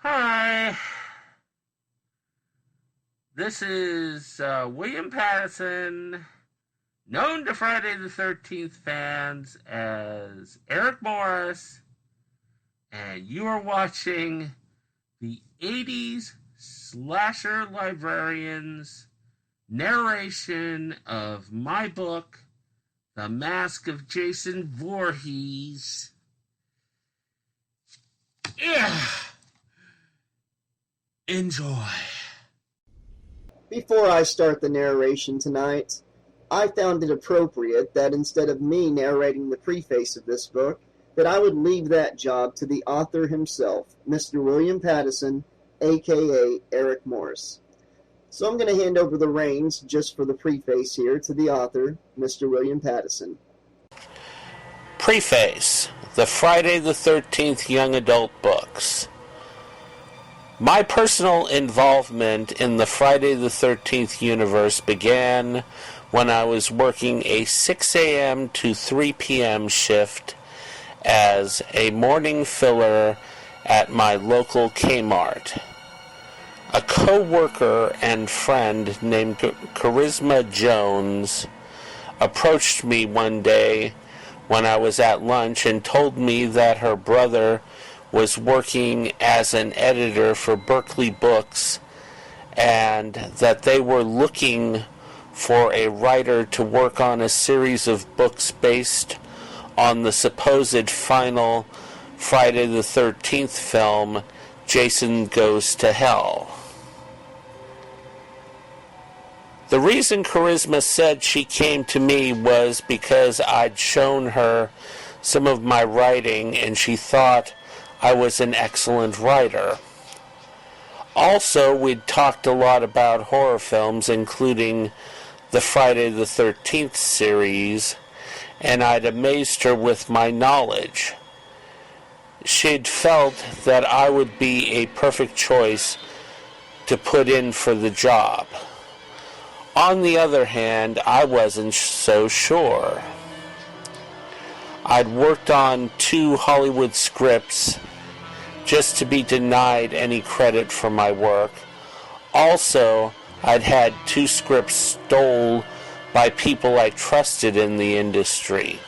Hi, this is William Patterson, known to Friday the 13th fans as Eric Morse, and you are watching the 80s Slasher Librarian's narration of my book, The Mask of Jason Voorhees. Yeah. Enjoy. Before I start the narration tonight, I found it appropriate that instead of me narrating the preface of this book, that I would leave that job to the author himself, Mr. William Patterson, aka Eric Morse. So I'm going to hand over the reins, just for the preface here, to the author, Mr. William Patterson. Preface: The Friday the 13th Young Adult Books. My personal involvement in the Friday the 13th universe began when I was working a 6 a.m. to 3 p.m. shift as a morning filler at my local Kmart. A co-worker and friend named Charisma Jones approached me one day when I was at lunch and told me that her brother was working as an editor for Berkeley Books and that they were looking for a writer to work on a series of books based on the supposed final Friday the 13th film, Jason Goes to Hell. The reason Charisma said she came to me was because I'd shown her some of my writing and she thought I was an excellent writer. Also, we'd talked a lot about horror films, including the Friday the 13th series, and I'd amazed her with my knowledge. She'd felt that I would be a perfect choice to put in for the job. On the other hand, I wasn't so sure. I'd worked on 2 Hollywood scripts just to be denied any credit for my work. Also, I'd had 2 scripts stolen by people I trusted in the industry.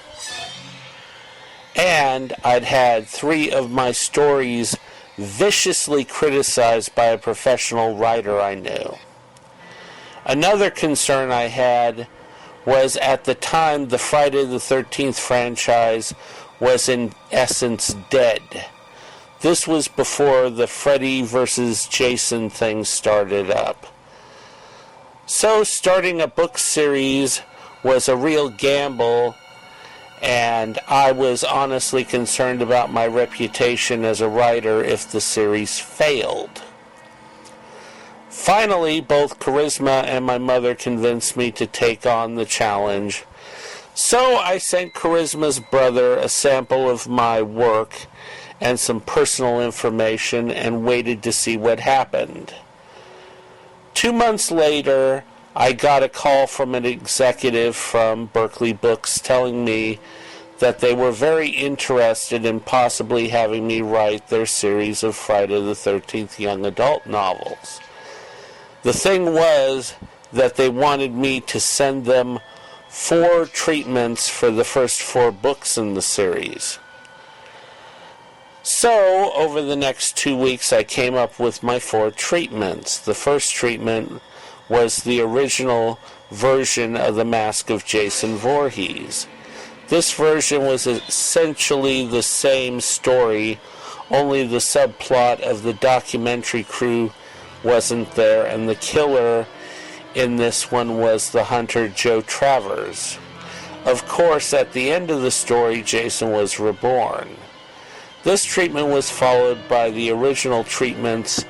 And I'd had 3 of my stories viciously criticized by a professional writer I knew. Another concern I had was at the time the Friday the 13th franchise was in essence dead. This was before the Freddy versus Jason thing started up. So starting a book series was a real gamble, and I was honestly concerned about my reputation as a writer if the series failed. Finally, both Charisma and my mother convinced me to take on the challenge. So I sent Charisma's brother a sample of my work and some personal information and waited to see what happened. 2 months later, I got a call from an executive from Berkeley Books telling me that they were very interested in possibly having me write their series of Friday the 13th young adult novels. The thing was that they wanted me to send them 4 treatments for the first 4 books in the series. So, over the next 2 weeks, I came up with my 4 treatments. The first treatment was the original version of The Mask of Jason Voorhees. This version was essentially the same story, only the subplot of the documentary crew wasn't there, and the killer in this one was the hunter Joe Travers. Of course, at the end of the story, Jason was reborn. This treatment was followed by the original treatments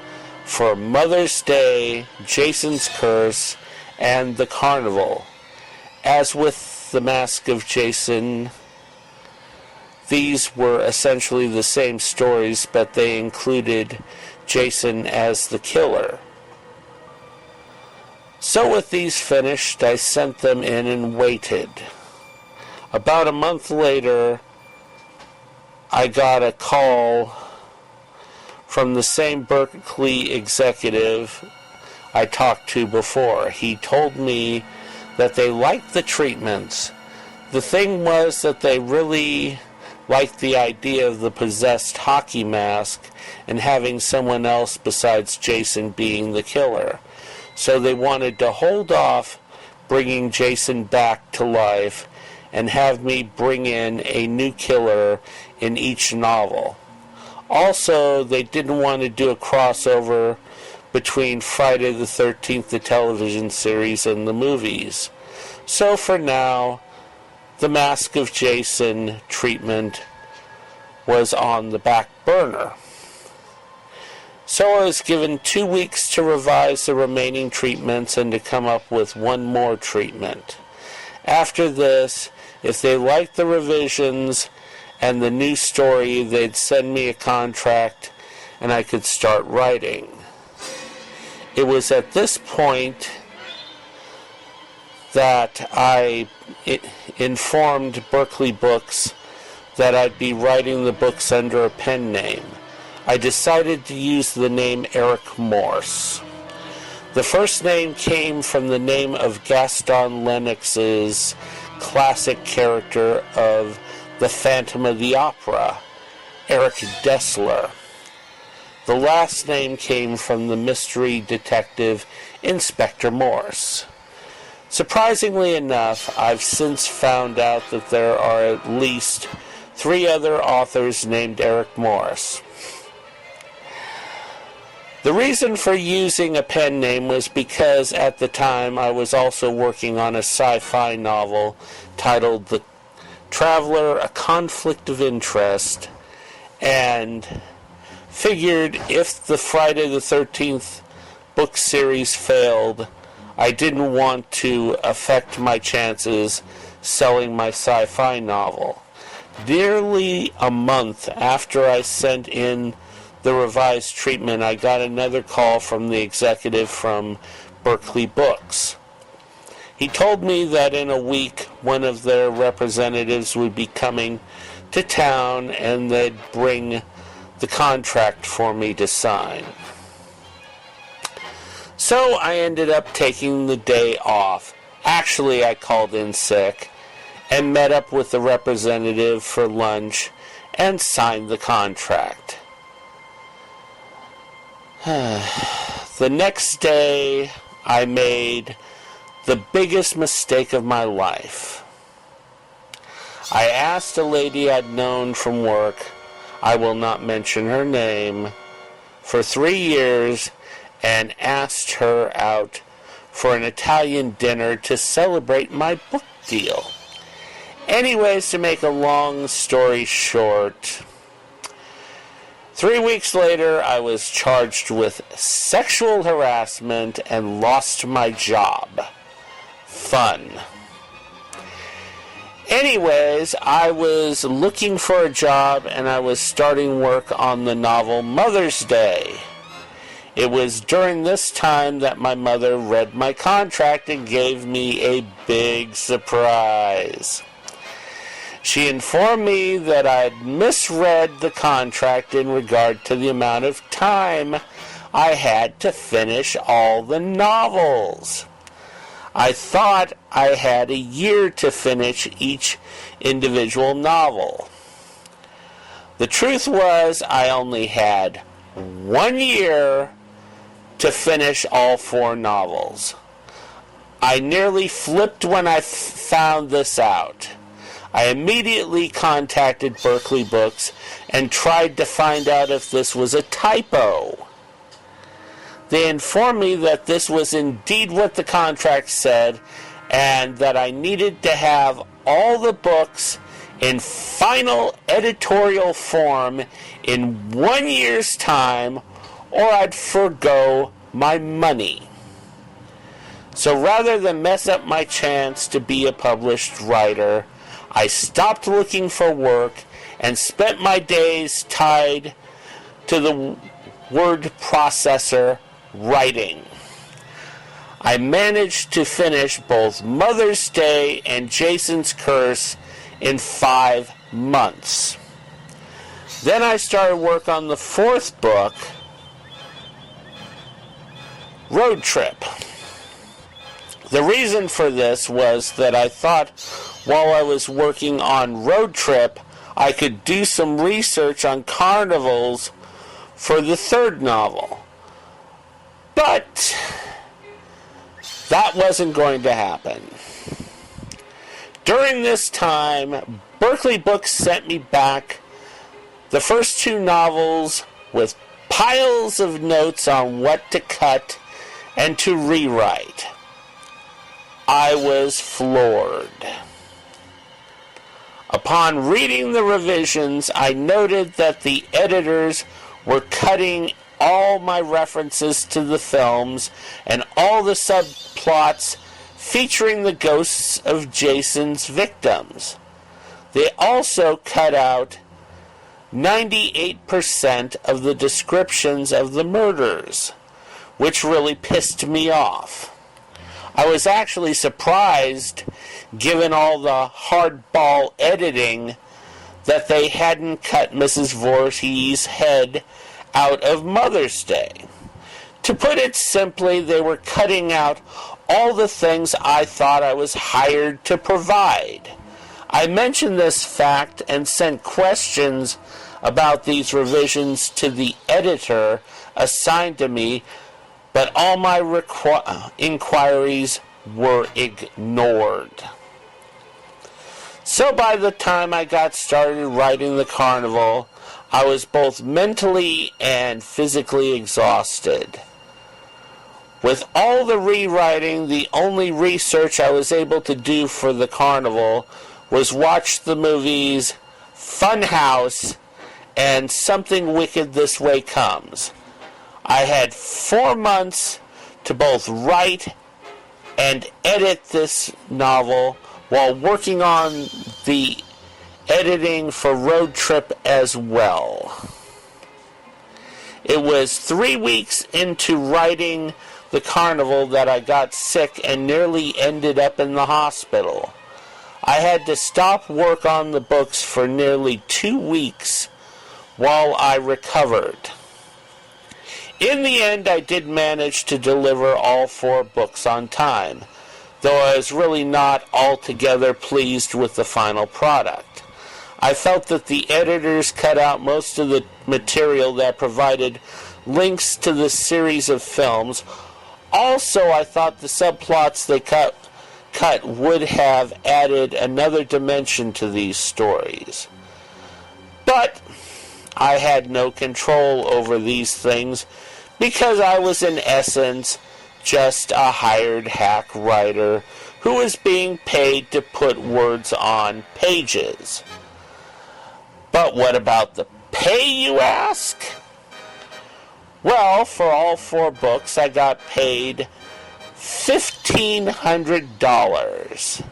for Mother's Day, Jason's Curse, and The Carnival. As with The Mask of Jason, these were essentially the same stories, but they included Jason as the killer. So with these finished, I sent them in and waited. About a month later, I got a call from the same Berkeley executive I talked to before. He told me that they liked the treatments. The thing was that they really liked the idea of the possessed hockey mask and having someone else besides Jason being the killer. So they wanted to hold off bringing Jason back to life and have me bring in a new killer in each novel. Also, they didn't want to do a crossover between Friday the 13th, the television series, and the movies. So for now, the Mask of Jason treatment was on the back burner. So I was given 2 weeks to revise the remaining treatments and to come up with one more treatment. After this, if they liked the revisions and the new story, they'd send me a contract and I could start writing. It was at this point that I informed Berkeley Books that I'd be writing the books under a pen name. I decided to use the name Eric Morse. The first name came from the name of Gaston Lennox's classic character of The Phantom of the Opera, Eric Dessler. The last name came from the mystery detective Inspector Morse. Surprisingly enough, I've since found out that there are at least 3 other authors named Eric Morse. The reason for using a pen name was because at the time I was also working on a sci-fi novel titled The Traveler, A Conflict of Interest, and figured if the Friday the 13th book series failed, I didn't want to affect my chances selling my sci-fi novel. Nearly a month after I sent in the revised treatment, I got another call from the executive from Berkeley Books. He told me that in a week one of their representatives would be coming to town and they'd bring the contract for me to sign. So I ended up taking the day off. Actually, I called in sick and met up with the representative for lunch and signed the contract. The next day, I made the biggest mistake of my life. I asked a lady I'd known from work, I will not mention her name, for 3 years, and asked her out for an Italian dinner to celebrate my book deal. Anyways, to make a long story short, 3 weeks later, I was charged with sexual harassment and lost my job. Fun. Anyways, I was looking for a job and I was starting work on the novel Mother's Day. It was during this time that my mother read my contract and gave me a big surprise. She informed me that I'd misread the contract in regard to the amount of time I had to finish all the novels. I thought I had a year to finish each individual novel. The truth was I only had 1 year to finish all 4 novels. I nearly flipped when I found this out. I immediately contacted Berkeley Books and tried to find out if this was a typo. They informed me that this was indeed what the contract said and that I needed to have all the books in final editorial form in 1 year's time or I'd forgo my money. So rather than mess up my chance to be a published writer, I stopped looking for work and spent my days tied to the word processor writing. I managed to finish both Mother's Day and Jason's Curse in 5 months. Then I started work on the fourth book, Road Trip. The reason for this was that I thought while I was working on Road Trip, I could do some research on carnivals for the third novel. But that wasn't going to happen. During this time, Berkeley Books sent me back the first two novels with piles of notes on what to cut and to rewrite. I was floored. Upon reading the revisions, I noted that the editors were cutting all my references to the films and all the subplots featuring the ghosts of Jason's victims. They also cut out 98% of the descriptions of the murders, which really pissed me off. I was actually surprised, given all the hardball editing, that they hadn't cut Mrs. Voorhees' head out of Mother's Day. To put it simply, they were cutting out all the things I thought I was hired to provide. I mentioned this fact and sent questions about these revisions to the editor assigned to me, but all my inquiries were ignored. So by the time I got started writing the Carnival, I was both mentally and physically exhausted. With all the rewriting, the only research I was able to do for the Carnival was watch the movies Funhouse and Something Wicked This Way Comes. I had 4 months to both write and edit this novel while working on the editing for Road Trip as well. It was 3 weeks into writing the Carnival that I got sick and nearly ended up in the hospital. I had to stop work on the books for nearly 2 weeks while I recovered. In the end, I did manage to deliver all 4 books on time, though I was really not altogether pleased with the final product. I felt that the editors cut out most of the material that provided links to the series of films. Also, I thought the subplots they cut would have added another dimension to these stories. But I had no control over these things because I was in essence just a hired hack writer who was being paid to put words on pages. But what about the pay, you ask? Well, for all 4 books, I got paid $1,500.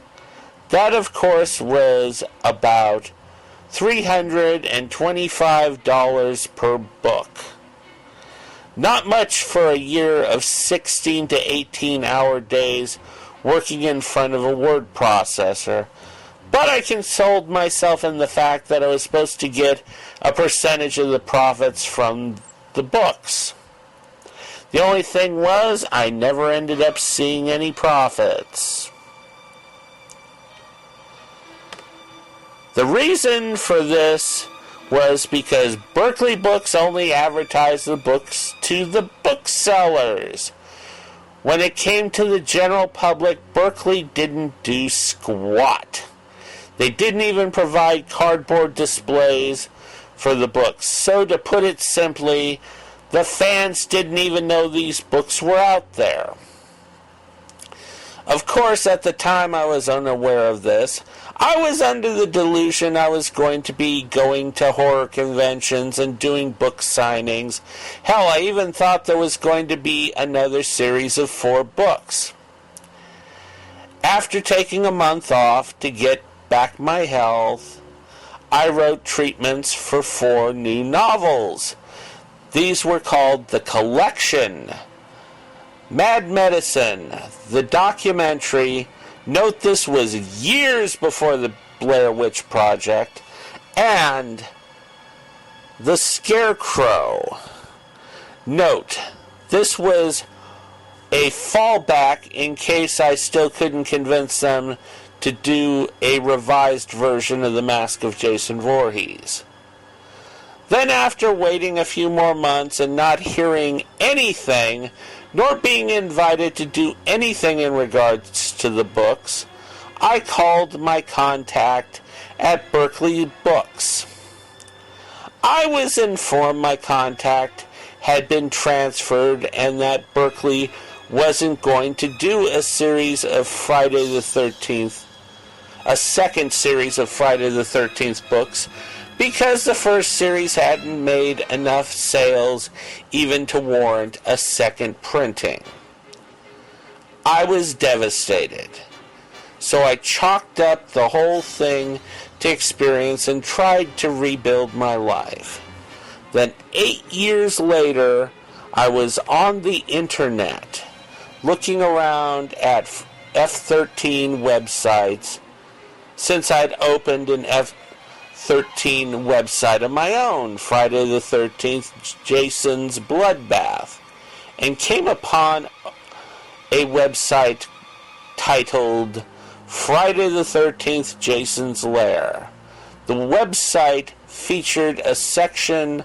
That, of course, was about $325 per book. Not much for a year of 16 to 18-hour days working in front of a word processor, but I consoled myself in the fact that I was supposed to get a percentage of the profits from the books. The only thing was, I never ended up seeing any profits. The reason for this was because Berkeley Books only advertised the books to the booksellers. When it came to the general public, Berkeley didn't do squat. They didn't even provide cardboard displays for the books. So to put it simply, the fans didn't even know these books were out there. Of course, at the time I was unaware of this. I was under the delusion I was going to be going to horror conventions and doing book signings. Hell, I even thought there was going to be another series of 4 books. After taking a month off to get back my health, I wrote treatments for 4 new novels. These were called The Collection, Mad Medicine, The Documentary. Note this was years before the Blair Witch Project, and The Scarecrow. Note, this was a fallback in case I still couldn't convince them to do a revised version of The Mask of Jason Voorhees. Then, after waiting a few more months and not hearing anything, nor being invited to do anything in regards to the books, I called my contact at Berkeley Books. I was informed my contact had been transferred and that Berkeley wasn't going to do a series of Friday the 13th, a second series of Friday the 13th books, because the first series hadn't made enough sales even to warrant a second printing. I was devastated, so I chalked up the whole thing to experience and tried to rebuild my life. Then 8 years later, I was on the internet looking around at F13 websites, since I'd opened an F13 website of my own, Friday the 13th, Jason's Bloodbath, and came upon a website titled Friday the 13th, Jason's Lair. The website featured a section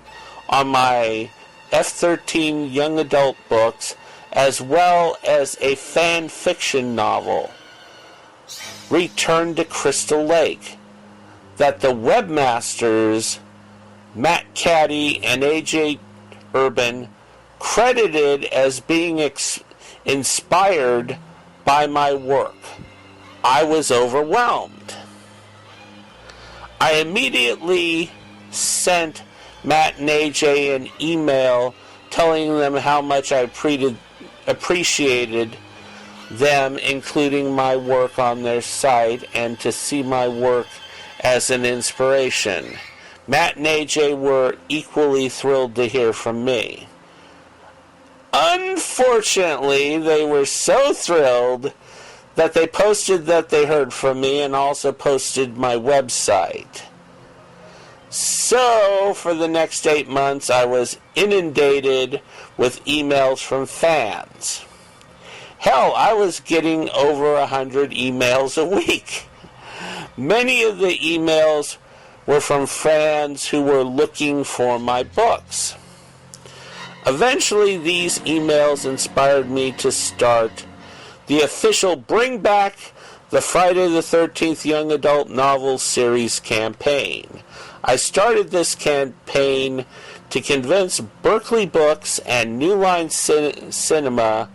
on my F13 young adult books, as well as a fan fiction novel, Return to Crystal Lake, that the webmasters, Matt Caddy and AJ Urban, credited as being inspired by my work. I was overwhelmed. I immediately sent Matt and AJ an email telling them how much I appreciated them including my work on their site and to see my work as an inspiration. Matt and AJ were equally thrilled to hear from me. Unfortunately, they were so thrilled that they posted that they heard from me and also posted my website. So, for the next 8 months, I was inundated with emails from fans. Hell, I was getting over 100 emails a week. Many of the emails were from fans who were looking for my books. Eventually, these emails inspired me to start the official Bring Back the Friday the 13th Young Adult Novel Series campaign. I started this campaign to convince Berkeley Books and New Line Cinema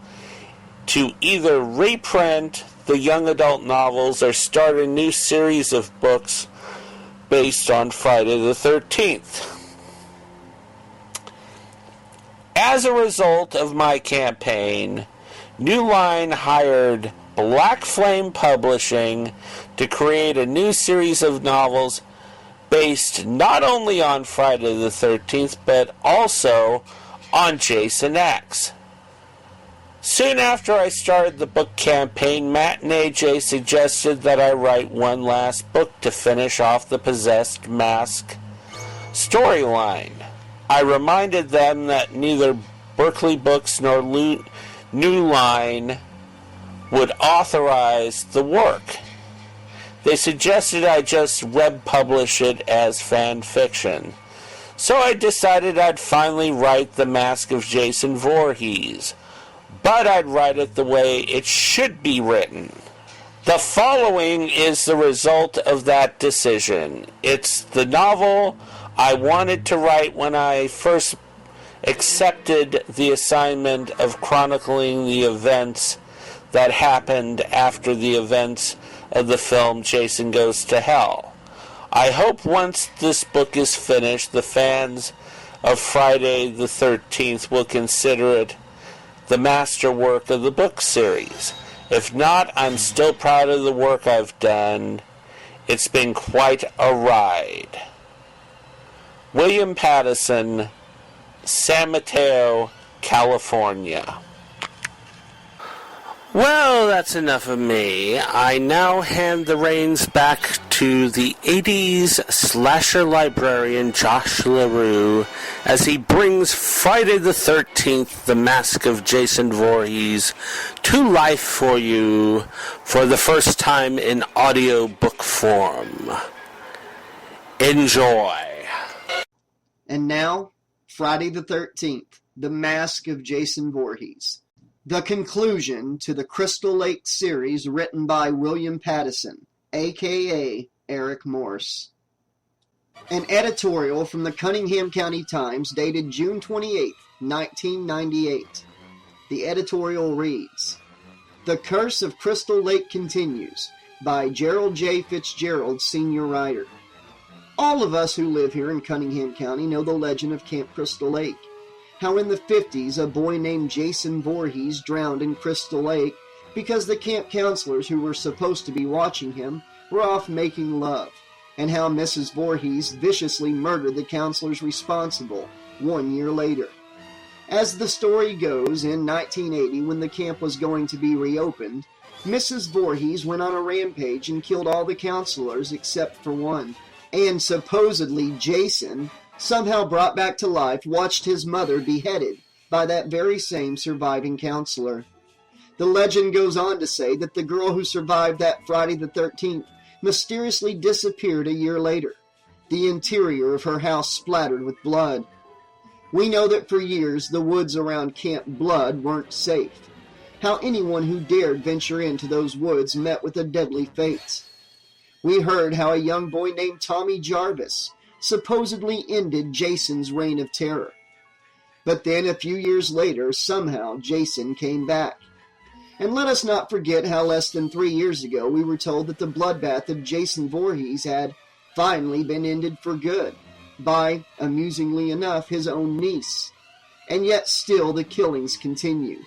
to either reprint the young adult novels or start a new series of books based on Friday the 13th. As a result of my campaign, New Line hired Black Flame Publishing to create a new series of novels based not only on Friday the 13th, but also on Jason X. Soon after I started the book campaign, Matt and AJ suggested that I write one last book to finish off the Possessed Mask storyline. I reminded them that neither Berkeley Books nor New Line would authorize the work. They suggested I just web publish it as fan fiction. So I decided I'd finally write The Mask of Jason Voorhees, but I'd write it the way it should be written. The following is the result of that decision. It's the novel I wanted to write when I first accepted the assignment of chronicling the events that happened after the events of the film Jason Goes to Hell. I hope once this book is finished, the fans of Friday the 13th will consider it the masterwork of the book series. If not, I'm still proud of the work I've done. It's been quite a ride. William Pattison, San Mateo, California. Well, that's enough of me. I now hand the reins back to the 80s slasher librarian Josh LaRue as he brings Friday the 13th, The Mask of Jason Voorhees, to life for you for the first time in audiobook form. Enjoy. And now, Friday the 13th, The Mask of Jason Voorhees. The conclusion to the Crystal Lake series written by William Pattison, a.k.a. Eric Morse. An editorial from the Cunningham County Times dated June 28, 1998. The editorial reads, The Curse of Crystal Lake Continues, by Gerald J. Fitzgerald, senior writer. All of us who live here in Cunningham County know the legend of Camp Crystal Lake. How in the 50s a boy named Jason Voorhees drowned in Crystal Lake because the camp counselors who were supposed to be watching him were off making love, and how Mrs. Voorhees viciously murdered the counselors responsible 1 year later. As the story goes, in 1980, when the camp was going to be reopened, Mrs. Voorhees went on a rampage and killed all the counselors except for one, and supposedly Jason, somehow brought back to life, watched his mother beheaded by that very same surviving counselor. The legend goes on to say that the girl who survived that Friday the 13th mysteriously disappeared a year later, the interior of her house splattered with blood. We know that for years the woods around Camp Blood weren't safe, how anyone who dared venture into those woods met with a deadly fate. We heard how a young boy named Tommy Jarvis supposedly ended Jason's reign of terror. But then a few years later, somehow Jason came back. And let us not forget how less than 3 years ago we were told that the bloodbath of Jason Voorhees had finally been ended for good by, amusingly enough, his own niece. And yet still the killings continue.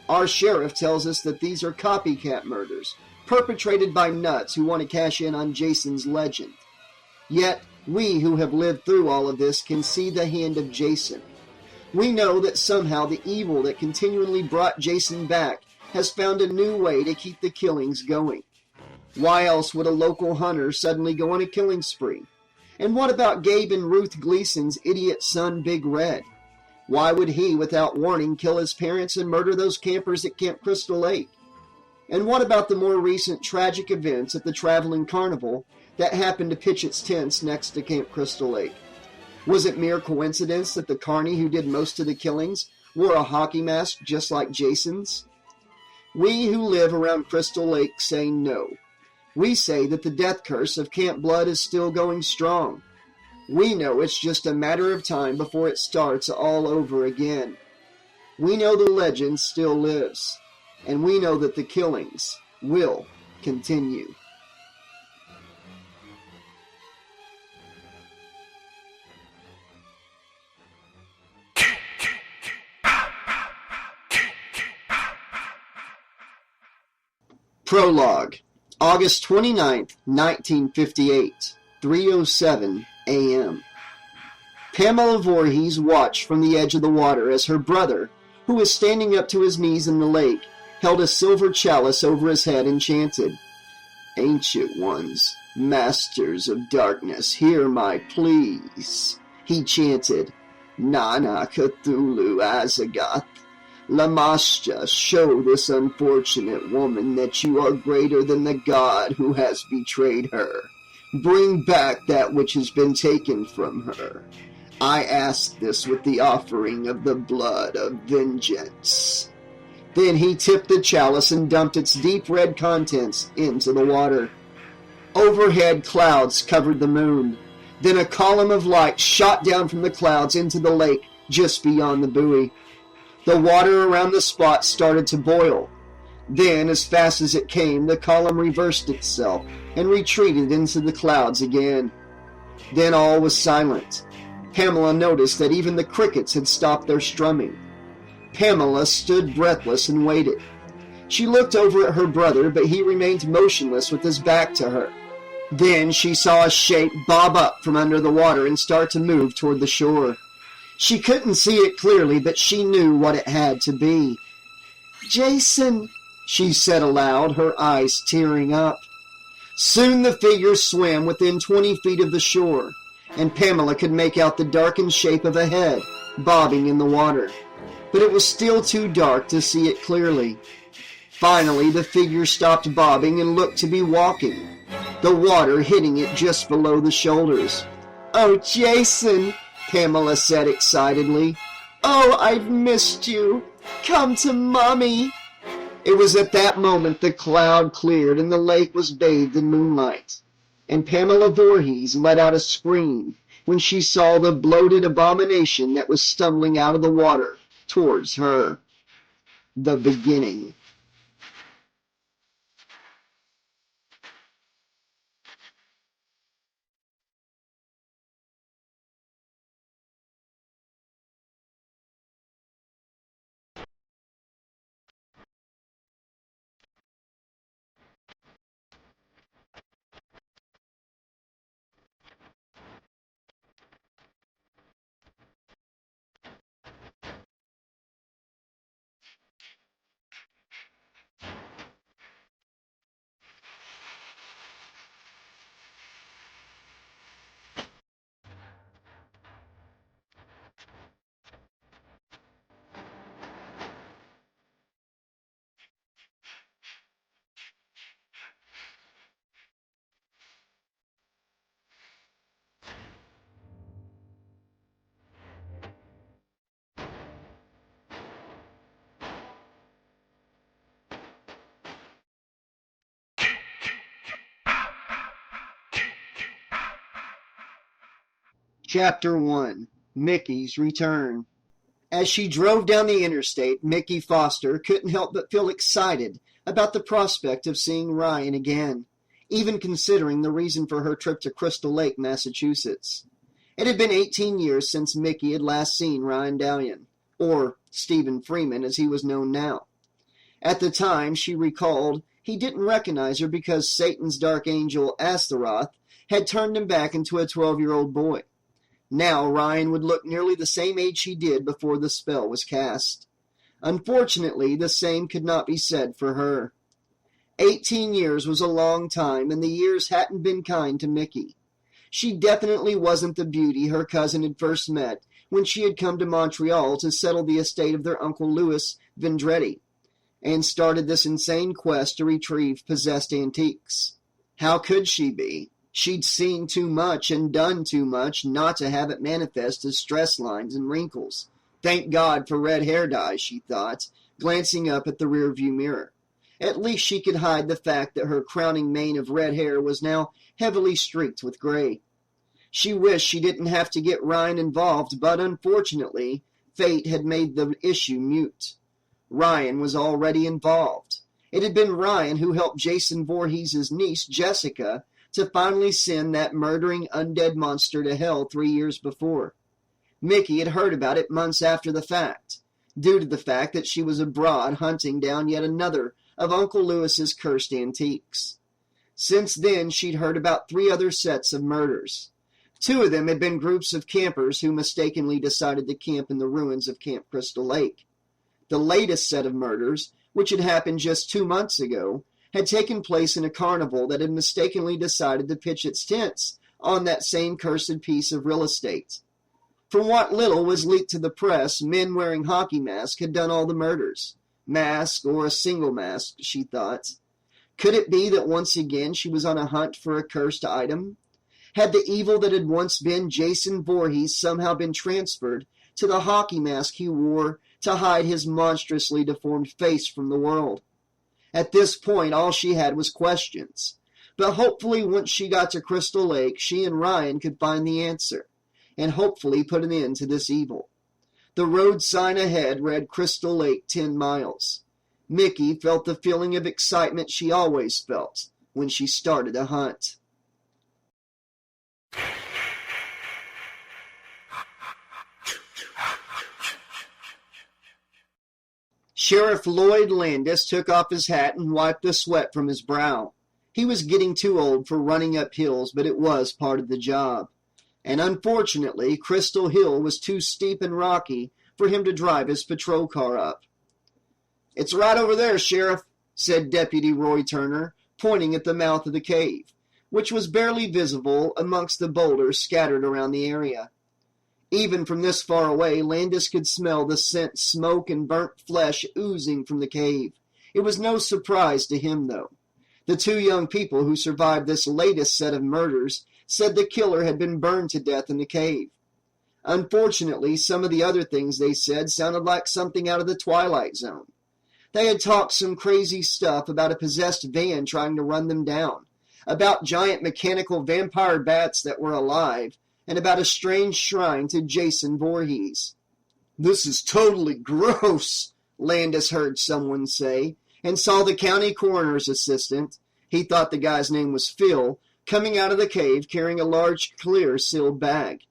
Our sheriff tells us that these are copycat murders, perpetrated by nuts who want to cash in on Jason's legend. Yet, we who have lived through all of this can see the hand of Jason. We know that somehow the evil that continually brought Jason back has found a new way to keep the killings going. Why else would a local hunter suddenly go on a killing spree? And what about Gabe and Ruth Gleason's idiot son, Big Red? Why would he, without warning, kill his parents and murder those campers at Camp Crystal Lake? And what about the more recent tragic events at the Traveling Carnival that happened to pitch its tents next to Camp Crystal Lake? Was it mere coincidence that the carny who did most of the killings wore a hockey mask just like Jason's? We who live around Crystal Lake say no. We say that the death curse of Camp Blood is still going strong. We know it's just a matter of time before it starts all over again. We know the legend still lives, and we know that the killings will continue. Prologue, August 29th, 1958, 3:07 a.m. Pamela Voorhees watched from the edge of the water as her brother, who was standing up to his knees in the lake, held a silver chalice over his head and chanted, "Ancient ones, masters of darkness, hear my pleas," he chanted. "Nana Cthulhu Azagoth, Lamashta, show this unfortunate woman that you are greater than the god who has betrayed her. Bring back that which has been taken from her. I ask this with the offering of the blood of vengeance." Then he tipped the chalice and dumped its deep red contents into the water. Overhead clouds covered the moon. Then a column of light shot down from the clouds into the lake just beyond the buoy. The water around the spot started to boil. Then, as fast as it came, the column reversed itself and retreated into the clouds again. Then all was silent. Pamela noticed that even the crickets had stopped their strumming. Pamela stood breathless and waited. She looked over at her brother, but he remained motionless with his back to her. Then she saw a shape bob up from under the water and start to move toward the shore. She couldn't see it clearly, but she knew what it had to be. "Jason!" she said aloud, her eyes tearing up. Soon the figure swam within 20 feet of the shore, and Pamela could make out the darkened shape of a head bobbing in the water. But it was still too dark to see it clearly. Finally, the figure stopped bobbing and looked to be walking, the water hitting it just below the shoulders. "Oh, Jason," Pamela said excitedly. "Oh, I've missed you. Come to Mommy." It was at that moment the cloud cleared and the lake was bathed in moonlight, and Pamela Voorhees let out a scream when she saw the bloated abomination that was stumbling out of the water towards her. The beginning. Chapter 1. Mickey's Return. As she drove down the interstate, Mickey Foster couldn't help but feel excited about the prospect of seeing Ryan again, even considering the reason for her trip to Crystal Lake, Massachusetts. It had been 18 years since Mickey had last seen Ryan Dallion, or Stephen Freeman as he was known now. At the time, she recalled, he didn't recognize her because Satan's dark angel, Astaroth, had turned him back into a 12-year-old boy. Now Ryan would look nearly the same age he did before the spell was cast. Unfortunately, the same could not be said for her. 18 years was a long time, and the years hadn't been kind to Mickey. She definitely wasn't the beauty her cousin had first met when she had come to Montreal to settle the estate of their Uncle Louis Vendretti, and started this insane quest to retrieve possessed antiques. How could she be? She'd seen too much and done too much not to have it manifest as stress lines and wrinkles. Thank God for red hair dye, she thought, glancing up at the rearview mirror. At least she could hide the fact that her crowning mane of red hair was now heavily streaked with gray. She wished she didn't have to get Ryan involved, but unfortunately, fate had made the issue moot. Ryan was already involved. It had been Ryan who helped Jason Voorhees' niece, Jessica, to finally send that murdering undead monster to hell 3 years before. Mickey had heard about it months after the fact, due to the fact that she was abroad hunting down yet another of Uncle Louis's cursed antiques. Since then, she'd heard about 3 other sets of murders. 2 of them had been groups of campers who mistakenly decided to camp in the ruins of Camp Crystal Lake. The latest set of murders, which had happened just 2 months ago, had taken place in a carnival that had mistakenly decided to pitch its tents on that same cursed piece of real estate. From what little was leaked to the press, men wearing hockey masks had done all the murders. Mask or a single mask, she thought. Could it be that once again she was on a hunt for a cursed item? Had the evil that had once been Jason Voorhees somehow been transferred to the hockey mask he wore to hide his monstrously deformed face from the world? At this point, all she had was questions. But hopefully once she got to Crystal Lake, she and Ryan could find the answer, and hopefully put an end to this evil. The road sign ahead read Crystal Lake 10 miles. Mickey felt the feeling of excitement she always felt when she started a hunt. Sheriff Lloyd Landis took off his hat and wiped the sweat from his brow. He was getting too old for running up hills, but it was part of the job. And unfortunately, Crystal Hill was too steep and rocky for him to drive his patrol car up. "It's right over there, Sheriff," said Deputy Roy Turner, pointing at the mouth of the cave, which was barely visible amongst the boulders scattered around the area. Even from this far away, Landis could smell the scent smoke and burnt flesh oozing from the cave. It was no surprise to him, though. The two young people who survived this latest set of murders said the killer had been burned to death in the cave. Unfortunately, some of the other things they said sounded like something out of the Twilight Zone. They had talked some crazy stuff about a possessed van trying to run them down, about giant mechanical vampire bats that were alive, and about a strange shrine to Jason Voorhees. "This is totally gross," Landis heard someone say, and saw the county coroner's assistant, he thought the guy's name was Phil, coming out of the cave carrying a large clear sealed bag.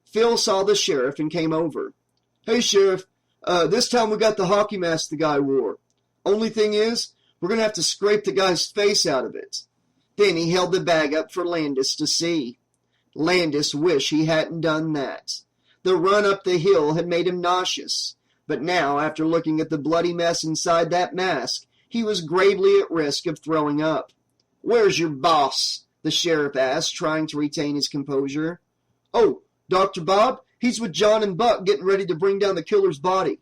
Phil saw the sheriff and came over. "Hey, Sheriff, this time we got the hockey mask the guy wore. Only thing is, we're going to have to scrape the guy's face out of it." Then he held the bag up for Landis to see. Landis wished he hadn't done that. The run up the hill had made him nauseous, but now, after looking at the bloody mess inside that mask, he was gravely at risk of throwing up. "Where's your boss?" the sheriff asked, trying to retain his composure. "Oh, Dr. Bob, he's with John and Buck getting ready to bring down the killer's body.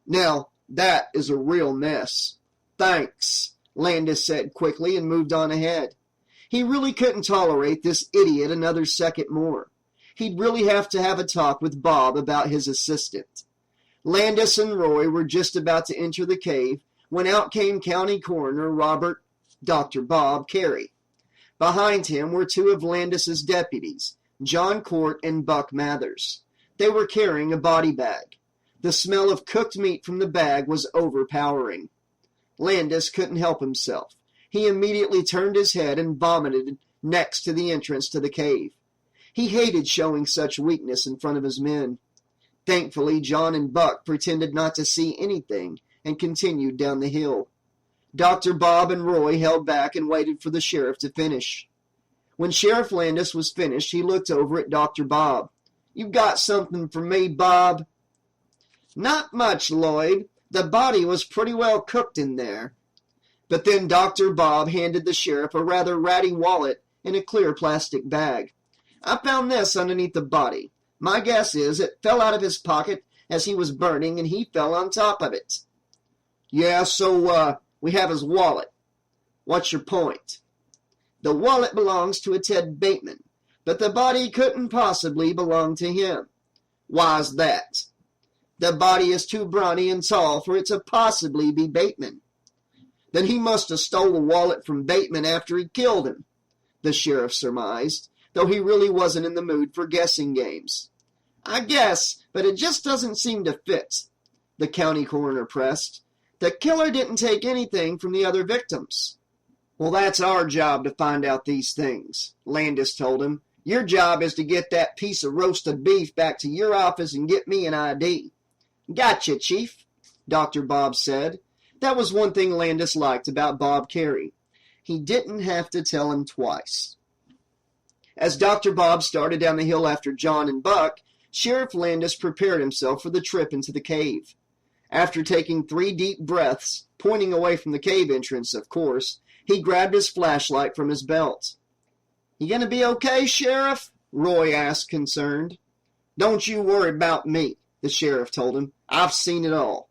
Now, that is a real mess." "Thanks," Landis said quickly and moved on ahead. He really couldn't tolerate this idiot another second more. He'd really have to have a talk with Bob about his assistant. Landis and Roy were just about to enter the cave when out came County Coroner Dr. Bob Carey. Behind him were two of Landis's deputies, John Court and Buck Mathers. They were carrying a body bag. The smell of cooked meat from the bag was overpowering. Landis couldn't help himself. He immediately turned his head and vomited next to the entrance to the cave. He hated showing such weakness in front of his men. Thankfully, John and Buck pretended not to see anything and continued down the hill. Dr. Bob and Roy held back and waited for the sheriff to finish. When Sheriff Landis was finished, he looked over at Dr. Bob. "You got something for me, Bob?" "Not much, Lloyd. The body was pretty well cooked in there." But then Dr. Bob handed the sheriff a rather ratty wallet in a clear plastic bag. "I found this underneath the body. My guess is it fell out of his pocket as he was burning and he fell on top of it." "Yeah, so, we have his wallet. What's your point?" "The wallet belongs to a Ted Bateman, but the body couldn't possibly belong to him." "Why's that?" "The body is too brawny and tall for it to possibly be Bateman." "Then he must have stole the wallet from Bateman after he killed him," the sheriff surmised, though he really wasn't in the mood for guessing games. "I guess, but it just doesn't seem to fit," the county coroner pressed. "The killer didn't take anything from the other victims." "Well, that's our job to find out these things," Landis told him. "Your job is to get that piece of roasted beef back to your office and get me an ID." "Gotcha, Chief," Dr. Bob said. That was one thing Landis liked about Bob Carey. He didn't have to tell him twice. As Dr. Bob started down the hill after John and Buck, Sheriff Landis prepared himself for the trip into the cave. After taking 3 deep breaths, pointing away from the cave entrance, of course, he grabbed his flashlight from his belt. "You gonna be okay, Sheriff?" Roy asked, concerned. "Don't you worry about me," the sheriff told him. "I've seen it all."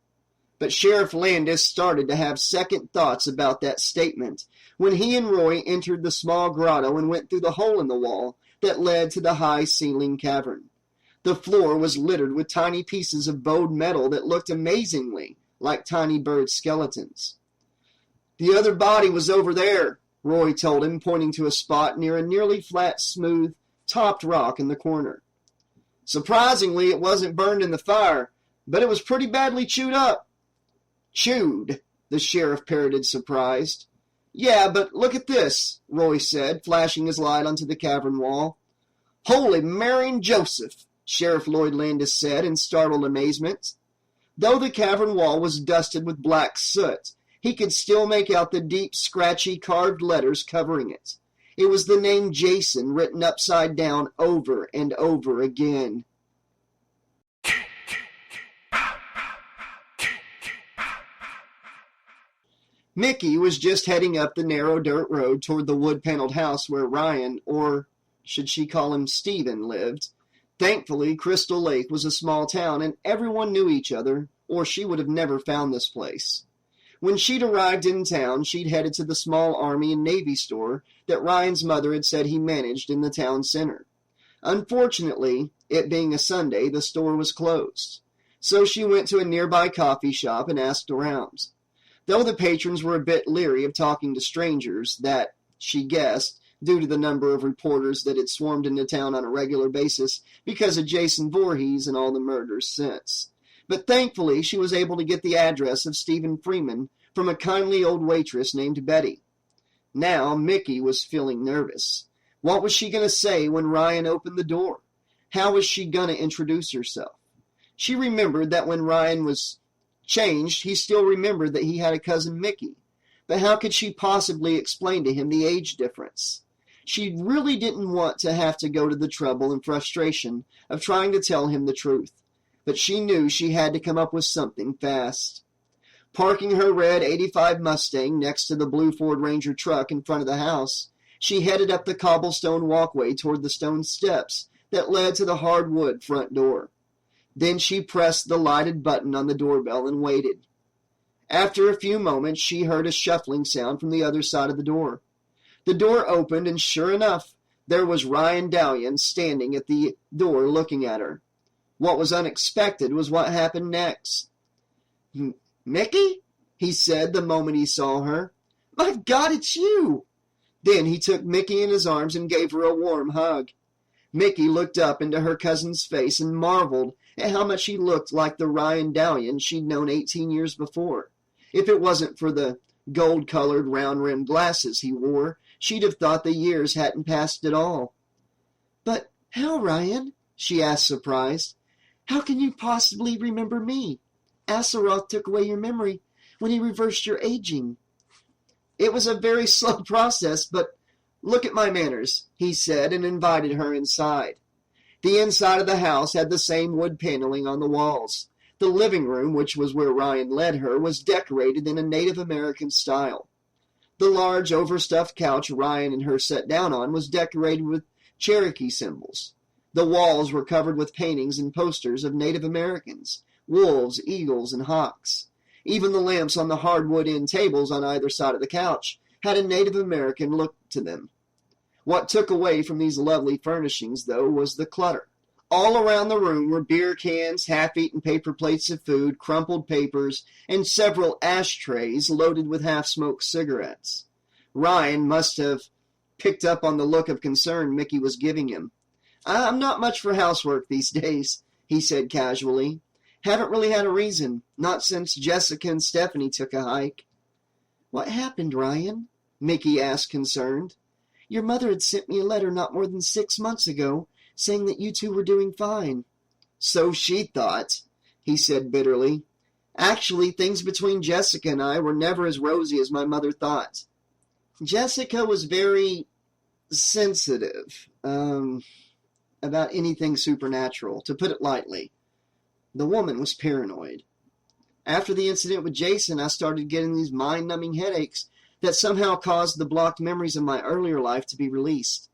But Sheriff Landis started to have second thoughts about that statement when he and Roy entered the small grotto and went through the hole in the wall that led to the high-ceiling cavern. The floor was littered with tiny pieces of bowed metal that looked amazingly like tiny bird skeletons. "The other body was over there," Roy told him, pointing to a spot near a nearly flat, smooth, topped rock in the corner. "Surprisingly, it wasn't burned in the fire, but it was pretty badly chewed up." "Chewed?" the sheriff parroted, surprised. "Yeah, but look at this," Roy said, flashing his light onto the cavern wall. "Holy Mary and Joseph," Sheriff Lloyd Landis said in startled amazement. Though the cavern wall was dusted with black soot, he could still make out the deep, scratchy, carved letters covering it. It was the name Jason written upside down over and over again. Mickey was just heading up the narrow dirt road toward the wood-paneled house where Ryan, or should she call him Stephen, lived. Thankfully, Crystal Lake was a small town and everyone knew each other, or she would have never found this place. When she'd arrived in town, she'd headed to the small Army and Navy store that Ryan's mother had said he managed in the town center. Unfortunately, it being a Sunday, the store was closed. So she went to a nearby coffee shop and asked around. Though the patrons were a bit leery of talking to strangers, that, she guessed, due to the number of reporters that had swarmed into town on a regular basis because of Jason Voorhees and all the murders since. But thankfully, she was able to get the address of Stephen Freeman from a kindly old waitress named Betty. Now, Mickey was feeling nervous. What was she going to say when Ryan opened the door? How was she going to introduce herself? She remembered that when Ryan was changed, he still remembered that he had a cousin Mickey. But how could she possibly explain to him the age difference? She really didn't want to have to go to the trouble and frustration of trying to tell him the truth. But she knew she had to come up with something fast. Parking her red '85 Mustang next to the blue Ford Ranger truck in front of the house, she headed up the cobblestone walkway toward the stone steps that led to the hardwood front door. Then she pressed the lighted button on the doorbell and waited. After a few moments, she heard a shuffling sound from the other side of the door. The door opened, and sure enough, there was Ryan Dallion standing at the door looking at her. What was unexpected was what happened next. "Mickey?" he said the moment he saw her. "My God, it's you!" Then he took Mickey in his arms and gave her a warm hug. Mickey looked up into her cousin's face and marveled at how much he looked like the Ryan Dallion she'd known 18 years before. If it wasn't for the gold-colored, round-rimmed glasses he wore, she'd have thought the years hadn't passed at all. "But how, Ryan?" she asked, surprised. "How can you possibly remember me? Asaroth took away your memory when he reversed your aging." "It was a very slow process, but look at my manners," he said, and invited her inside. The inside of the house had the same wood paneling on the walls. The living room, which was where Ryan led her, was decorated in a Native American style. The large, overstuffed couch Ryan and her sat down on was decorated with Cherokee symbols. The walls were covered with paintings and posters of Native Americans, wolves, eagles, and hawks. Even the lamps on the hardwood end tables on either side of the couch had a Native American look to them. What took away from these lovely furnishings, though, was the clutter. All around the room were beer cans, half-eaten paper plates of food, crumpled papers, and several ashtrays loaded with half-smoked cigarettes. Ryan must have picked up on the look of concern Mickey was giving him. "I'm not much for housework these days," he said casually. "Haven't really had a reason, not since Jessica and Stephanie took a hike." "What happened, Ryan?" Mickey asked, concerned. "Your mother had sent me a letter not more than 6 months ago, saying that you two were doing fine." "So she thought," he said bitterly. "Actually, things between Jessica and I were never as rosy as my mother thought. Jessica was very sensitive about anything supernatural, to put it lightly. The woman was paranoid. After the incident with Jason, I started getting these mind-numbing headaches that somehow caused the blocked memories of my earlier life to be released.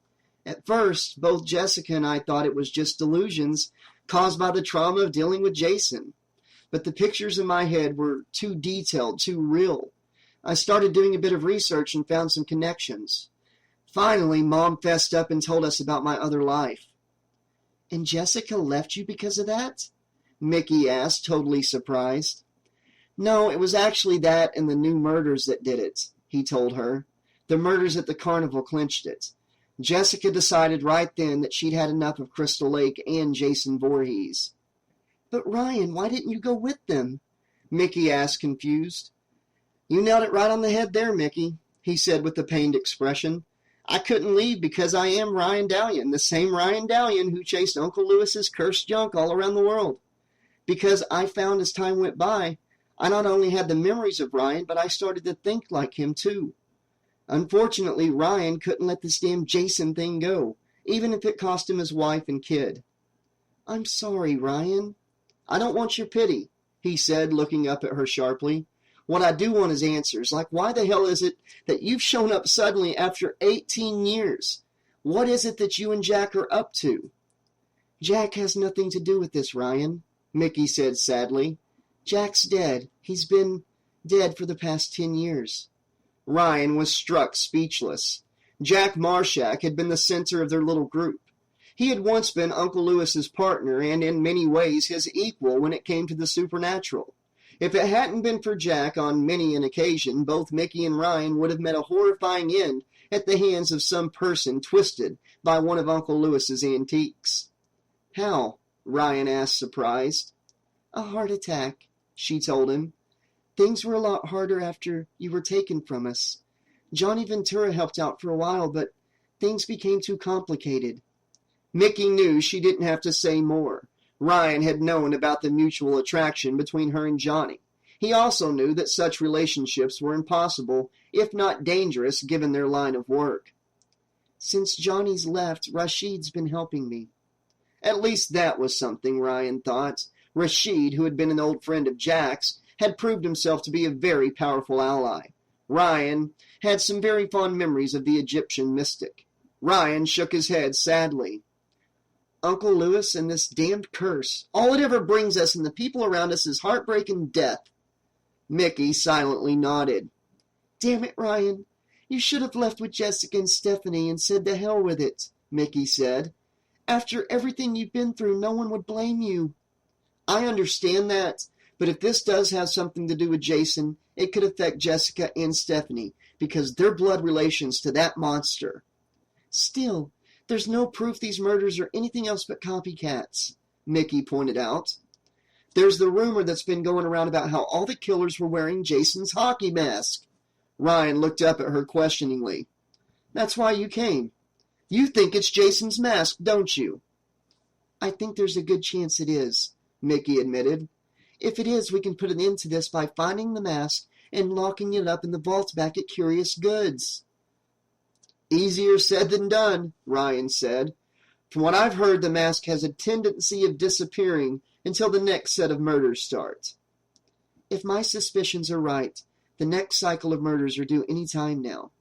At first, both Jessica and I thought it was just delusions caused by the trauma of dealing with Jason. But the pictures in my head were too detailed, too real. I started doing a bit of research and found some connections. Finally, Mom fessed up and told us about my other life." "And Jessica left you because of that?" Mickey asked, totally surprised. "No, it was actually that and the new murders that did it," he told her. "The murders at the carnival clinched it. Jessica decided right then that she'd had enough of Crystal Lake and Jason Voorhees." "But Ryan, why didn't you go with them?" Mickey asked, confused. "You nailed it right on the head there, Mickey," he said with a pained expression. "I couldn't leave because I am Ryan Dallion, the same Ryan Dallion who chased Uncle Lewis's cursed junk all around the world. Because I found as time went by, I not only had the memories of Ryan, but I started to think like him too. Unfortunately, Ryan couldn't let this damn Jason thing go, even if it cost him his wife and kid." "I'm sorry, Ryan." "I don't want your pity," he said, looking up at her sharply. What I do want is answers, like why the hell is it that you've shown up suddenly after 18 years? What is it that you and Jack are up to? Jack has nothing to do with this, Ryan, Mickey said sadly. Jack's dead. He's been dead for the past 10 years. Ryan was struck speechless. Jack Marshak had been the center of their little group. He had once been Uncle Lewis's partner and in many ways his equal when it came to the supernatural. If it hadn't been for Jack on many an occasion, both Mickey and Ryan would have met a horrifying end at the hands of some person twisted by one of Uncle Lewis's antiques. How? Ryan asked, surprised. A heart attack, she told him. Things were a lot harder after you were taken from us. Johnny Ventura helped out for a while, but things became too complicated. Mickey knew she didn't have to say more. Ryan had known about the mutual attraction between her and Johnny. He also knew that such relationships were impossible, if not dangerous, given their line of work. Since Johnny's left, Rashid's been helping me. At least that was something, Ryan thought. Rashid, who had been an old friend of Jack's, had proved himself to be a very powerful ally. Ryan had some very fond memories of the Egyptian mystic. Ryan shook his head sadly. Uncle Lewis and this damned curse. All it ever brings us and the people around us is heartbreak and death. Mickey silently nodded. Damn it, Ryan. You should have left with Jessica and Stephanie and said to hell with it, Mickey said. After everything you've been through, no one would blame you. I understand that, but if this does have something to do with Jason, it could affect Jessica and Stephanie, because they're blood relations to that monster. Still, there's no proof these murders are anything else but copycats, Mickey pointed out. There's the rumor that's been going around about how all the killers were wearing Jason's hockey mask. Ryan looked up at her questioningly. That's why you came. You think it's Jason's mask, don't you? I think there's a good chance it is, Mickey admitted. If it is, we can put an end to this by finding the mask and locking it up in the vault back at Curious Goods. Easier said than done, Ryan said. From what I've heard, the mask has a tendency of disappearing until the next set of murders start. If my suspicions are right, the next cycle of murders are due any time now.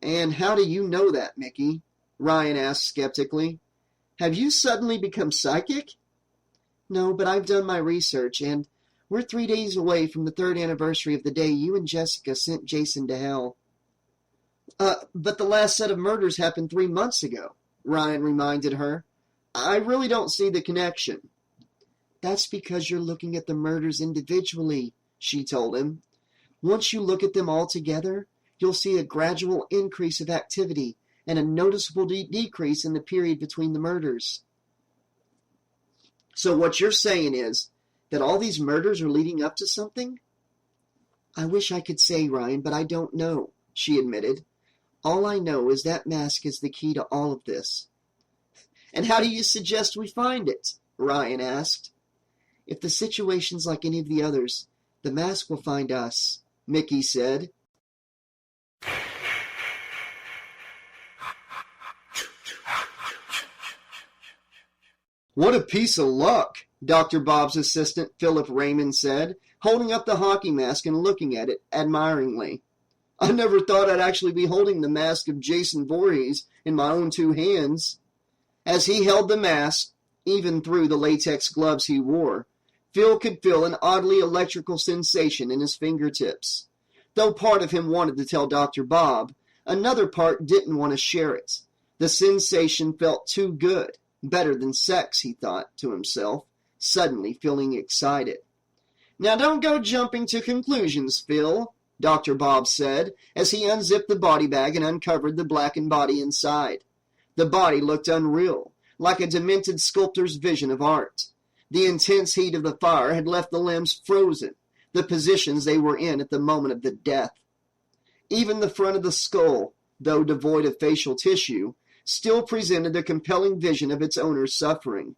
And how do you know that, Mickey? Ryan asked skeptically. Have you suddenly become psychic? No, but I've done my research, and we're 3 days away from the 3rd anniversary of the day you and Jessica sent Jason to hell. But the last set of murders happened 3 months ago, Ryan reminded her. I really don't see the connection. That's because you're looking at the murders individually, she told him. Once you look at them all together, you'll see a gradual increase of activity and a noticeable decrease in the period between the murders. So what you're saying is that all these murders are leading up to something? I wish I could say, Ryan, but I don't know, she admitted. All I know is that mask is the key to all of this. And how do you suggest we find it? Ryan asked. If the situation's like any of the others, the mask will find us, Mickey said. What a piece of luck, Dr. Bob's assistant, Philip Raymond, said, holding up the hockey mask and looking at it admiringly. I never thought I'd actually be holding the mask of Jason Voorhees in my own 2 hands. As he held the mask, even through the latex gloves he wore, Phil could feel an oddly electrical sensation in his fingertips. Though part of him wanted to tell Dr. Bob, another part didn't want to share it. The sensation felt too good. Better than sex, he thought to himself, suddenly feeling excited. Now don't go jumping to conclusions, Phil, Dr. Bob said, as he unzipped the body bag and uncovered the blackened body inside. The body looked unreal, like a demented sculptor's vision of art. The intense heat of the fire had left the limbs frozen, the positions they were in at the moment of the death. Even the front of the skull, though devoid of facial tissue, still presented a compelling vision of its owner's suffering.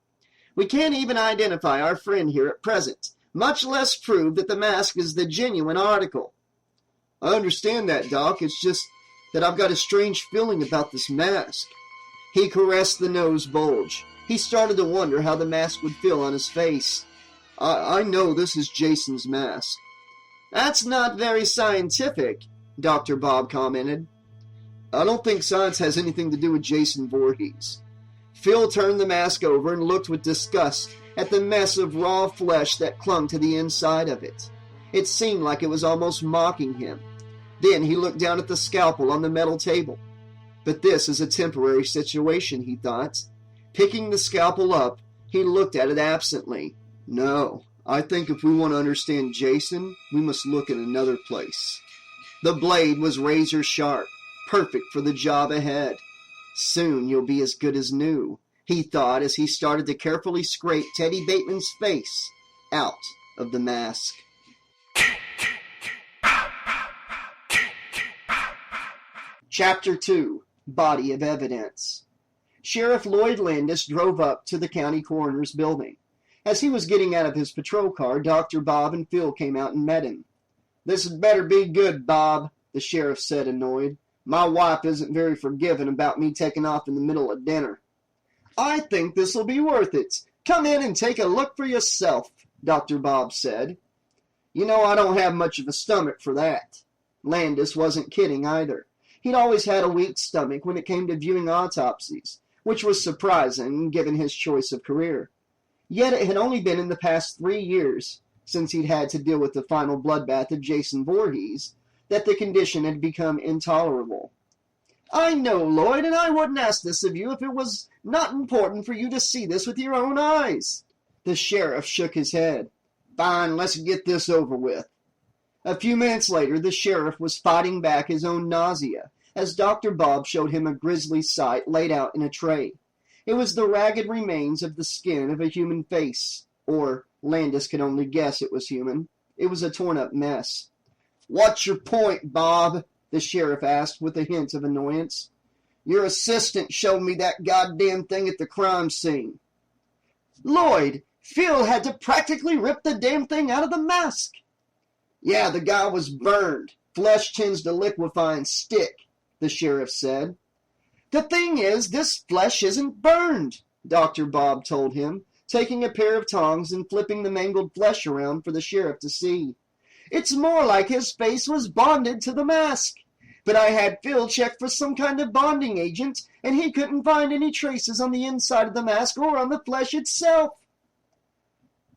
We can't even identify our friend here at present, much less prove that the mask is the genuine article. I understand that, Doc. It's just that I've got a strange feeling about this mask. He caressed the nose bulge. He started to wonder how the mask would feel on his face. I know this is Jason's mask. "That's not very scientific," Dr. Bob commented. "I don't think science has anything to do with Jason Voorhees." Phil turned the mask over and looked with disgust at the mess of raw flesh that clung to the inside of it. It seemed like it was almost mocking him. Then he looked down at the scalpel on the metal table. But this is a temporary situation, he thought. Picking the scalpel up, he looked at it absently. "No, I think if we want to understand Jason, we must look in another place." The blade was razor sharp, perfect for the job ahead. "Soon you'll be as good as new," he thought as he started to carefully scrape Teddy Bateman's face out of the mask. Chapter 2, Body of Evidence. Sheriff Lloyd Landis drove up to the county coroner's building. As he was getting out of his patrol car, Dr. Bob and Phil came out and met him. "This had better be good, Bob," the sheriff said, annoyed. "My wife isn't very forgiving about me taking off in the middle of dinner." "I think this'll be worth it. Come in and take a look for yourself," Dr. Bob said. "You know I don't have much of a stomach for that." Landis wasn't kidding either. He'd always had a weak stomach when it came to viewing autopsies, which was surprising given his choice of career. Yet it had only been in the past 3 years, since he'd had to deal with the final bloodbath of Jason Voorhees, that the condition had become intolerable. "I know, Lloyd, and I wouldn't ask this of you if it was not important for you to see this with your own eyes." The sheriff shook his head. "Fine, let's get this over with." A few minutes later, the sheriff was fighting back his own nausea as Dr. Bob showed him a grisly sight laid out in a tray. It was the ragged remains of the skin of a human face, or Landis could only guess it was human. It was a torn-up mess. "What's your point, Bob?" the sheriff asked with a hint of annoyance. "Your assistant showed me that goddamn thing at the crime scene." "Lloyd, Phil had to practically rip the damn thing out of the mask." "Yeah, the guy was burned. Flesh tends to liquefy and stick," the sheriff said. "The thing is, this flesh isn't burned," Dr. Bob told him, taking a pair of tongs and flipping the mangled flesh around for the sheriff to see. "It's more like his face was bonded to the mask. But I had Phil check for some kind of bonding agent, and he couldn't find any traces on the inside of the mask or on the flesh itself."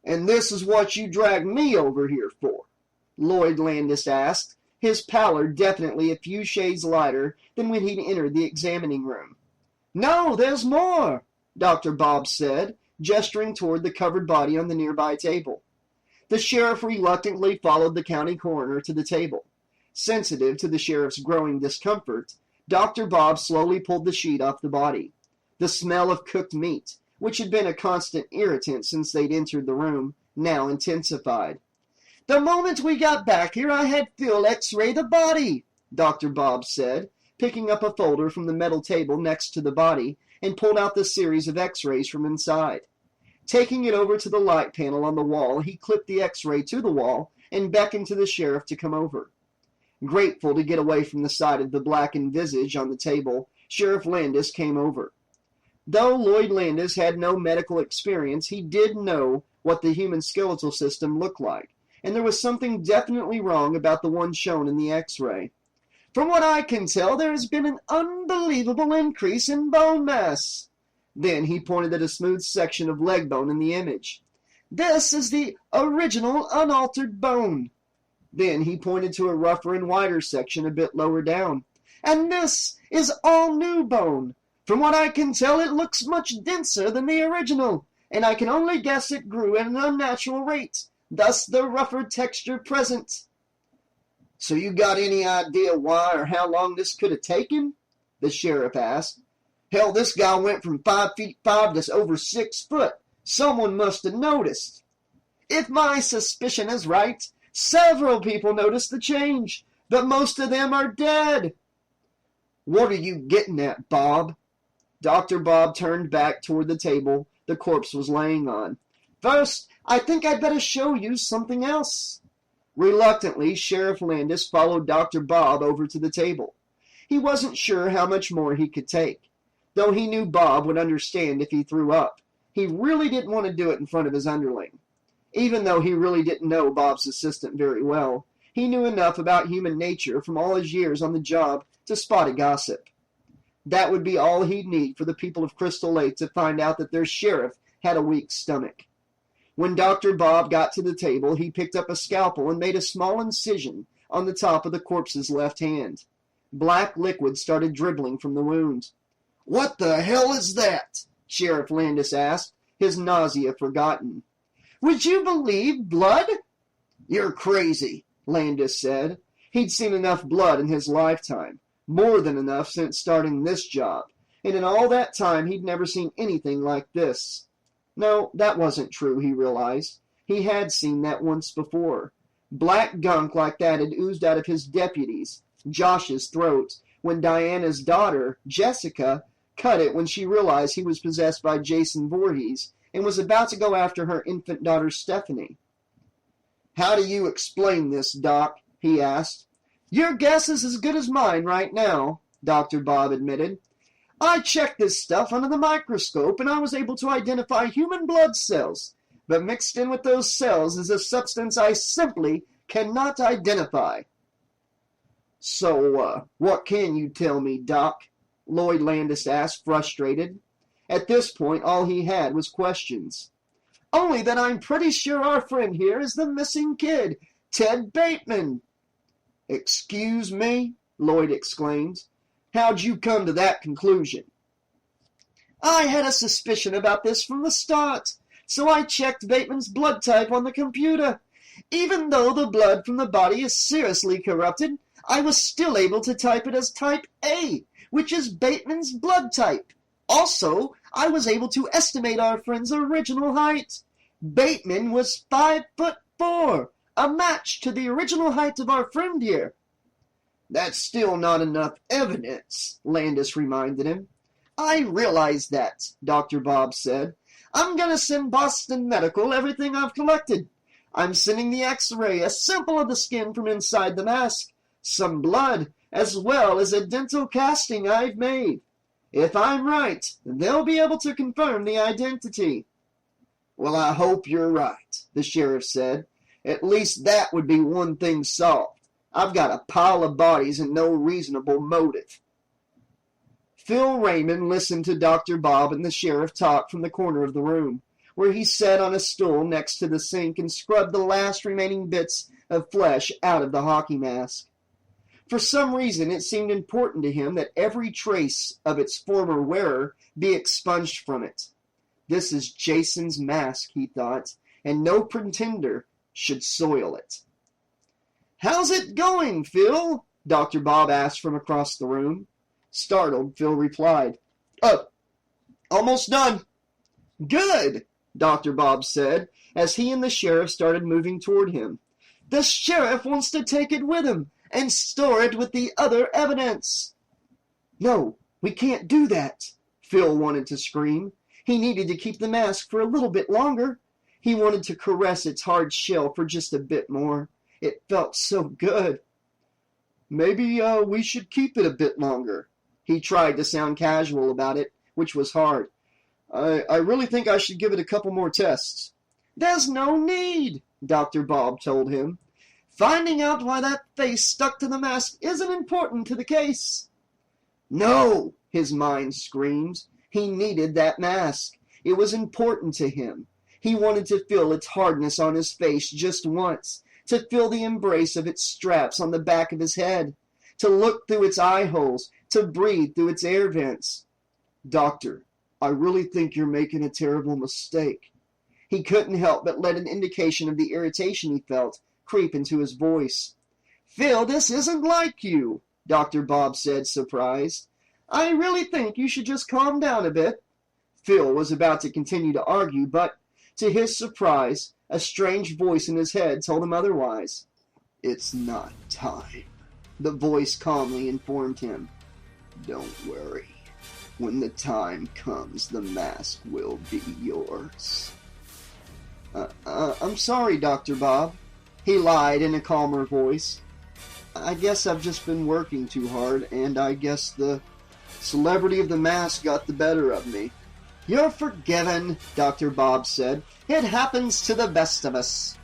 "And this is what you dragged me over here for?" Lloyd Landis asked, his pallor definitely a few shades lighter than when he'd entered the examining room. "No, there's more," Dr. Bob said, gesturing toward the covered body on the nearby table. The sheriff reluctantly followed the county coroner to the table. Sensitive to the sheriff's growing discomfort, Dr. Bob slowly pulled the sheet off the body. The smell of cooked meat, which had been a constant irritant since they'd entered the room, now intensified. "The moment we got back here, I had Phil x-ray the body," Dr. Bob said, picking up a folder from the metal table next to the body and pulled out the series of x-rays from inside. Taking it over to the light panel on the wall, he clipped the x-ray to the wall and beckoned to the sheriff to come over. Grateful to get away from the sight of the blackened visage on the table, Sheriff Landis came over. Though Lloyd Landis had no medical experience, he did know what the human skeletal system looked like, and there was something definitely wrong about the one shown in the x-ray. "From what I can tell, there has been an unbelievable increase in bone mass." Then he pointed at a smooth section of leg bone in the image. "This is the original unaltered bone." Then he pointed to a rougher and wider section a bit lower down. "And this is all new bone. From what I can tell, it looks much denser than the original, and I can only guess it grew at an unnatural rate, thus the rougher texture present." "So you got any idea why or how long this could have taken?" the sheriff asked. "Hell, this guy went from 5'5" to over 6 foot. Someone must have noticed." "If my suspicion is right, several people noticed the change, but most of them are dead." "What are you getting at, Bob?" Dr. Bob turned back toward the table the corpse was laying on. "First, I think I'd better show you something else." Reluctantly, Sheriff Landis followed Dr. Bob over to the table. He wasn't sure how much more he could take. Though he knew Bob would understand if he threw up, he really didn't want to do it in front of his underling. Even though he really didn't know Bob's assistant very well, He knew enough about human nature from all his years on the job to spot a gossip. That would be all he'd need for the people of Crystal Lake to find out that their sheriff had a weak stomach. When Dr. Bob got to the table, he picked up a scalpel and made a small incision on the top of the corpse's left hand. Black liquid started dribbling from the wound. "What the hell is that?" Sheriff Landis asked, his nausea forgotten. "Would you believe blood?" "You're crazy," Landis said. He'd seen enough blood in his lifetime, more than enough since starting this job, and in all that time he'd never seen anything like this. No, that wasn't true, he realized. He had seen that once before. Black gunk like that had oozed out of his deputy's, Josh's, throat when Diana's daughter, Jessica, cut it when she realized he was possessed by Jason Voorhees and was about to go after her infant daughter Stephanie. "How do you explain this, Doc?" he asked. "Your guess is as good as mine right now," Dr. Bob admitted. "I checked this stuff under the microscope and I was able to identify human blood cells, but mixed in with those cells is a substance I simply cannot identify." "So, what can you tell me, Doc?" Lloyd Landis asked, frustrated. At this point, all he had was questions. "Only that I'm pretty sure our friend here is the missing kid, Ted Bateman." "Excuse me?" Lloyd exclaimed. "How'd you come to that conclusion?" "I had a suspicion about this from the start, so I checked Bateman's blood type on the computer. Even though the blood from the body is seriously corrupted, I was still able to type it as type A, which is Bateman's blood type. Also, I was able to estimate our friend's original height. Bateman was 5'4", a match to the original height of our friend here." "That's still not enough evidence," Landis reminded him. "I realize that," Dr. Bob said. "I'm going to send Boston Medical everything I've collected. I'm sending the X-ray, a sample of the skin from inside the mask, some blood, as well as a dental casting I've made. If I'm right, they'll be able to confirm the identity." "Well, I hope you're right," the sheriff said. "At least that would be one thing solved. I've got a pile of bodies and no reasonable motive." Phil Raymond listened to Dr. Bob and the sheriff talk from the corner of the room, where he sat on a stool next to the sink and scrubbed the last remaining bits of flesh out of the hockey mask. For some reason, it seemed important to him that every trace of its former wearer be expunged from it. This is Jason's mask, he thought, and no pretender should soil it. "How's it going, Phil?" Dr. Bob asked from across the room. Startled, Phil replied, "Almost done." "Good," Dr. Bob said, as he and the sheriff started moving toward him. "The sheriff wants to take it with him and store it with the other evidence." "No, we can't do that," Phil wanted to scream. He needed to keep the mask for a little bit longer. He wanted to caress its hard shell for just a bit more. It felt so good. "Maybe we should keep it a bit longer." He tried to sound casual about it, which was hard. I really think I should give it a couple more tests." "There's no need," Dr. Bob told him. "Finding out why that face stuck to the mask isn't important to the case." "No," his mind screamed. He needed that mask. It was important to him. He wanted to feel its hardness on his face just once, to feel the embrace of its straps on the back of his head, to look through its eye holes, to breathe through its air vents. "Doctor, I really think you're making a terrible mistake." He couldn't help but let an indication of the irritation he felt creep into his voice. "Phil, this isn't like you," Dr. Bob said, surprised. "I really think you should just calm down a bit." Phil was about to continue to argue, but, to his surprise, a strange voice in his head told him otherwise. "It's not time," the voice calmly informed him. "Don't worry. When the time comes, the mask will be yours." I'm sorry, Dr. Bob," he lied in a calmer voice. "I guess I've just been working too hard, and I guess the celebrity of the mask got the better of me." "You're forgiven," Dr. Bob said. "It happens to the best of us."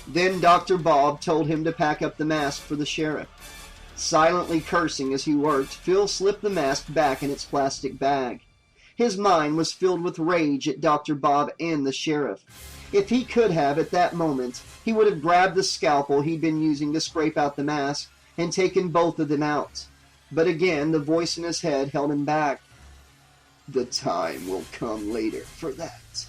Then Dr. Bob told him to pack up the mask for the sheriff. Silently cursing as he worked, Phil slipped the mask back in its plastic bag. His mind was filled with rage at Dr. Bob and the sheriff. If he could have at that moment, he would have grabbed the scalpel he'd been using to scrape out the mask and taken both of them out. But again, the voice in his head held him back. "The time will come later for that,"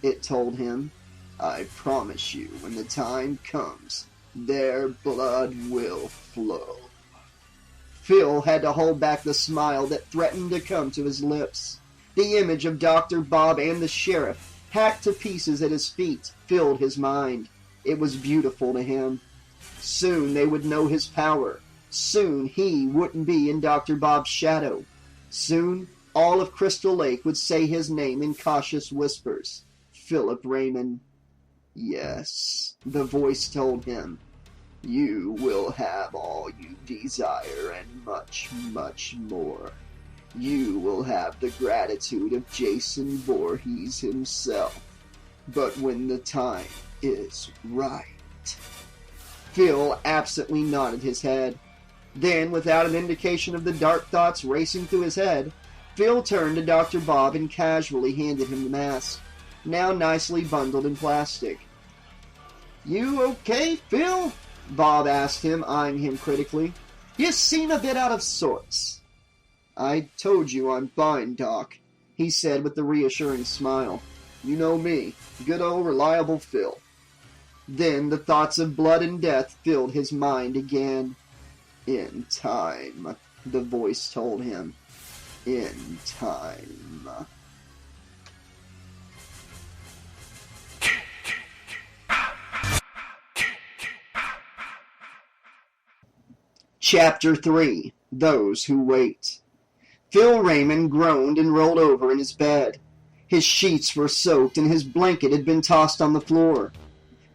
it told him. "I promise you, when the time comes, their blood will flow." Phil had to hold back the smile that threatened to come to his lips. The image of Dr. Bob and the sheriff, hacked to pieces at his feet, filled his mind. It was beautiful to him. Soon they would know his power. Soon he wouldn't be in Dr. Bob's shadow. Soon all of Crystal Lake would say his name in cautious whispers. Philip Raymond. Yes, the voice told him. You will have all you desire and much, much more. You will have the gratitude of Jason Voorhees himself. But when the time is right. Phil absently nodded his head. Then, without an indication of the dark thoughts racing through his head, Phil turned to Dr. Bob and casually handed him the mask, now nicely bundled in plastic. "You okay, Phil?" Bob asked him, eyeing him critically. "You seem a bit out of sorts." "I told you I'm fine, Doc," he said with a reassuring smile. "You know me, good old reliable Phil." Then the thoughts of blood and death filled his mind again. "In time," the voice told him. "In time." Chapter 3. Those Who Wait. Phil Raymond groaned and rolled over in his bed. His sheets were soaked and his blanket had been tossed on the floor.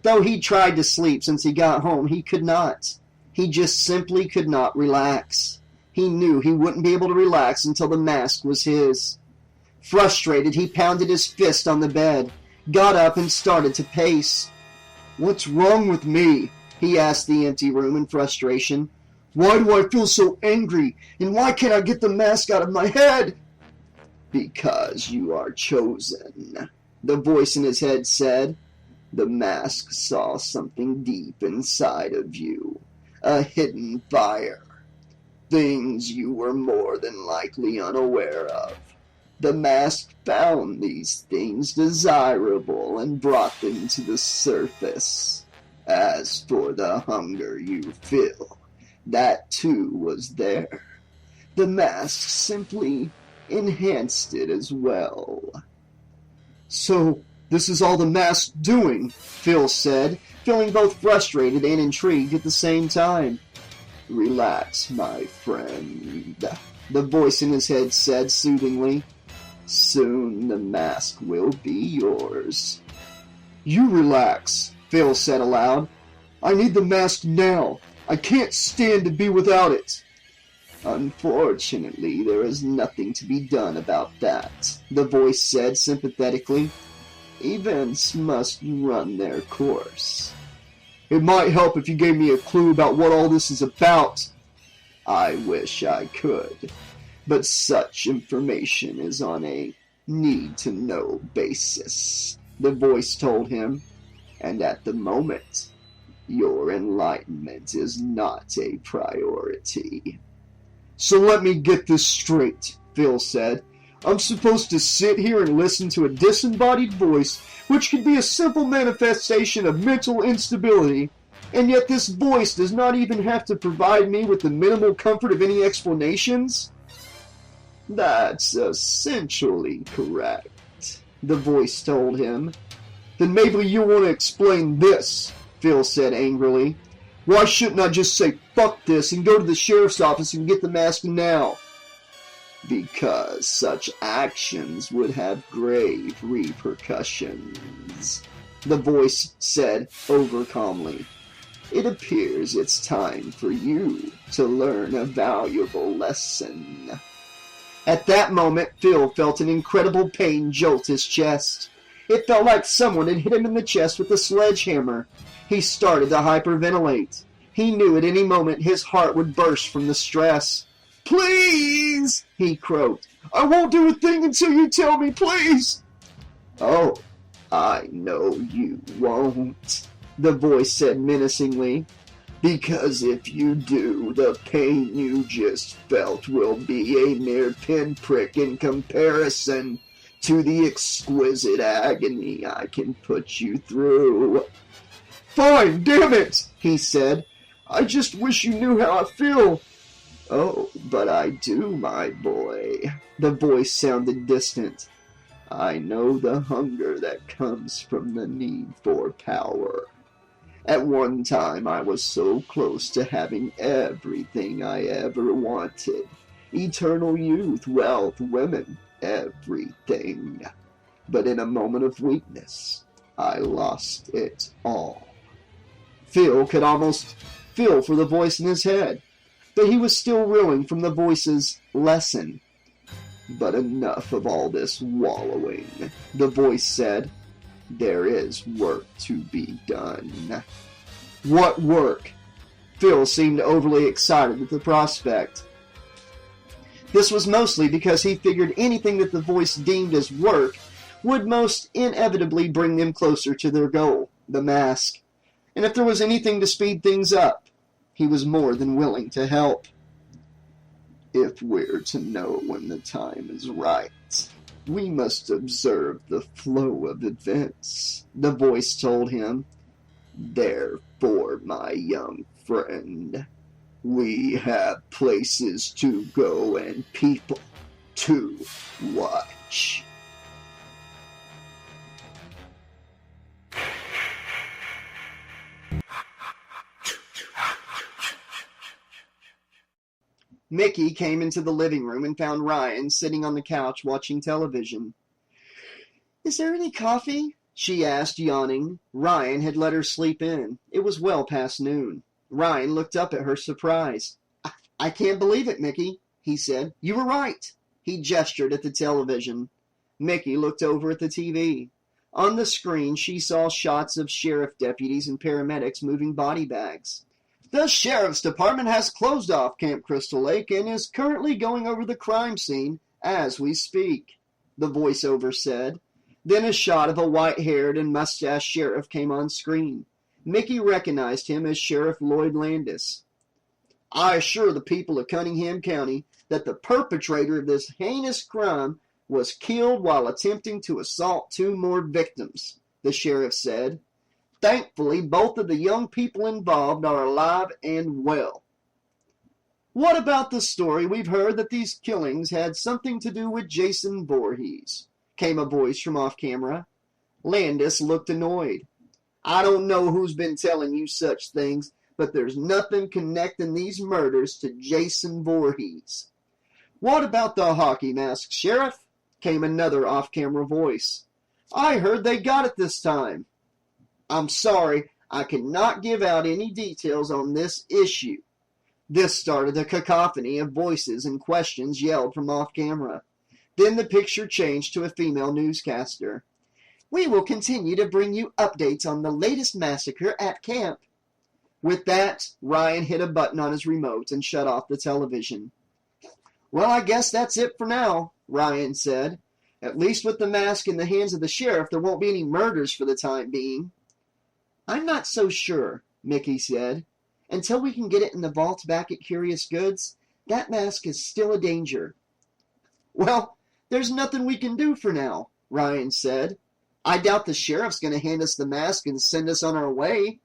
Though he'd tried to sleep since he got home, he could not. He just simply could not relax. He knew he wouldn't be able to relax until the mask was his. Frustrated, he pounded his fist on the bed, got up and started to pace. "What's wrong with me?" he asked the empty room in frustration. "Why do I feel so angry, and why can't I get the mask out of my head?" "Because you are chosen," the voice in his head said. "The mask saw something deep inside of you, a hidden fire, things you were more than likely unaware of. The mask found these things desirable and brought them to the surface. As for the hunger you feel, that too was there. The mask simply enhanced it as well." "So, this is all the mask's doing," Phil said, feeling both frustrated and intrigued at the same time. "Relax, my friend," the voice in his head said soothingly. "Soon the mask will be yours." "You relax," Phil said aloud. "I need the mask now. I can't stand to be without it." "Unfortunately, there is nothing to be done about that," the voice said sympathetically. "Events must run their course." "It might help if you gave me a clue about what all this is about." "I wish I could, but such information is on a need-to-know basis," the voice told him. "And at the moment, your enlightenment is not a priority." "So let me get this straight," Phil said. "I'm supposed to sit here and listen to a disembodied voice, which could be a simple manifestation of mental instability, and yet this voice does not even have to provide me with the minimal comfort of any explanations?" "That's essentially correct," the voice told him. "Then maybe you want to explain this," Phil said angrily. "Why shouldn't I just say fuck this and go to the sheriff's office and get the mask now?" "Because such actions would have grave repercussions," the voice said over calmly. "It appears it's time for you to learn a valuable lesson." At that moment, Phil felt an incredible pain jolt his chest. It felt like someone had hit him in the chest with a sledgehammer. He started to hyperventilate. He knew at any moment his heart would burst from the stress. "Please!" he croaked. "I won't do a thing until you tell me, please!" "Oh, I know you won't," the voice said menacingly. "Because if you do, the pain you just felt will be a mere pinprick in comparison to the exquisite agony I can put you through." "Fine, damn it," he said. "I just wish you knew how I feel." "Oh, but I do, my boy." The voice sounded distant. "I know the hunger that comes from the need for power. At one time I was so close to having everything I ever wanted. Eternal youth, wealth, women, everything. But in a moment of weakness, I lost it all." Phil could almost feel for the voice in his head, but he was still reeling from the voice's lesson. "But enough of all this wallowing," the voice said. "There is work to be done." "What work?" Phil seemed overly excited at the prospect. This was mostly because he figured anything that the voice deemed as work would most inevitably bring them closer to their goal, the mask. And if there was anything to speed things up, he was more than willing to help. "If we're to know when the time is right, we must observe the flow of events," the voice told him. "Therefore, my young friend, we have places to go and people to watch." Mickey came into the living room and found Ryan sitting on the couch watching television. "Is there any coffee?" she asked, yawning. Ryan had let her sleep in. It was well past noon. Ryan looked up at her, surprised. I can't believe it, Mickey," he said. "You were right." He gestured at the television. Mickey looked over at the TV. On the screen, she saw shots of sheriff deputies and paramedics moving body bags. "The sheriff's department has closed off Camp Crystal Lake and is currently going over the crime scene as we speak," the voiceover said. Then a shot of a white-haired and mustached sheriff came on screen. Mickey recognized him as Sheriff Lloyd Landis. "I assure the people of Cunningham County that the perpetrator of this heinous crime was killed while attempting to assault 2 more victims," the sheriff said. "Thankfully, both of the young people involved are alive and well." "What about the story we've heard that these killings had something to do with Jason Voorhees?" came a voice from off-camera. Landis looked annoyed. "I don't know who's been telling you such things, but there's nothing connecting these murders to Jason Voorhees." "What about the hockey mask, Sheriff?" came another off-camera voice. "I heard they got it this time." "I'm sorry, I cannot give out any details on this issue." This started a cacophony of voices and questions yelled from off-camera. Then the picture changed to a female newscaster. "We will continue to bring you updates on the latest massacre at camp." With that, Ryan hit a button on his remote and shut off the television. "Well, I guess that's it for now," Ryan said. "At least with the mask in the hands of the sheriff, there won't be any murders for the time being." "I'm not so sure," Mickey said. "Until we can get it in the vault back at Curious Goods, that mask is still a danger." "Well, there's nothing we can do for now," Ryan said. "I doubt the sheriff's going to hand us the mask and send us on our way."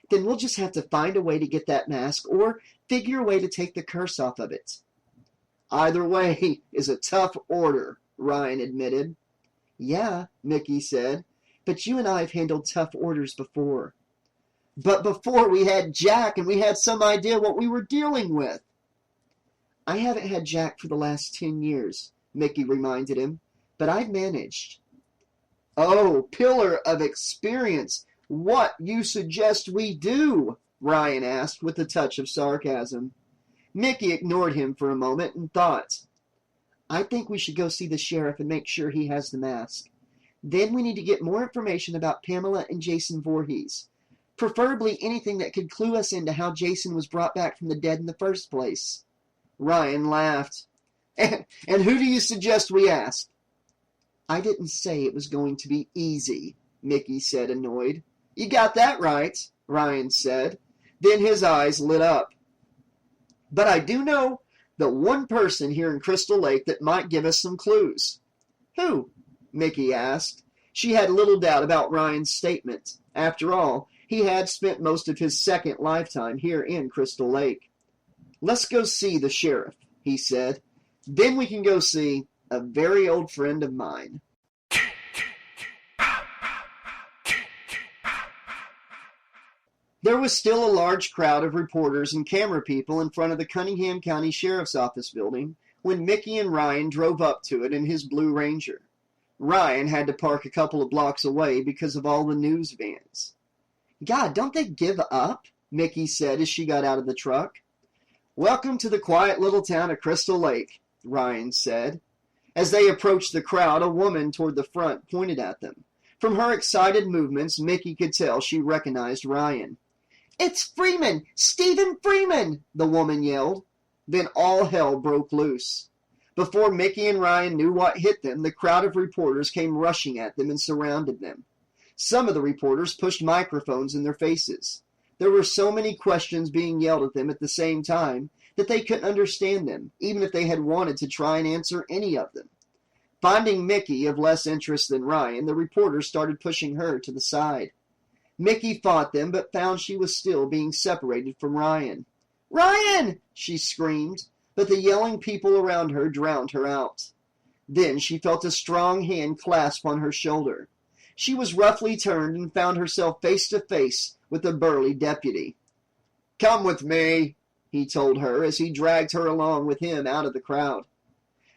"Then we'll just have to find a way to get that mask or figure a way to take the curse off of it." "Either way is a tough order," Ryan admitted. "Yeah," Mickey said, "but you and I have handled tough orders before." "But before we had Jack and we had some idea what we were dealing with." "I haven't had Jack for the last 10 years, Mickey reminded him, "but I've managed." "Oh, pillar of experience, what you suggest we do?" Ryan asked with a touch of sarcasm. Mickey ignored him for a moment and thought. "I think we should go see the sheriff and make sure he has the mask. Then we need to get more information about Pamela and Jason Voorhees. Preferably anything that could clue us into how Jason was brought back from the dead in the first place." Ryan laughed. And who do you suggest we ask?" "I didn't say it was going to be easy," Mickey said, annoyed. "You got that right," Ryan said. Then his eyes lit up. "But I do know the one person here in Crystal Lake that might give us some clues." "Who?" Mickey asked. She had little doubt about Ryan's statement. After all, he had spent most of his second lifetime here in Crystal Lake. "Let's go see the sheriff," he said. "Then we can go see a very old friend of mine." There was still a large crowd of reporters and camera people in front of the Cunningham County Sheriff's Office building when Mickey and Ryan drove up to it in his Blue Ranger. Ryan had to park a couple of blocks away because of all the news vans. "God, don't they give up?" Mickey said as she got out of the truck. "Welcome to the quiet little town of Crystal Lake," Ryan said. As they approached the crowd, a woman toward the front pointed at them. From her excited movements, Mickey could tell she recognized Ryan. "It's Freeman! Stephen Freeman!" the woman yelled. Then all hell broke loose. Before Mickey and Ryan knew what hit them, the crowd of reporters came rushing at them and surrounded them. Some of the reporters pushed microphones in their faces. There were so many questions being yelled at them at the same time that they couldn't understand them, even if they had wanted to try and answer any of them. Finding Mickey of less interest than Ryan, the reporters started pushing her to the side. Mickey fought them, but found she was still being separated from Ryan. "Ryan!" she screamed, but the yelling people around her drowned her out. Then she felt a strong hand clasp on her shoulder. She was roughly turned and found herself face to face with a burly deputy. "Come with me," he told her as he dragged her along with him out of the crowd.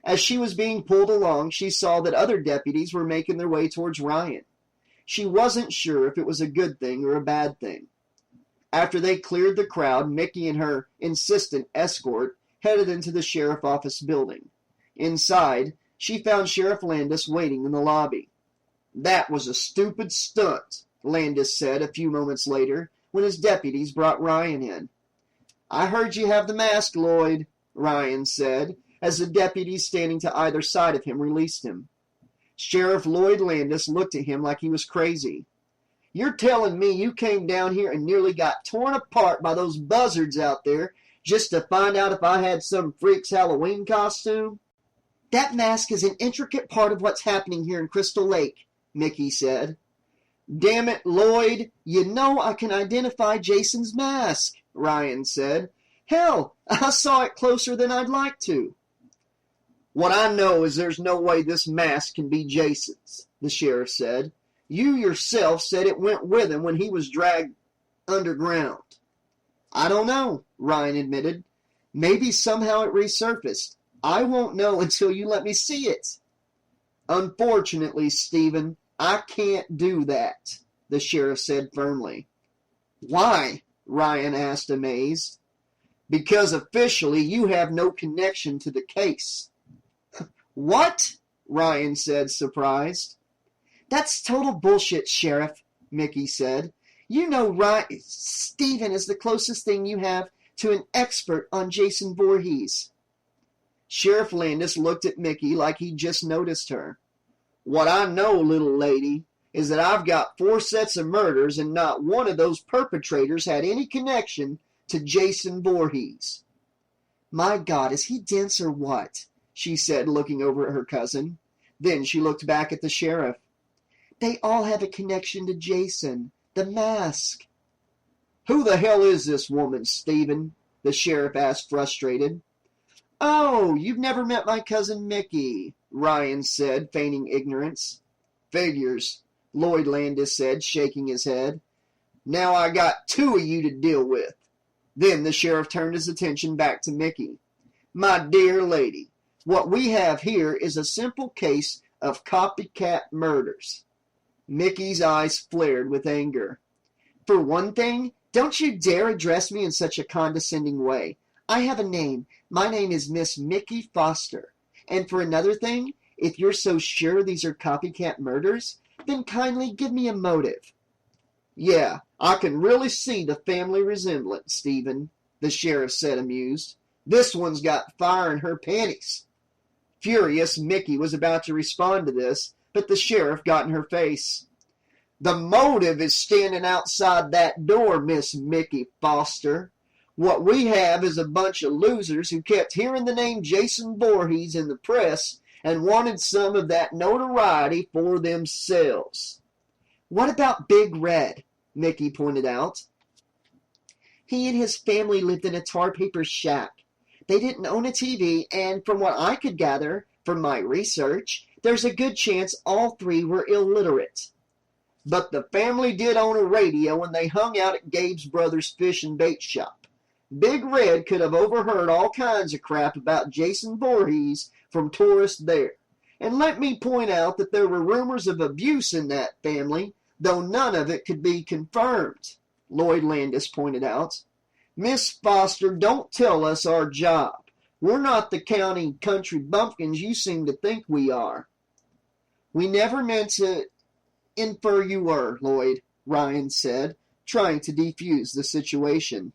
As she was being pulled along, she saw that other deputies were making their way towards Ryan. She wasn't sure if it was a good thing or a bad thing. After they cleared the crowd, Mickey and her insistent escort headed into the sheriff office building. Inside, she found Sheriff Landis waiting in the lobby. "That was a stupid stunt," Landis said a few moments later when his deputies brought Ryan in. "I heard you have the mask, Lloyd," Ryan said, as the deputies standing to either side of him released him. Sheriff Lloyd Landis looked at him like he was crazy. "You're telling me you came down here and nearly got torn apart by those buzzards out there just to find out if I had some freak's Halloween costume?" "That mask is an intricate part of what's happening here in Crystal Lake," Mickey said. "Damn it, Lloyd, you know I can identify Jason's mask," Ryan said. "Hell, I saw it closer than I'd like to." "What I know is there's no way this mask can be Jason's," the sheriff said. "You yourself said it went with him when he was dragged underground." "I don't know," Ryan admitted. "Maybe somehow it resurfaced. I won't know until you let me see it." "Unfortunately, Stephen, I can't do that," the sheriff said firmly. "Why?" Ryan asked, amazed. "Because officially you have no connection to the case." "What?" Ryan said, surprised. "That's total bullshit, Sheriff," Mickey said. "You know Stephen is the closest thing you have to an expert on Jason Voorhees." Sheriff Landis looked at Mickey like he'd just noticed her. "What I know, little lady, is that I've got 4 sets of murders and not one of those perpetrators had any connection to Jason Voorhees." "My God, is he dense or what?" she said, looking over at her cousin. Then she looked back at the sheriff. "They all have a connection to Jason. The mask." "Who the hell is this woman, Stephen?" the sheriff asked, frustrated. "Oh, you've never met my cousin Mickey," Ryan said, feigning ignorance. "Figures," Lloyd Landis said, shaking his head. "Now I got 2 of you to deal with." Then the sheriff turned his attention back to Mickey. "My dear lady, what we have here is a simple case of copycat murders." Mickey's eyes flared with anger. "For one thing, don't you dare address me in such a condescending way. I have a name. My name is Miss Mickey Foster. And for another thing, If you're so sure these are copycat murders, then kindly give me a motive. Yeah, I can really see the family resemblance, Stephen, the sheriff said, amused. This one's got fire in her panties. Furious, Mickey was about to respond to this, but the sheriff got in her face. The motive is standing outside that door, Miss Mickey Foster. What we have is a bunch of losers who kept hearing the name Jason Voorhees in the press and wanted some of that notoriety for themselves. What about Big Red? Mickey pointed out. He and his family lived in a tar paper shack. They didn't own a TV, and from what I could gather from my research, there's a good chance all three were illiterate. But the family did own a radio when they hung out at Gabe's brother's fish and bait shop. Big Red could have overheard all kinds of crap about Jason Voorhees from tourists there. And let me point out that there were rumors of abuse in that family, though none of it could be confirmed, Lloyd Landis pointed out. Miss Foster, don't tell us our job. We're not the county country bumpkins you seem to think we are. We never meant to infer you were, Lloyd, Ryan said, trying to defuse the situation.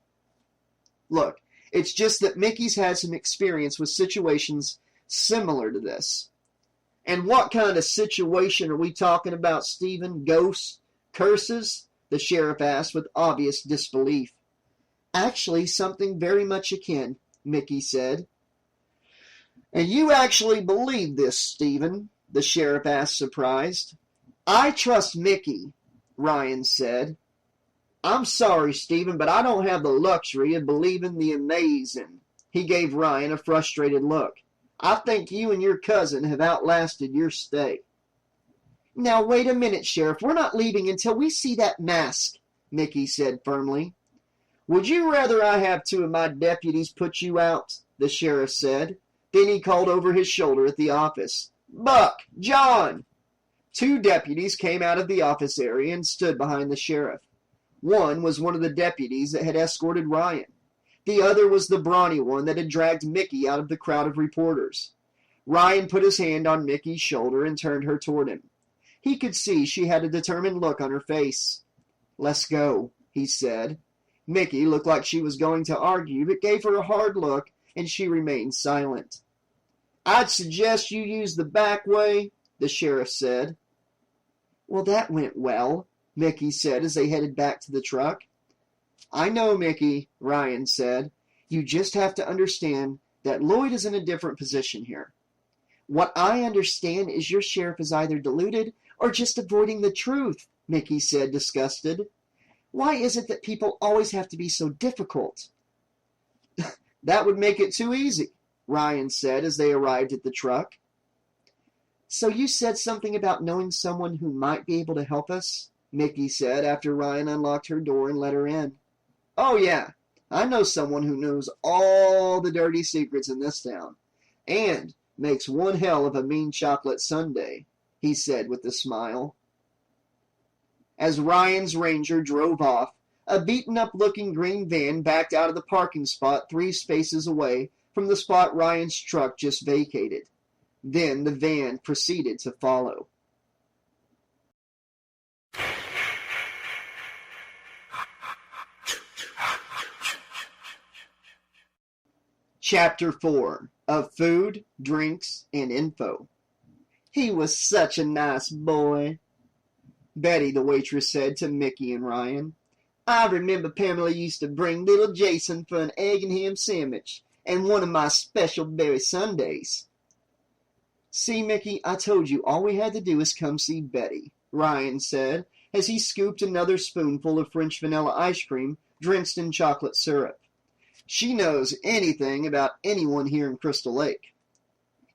Look, it's just that Mickey's had some experience with situations similar to this. And what kind of situation are we talking about, Stephen? Ghosts? Curses? The sheriff asked with obvious disbelief. Actually, something very much akin, Mickey said. And you actually believe this, Stephen? The sheriff asked, surprised. I trust Mickey, Ryan said. I'm sorry, Stephen, but I don't have the luxury of believing the amazing. He gave Ryan a frustrated look. I think you and your cousin have outlasted your stay. Now, wait a minute, Sheriff. We're not leaving until we see that mask, Mickey said firmly. Would you rather I have two of my deputies put you out? The sheriff said. Then he called over his shoulder at the office. Buck! John! Two deputies came out of the office area and stood behind the sheriff. One was one of the deputies that had escorted Ryan. The other was the brawny one that had dragged Mickey out of the crowd of reporters. Ryan put his hand on Mickey's shoulder and turned her toward him. He could see she had a determined look on her face. Let's go, he said. Mickey looked like she was going to argue, but gave her a hard look, and she remained silent. I'd suggest you use the back way, the sheriff said. Well, that went well, Mickey said as they headed back to the truck. I know, Mickey, Ryan said. You just have to understand that Lloyd is in a different position here. What I understand is your sheriff is either deluded or just avoiding the truth, Mickey said, disgusted. Why is it that people always have to be so difficult? That would make it too easy, Ryan said as they arrived at the truck. So you said something about knowing someone who might be able to help us? Mickey said after Ryan unlocked her door and let her in. Oh, yeah. I know someone who knows all the dirty secrets in this town. And makes one hell of a mean chocolate sundae, he said with a smile. As Ryan's Ranger drove off, a beaten-up-looking green van backed out of the parking spot 3 spaces away from the spot Ryan's truck just vacated. Then the van proceeded to follow. Chapter 4 of Food, Drinks, and Info. He was such a nice boy, Betty, the waitress, said to Mickey and Ryan. I remember Pamela used to bring little Jason for an egg and ham sandwich and one of my special berry sundaes. See, Mickey, I told you all we had to do was come see Betty, Ryan said as he scooped another spoonful of French vanilla ice cream drenched in chocolate syrup. She knows anything about anyone here in Crystal Lake.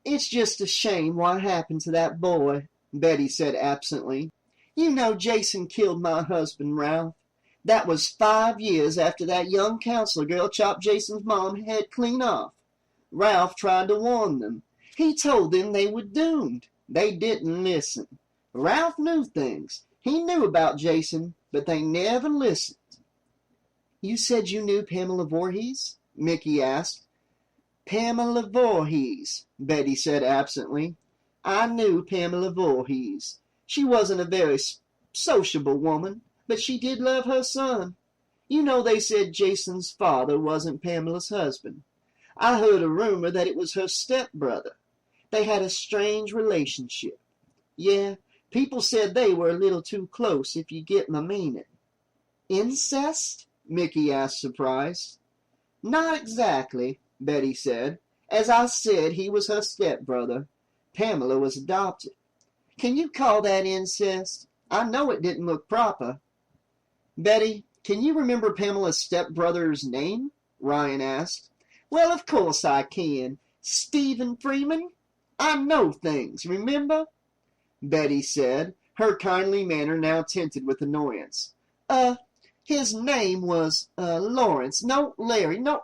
It's just a shame what happened to that boy, Betty said absently. You know Jason killed my husband, Ralph. That was 5 years after that young counselor girl chopped Jason's mom's head clean off. Ralph tried to warn them. He told them they were doomed. They didn't listen. Ralph knew things. He knew about Jason, but they never listened. You said you knew Pamela Voorhees? Mickey asked. Pamela Voorhees, Betty said absently. I knew Pamela Voorhees. She wasn't a very sociable woman, but she did love her son. You know they said Jason's father wasn't Pamela's husband. I heard a rumor that it was her stepbrother. They had a strange relationship. Yeah, people said they were a little too close, if you get my meaning. Incest? Mickey asked, surprised. Not exactly, Betty said. As I said, he was her stepbrother. Pamela was adopted. Can you call that incest? I know it didn't look proper. Betty, can you remember Pamela's stepbrother's name? Ryan asked. Well, of course I can. Stephen Freeman. I know things, remember? Betty said, her kindly manner now tinted with annoyance. His name was, Lawrence. No, Larry. No,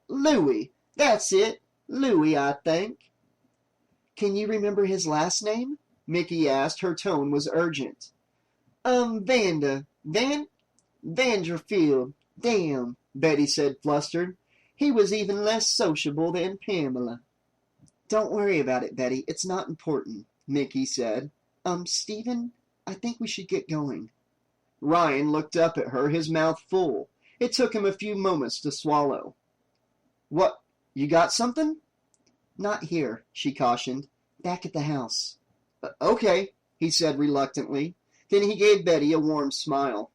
Louis. That's it. Louis, I think. Can you remember his last name? Mickey asked. Her tone was urgent. Vanderfield. Damn, Betty said, flustered. He was even less sociable than Pamela. Don't worry about it, Betty. It's not important, Mickey said. Stephen, I think we should get going. Ryan looked up at her, his mouth full. It took him a few moments to swallow. What, you got something? Not here, she cautioned. Back at the house. Okay, he said reluctantly. Then he gave Betty a warm smile.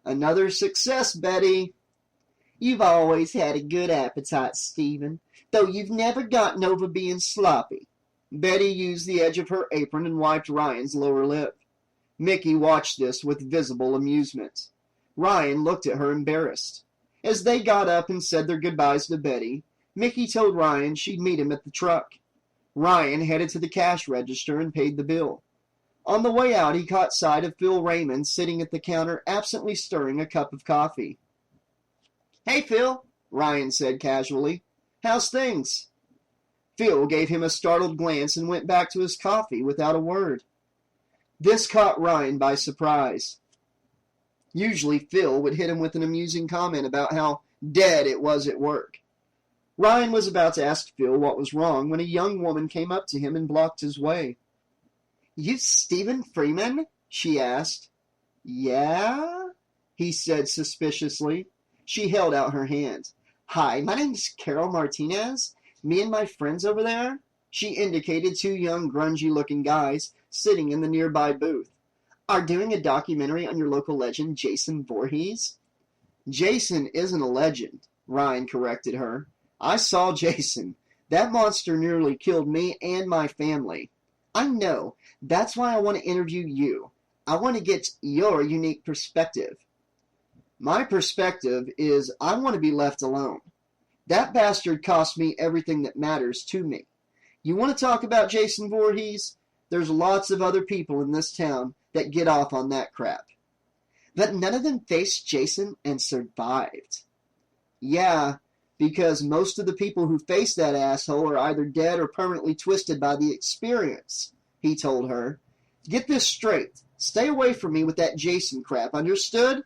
Another success, Betty. You've always had a good appetite, Stephen, though you've never gotten over being sloppy. Betty used the edge of her apron and wiped Ryan's lower lip. Mickey watched this with visible amusement. Ryan looked at her embarrassed. As they got up and said their goodbyes to Betty, Mickey told Ryan she'd meet him at the truck. Ryan headed to the cash register and paid the bill. On the way out, he caught sight of Phil Raymond sitting at the counter, absently stirring a cup of coffee. Hey, Phil, Ryan said casually. How's things? Phil gave him a startled glance and went back to his coffee without a word. This caught Ryan by surprise. Usually Phil would hit him with an amusing comment about how dead it was at work. Ryan was about to ask Phil what was wrong when a young woman came up to him and blocked his way. You Stephen Freeman? She asked. Yeah? He said suspiciously. She held out her hand. Hi, my name's Carol Martinez. Me and my friends over there. She indicated two young grungy-looking guys sitting in the nearby booth. Are doing a documentary on your local legend, Jason Voorhees. Jason isn't a legend, Ryan corrected her. I saw Jason. That monster nearly killed me and my family. I know. That's why I want to interview you. I want to get your unique perspective. My perspective is I want to be left alone. That bastard cost me everything that matters to me. You want to talk about Jason Voorhees? There's lots of other people in this town that get off on that crap. But none of them faced Jason and survived. Yeah, because most of the people who face that asshole are either dead or permanently twisted by the experience, he told her. Get this straight. Stay away from me with that Jason crap, understood?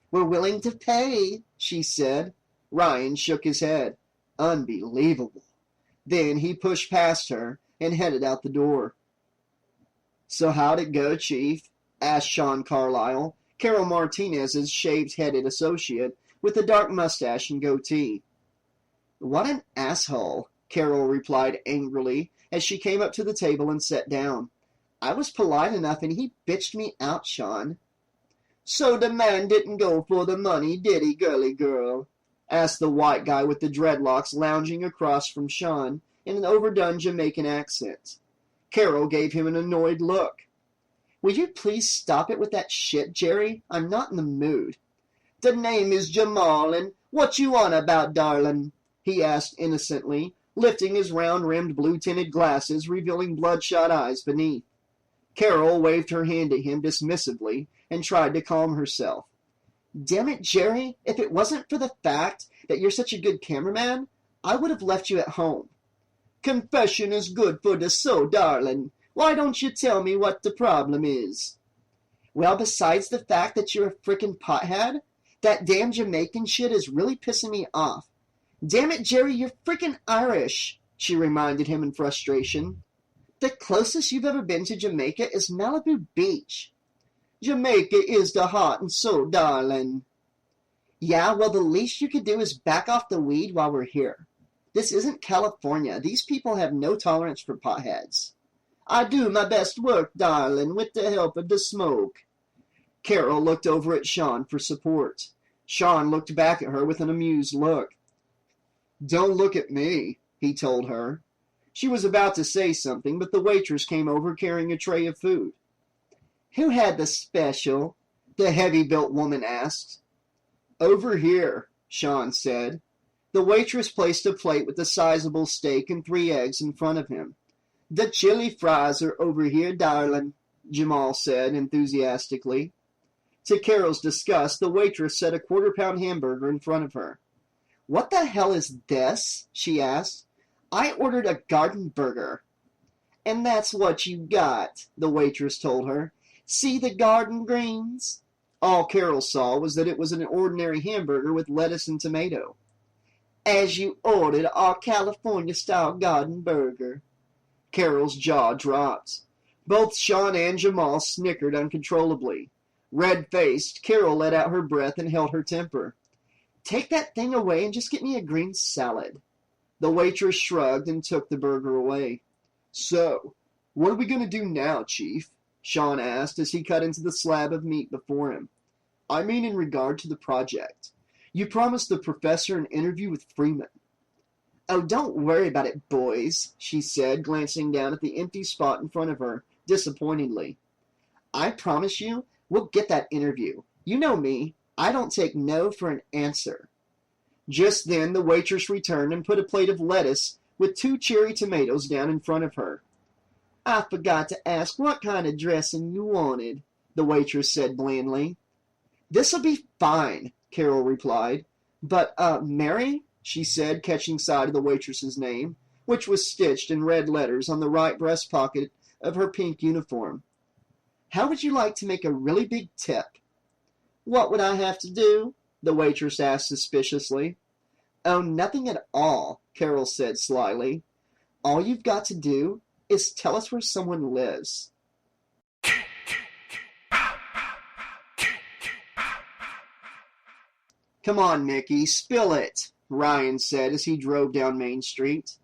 We're willing to pay, she said. Ryan shook his head. Unbelievable. Then he pushed past her and headed out the door. So how'd it go, Chief? Asked Sean Carlyle, Carol Martinez's shaved-headed associate with a dark mustache and goatee. What an asshole, Carol replied angrily as she came up to the table and sat down. I was polite enough and he bitched me out, Sean. So the man didn't go for the money, did he, girly girl? Asked the white guy with the dreadlocks lounging across from Sean in an overdone Jamaican accent. Carol gave him an annoyed look. Will you please stop it with that shit, Jerry? I'm not in the mood. The name is Jamal, and what you on about, darlin'? He asked innocently, lifting his round-rimmed blue-tinted glasses, revealing bloodshot eyes beneath. Carol waved her hand at him dismissively and tried to calm herself. Damn it, Jerry, if it wasn't for the fact that you're such a good cameraman, I would have left you at home. Confession is good for the soul, darling. Why don't you tell me what the problem is? Well, besides the fact that you're a frickin' pothead, that damn Jamaican shit is really pissing me off. Damn it, Jerry, you're frickin' Irish, she reminded him in frustration. The closest you've ever been to Jamaica is Malibu Beach. Jamaica is the heart and soul, darling. Yeah, well, the least you could do is back off the weed while we're here. This isn't California. These people have no tolerance for potheads. I do my best work, darling, with the help of the smoke. Carol looked over at Sean for support. Sean looked back at her with an amused look. Don't look at me, he told her. She was about to say something, but the waitress came over carrying a tray of food. Who had the special? The heavy-built woman asked. Over here, Sean said. The waitress placed a plate with a sizable steak and 3 eggs in front of him. The chili fries are over here, darling, Jamal said enthusiastically. To Carol's disgust, the waitress set a quarter-pound hamburger in front of her. What the hell is this? She asked. I ordered a garden burger. And that's what you got, the waitress told her. See the garden greens? All Carol saw was that it was an ordinary hamburger with lettuce and tomato. As you ordered our California-style garden burger. Carol's jaw dropped. Both Sean and Jamal snickered uncontrollably. Red-faced, Carol let out her breath and held her temper. Take that thing away and just get me a green salad. The waitress shrugged and took the burger away. So, what are we going to do now, Chief? Sean asked as he cut into the slab of meat before him. I mean in regard to the project. You promised the professor an interview with Freeman. Oh, don't worry about it, boys, she said, glancing down at the empty spot in front of her, disappointingly. I promise you, we'll get that interview. You know me. I don't take no for an answer. Just then the waitress returned and put a plate of lettuce with 2 cherry tomatoes down in front of her. I forgot to ask what kind of dressing you wanted, the waitress said blandly. This'll be fine, Carol replied. But, Mary? She said, catching sight of the waitress's name, which was stitched in red letters on the right breast pocket of her pink uniform. How would you like to make a really big tip? What would I have to do? The waitress asked suspiciously. Oh, nothing at all, Carol said slyly. All you've got to do is tell us where someone lives. Come on, Mickey, spill it, Ryan said as he drove down Main Street.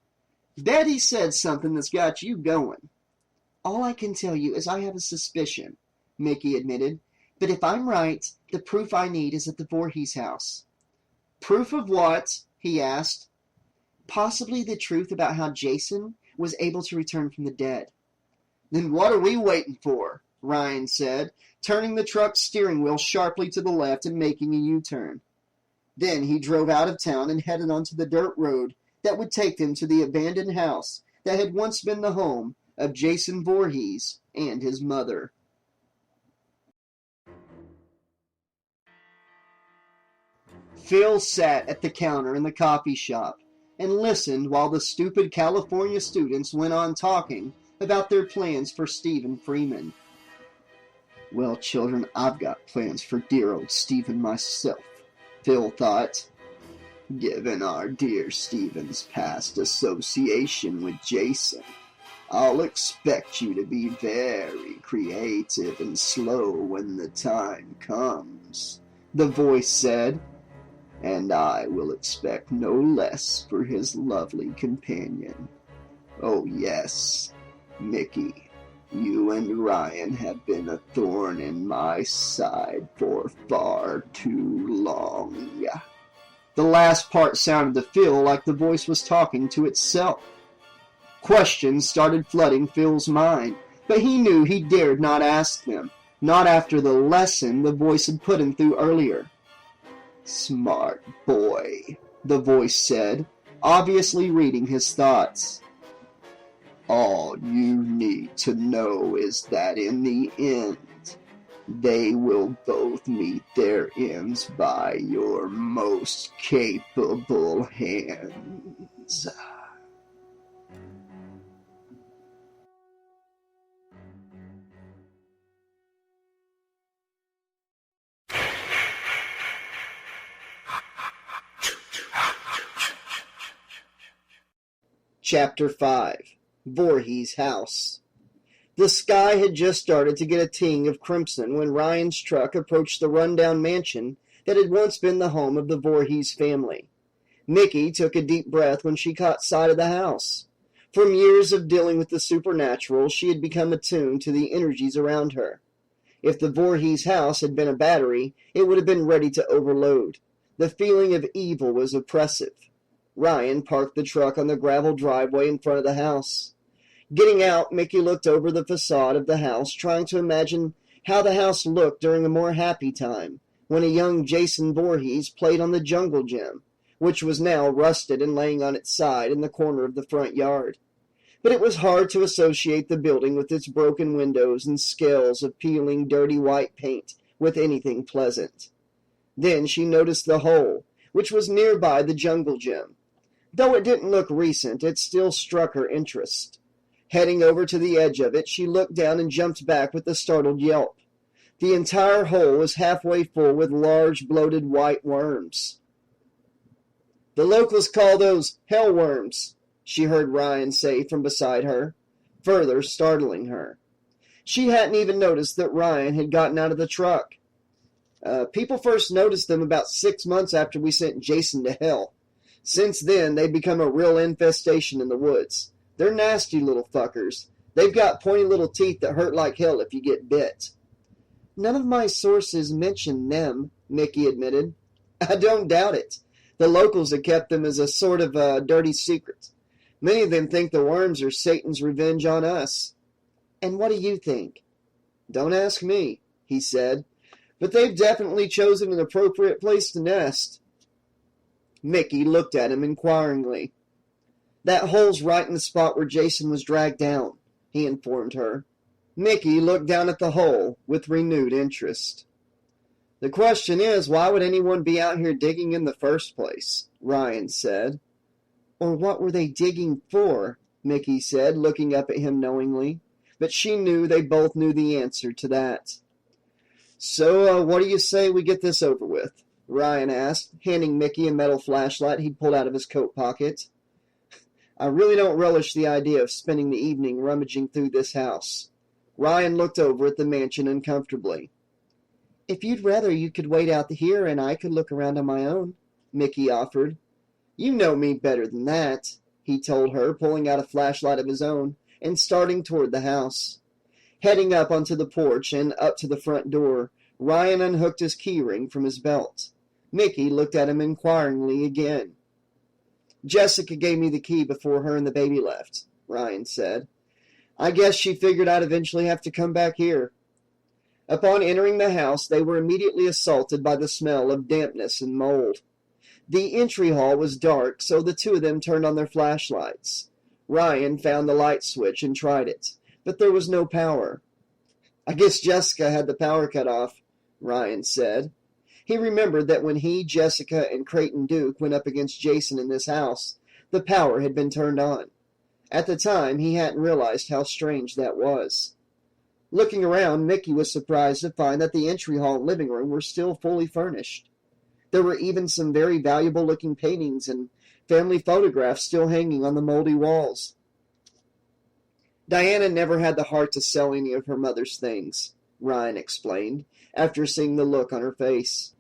Betty said something that's got you going. All I can tell you is I have a suspicion, Mickey admitted. But if I'm right, the proof I need is at the Voorhees house. Proof of what? He asked. Possibly the truth about how Jason was able to return from the dead. Then what are we waiting for? Ryan said, turning the truck's steering wheel sharply to the left and making a U-turn. Then he drove out of town and headed onto the dirt road that would take them to the abandoned house that had once been the home of Jason Voorhees and his mother. Phil sat at the counter in the coffee shop and listened while the stupid California students went on talking about their plans for Stephen Freeman. Well, children, I've got plans for dear old Stephen myself, Phil thought. Given our dear Stephen's past association with Jason, I'll expect you to be very creative and slow when the time comes, the voice said. And I will expect no less for his lovely companion. Oh yes, Mickey, you and Ryan have been a thorn in my side for far too long. The last part sounded to Phil like the voice was talking to itself. Questions started flooding Phil's mind, but he knew he dared not ask them, not after the lesson the voice had put him through earlier. Smart boy, the voice said, obviously reading his thoughts. All you need to know is that in the end, they will both meet their ends by your most capable hands. Chapter 5. Voorhees' house. The sky had just started to get a ting of crimson when Ryan's truck approached the rundown mansion that had once been the home of the Voorhees family. Mickey took a deep breath when she caught sight of the house. From years of dealing with the supernatural, she had become attuned to the energies around her. If the Voorhees house had been a battery, it would have been ready to overload. The feeling of evil was oppressive. Ryan parked the truck on the gravel driveway in front of the house. Getting out, Mickey looked over the facade of the house, trying to imagine how the house looked during a more happy time, when a young Jason Voorhees played on the jungle gym, which was now rusted and laying on its side in the corner of the front yard. But it was hard to associate the building with its broken windows and scales of peeling, dirty white paint with anything pleasant. Then she noticed the hole, which was nearby the jungle gym. Though it didn't look recent, it still struck her interest. Heading over to the edge of it, she looked down and jumped back with a startled yelp. The entire hole was halfway full with large, bloated white worms. "The locals call those hell worms," she heard Ryan say from beside her, further startling her. She hadn't even noticed that Ryan had gotten out of the truck. People first noticed them about 6 months after we sent Jason to hell. Since then, they've become a real infestation in the woods. They're nasty little fuckers. They've got pointy little teeth that hurt like hell if you get bit." "None of my sources mention them," Mickey admitted. "I don't doubt it. The locals have kept them as a sort of dirty secret. Many of them think the worms are Satan's revenge on us." "And what do you think?" "Don't ask me," he said. "But they've definitely chosen an appropriate place to nest." Mickey looked at him inquiringly. "That hole's right in the spot where Jason was dragged down," he informed her. Mickey looked down at the hole with renewed interest. "The question is, why would anyone be out here digging in the first place?" Ryan said. "Or what were they digging for?" Mickey said, looking up at him knowingly. But she knew they both knew the answer to that. "So, what do you say we get this over with?" Ryan asked, handing Mickey a metal flashlight he'd pulled out of his coat pocket. "I really don't relish the idea of spending the evening rummaging through this house." Ryan looked over at the mansion uncomfortably. "If you'd rather, you could wait out here and I could look around on my own," Mickey offered. "You know me better than that," he told her, pulling out a flashlight of his own and starting toward the house. Heading up onto the porch and up to the front door, Ryan unhooked his keyring from his belt. Mickey looked at him inquiringly again. "Jessica gave me the key before her and the baby left," Ryan said. "I guess she figured I'd eventually have to come back here." Upon entering the house, they were immediately assaulted by the smell of dampness and mold. The entry hall was dark, so the two of them turned on their flashlights. Ryan found the light switch and tried it, but there was no power. "I guess Jessica had the power cut off," Ryan said. He remembered that when he, Jessica, and Creighton Duke went up against Jason in this house, the power had been turned on. At the time, he hadn't realized how strange that was. Looking around, Mickey was surprised to find that the entry hall and living room were still fully furnished. There were even some very valuable-looking paintings and family photographs still hanging on the moldy walls. "Diana never had the heart to sell any of her mother's things," Ryan explained, after seeing the look on her face.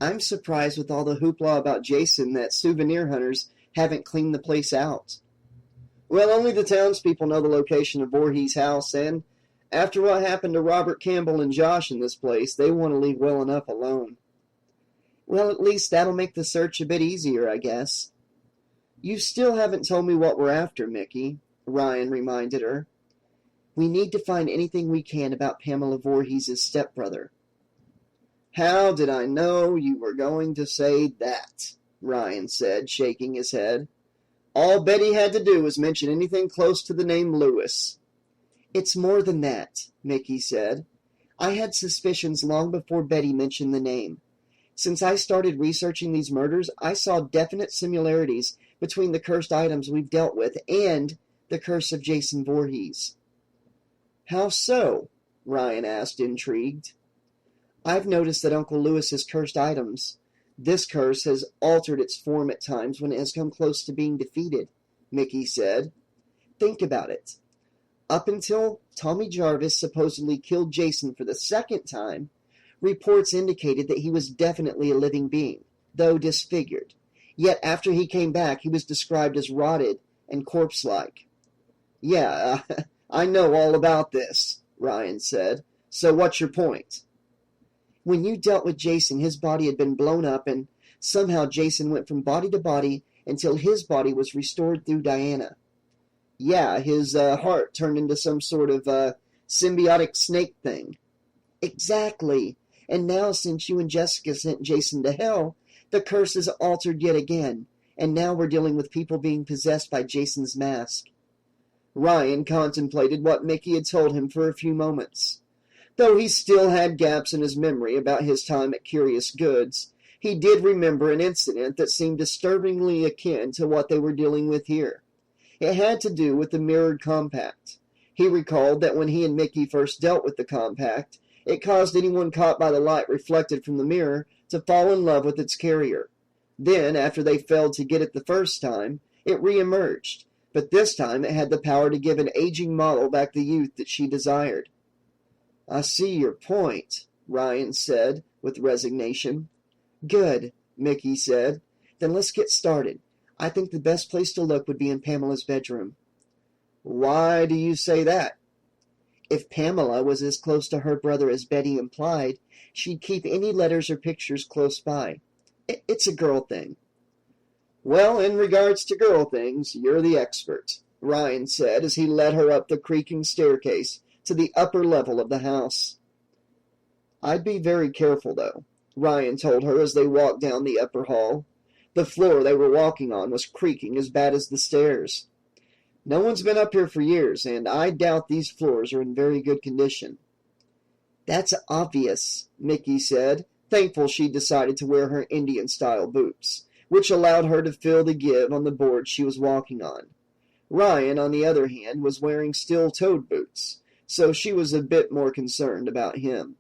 "I'm surprised with all the hoopla about Jason that souvenir hunters haven't cleaned the place out." "Well, only the townspeople know the location of Voorhees' house, and after what happened to Robert Campbell and Josh in this place, they want to leave well enough alone." "Well, at least that'll make the search a bit easier, I guess." "You still haven't told me what we're after, Mickey," Ryan reminded her. "We need to find anything we can about Pamela Voorhees' stepbrother." "How did I know you were going to say that?" Ryan said, shaking his head. "All Betty had to do was mention anything close to the name Lewis." "It's more than that," Mickey said. "I had suspicions long before Betty mentioned the name. Since I started researching these murders, I saw definite similarities between the cursed items we've dealt with and the curse of Jason Voorhees." "How so?" Ryan asked, intrigued. "I've noticed that Uncle Lewis's cursed items. This curse has altered its form at times when it has come close to being defeated," Mickey said. Think about it. Up until Tommy Jarvis supposedly killed Jason for the second time, reports indicated that he was definitely a living being, though disfigured. Yet after he came back, he was described as rotted and corpse-like. Yeah, I know all about this, Ryan said. So what's your point? When you dealt with Jason, his body had been blown up, and somehow Jason went from body to body until his body was restored through Diana. Yeah, his heart turned into some sort of symbiotic snake thing. Exactly. And now, since you and Jessica sent Jason to hell, the curse is altered yet again, and now we're dealing with people being possessed by Jason's mask. Ryan contemplated what Mickey had told him for a few moments. Though he still had gaps in his memory about his time at Curious Goods, he did remember an incident that seemed disturbingly akin to what they were dealing with here. It had to do with the mirrored compact. He recalled that when he and Mickey first dealt with the compact, it caused anyone caught by the light reflected from the mirror to fall in love with its carrier. Then, after they failed to get it the first time, it re-emerged, but this time it had the power to give an aging model back the youth that she desired. I see your point, Ryan said with resignation. Good, Mickey said. Then let's get started. I think the best place to look would be in Pamela's bedroom. Why do you say that? If Pamela was as close to her brother as Betty implied, she'd keep any letters or pictures close by. It's a girl thing. Well, in regards to girl things, you're the expert, Ryan said as he led her up the creaking staircase to the upper level of the house. I'd be very careful, though, Ryan told her as they walked down the upper hall. The floor they were walking on was creaking as bad as the stairs. No one's been up here for years, and I doubt these floors are in very good condition. That's obvious, Mickey said, thankful she'd decided to wear her Indian-style boots, which allowed her to feel the give on the board she was walking on. Ryan, on the other hand, was wearing steel-toed boots, so she was a bit more concerned about him.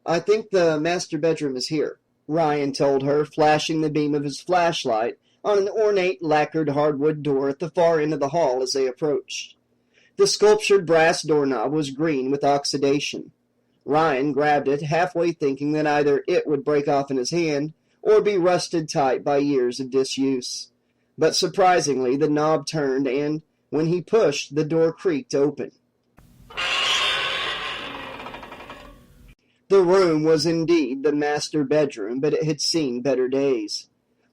I think the master bedroom is here, Ryan told her, flashing the beam of his flashlight on an ornate lacquered hardwood door at the far end of the hall as they approached. The sculptured brass doorknob was green with oxidation. Ryan grabbed it, halfway thinking that either it would break off in his hand or be rusted tight by years of disuse. But surprisingly, the knob turned and, when he pushed, the door creaked open. The room was indeed the master bedroom, but it had seen better days.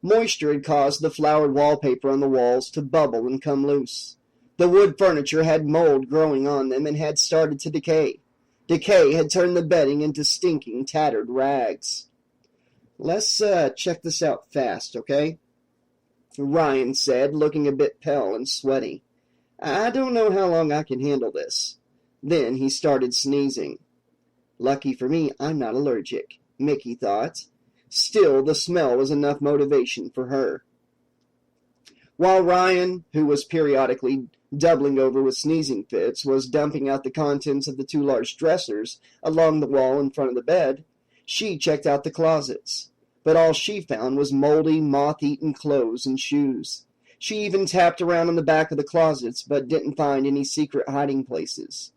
Moisture had caused the flowered wallpaper on the walls to bubble and come loose. The wood furniture had mold growing on them and had started to decay. Decay had turned the bedding into stinking, tattered rags. Let's check this out fast, okay? Ryan said, looking a bit pale and sweaty. I don't know how long I can handle this. Then he started sneezing. Lucky for me, I'm not allergic, Mickey thought. Still, the smell was enough motivation for her. While Ryan, who was periodically doubling over with sneezing fits, was dumping out the contents of the two large dressers along the wall in front of the bed, she checked out the closets. But all she found was moldy, moth-eaten clothes and shoes. She even tapped around on the back of the closets, but didn't find any secret hiding places.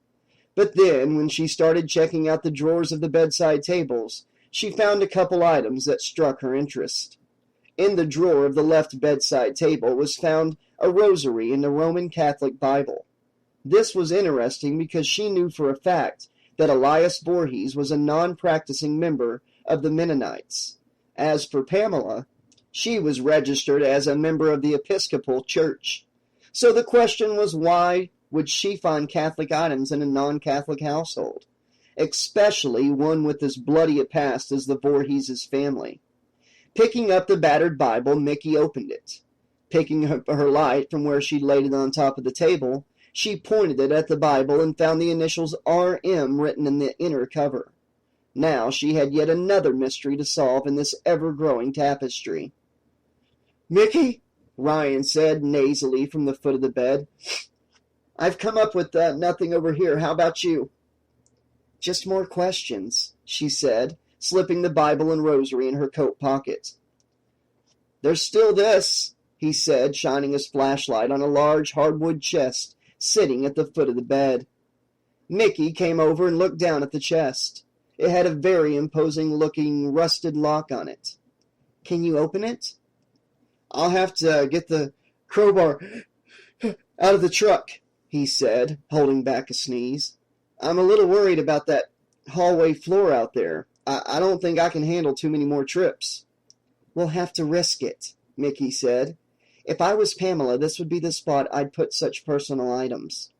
But then, when she started checking out the drawers of the bedside tables, she found a couple items that struck her interest. In the drawer of the left bedside table was found a rosary and a Roman Catholic Bible. This was interesting because she knew for a fact that Elias Voorhees was a non-practicing member of the Mennonites. As for Pamela, she was registered as a member of the Episcopal Church. So the question was, why would she find Catholic items in a non-Catholic household, especially one with as bloody a past as the Voorhees' family? Picking up the battered Bible, Mickey opened it. Picking up her light from where she'd laid it on top of the table, she pointed it at the Bible and found the initials R.M. written in the inner cover. Now she had yet another mystery to solve in this ever-growing tapestry. Mickey, Ryan said nasally from the foot of the bed. I've come up with nothing over here. How about you? Just more questions, she said, slipping the Bible and rosary in her coat pocket. There's still this, he said, shining his flashlight on a large hardwood chest sitting at the foot of the bed. Mickey came over and looked down at the chest. It had a very imposing-looking rusted lock on it. "Can you open it?" "I'll have to get the crowbar out of the truck," he said, holding back a sneeze. "I'm a little worried about that hallway floor out there. I don't think I can handle too many more trips." "We'll have to risk it," Mickey said. "If I was Pamela, this would be the spot I'd put such personal items."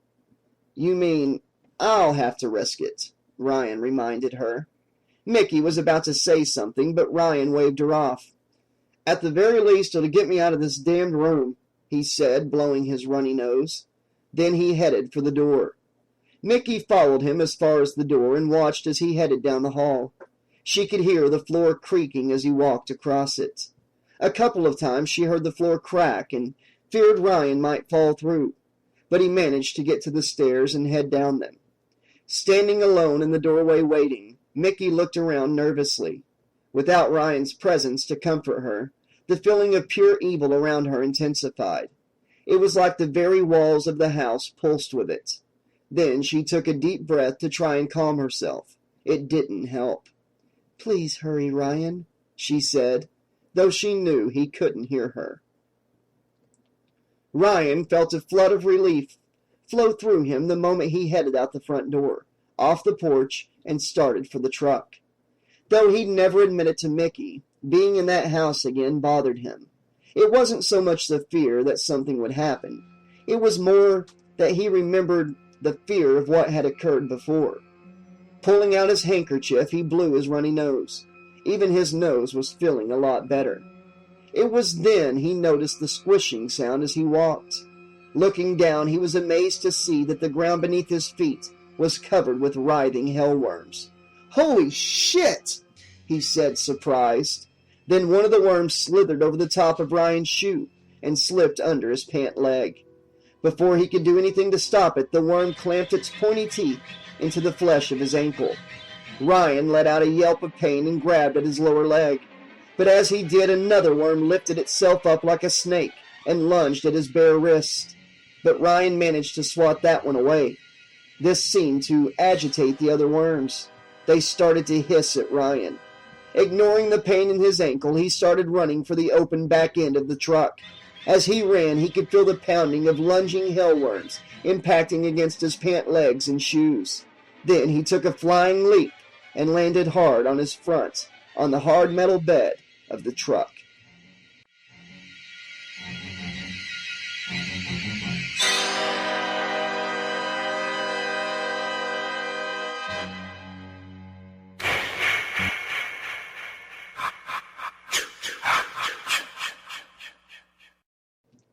"You mean I'll have to risk it," Ryan reminded her. Mickey was about to say something, but Ryan waved her off. "At the very least, it'll get me out of this damned room," he said, blowing his runny nose. Then he headed for the door. Mickey followed him as far as the door and watched as he headed down the hall. She could hear the floor creaking as he walked across it. A couple of times she heard the floor crack and feared Ryan might fall through, but he managed to get to the stairs and head down them. Standing alone in the doorway waiting, Mickey looked around nervously. Without Ryan's presence to comfort her, the feeling of pure evil around her intensified. It was like the very walls of the house pulsed with it. Then she took a deep breath to try and calm herself. It didn't help. "Please hurry, Ryan," she said, though she knew he couldn't hear her. Ryan felt a flood of relief flow through him the moment he headed out the front door, off the porch, and started for the truck. Though he'd never admit it to Mickey, being in that house again bothered him. It wasn't so much the fear that something would happen. It was more that he remembered the fear of what had occurred before. Pulling out his handkerchief, he blew his runny nose. Even his nose was feeling a lot better. It was then he noticed the squishing sound as he walked. Looking down, he was amazed to see that the ground beneath his feet was covered with writhing hellworms. "Holy shit!" he said, surprised. Then one of the worms slithered over the top of Ryan's shoe and slipped under his pant leg. Before he could do anything to stop it, the worm clamped its pointy teeth into the flesh of his ankle. Ryan let out a yelp of pain and grabbed at his lower leg. But as he did, another worm lifted itself up like a snake and lunged at his bare wrist. But Ryan managed to swat that one away. This seemed to agitate the other worms. They started to hiss at Ryan. Ignoring the pain in his ankle, he started running for the open back end of the truck. As he ran, he could feel the pounding of lunging hellworms impacting against his pant legs and shoes. Then he took a flying leap and landed hard on his front on the hard metal bed of the truck.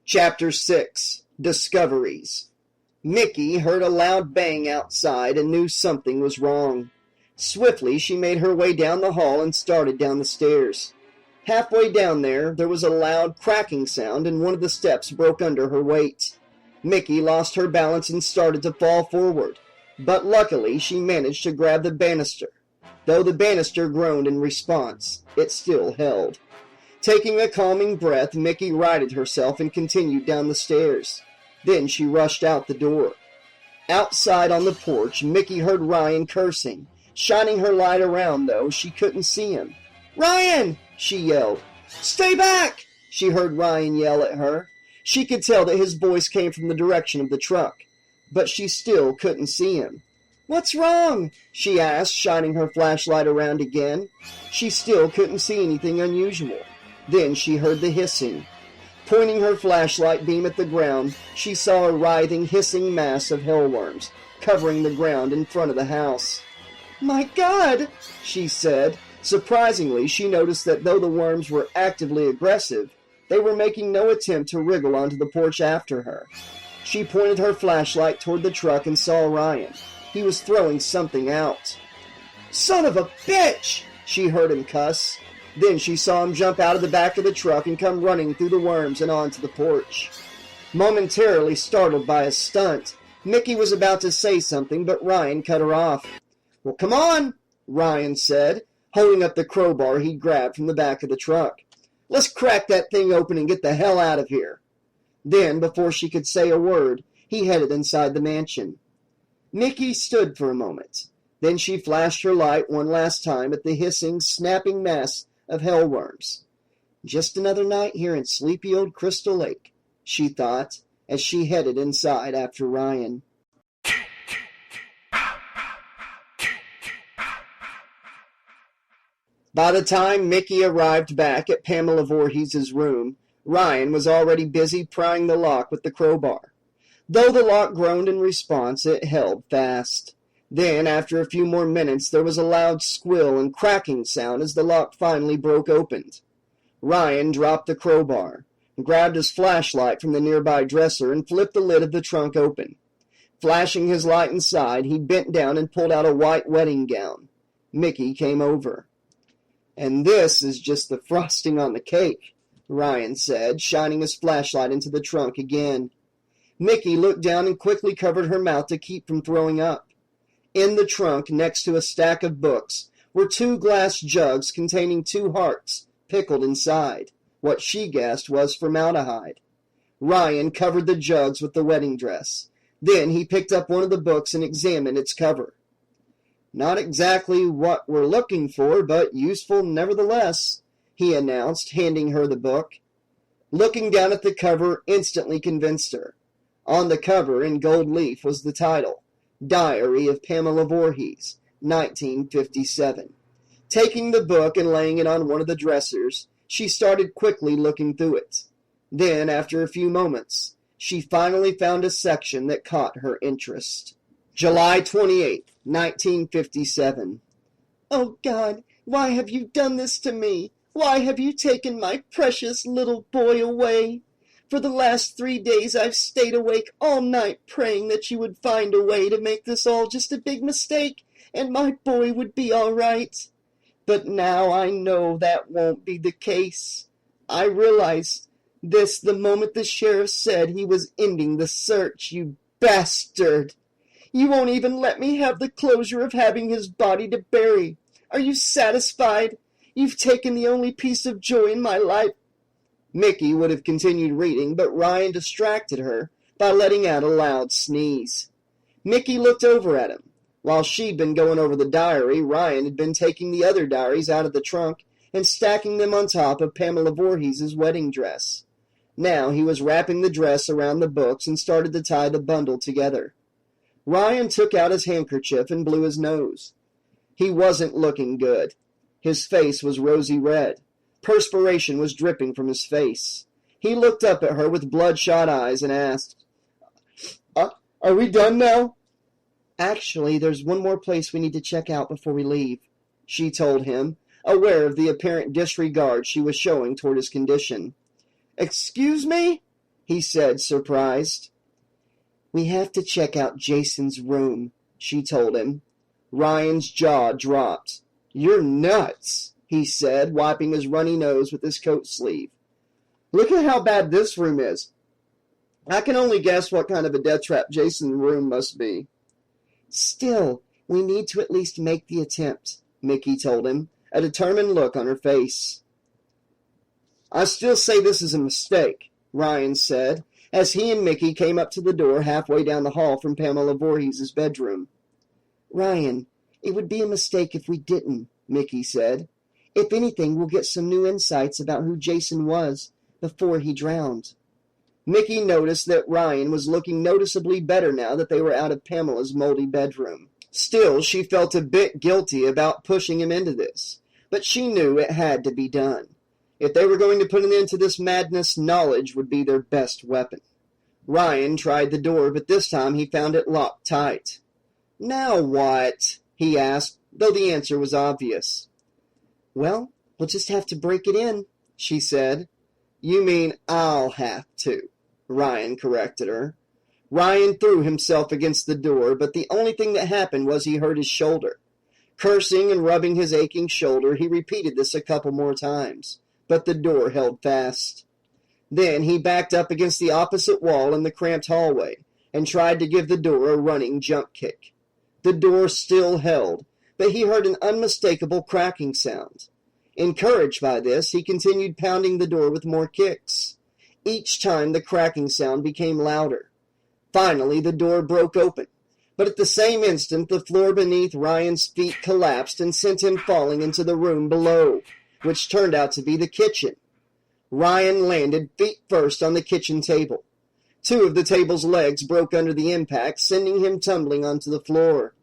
Chapter 6. Discoveries. Mickey heard a loud bang outside and knew something was wrong. Swiftly, she made her way down the hall and started down the stairs. Halfway down there was a loud cracking sound and one of the steps broke under her weight. Mickey lost her balance and started to fall forward, but luckily she managed to grab the banister. Though the banister groaned in response, it still held. Taking a calming breath, Mickey righted herself and continued down the stairs. Then she rushed out the door. Outside on the porch, Mickey heard Ryan cursing. Shining her light around, though, she couldn't see him. "Ryan!" she yelled. "Stay back!" she heard Ryan yell at her. She could tell that his voice came from the direction of the truck, but she still couldn't see him. "What's wrong?" she asked, shining her flashlight around again. She still couldn't see anything unusual. Then she heard the hissing. Pointing her flashlight beam at the ground, she saw a writhing, hissing mass of hellworms covering the ground in front of the house. "My God!" she said. Surprisingly, she noticed that though the worms were actively aggressive, they were making no attempt to wriggle onto the porch after her. She pointed her flashlight toward the truck and saw Ryan. He was throwing something out. "Son of a bitch!" she heard him cuss. Then she saw him jump out of the back of the truck and come running through the worms and onto the porch. Momentarily startled by his stunt, Mickey was about to say something, but Ryan cut her off. "Well, come on," Ryan said, holding up the crowbar he'd grabbed from the back of the truck. Let's crack that thing open and get the hell out of here." Then, before she could say a word, he headed inside the mansion. Mickey stood for a moment. Then she flashed her light one last time at the hissing, snapping mass of hellworms. "Just another night here in sleepy old Crystal Lake," she thought, as she headed inside after Ryan. By the time Mickey arrived back at Pamela Voorhees' room, Ryan was already busy prying the lock with the crowbar. Though the lock groaned in response, it held fast. Then, after a few more minutes, there was a loud squill and cracking sound as the lock finally broke open. Ryan dropped the crowbar, grabbed his flashlight from the nearby dresser, and flipped the lid of the trunk open. Flashing his light inside, he bent down and pulled out a white wedding gown. Mickey came over. "And this is just the frosting on the cake," Ryan said, shining his flashlight into the trunk again. Mickey looked down and quickly covered her mouth to keep from throwing up. In the trunk, next to a stack of books, were 2 glass jugs containing 2 hearts, pickled inside. What she guessed was formaldehyde. Ryan covered the jugs with the wedding dress. Then he picked up one of the books and examined its cover. "Not exactly what we're looking for, but useful nevertheless," he announced, handing her the book. Looking down at the cover instantly convinced her. On the cover, in gold leaf, was the title, Diary of Pamela Voorhees, 1957. Taking the book and laying it on one of the dressers, she started quickly looking through it. Then, after a few moments, she finally found a section that caught her interest. July 28th, 1957. "Oh, God, why have you done this to me? Why have you taken my precious little boy away? For the last 3 days I've stayed awake all night praying that you would find a way to make this all just a big mistake and my boy would be all right. But now I know that won't be the case. I realized this the moment the sheriff said he was ending the search, you bastard. You won't even let me have the closure of having his body to bury. Are you satisfied? You've taken the only piece of joy in my life." Mickey would have continued reading, but Ryan distracted her by letting out a loud sneeze. Mickey looked over at him. While she'd been going over the diary, Ryan had been taking the other diaries out of the trunk and stacking them on top of Pamela Voorhees' wedding dress. Now he was wrapping the dress around the books and started to tie the bundle together. Ryan took out his handkerchief and blew his nose. He wasn't looking good. His face was rosy red. Perspiration was dripping from his face. He looked up at her with bloodshot eyes and asked, Are we done now?" "Actually, there's one more place we need to check out before we leave," she told him, aware of the apparent disregard she was showing toward his condition. "Excuse me?" he said, surprised. "We have to check out Jason's room," she told him. Ryan's jaw dropped. "You're nuts," he said, wiping his runny nose with his coat sleeve. "Look at how bad this room is. I can only guess what kind of a death trap Jason's room must be." "Still, we need to at least make the attempt," Mickey told him, a determined look on her face. "I still say this is a mistake," Ryan said, as he and Mickey came up to the door halfway down the hall from Pamela Voorhees' bedroom. "Ryan, it would be a mistake if we didn't," Mickey said. "If anything, we'll get some new insights about who Jason was before he drowned." Mickey noticed that Ryan was looking noticeably better now that they were out of Pamela's moldy bedroom. Still, she felt a bit guilty about pushing him into this, but she knew it had to be done. If they were going to put an end to this madness, knowledge would be their best weapon. Ryan tried the door, but this time he found it locked tight. "Now what?" he asked, though the answer was obvious. "Well, we'll just have to break it in," she said. "You mean I'll have to," Ryan corrected her. Ryan threw himself against the door, but the only thing that happened was he hurt his shoulder. Cursing and rubbing his aching shoulder, he repeated this a couple more times, but the door held fast. Then he backed up against the opposite wall in the cramped hallway and tried to give the door a running jump kick. The door still held, but he heard an unmistakable cracking sound. Encouraged by this, he continued pounding the door with more kicks. Each time the cracking sound became louder. Finally, the door broke open, but at the same instant the floor beneath Ryan's feet collapsed and sent him falling into the room below, which turned out to be the kitchen. Ryan landed feet first on the kitchen table. Two of the table's legs broke under the impact, sending him tumbling onto the floor.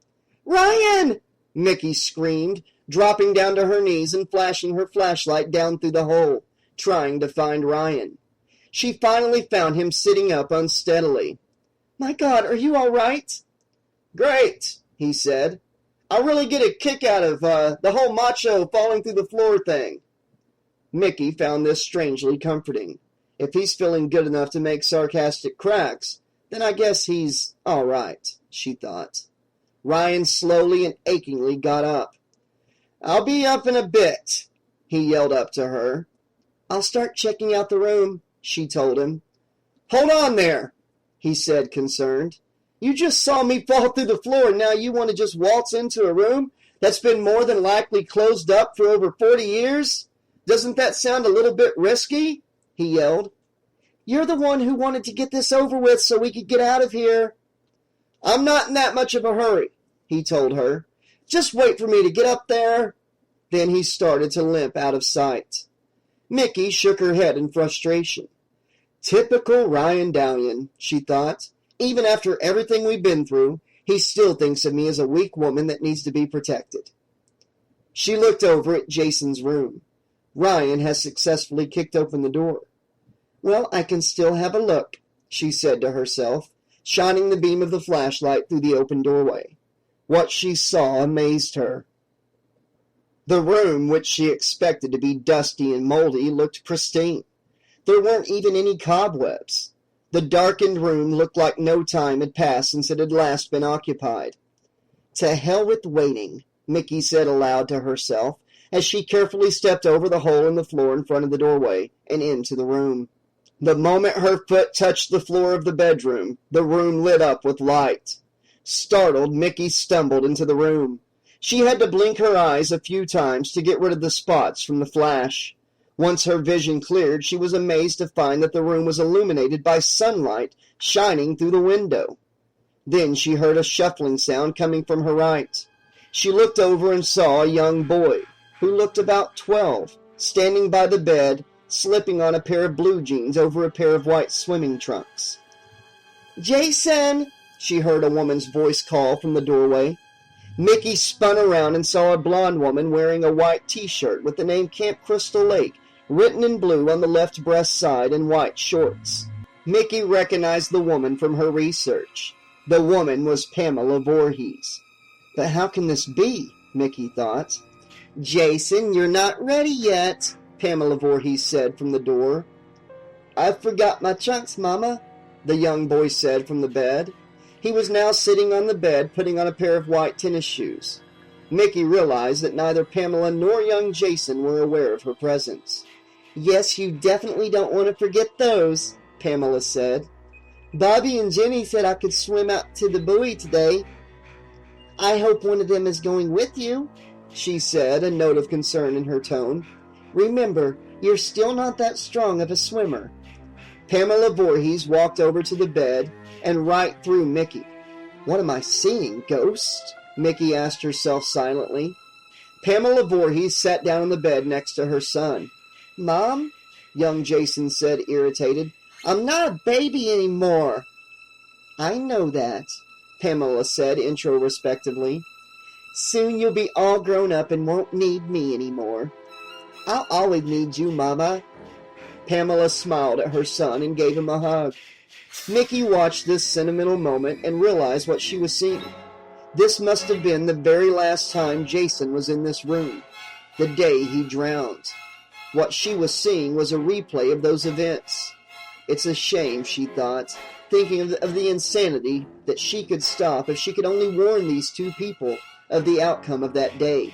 "Ryan!" Mickey screamed, dropping down to her knees and flashing her flashlight down through the hole, trying to find Ryan. She finally found him sitting up unsteadily. "My God, are you all right?" "Great," he said. "I really get a kick out of the whole macho falling through the floor thing." Mickey found this strangely comforting. If he's feeling good enough to make sarcastic cracks, then I guess he's all right, she thought. Ryan slowly and achingly got up. "I'll be up in a bit," he yelled up to her. "I'll start checking out the room," she told him. "Hold on there," he said, concerned. "You just saw me fall through the floor, and now you want to just waltz into a room that's been more than likely closed up for over 40 years? Doesn't that sound a little bit risky?" he yelled. "You're the one who wanted to get this over with so we could get out of here." "I'm not in that much of a hurry," he told her. "Just wait for me to get up there." Then he started to limp out of sight. Mickey shook her head in frustration. "Typical Ryan Downian," she thought. "Even after everything we've been through, he still thinks of me as a weak woman that needs to be protected." She looked over at Jason's room. Ryan has successfully kicked open the door. "Well, I can still have a look," she said to herself, shining the beam of the flashlight through the open doorway. What she saw amazed her. The room, which she expected to be dusty and moldy, looked pristine. There weren't even any cobwebs. The darkened room looked like no time had passed since it had last been occupied. "To hell with waiting," Mickey said aloud to herself, as she carefully stepped over the hole in the floor in front of the doorway and into the room. The moment her foot touched the floor of the bedroom, the room lit up with light. Startled, Mickey stumbled into the room. She had to blink her eyes a few times to get rid of the spots from the flash. Once her vision cleared, she was amazed to find that the room was illuminated by sunlight shining through the window. Then she heard a shuffling sound coming from her right. She looked over and saw a young boy, who looked about 12, standing by the bed, slipping on a pair of blue jeans over a pair of white swimming trunks. "Jason!" she heard a woman's voice call from the doorway. Mickey spun around and saw a blonde woman wearing a white T-shirt with the name Camp Crystal Lake written in blue on the left breast side and white shorts. Mickey recognized the woman from her research. The woman was Pamela Voorhees. But how can this be? Mickey thought. "Jason, you're not ready yet," Pamela Voorhees said from the door. "I forgot my trunks, Mama," the young boy said from the bed. He was now sitting on the bed, putting on a pair of white tennis shoes. Mickey realized that neither Pamela nor young Jason were aware of her presence. "Yes, you definitely don't want to forget those," Pamela said. "Bobby and Jenny said I could swim out to the buoy today." "I hope one of them is going with you," she said, a note of concern in her tone. "Remember, you're still not that strong of a swimmer." Pamela Voorhees walked over to the bed and right through Mickey. "What am I seeing, ghost?" Mickey asked herself silently. Pamela Voorhees sat down on the bed next to her son. "Mom," young Jason said, irritated, "I'm not a baby anymore." "I know that," Pamela said introspectively. "Soon you'll be all grown up and won't need me anymore." "I'll always need you, Mama." Pamela smiled at her son and gave him a hug. Mickey watched this sentimental moment and realized what she was seeing. This must have been the very last time Jason was in this room, the day he drowned. What she was seeing was a replay of those events. It's a shame, she thought, thinking of the insanity that she could stop if she could only warn these two people of the outcome of that day.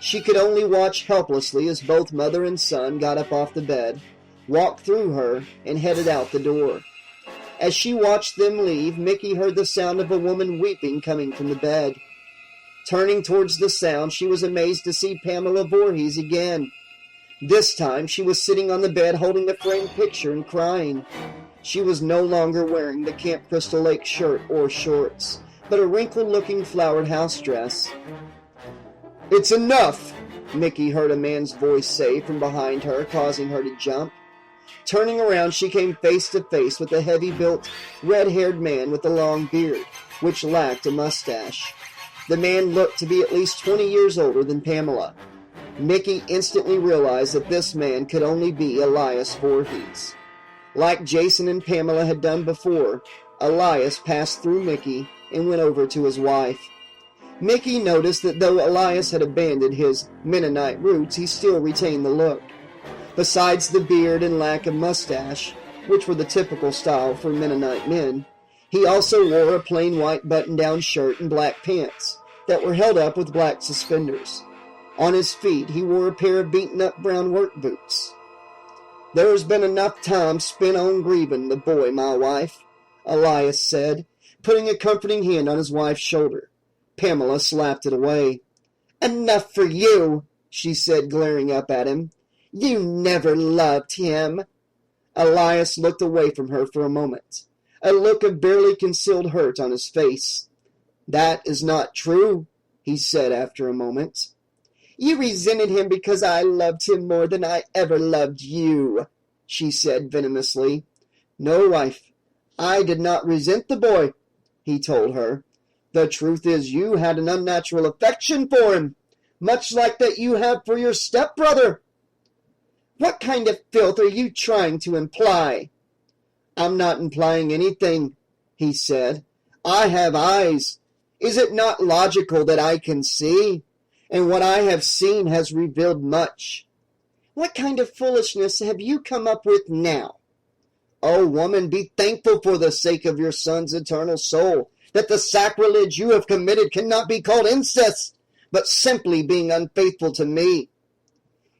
She could only watch helplessly as both mother and son got up off the bed, walked through her, and headed out the door. As she watched them leave, Mickey heard the sound of a woman weeping coming from the bed. Turning towards the sound, she was amazed to see Pamela Voorhees again. This time, she was sitting on the bed holding the framed picture and crying. She was no longer wearing the Camp Crystal Lake shirt or shorts, but a wrinkled-looking flowered house dress. "It's enough," Mickey heard a man's voice say from behind her, causing her to jump. Turning around, she came face to face with a heavy-built, red-haired man with a long beard, which lacked a mustache. The man looked to be at least 20 years older than Pamela. Mickey instantly realized that this man could only be Elias Voorhees. Like Jason and Pamela had done before, Elias passed through Mickey and went over to his wife. Mickey noticed that though Elias had abandoned his Mennonite roots, he still retained the look. Besides the beard and lack of mustache, which were the typical style for Mennonite men, he also wore a plain white button-down shirt and black pants that were held up with black suspenders. On his feet, he wore a pair of beaten-up brown work boots. "There has been enough time spent on grieving the boy, my wife," Elias said, putting a comforting hand on his wife's shoulder. Pamela slapped it away. "Enough for you," she said, glaring up at him. "You never loved him." Elias looked away from her for a moment, a look of barely concealed hurt on his face. "That is not true," he said after a moment. "You resented him because I loved him more than I ever loved you," she said venomously. "No, wife, I did not resent the boy," he told her. "The truth is you had an unnatural affection for him, much like that you have for your stepbrother." "What kind of filth are you trying to imply?" "I'm not implying anything," he said. "I have eyes. Is it not logical that I can see? And what I have seen has revealed much." "What kind of foolishness have you come up with now?" "Oh, woman, be thankful for the sake of your son's eternal soul that the sacrilege you have committed cannot be called incest, but simply being unfaithful to me."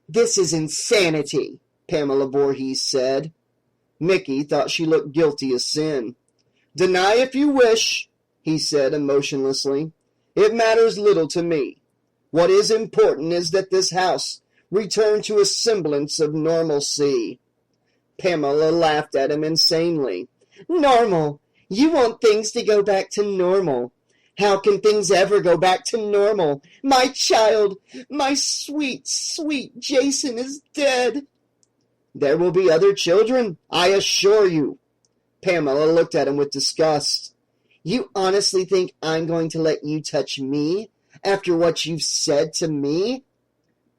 "This is insanity," Pamela Voorhees said. Mickey thought she looked guilty as sin. "Deny if you wish," he said emotionlessly. "It matters little to me. What is important is that this house return to a semblance of normalcy." Pamela laughed at him insanely. "Normal? You want things to go back to normal? How can things ever go back to normal? My child, my sweet, sweet Jason is dead." "There will be other children, I assure you." Pamela looked at him with disgust. "You honestly think I'm going to let you touch me after what you've said to me?"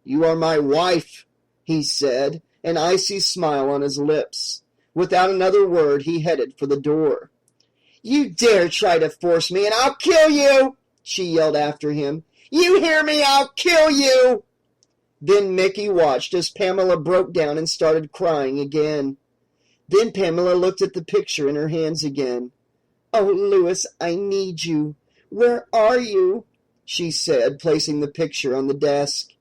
"You are my wife," he said, an icy smile on his lips. Without another word, he headed for the door. "You dare try to force me, and I'll kill you!" she yelled after him. "You hear me? I'll kill you!" Then Mickey watched as Pamela broke down and started crying again. Then Pamela looked at the picture in her hands again. "Oh, Louis, I need you. Where are you?" she said, placing the picture on the desk.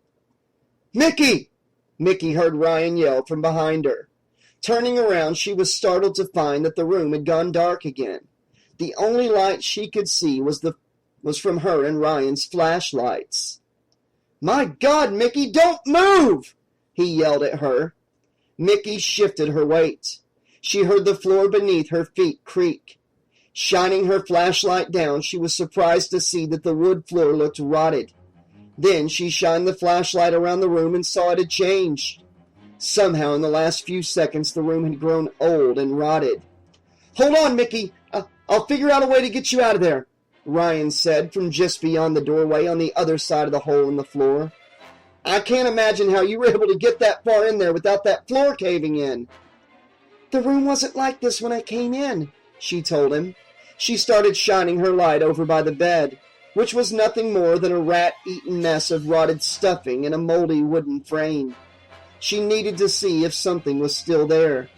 "Mickey!" Mickey heard Ryan yell from behind her. Turning around, she was startled to find that the room had gone dark again. The only light she could see was from her and Ryan's flashlights. "My God, Mickey, don't move!" he yelled at her. Mickey shifted her weight. She heard the floor beneath her feet creak. Shining her flashlight down, she was surprised to see that the wood floor looked rotted. Then she shined the flashlight around the room and saw it had changed. Somehow, in the last few seconds, the room had grown old and rotted. "Hold on, Mickey. I'll figure out a way to get you out of there," Ryan said from just beyond the doorway on the other side of the hole in the floor. "I can't imagine how you were able to get that far in there without that floor caving in." "The room wasn't like this when I came in," she told him. She started shining her light over by the bed, which was nothing more than a rat-eaten mess of rotted stuffing in a moldy wooden frame. She needed to see if something was still there.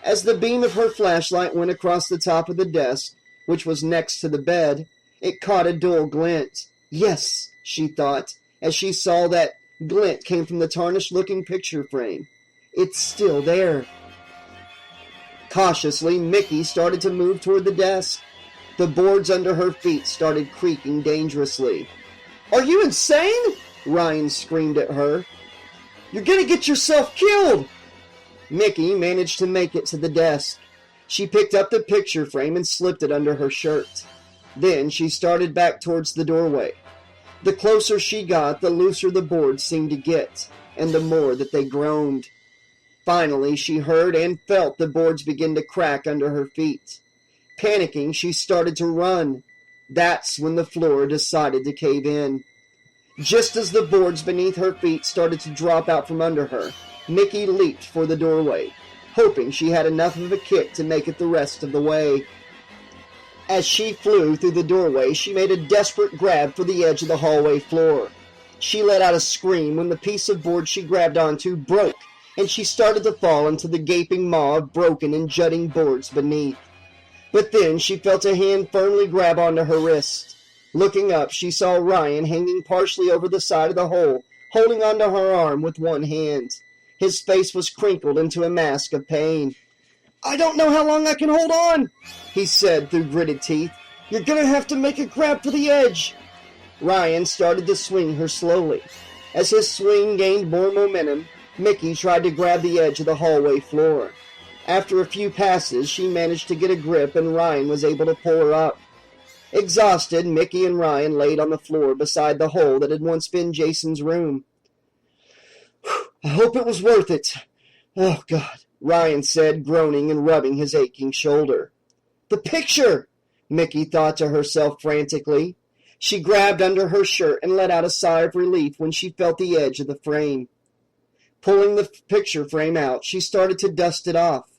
As the beam of her flashlight went across the top of the desk, which was next to the bed, it caught a dull glint. Yes, she thought, as she saw that glint came from the tarnished-looking picture frame. It's still there. Cautiously, Mickey started to move toward the desk. The boards under her feet started creaking dangerously. Are you insane? Ryan screamed at her. You're gonna get yourself killed! Mickey managed to make it to the desk. She picked up the picture frame and slipped it under her shirt. Then she started back towards the doorway. The closer she got, the looser the boards seemed to get, and the more that they groaned. Finally, she heard and felt the boards begin to crack under her feet. Panicking, she started to run. That's when the floor decided to cave in. Just as the boards beneath her feet started to drop out from under her, Mickey leaped for the doorway, hoping she had enough of a kick to make it the rest of the way. As she flew through the doorway, she made a desperate grab for the edge of the hallway floor. She let out a scream when the piece of board she grabbed onto broke, and she started to fall into the gaping maw of broken and jutting boards beneath. But then she felt a hand firmly grab onto her wrist. Looking up, she saw Ryan hanging partially over the side of the hole, holding onto her arm with one hand. His face was crinkled into a mask of pain. I don't know how long I can hold on, he said through gritted teeth. You're gonna have to make a grab for the edge. Ryan started to swing her slowly. As his swing gained more momentum, Mickey tried to grab the edge of the hallway floor. After a few passes, she managed to get a grip and Ryan was able to pull her up. Exhausted, Mickey and Ryan laid on the floor beside the hole that had once been Jason's room. I hope it was worth it. Oh, God, Ryan said, groaning and rubbing his aching shoulder. The picture, Mickey thought to herself frantically. She grabbed under her shirt and let out a sigh of relief when she felt the edge of the frame. Pulling the picture frame out, she started to dust it off,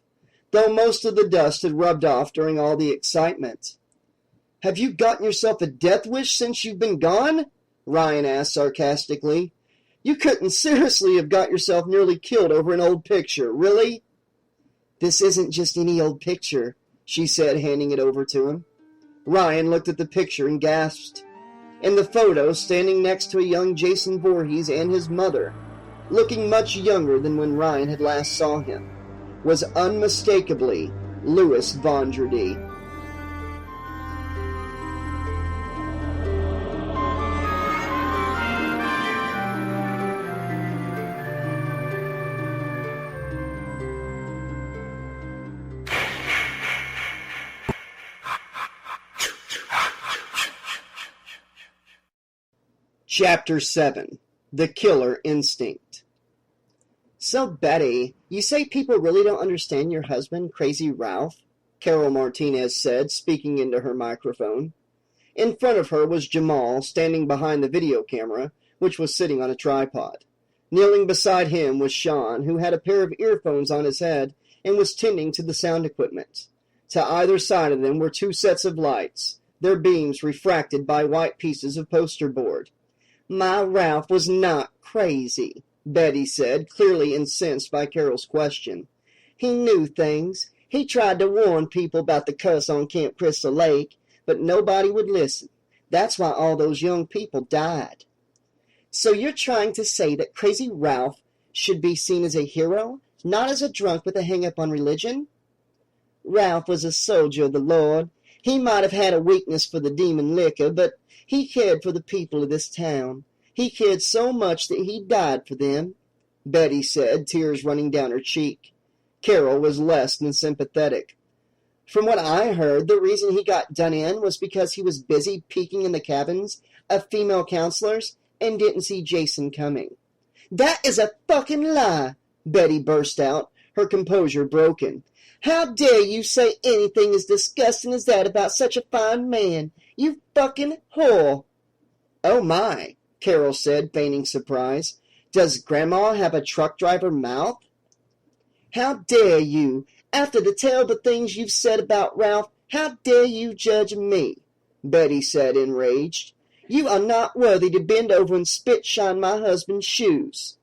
though most of the dust had rubbed off during all the excitement. Have you gotten yourself a death wish since you've been gone? Ryan asked sarcastically. You couldn't seriously have got yourself nearly killed over an old picture, really? This isn't just any old picture, she said, handing it over to him. Ryan looked at the picture and gasped. In the photo, standing next to a young Jason Voorhees and his mother, looking much younger than when Ryan had last saw him, was unmistakably Louis Vondredi. Chapter 7. The Killer Instinct. So, Betty, you say people really don't understand your husband, Crazy Ralph? Carol Martinez said, speaking into her microphone. In front of her was Jamal, standing behind the video camera, which was sitting on a tripod. Kneeling beside him was Sean, who had a pair of earphones on his head and was tending to the sound equipment. To either side of them were two sets of lights, their beams refracted by white pieces of poster board. My Ralph was not crazy, Betty said, clearly incensed by Carol's question. He knew things. He tried to warn people about the cuss on Camp Crystal Lake, but nobody would listen. That's why all those young people died. So you're trying to say that Crazy Ralph should be seen as a hero, not as a drunk with a hang-up on religion? Ralph was a soldier of the Lord. He might have had a weakness for the demon liquor, but he cared for the people of this town. He cared so much that he died for them, Betty said, tears running down her cheek. Carol was less than sympathetic. From what I heard, the reason he got done in was because he was busy peeking in the cabins of female counselors and didn't see Jason coming. That is a fucking lie, Betty burst out, her composure broken. How dare you say anything as disgusting as that about such a fine man? You fucking whore. Oh my, Carol said, feigning surprise. Does Grandma have a truck driver mouth? How dare you? After the terrible things you've said about Ralph, how dare you judge me? Betty said, enraged. You are not worthy to bend over and spit-shine my husband's shoes.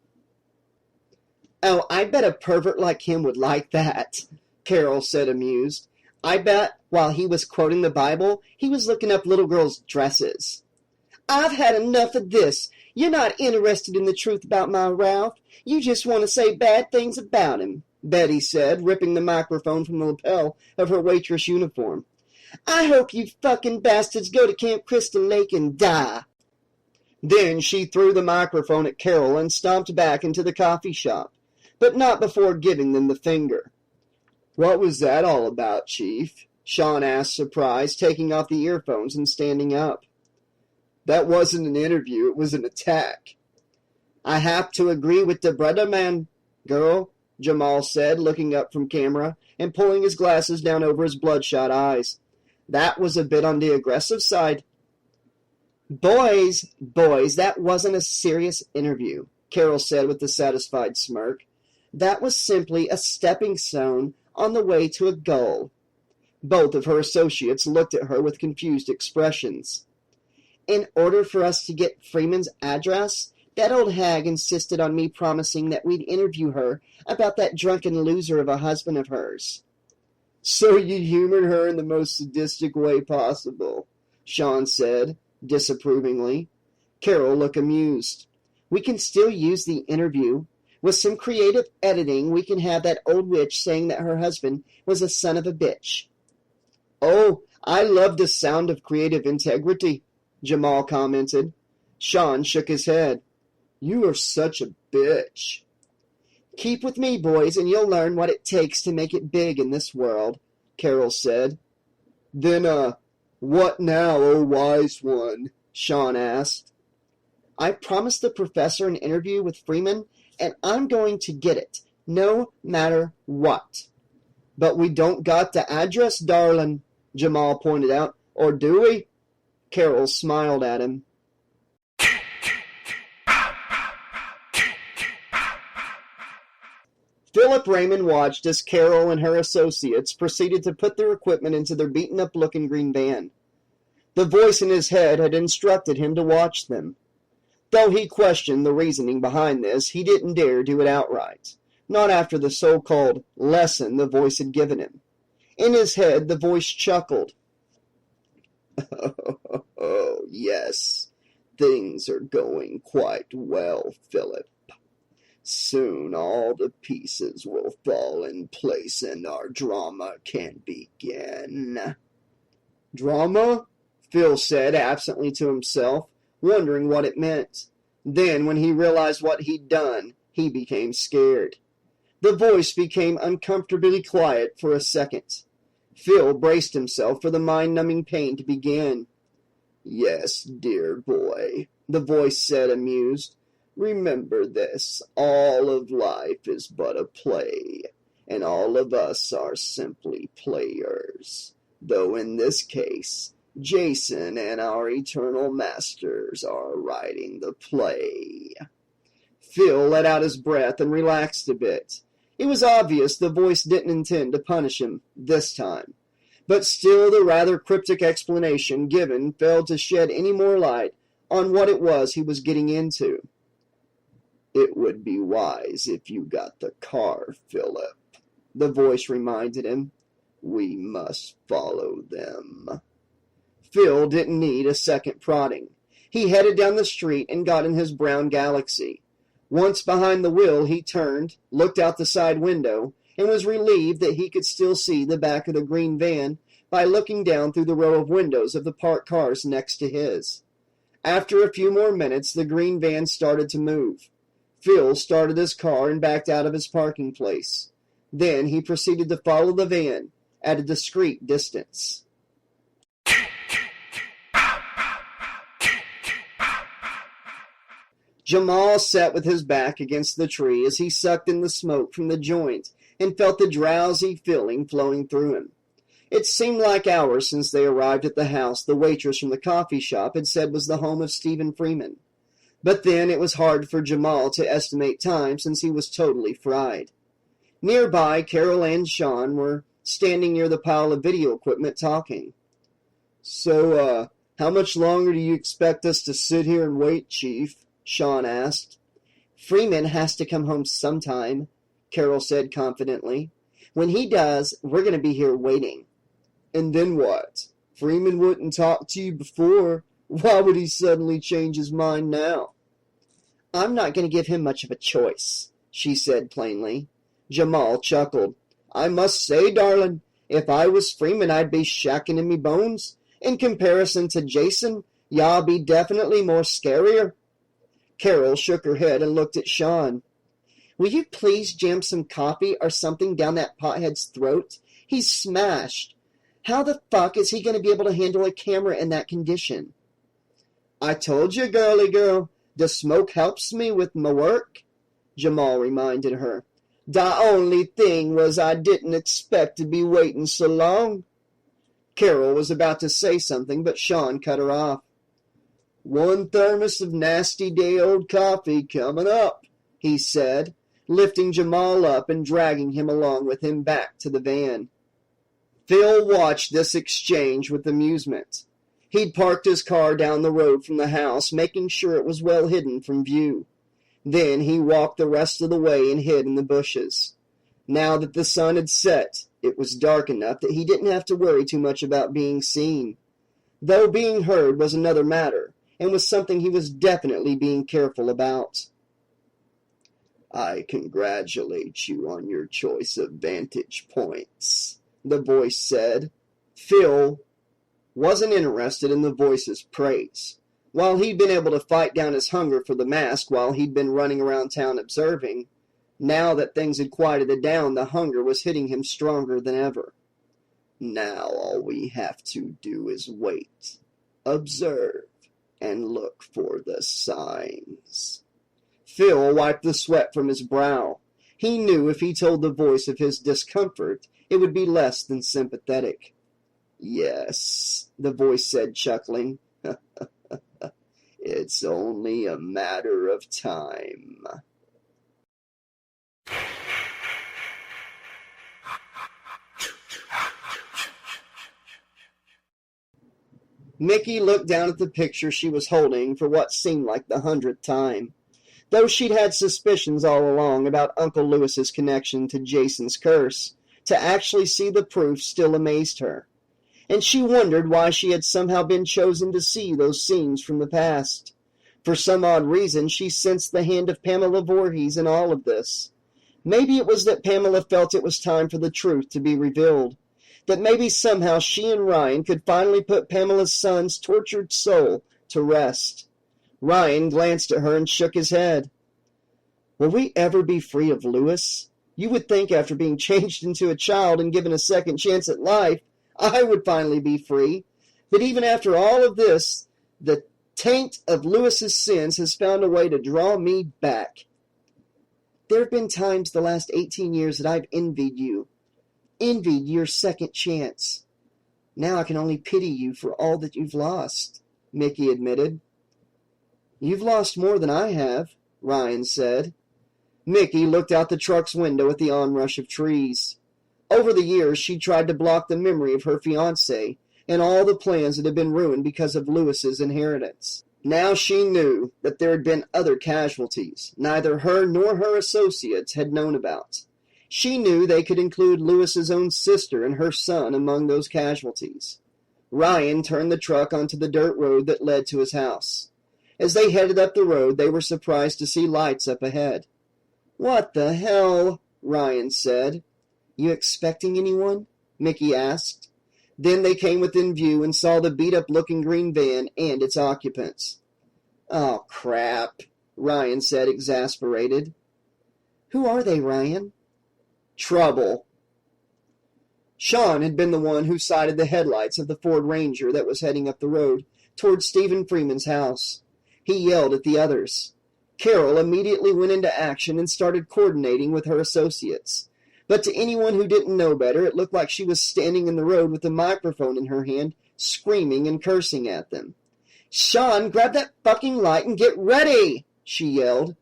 Oh, I bet a pervert like him would like that, Carol said, amused. I bet while he was quoting the Bible, he was looking up little girls' dresses. I've had enough of this. You're not interested in the truth about my Ralph. You just want to say bad things about him, Betty said, ripping the microphone from the lapel of her waitress uniform. I hope you fucking bastards go to Camp Crystal Lake and die. Then she threw the microphone at Carol and stomped back into the coffee shop, but not before giving them the finger. "What was that all about, Chief?" Sean asked, surprised, taking off the earphones and standing up. "That wasn't an interview, it was an attack." "I have to agree with the brother man, girl," Jamal said, looking up from camera and pulling his glasses down over his bloodshot eyes. "That was a bit on the aggressive side." Boys, that wasn't a serious interview," Carol said with a satisfied smirk. "That was simply a stepping stone on the way to a goal." Both of her associates looked at her with confused expressions. "In order for us to get Freeman's address, that old hag insisted on me promising that we'd interview her about that drunken loser of a husband of hers." "So you humored her in the most sadistic way possible," Sean said, disapprovingly. Carol looked amused. "We can still use the interview. With some creative editing, we can have that old witch saying that her husband was a son of a bitch." "Oh, I love the sound of creative integrity," Jamal commented. Sean shook his head. "You are such a bitch." "Keep with me, boys, and you'll learn what it takes to make it big in this world," Carol said. "Then, what now, oh wise one?" Sean asked. "I promised the professor an interview with Freeman, and I'm going to get it, no matter what." "But we don't got the address, darling," Jamal pointed out. "Or do we?" Carol smiled at him. Philip Raymond watched as Carol and her associates proceeded to put their equipment into their beaten-up-looking green van. The voice in his head had instructed him to watch them. Though he questioned the reasoning behind this, he didn't dare do it outright, not after the so-called lesson the voice had given him. In his head, the voice chuckled. "Oh, yes, things are going quite well, Philip. Soon all the pieces will fall in place and our drama can begin." "Drama?" Phil said absently to himself, wondering what it meant. Then, when he realized what he'd done, he became scared. The voice became uncomfortably quiet for a second. Phil braced himself for the mind-numbing pain to begin. "Yes, dear boy," the voice said, amused. "Remember this, all of life is but a play, and all of us are simply players, though in this case, Jason and our eternal masters are writing the play." Phil let out his breath and relaxed a bit. It was obvious the voice didn't intend to punish him this time, but still the rather cryptic explanation given failed to shed any more light on what it was he was getting into. "It would be wise if you got the car, Philip," the voice reminded him. "We must follow them." Phil didn't need a second prodding. He headed down the street and got in his brown Galaxy. Once behind the wheel, he turned, looked out the side window, and was relieved that he could still see the back of the green van by looking down through the row of windows of the parked cars next to his. After a few more minutes, the green van started to move. Phil started his car and backed out of his parking place. Then he proceeded to follow the van at a discreet distance. Jamal sat with his back against the tree as he sucked in the smoke from the joint and felt the drowsy feeling flowing through him. It seemed like hours since they arrived at the house the waitress from the coffee shop had said was the home of Stephen Freeman. But then it was hard for Jamal to estimate time since he was totally fried. Nearby, Carol and Sean were standing near the pile of video equipment talking. "So, how much longer do you expect us to sit here and wait, Chief?" Sean asked. "Freeman has to come home sometime," Carol said confidently. "When he does, we're going to be here waiting." "And then what? Freeman wouldn't talk to you before. Why would he suddenly change his mind now?" "I'm not going to give him much of a choice," she said plainly. Jamal chuckled. "I must say, darling, if I was Freeman, I'd be shacking in me bones. In comparison to Jason, Y'all be definitely more scarier. Carol shook her head and looked at Sean. Will you please jam some coffee or something down that pothead's throat? He's smashed. How the fuck is he going to be able to handle a camera in that condition? I told you, girly girl, the smoke helps me with my work, Jamal reminded her. The only thing was I didn't expect to be waiting so long. Carol was about to say something, but Sean cut her off. One thermos of nasty day-old coffee coming up, he said, lifting Jamal up and dragging him along with him back to the van. Phil watched this exchange with amusement. He'd parked his car down the road from the house, making sure it was well hidden from view. Then he walked the rest of the way and hid in the bushes. Now that the sun had set, it was dark enough that he didn't have to worry too much about being seen. Though being heard was another matter, and was something he was definitely being careful about. I congratulate you on your choice of vantage points, the voice said. Phil wasn't interested in the voice's praise. While he'd been able to fight down his hunger for the mask while he'd been running around town observing, now that things had quieted down, the hunger was hitting him stronger than ever. Now all we have to do is wait, observe, and look for the signs. Phil wiped the sweat from his brow. He knew if he told the voice of his discomfort, it would be less than sympathetic. Yes, the voice said, chuckling. It's only a matter of time. Mickey looked down at the picture she was holding for what seemed like the 100th time. Though she'd had suspicions all along about Uncle Lewis's connection to Jason's curse, to actually see the proof still amazed her. And she wondered why she had somehow been chosen to see those scenes from the past. For some odd reason, she sensed the hand of Pamela Voorhees in all of this. Maybe it was that Pamela felt it was time for the truth to be revealed. That maybe somehow she and Ryan could finally put Pamela's son's tortured soul to rest. Ryan glanced at her and shook his head. Will we ever be free of Lewis? You would think after being changed into a child and given a second chance at life, I would finally be free. But even after all of this, the taint of Lewis's sins has found a way to draw me back. There have been times the last 18 years that I've envied you. Envied your second chance. Now I can only pity you for all that you've lost, Mickey admitted. You've lost more than I have, Ryan said. Mickey looked out the truck's window at the onrush of trees. Over the years, she tried to block the memory of her fiancé and all the plans that had been ruined because of Lewis's inheritance. Now she knew that there had been other casualties neither her nor her associates had known about. She knew they could include Lewis's own sister and her son among those casualties. Ryan turned the truck onto the dirt road that led to his house. As they headed up the road, they were surprised to see lights up ahead. What the hell? Ryan said. You expecting anyone? Mickey asked. Then they came within view and saw the beat-up-looking green van and its occupants. Oh, crap, Ryan said, exasperated. Who are they, Ryan? Trouble. Sean had been the one who sighted the headlights of the Ford Ranger that was heading up the road toward Stephen Freeman's house. He yelled at the others. Carol immediately went into action and started coordinating with her associates. But to anyone who didn't know better, it looked like she was standing in the road with a microphone in her hand, screaming and cursing at them. Sean, grab that fucking light and get ready, she yelled.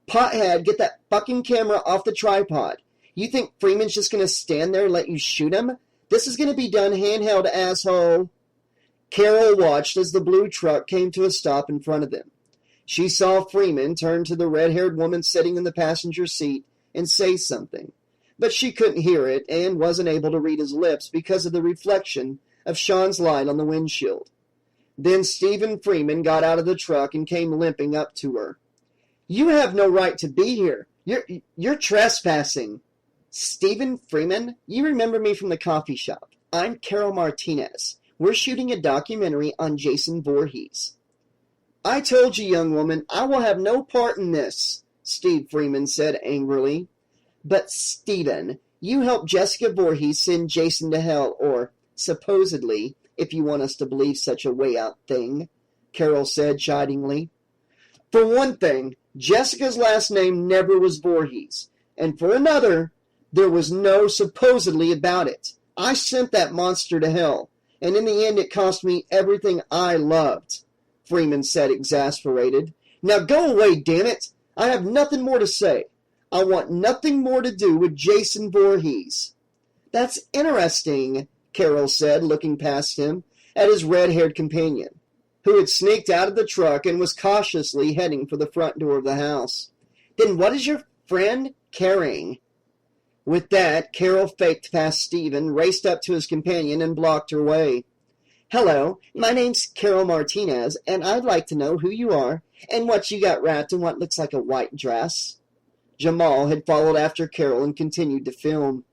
Pothead, get that fucking camera off the tripod. You think Freeman's just going to stand there and let you shoot him? This is going to be done handheld, asshole. Carol watched as the blue truck came to a stop in front of them. She saw Freeman turn to the red-haired woman sitting in the passenger seat and say something. But she couldn't hear it and wasn't able to read his lips because of the reflection of Sean's light on the windshield. Then Stephen Freeman got out of the truck and came limping up to her. You have no right to be here. You're trespassing. Stephen Freeman, you remember me from the coffee shop. I'm Carol Martinez. We're shooting a documentary on Jason Voorhees. I told you, young woman, I will have no part in this, Steve Freeman said angrily. But, Stephen, you helped Jessica Voorhees send Jason to hell, or supposedly, if you want us to believe such a way-out thing, Carol said chidingly. For one thing, Jessica's last name never was Voorhees, and for another, there was no supposedly about it. I sent that monster to hell, and in the end it cost me everything I loved, Freeman said, exasperated. Now go away, damn it! I have nothing more to say. I want nothing more to do with Jason Voorhees. That's interesting, Carol said, looking past him at his red-haired companion, who had sneaked out of the truck and was cautiously heading for the front door of the house. Then what is your friend carrying? With that, Carol faked past Stephen, raced up to his companion, and blocked her way. Hello, my name's Carol Martinez, and I'd like to know who you are and what you got wrapped in what looks like a white dress. Jamal had followed after Carol and continued to film.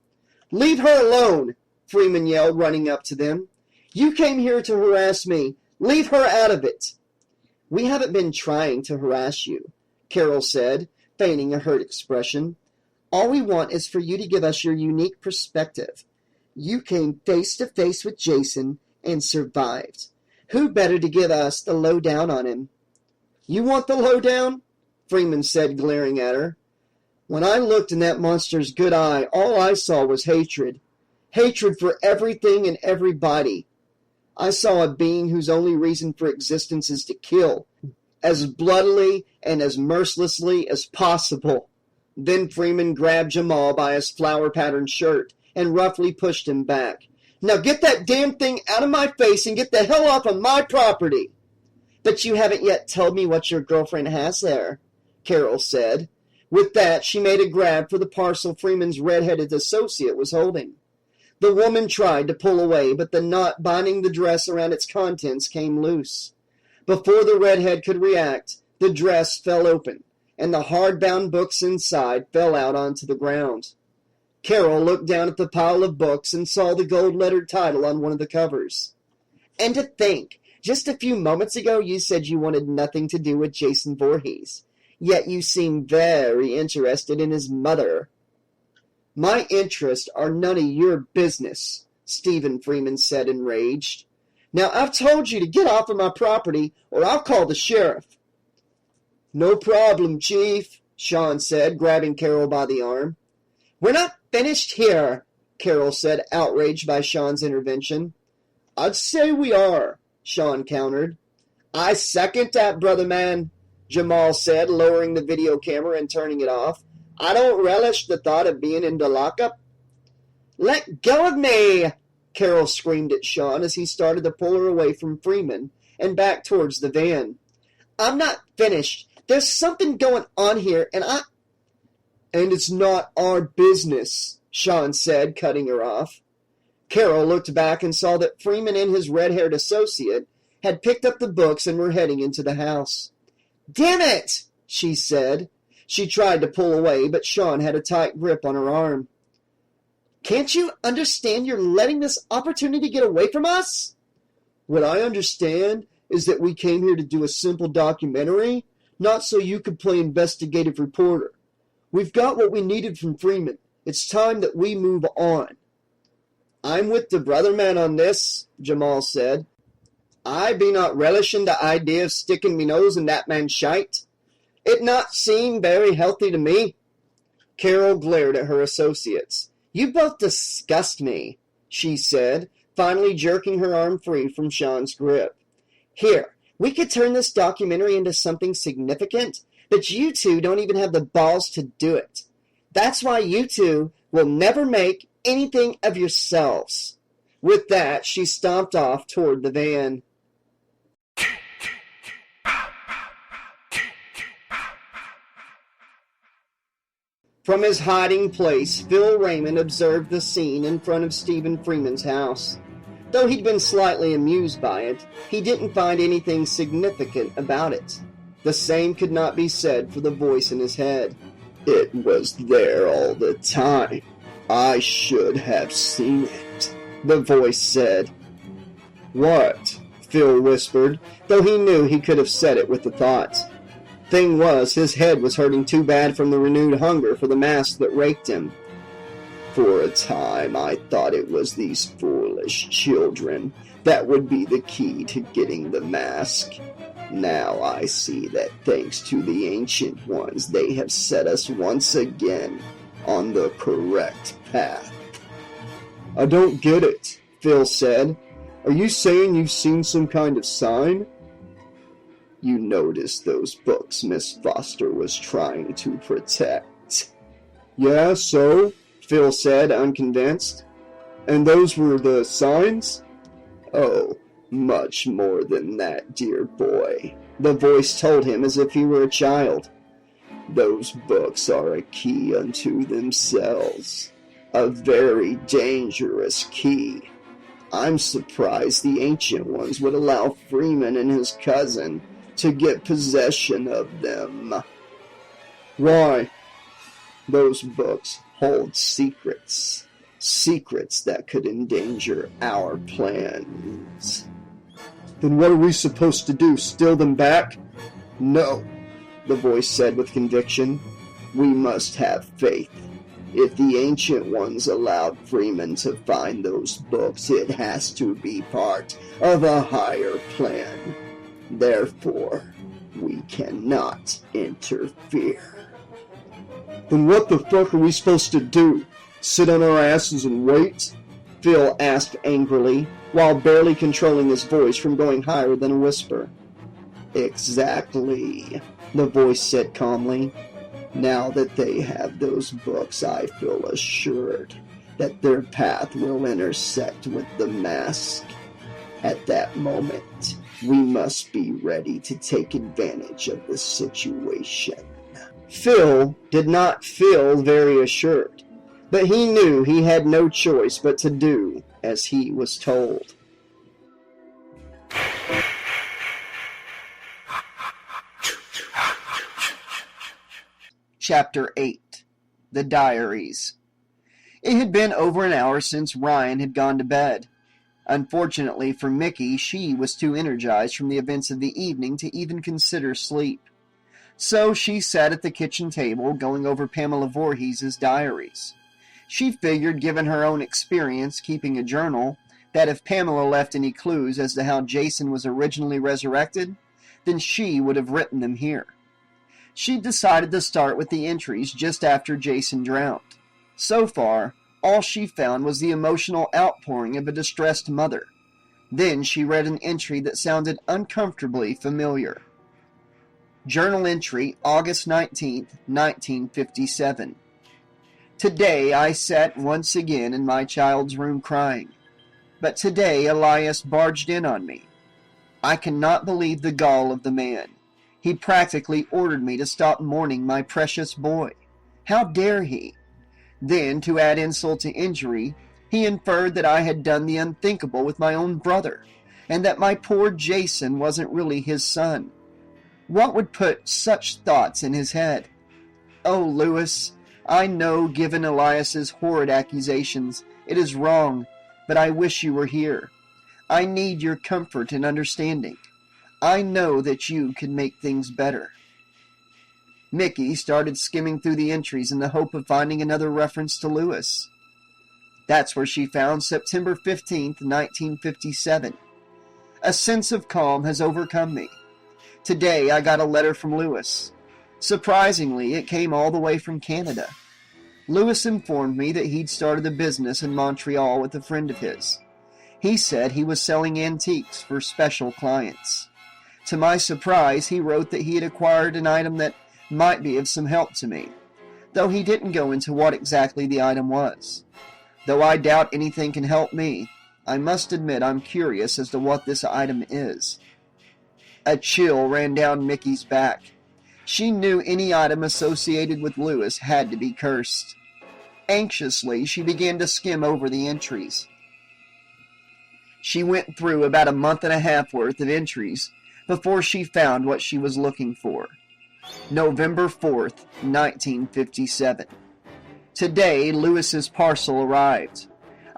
Leave her alone, Freeman yelled, running up to them. You came here to harass me. Leave her out of it. We haven't been trying to harass you, Carol said, feigning a hurt expression. All we want is for you to give us your unique perspective. You came face to face with Jason and survived. Who better to give us the lowdown on him? You want the lowdown? Freeman said, glaring at her. When I looked in that monster's good eye, all I saw was hatred. Hatred for everything and everybody. I saw a being whose only reason for existence is to kill, as bloodily and as mercilessly as possible. Then Freeman grabbed Jamal by his flower-patterned shirt and roughly pushed him back. Now get that damn thing out of my face and get the hell off of my property. But you haven't yet told me what your girlfriend has there, Carol said. With that, she made a grab for the parcel Freeman's red-headed associate was holding. The woman tried to pull away, but the knot binding the dress around its contents came loose. Before the redhead could react, the dress fell open, and the hard-bound books inside fell out onto the ground. Carol looked down at the pile of books and saw the gold-lettered title on one of the covers. And to think, just a few moments ago you said you wanted nothing to do with Jason Voorhees. Yet you seem very interested in his mother. My interests are none of your business, Stephen Freeman said, enraged. Now I've told you to get off of my property, or I'll call the sheriff. No problem, Chief, Sean said, grabbing Carol by the arm. We're not finished here, Carol said, outraged by Sean's intervention. I'd say we are, Sean countered. I second that, brother man, Jamal said, lowering the video camera and turning it off. I don't relish the thought of being in the lockup. Let go of me, Carol screamed at Sean as he started to pull her away from Freeman and back towards the van. I'm not finished. There's something going on here, and it's not our business, Sean said, cutting her off. Carol looked back and saw that Freeman and his red-haired associate had picked up the books and were heading into the house. Damn it, she said. She tried to pull away, but Sean had a tight grip on her arm. Can't you understand you're letting this opportunity get away from us? What I understand is that we came here to do a simple documentary, not so you could play investigative reporter. We've got what we needed from Freeman. It's time that we move on. I'm with the brother man on this, Jamal said. I be not relishing the idea of sticking me nose in that man's shite. It not seem very healthy to me. Carol glared at her associates. You both disgust me, she said, finally jerking her arm free from Sean's grip. Here, we could turn this documentary into something significant, but you two don't even have the balls to do it. That's why you two will never make anything of yourselves. With that, she stomped off toward the van. From his hiding place, Phil Raymond observed the scene in front of Stephen Freeman's house. Though he'd been slightly amused by it, he didn't find anything significant about it. The same could not be said for the voice in his head. It was there all the time. I should have seen it, the voice said. What? Phil whispered, though he knew he could have said it with the thoughts. Thing was, his head was hurting too bad from the renewed hunger for the mask that raked him. For a time, I thought it was these foolish children that would be the key to getting the mask. Now I see that thanks to the Ancient Ones, they have set us once again on the correct path. I don't get it, Phil said. Are you saying you've seen some kind of sign? You noticed those books Miss Foster was trying to protect. Yeah, so? Phil said, unconvinced. And those were the signs? Oh, much more than that, dear boy, the voice told him as if he were a child. Those books are a key unto themselves, a very dangerous key. I'm surprised the Ancient Ones would allow Freeman and his cousin to get possession of them. Why? Those books hold secrets. Secrets that could endanger our plans. Then what are we supposed to do, steal them back? No, the voice said with conviction. We must have faith. If the Ancient Ones allowed Freeman to find those books, it has to be part of a higher plan. Therefore, we cannot interfere. Then what the fuck are we supposed to do? Sit on our asses and wait? Phil asked angrily, while barely controlling his voice from going higher than a whisper. Exactly, the voice said calmly. Now that they have those books, I feel assured that their path will intersect with the mask. At that moment, we must be ready to take advantage of the situation. Phil did not feel very assured, but he knew he had no choice but to do as he was told. Chapter 8. The Diaries. It had been over an hour since Ryan had gone to bed. Unfortunately for Mickey, she was too energized from the events of the evening to even consider sleep. So she sat at the kitchen table going over Pamela Voorhees' diaries. She figured, given her own experience keeping a journal, that if Pamela left any clues as to how Jason was originally resurrected, then she would have written them here. She decided to start with the entries just after Jason drowned. So far, all she found was the emotional outpouring of a distressed mother. Then she read an entry that sounded uncomfortably familiar. Journal entry, August 19th, 1957. Today I sat once again in my child's room crying. But today Elias barged in on me. I cannot believe the gall of the man. He practically ordered me to stop mourning my precious boy. How dare he? Then, to add insult to injury, he inferred that I had done the unthinkable with my own brother, and that my poor Jason wasn't really his son. What would put such thoughts in his head? Oh, Lewis, I know, given Elias's horrid accusations, it is wrong, but I wish you were here. I need your comfort and understanding. I know that you can make things better. Mickey started skimming through the entries in the hope of finding another reference to Lewis. That's where she found September 15th, 1957. A sense of calm has overcome me. Today I got a letter from Lewis. Surprisingly, it came all the way from Canada. Lewis informed me that he'd started a business in Montreal with a friend of his. He said he was selling antiques for special clients. To my surprise, he wrote that he had acquired an item that might be of some help to me, though he didn't go into what exactly the item was. Though I doubt anything can help me, I must admit I'm curious as to what this item is. A chill ran down Mickey's back. She knew any item associated with Lewis had to be cursed. Anxiously, she began to skim over the entries. She went through about a month and a half worth of entries before she found what she was looking for. November 4th, 1957. Today, Lewis's parcel arrived.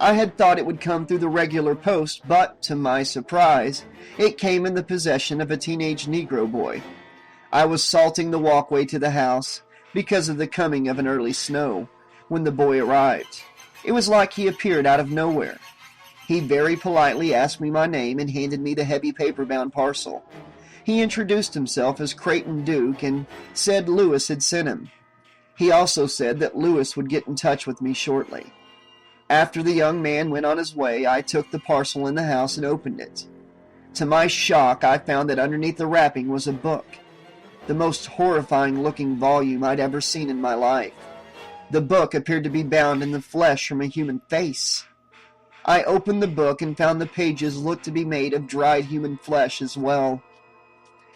I had thought it would come through the regular post, but, to my surprise, it came in the possession of a teenage Negro boy. I was salting the walkway to the house because of the coming of an early snow when the boy arrived. It was like he appeared out of nowhere. He very politely asked me my name and handed me the heavy paper-bound parcel. He introduced himself as Creighton Duke and said Lewis had sent him. He also said that Lewis would get in touch with me shortly. After the young man went on his way, I took the parcel in the house and opened it. To my shock, I found that underneath the wrapping was a book, the most horrifying-looking volume I'd ever seen in my life. The book appeared to be bound in the flesh from a human face. I opened the book and found the pages looked to be made of dried human flesh as well.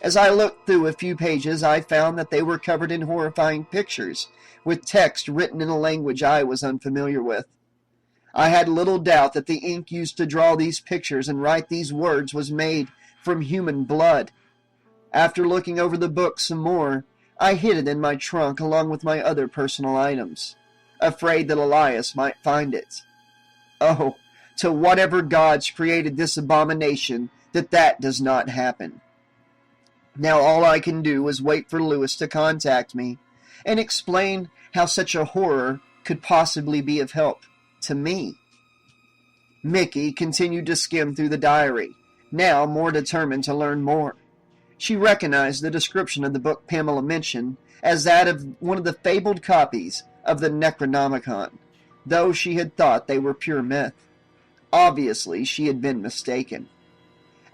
As I looked through a few pages, I found that they were covered in horrifying pictures, with text written in a language I was unfamiliar with. I had little doubt that the ink used to draw these pictures and write these words was made from human blood. After looking over the book some more, I hid it in my trunk along with my other personal items, afraid that Elias might find it. Oh, to whatever gods created this abomination, that does not happen. Now all I can do is wait for Lewis to contact me and explain how such a horror could possibly be of help to me. Mickey continued to skim through the diary, now more determined to learn more. She recognized the description of the book Pamela mentioned as that of one of the fabled copies of the Necronomicon, though she had thought they were pure myth. Obviously, she had been mistaken.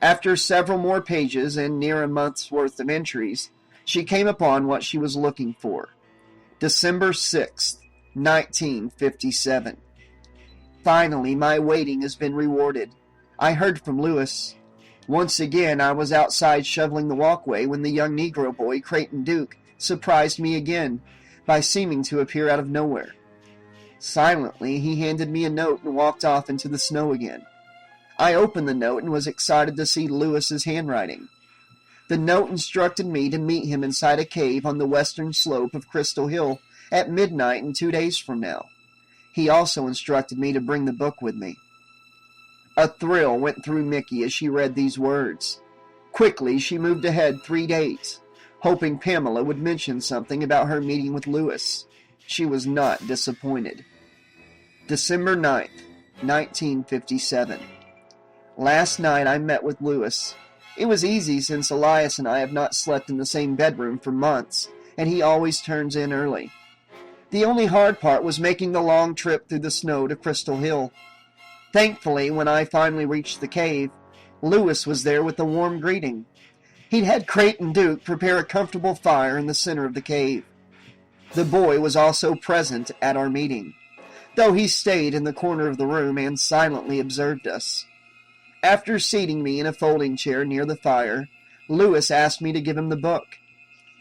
After several more pages and near a month's worth of entries, she came upon what she was looking for. December 6th, 1957. Finally, my waiting has been rewarded. I heard from Lewis. Once again, I was outside shoveling the walkway when the young Negro boy, Creighton Duke, surprised me again by seeming to appear out of nowhere. Silently, he handed me a note and walked off into the snow again. I opened the note and was excited to see Lewis's handwriting. The note instructed me to meet him inside a cave on the western slope of Crystal Hill at midnight in 2 days from now. He also instructed me to bring the book with me. A thrill went through Mickey as she read these words. Quickly, she moved ahead 3 days, hoping Pamela would mention something about her meeting with Lewis. She was not disappointed. December 9th, 1957. Last night I met with Lewis. It was easy since Elias and I have not slept in the same bedroom for months, and he always turns in early. The only hard part was making the long trip through the snow to Crystal Hill. Thankfully, when I finally reached the cave, Lewis was there with a warm greeting. He'd had Creighton Duke prepare a comfortable fire in the center of the cave. The boy was also present at our meeting, though he stayed in the corner of the room and silently observed us. After seating me in a folding chair near the fire, Lewis asked me to give him the book.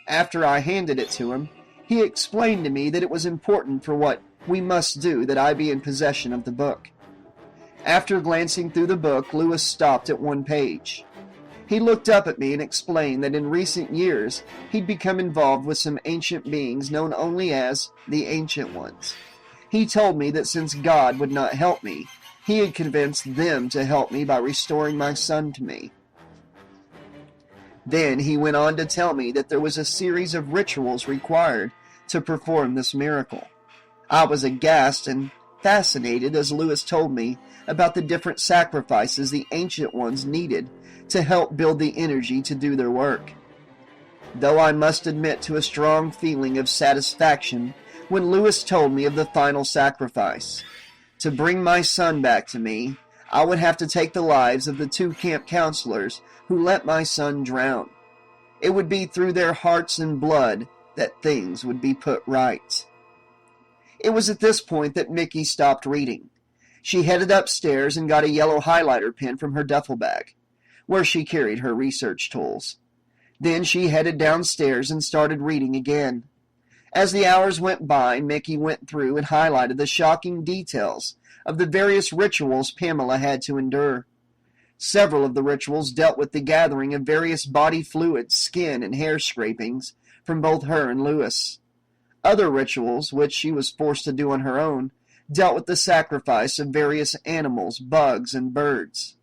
After I handed it to him, he explained to me that it was important for what we must do that I be in possession of the book. After glancing through the book, Lewis stopped at one page. He looked up at me and explained that in recent years he'd become involved with some ancient beings known only as the Ancient Ones. He told me that since God would not help me, he had convinced them to help me by restoring my son to me. Then he went on to tell me that there was a series of rituals required to perform this miracle. I was aghast and fascinated as Lewis told me about the different sacrifices the Ancient Ones needed to help build the energy to do their work. Though I must admit to a strong feeling of satisfaction when Lewis told me of the final sacrifice. To bring my son back to me, I would have to take the lives of the 2 camp counselors who let my son drown. It would be through their hearts and blood that things would be put right. It was at this point that Mickey stopped reading. She headed upstairs and got a yellow highlighter pen from her duffel bag, where she carried her research tools. Then she headed downstairs and started reading again. As the hours went by, Mickey went through and highlighted the shocking details of the various rituals Pamela had to endure. Several of the rituals dealt with the gathering of various body fluids, skin, and hair scrapings from both her and Lewis. Other rituals, which she was forced to do on her own, dealt with the sacrifice of various animals, bugs, and birds.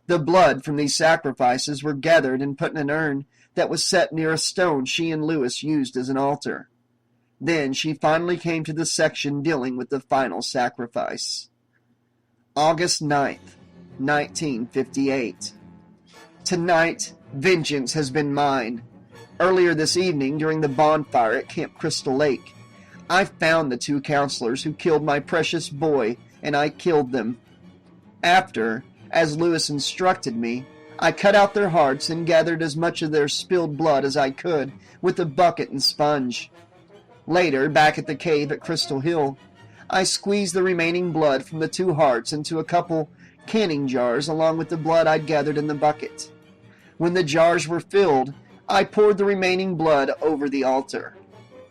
The blood from these sacrifices were gathered and put in an urn that was set near a stone she and Lewis used as an altar. Then she finally came to the section dealing with the final sacrifice. August 9th, 1958. Tonight, vengeance has been mine. Earlier this evening, during the bonfire at Camp Crystal Lake, I found the two counselors who killed my precious boy, and I killed them. After, as Lewis instructed me, I cut out their hearts and gathered as much of their spilled blood as I could with a bucket and sponge. Later, back at the cave at Crystal Hill, I squeezed the remaining blood from the two hearts into a couple canning jars along with the blood I'd gathered in the bucket. When the jars were filled, I poured the remaining blood over the altar.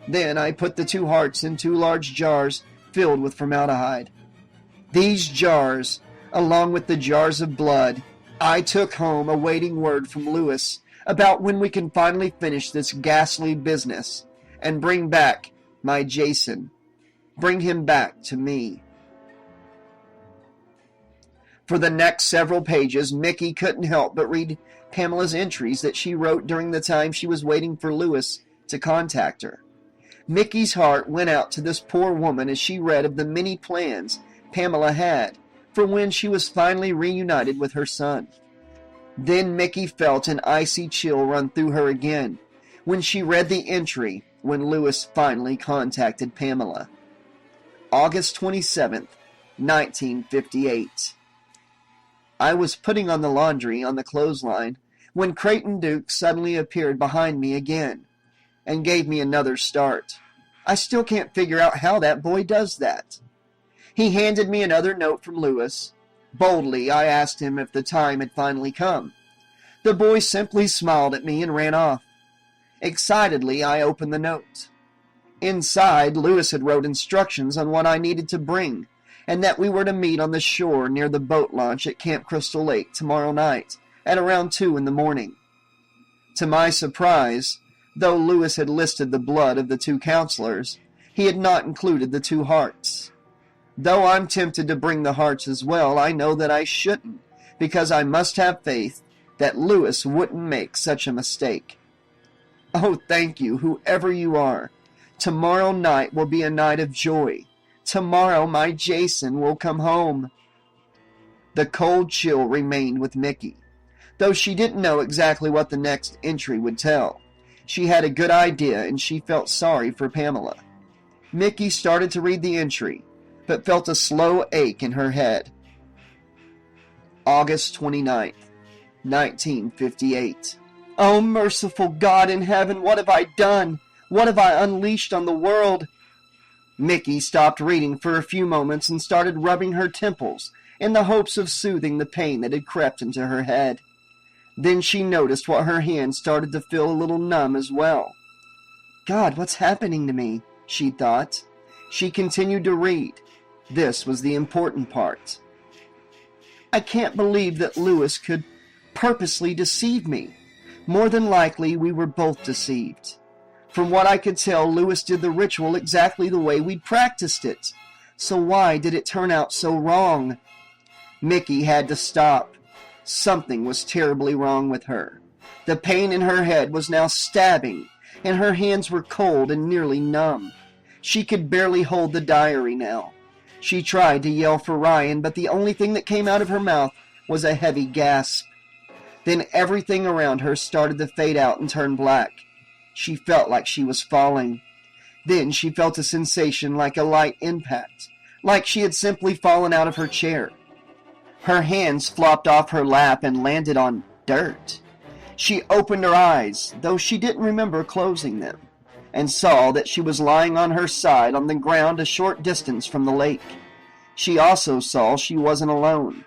Then I put the two hearts in two large jars filled with formaldehyde. These jars, along with the jars of blood, I took home awaiting word from Lewis about when we can finally finish this ghastly business and bring back my Jason. Bring him back to me. For the next several pages, Mickey couldn't help but read Pamela's entries that she wrote during the time she was waiting for Lewis to contact her. Mickey's heart went out to this poor woman as she read of the many plans Pamela had for when she was finally reunited with her son. Then Mickey felt an icy chill run through her again when she read the entry when Lewis finally contacted Pamela. August 27th, 1958. I was putting on the laundry on the clothesline when Creighton Duke suddenly appeared behind me again and gave me another start. I still can't figure out how that boy does that. He handed me another note from Lewis. Boldly, I asked him if the time had finally come. The boy simply smiled at me and ran off. Excitedly, I opened the note. Inside, Lewis had wrote instructions on what I needed to bring, and that we were to meet on the shore near the boat launch at Camp Crystal Lake tomorrow night at around 2 a.m. To my surprise, though Lewis had listed the blood of the two counselors, he had not included the two hearts. Though I'm tempted to bring the hearts as well, I know that I shouldn't, because I must have faith that Lewis wouldn't make such a mistake. Oh, thank you, whoever you are. Tomorrow night will be a night of joy. Tomorrow my Jason will come home. The cold chill remained with Mickey, though she didn't know exactly what the next entry would tell. She had a good idea, and she felt sorry for Pamela. Mickey started to read the entry, but felt a slow ache in her head. August 29th, 1958. Oh, merciful God in heaven, what have I done? What have I unleashed on the world? Mickey stopped reading for a few moments and started rubbing her temples in the hopes of soothing the pain that had crept into her head. Then she noticed what her hands started to feel a little numb as well. God, what's happening to me? She thought. She continued to read. This was the important part. I can't believe that Lewis could purposely deceive me. More than likely, we were both deceived. From what I could tell, Lewis did the ritual exactly the way we'd practiced it. So why did it turn out so wrong? Mickey had to stop. Something was terribly wrong with her. The pain in her head was now stabbing, and her hands were cold and nearly numb. She could barely hold the diary now. She tried to yell for Ryan, but the only thing that came out of her mouth was a heavy gasp. Then everything around her started to fade out and turn black. She felt like she was falling. Then she felt a sensation like a light impact, like she had simply fallen out of her chair. Her hands flopped off her lap and landed on dirt. She opened her eyes, though she didn't remember closing them, and saw that she was lying on her side on the ground a short distance from the lake. She also saw she wasn't alone.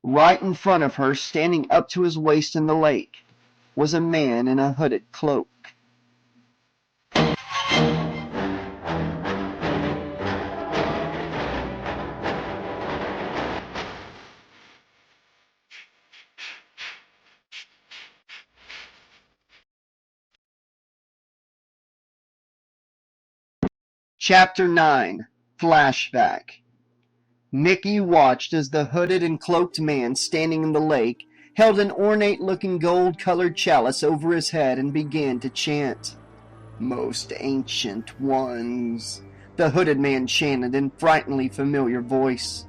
Right in front of her, standing up to his waist in the lake, was a man in a hooded cloak. Chapter 9, Flashback. Mickey watched as the hooded and cloaked man standing in the lake held an ornate-looking gold-colored chalice over his head and began to chant. "Most ancient ones," the hooded man chanted in frighteningly familiar voice,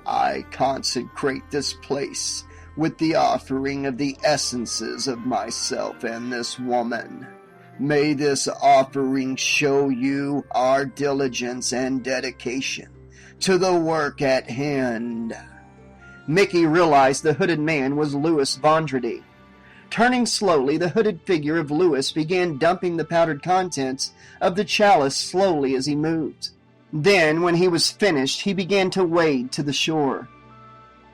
"I consecrate this place with the offering of the essences of myself and this woman. May this offering show you our diligence and dedication to the work at hand." Mickey realized the hooded man was Louis Vendredi. Turning slowly, the hooded figure of Louis began dumping the powdered contents of the chalice slowly as he moved. Then, when he was finished, he began to wade to the shore.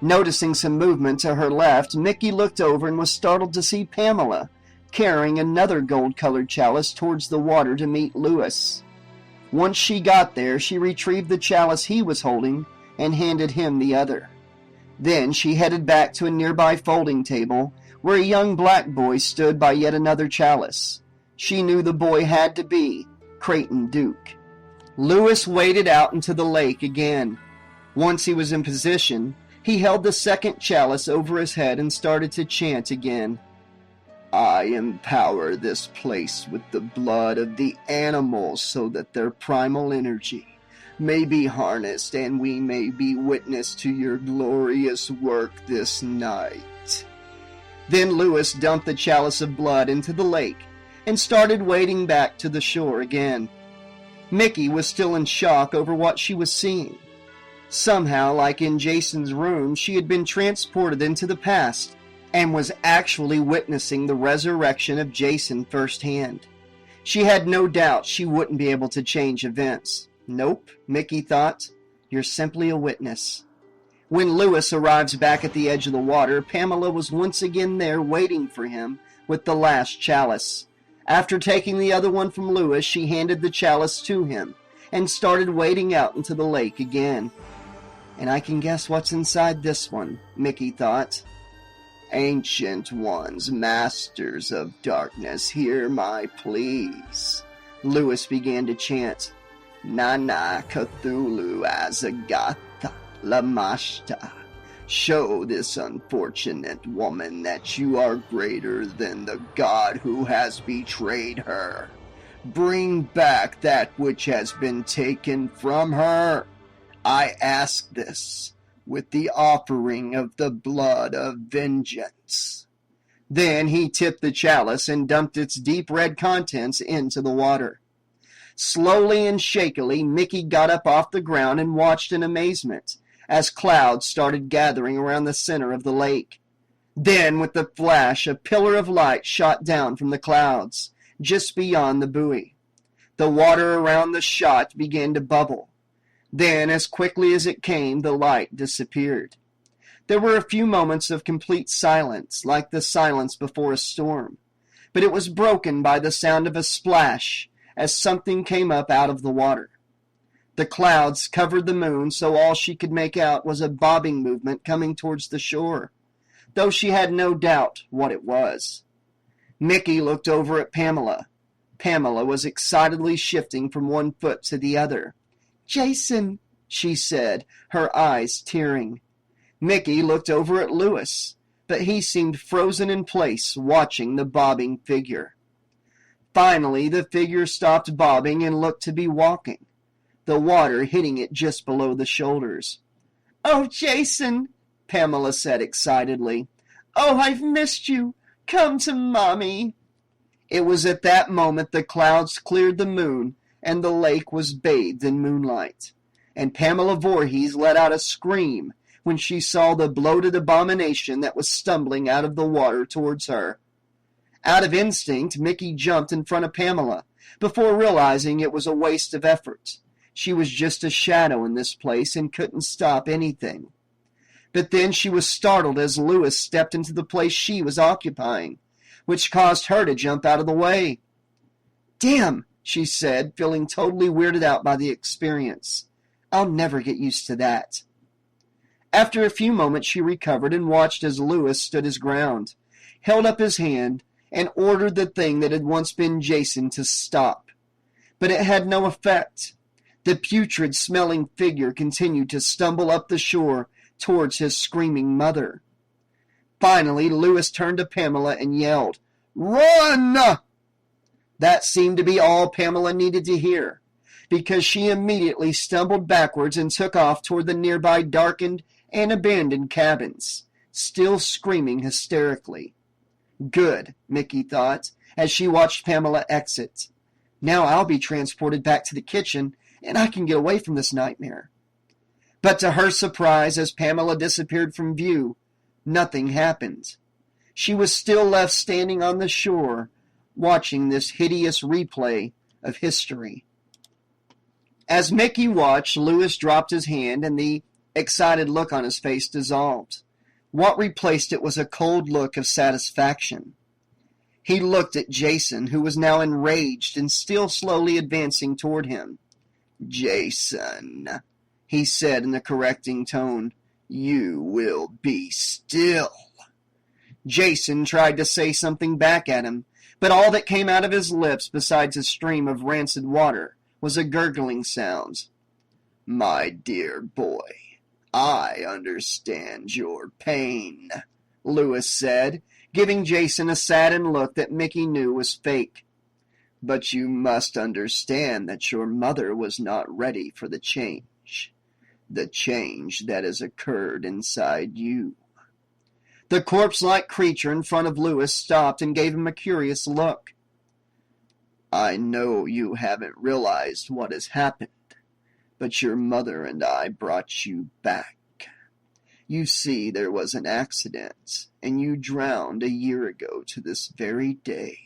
Noticing some movement to her left, Mickey looked over and was startled to see Pamela carrying another gold-colored chalice towards the water to meet Louis. Once she got there, she retrieved the chalice he was holding and handed him the other. Then she headed back to a nearby folding table where a young black boy stood by yet another chalice. She knew the boy had to be Creighton Duke. Louis waded out into the lake again. Once he was in position, he held the second chalice over his head and started to chant again. "I empower this place with the blood of the animals so that their primal energy may be harnessed and we may be witness to your glorious work this night." Then Louis dumped the chalice of blood into the lake and started wading back to the shore again. Mickey was still in shock over what she was seeing. Somehow, like in Jason's room, she had been transported into the past and was actually witnessing the resurrection of Jason firsthand. She had no doubt she wouldn't be able to change events. Nope, Mickey thought. You're simply a witness. When Louis arrives back at the edge of the water, Pamela was once again there waiting for him with the last chalice. After taking the other one from Louis, she handed the chalice to him and started wading out into the lake again. And I can guess what's inside this one, Mickey thought. "Ancient ones, masters of darkness, hear my pleas," Louis began to chant. "Nana Cthulhu Azagatha Lamashta. Show this unfortunate woman that you are greater than the god who has betrayed her. Bring back that which has been taken from her. I ask this with the offering of the blood of vengeance." Then he tipped the chalice and dumped its deep red contents into the water. Slowly and shakily, Mickey got up off the ground and watched in amazement as clouds started gathering around the center of the lake. Then, with a flash, a pillar of light shot down from the clouds, just beyond the buoy. The water around the shot began to bubble. Then, as quickly as it came, the light disappeared. There were a few moments of complete silence, like the silence before a storm, but it was broken by the sound of a splash as something came up out of the water. The clouds covered the moon, so all she could make out was a bobbing movement coming towards the shore, though she had no doubt what it was. Mickey looked over at Pamela. Pamela was excitedly shifting from one foot to the other. "Jason," she said, her eyes tearing. Mickey looked over at Louis, but he seemed frozen in place, watching the bobbing figure. Finally, the figure stopped bobbing and looked to be walking, the water hitting it just below the shoulders. "Oh, Jason," Pamela said excitedly. "Oh, I've missed you. Come to Mommy." It was at that moment the clouds cleared the moon and the lake was bathed in moonlight, and Pamela Voorhees let out a scream when she saw the bloated abomination that was stumbling out of the water towards her. Out of instinct, Mickey jumped in front of Pamela, before realizing it was a waste of effort. She was just a shadow in this place and couldn't stop anything. But then she was startled as Louis stepped into the place she was occupying, which caused her to jump out of the way. "Damn," she said, feeling totally weirded out by the experience. "I'll never get used to that." After a few moments, she recovered and watched as Louis stood his ground, held up his hand, and ordered the thing that had once been Jason to stop. But it had no effect. The putrid-smelling figure continued to stumble up the shore towards his screaming mother. Finally, Lewis turned to Pamela and yelled, "Run!" That seemed to be all Pamela needed to hear, because she immediately stumbled backwards and took off toward the nearby darkened and abandoned cabins, still screaming hysterically. Good, Mickey thought, as she watched Pamela exit. Now I'll be transported back to the kitchen, and I can get away from this nightmare. But to her surprise, as Pamela disappeared from view, nothing happened. She was still left standing on the shore, watching this hideous replay of history. As Mickey watched, Lewis dropped his hand, and the excited look on his face dissolved. What replaced it was a cold look of satisfaction. He looked at Jason, who was now enraged and still slowly advancing toward him. "Jason," he said in a correcting tone, "you will be still." Jason tried to say something back at him, but all that came out of his lips, besides a stream of rancid water, was a gurgling sound. "My dear boy, I understand your pain," Lewis said, giving Jason a saddened look that Mickey knew was fake. "But you must understand that your mother was not ready for the change that has occurred inside you." The corpse-like creature in front of Lewis stopped and gave him a curious look. "I know you haven't realized what has happened, but your mother and I brought you back. You see, there was an accident, and you drowned a year ago to this very day."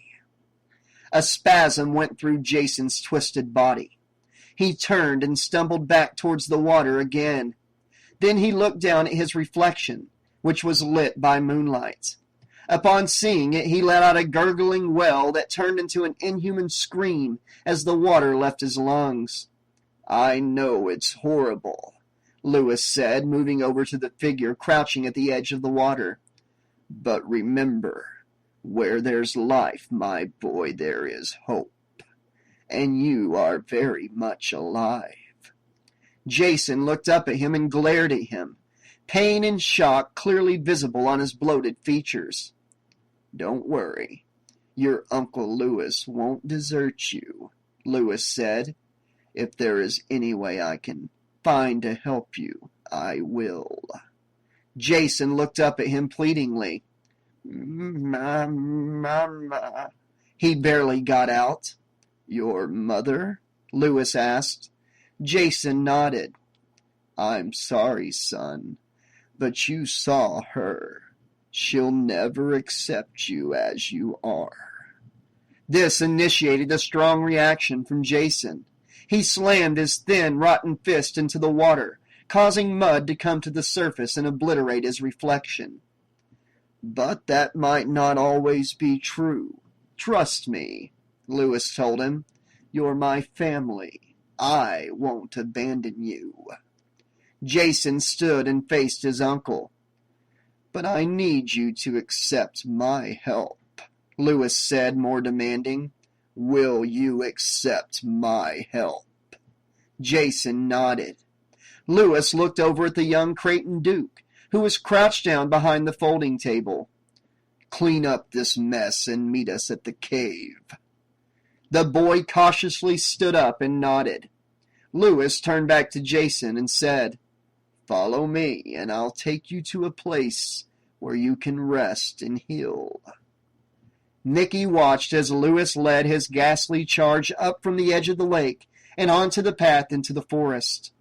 A spasm went through Jason's twisted body. He turned and stumbled back towards the water again. Then he looked down at his reflection, which was lit by moonlight. Upon seeing it, he let out a gurgling wail that turned into an inhuman scream as the water left his lungs. "I know it's horrible," Lewis said, moving over to the figure crouching at the edge of the water. "But remember, where there's life, my boy, there is hope. And you are very much alive." Jason looked up at him and glared at him, pain and shock clearly visible on his bloated features. "Don't worry. Your Uncle Lewis won't desert you," Lewis said. "If there is any way I can find to help you, I will." Jason looked up at him pleadingly. "Mama," he barely got out. "Your mother?" Lewis asked. Jason nodded. "I'm sorry, son, but you saw her. She'll never accept you as you are." This initiated a strong reaction from Jason. He slammed his thin, rotten fist into the water, causing mud to come to the surface and obliterate his reflection. "But that might not always be true. Trust me," Lewis told him. "You're my family. I won't abandon you." Jason stood and faced his uncle. "But I need you to accept my help," Lewis said, more demanding. "Will you accept my help?" Jason nodded. Lewis looked over at the young Creighton Duke, who was crouched down behind the folding table. "Clean up this mess and meet us at the cave." The boy cautiously stood up and nodded. Lewis turned back to Jason and said, "Follow me, and I'll take you to a place where you can rest and heal." Mickey watched as Lewis led his ghastly charge up from the edge of the lake and onto the path into the forest.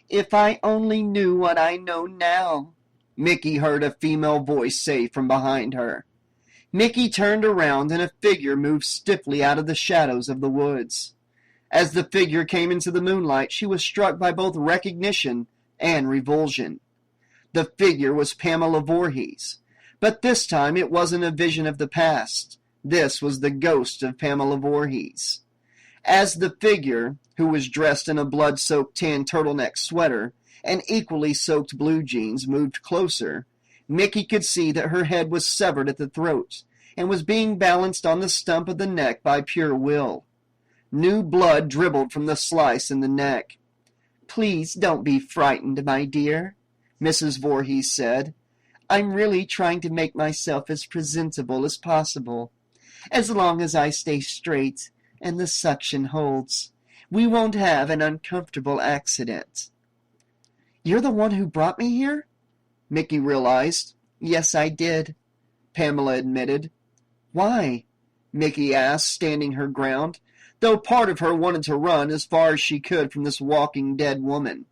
"If I only knew what I know now," Mickey heard a female voice say from behind her. Mickey turned around, and a figure moved stiffly out of the shadows of the woods. As the figure came into the moonlight, she was struck by both recognition and revulsion. The figure was Pamela Voorhees, but this time it wasn't a vision of the past. This was the ghost of Pamela Voorhees. As the figure, who was dressed in a blood-soaked tan turtleneck sweater and equally soaked blue jeans, moved closer, Mickey could see that her head was severed at the throat and was being balanced on the stump of the neck by pure will. New blood dribbled from the slice in the neck. Please don't be frightened, my dear, Mrs. Voorhees said. I'm really trying to make myself as presentable as possible. As long as I stay straight and the suction holds, we won't have an uncomfortable accident. You're the one who brought me here? Mickey realized. Yes, I did, Pamela admitted. Why? Mickey asked, standing her ground, though part of her wanted to run as far as she could from this walking dead woman.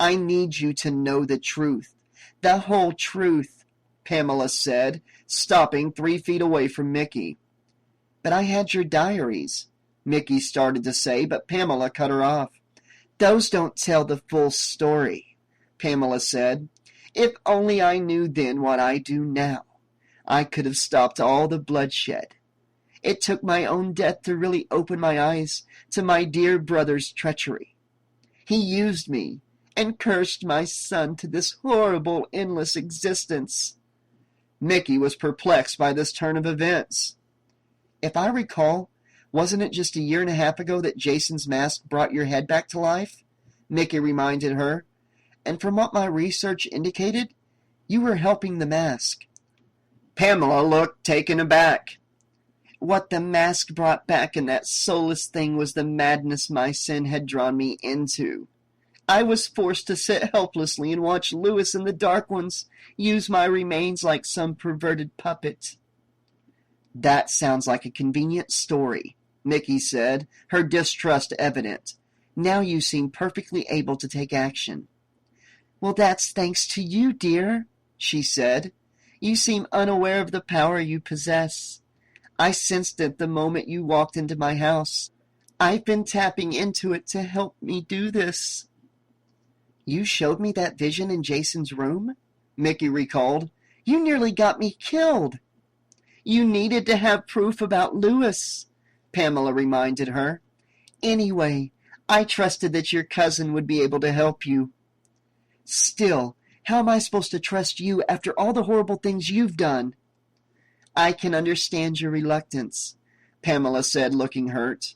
I need you to know the truth, the whole truth, Pamela said, stopping 3 feet away from Mickey. But I had your diaries, Mickey started to say, but Pamela cut her off. Those don't tell the full story, Pamela said. If only I knew then what I do now, I could have stopped all the bloodshed. It took my own death to really open my eyes to my dear brother's treachery. He used me and cursed my son to this horrible, endless existence. Mickey was perplexed by this turn of events. If I recall, wasn't it just a year and a half ago that Jason's mask brought your head back to life? Mickey reminded her. And from what my research indicated, you were helping the mask. Pamela looked taken aback. What the mask brought back in that soulless thing was the madness my sin had drawn me into. I was forced to sit helplessly and watch Lewis and the Dark Ones use my remains like some perverted puppet. That sounds like a convenient story, Mickey said, her distrust evident. Now you seem perfectly able to take action. Well, that's thanks to you, dear, she said. You seem unaware of the power you possess. I sensed it the moment you walked into my house. I've been tapping into it to help me do this. You showed me that vision in Jason's room? Mickey recalled. You nearly got me killed. You needed to have proof about Lewis, Pamela reminded her. Anyway, I trusted that your cousin would be able to help you. Still, how am I supposed to trust you after all the horrible things you've done? I can understand your reluctance, Pamela said, looking hurt.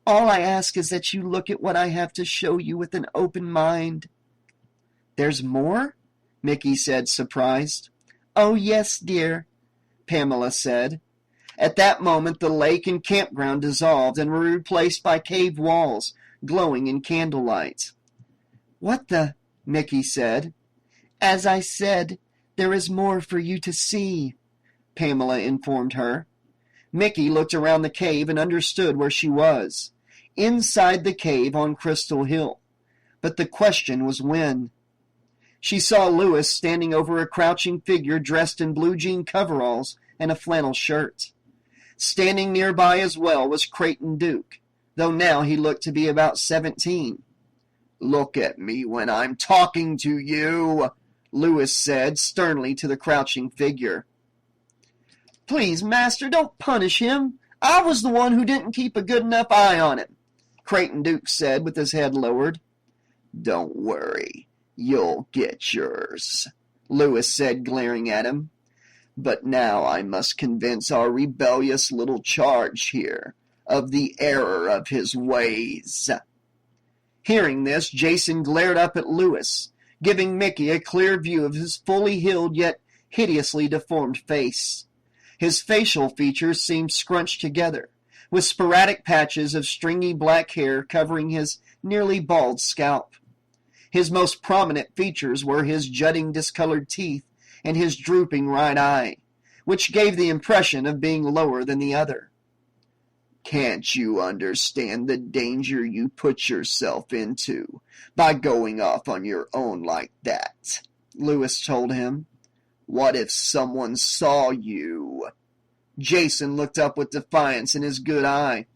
All I ask is that you look at what I have to show you with an open mind. There's more? Mickey said, surprised. Oh, yes, dear, Pamela said. At that moment, the lake and campground dissolved and were replaced by cave walls, glowing in candlelight. What the? Mickey said. As I said, there is more for you to see, Pamela informed her. Mickey looked around the cave and understood where she was. Inside the cave on Crystal Hill. But the question was when. She saw Lewis standing over a crouching figure dressed in blue jean coveralls and a flannel shirt. Standing nearby as well was Creighton Duke, though now he looked to be about 17. Look at me when I'm talking to you, Lewis said sternly to the crouching figure. Please, master, don't punish him. I was the one who didn't keep a good enough eye on him, Creighton Duke said with his head lowered. Don't worry, you'll get yours, Lewis said, glaring at him. But now I must convince our rebellious little charge here of the error of his ways. Hearing this, Jason glared up at Lewis, giving Mickey a clear view of his fully healed yet hideously deformed face. His facial features seemed scrunched together, with sporadic patches of stringy black hair covering his nearly bald scalp. His most prominent features were his jutting discolored teeth and his drooping right eye, which gave the impression of being lower than the other. Can't you understand the danger you put yourself into by going off on your own like that? Lewis told him. What if someone saw you? Jason looked up with defiance in his good eye.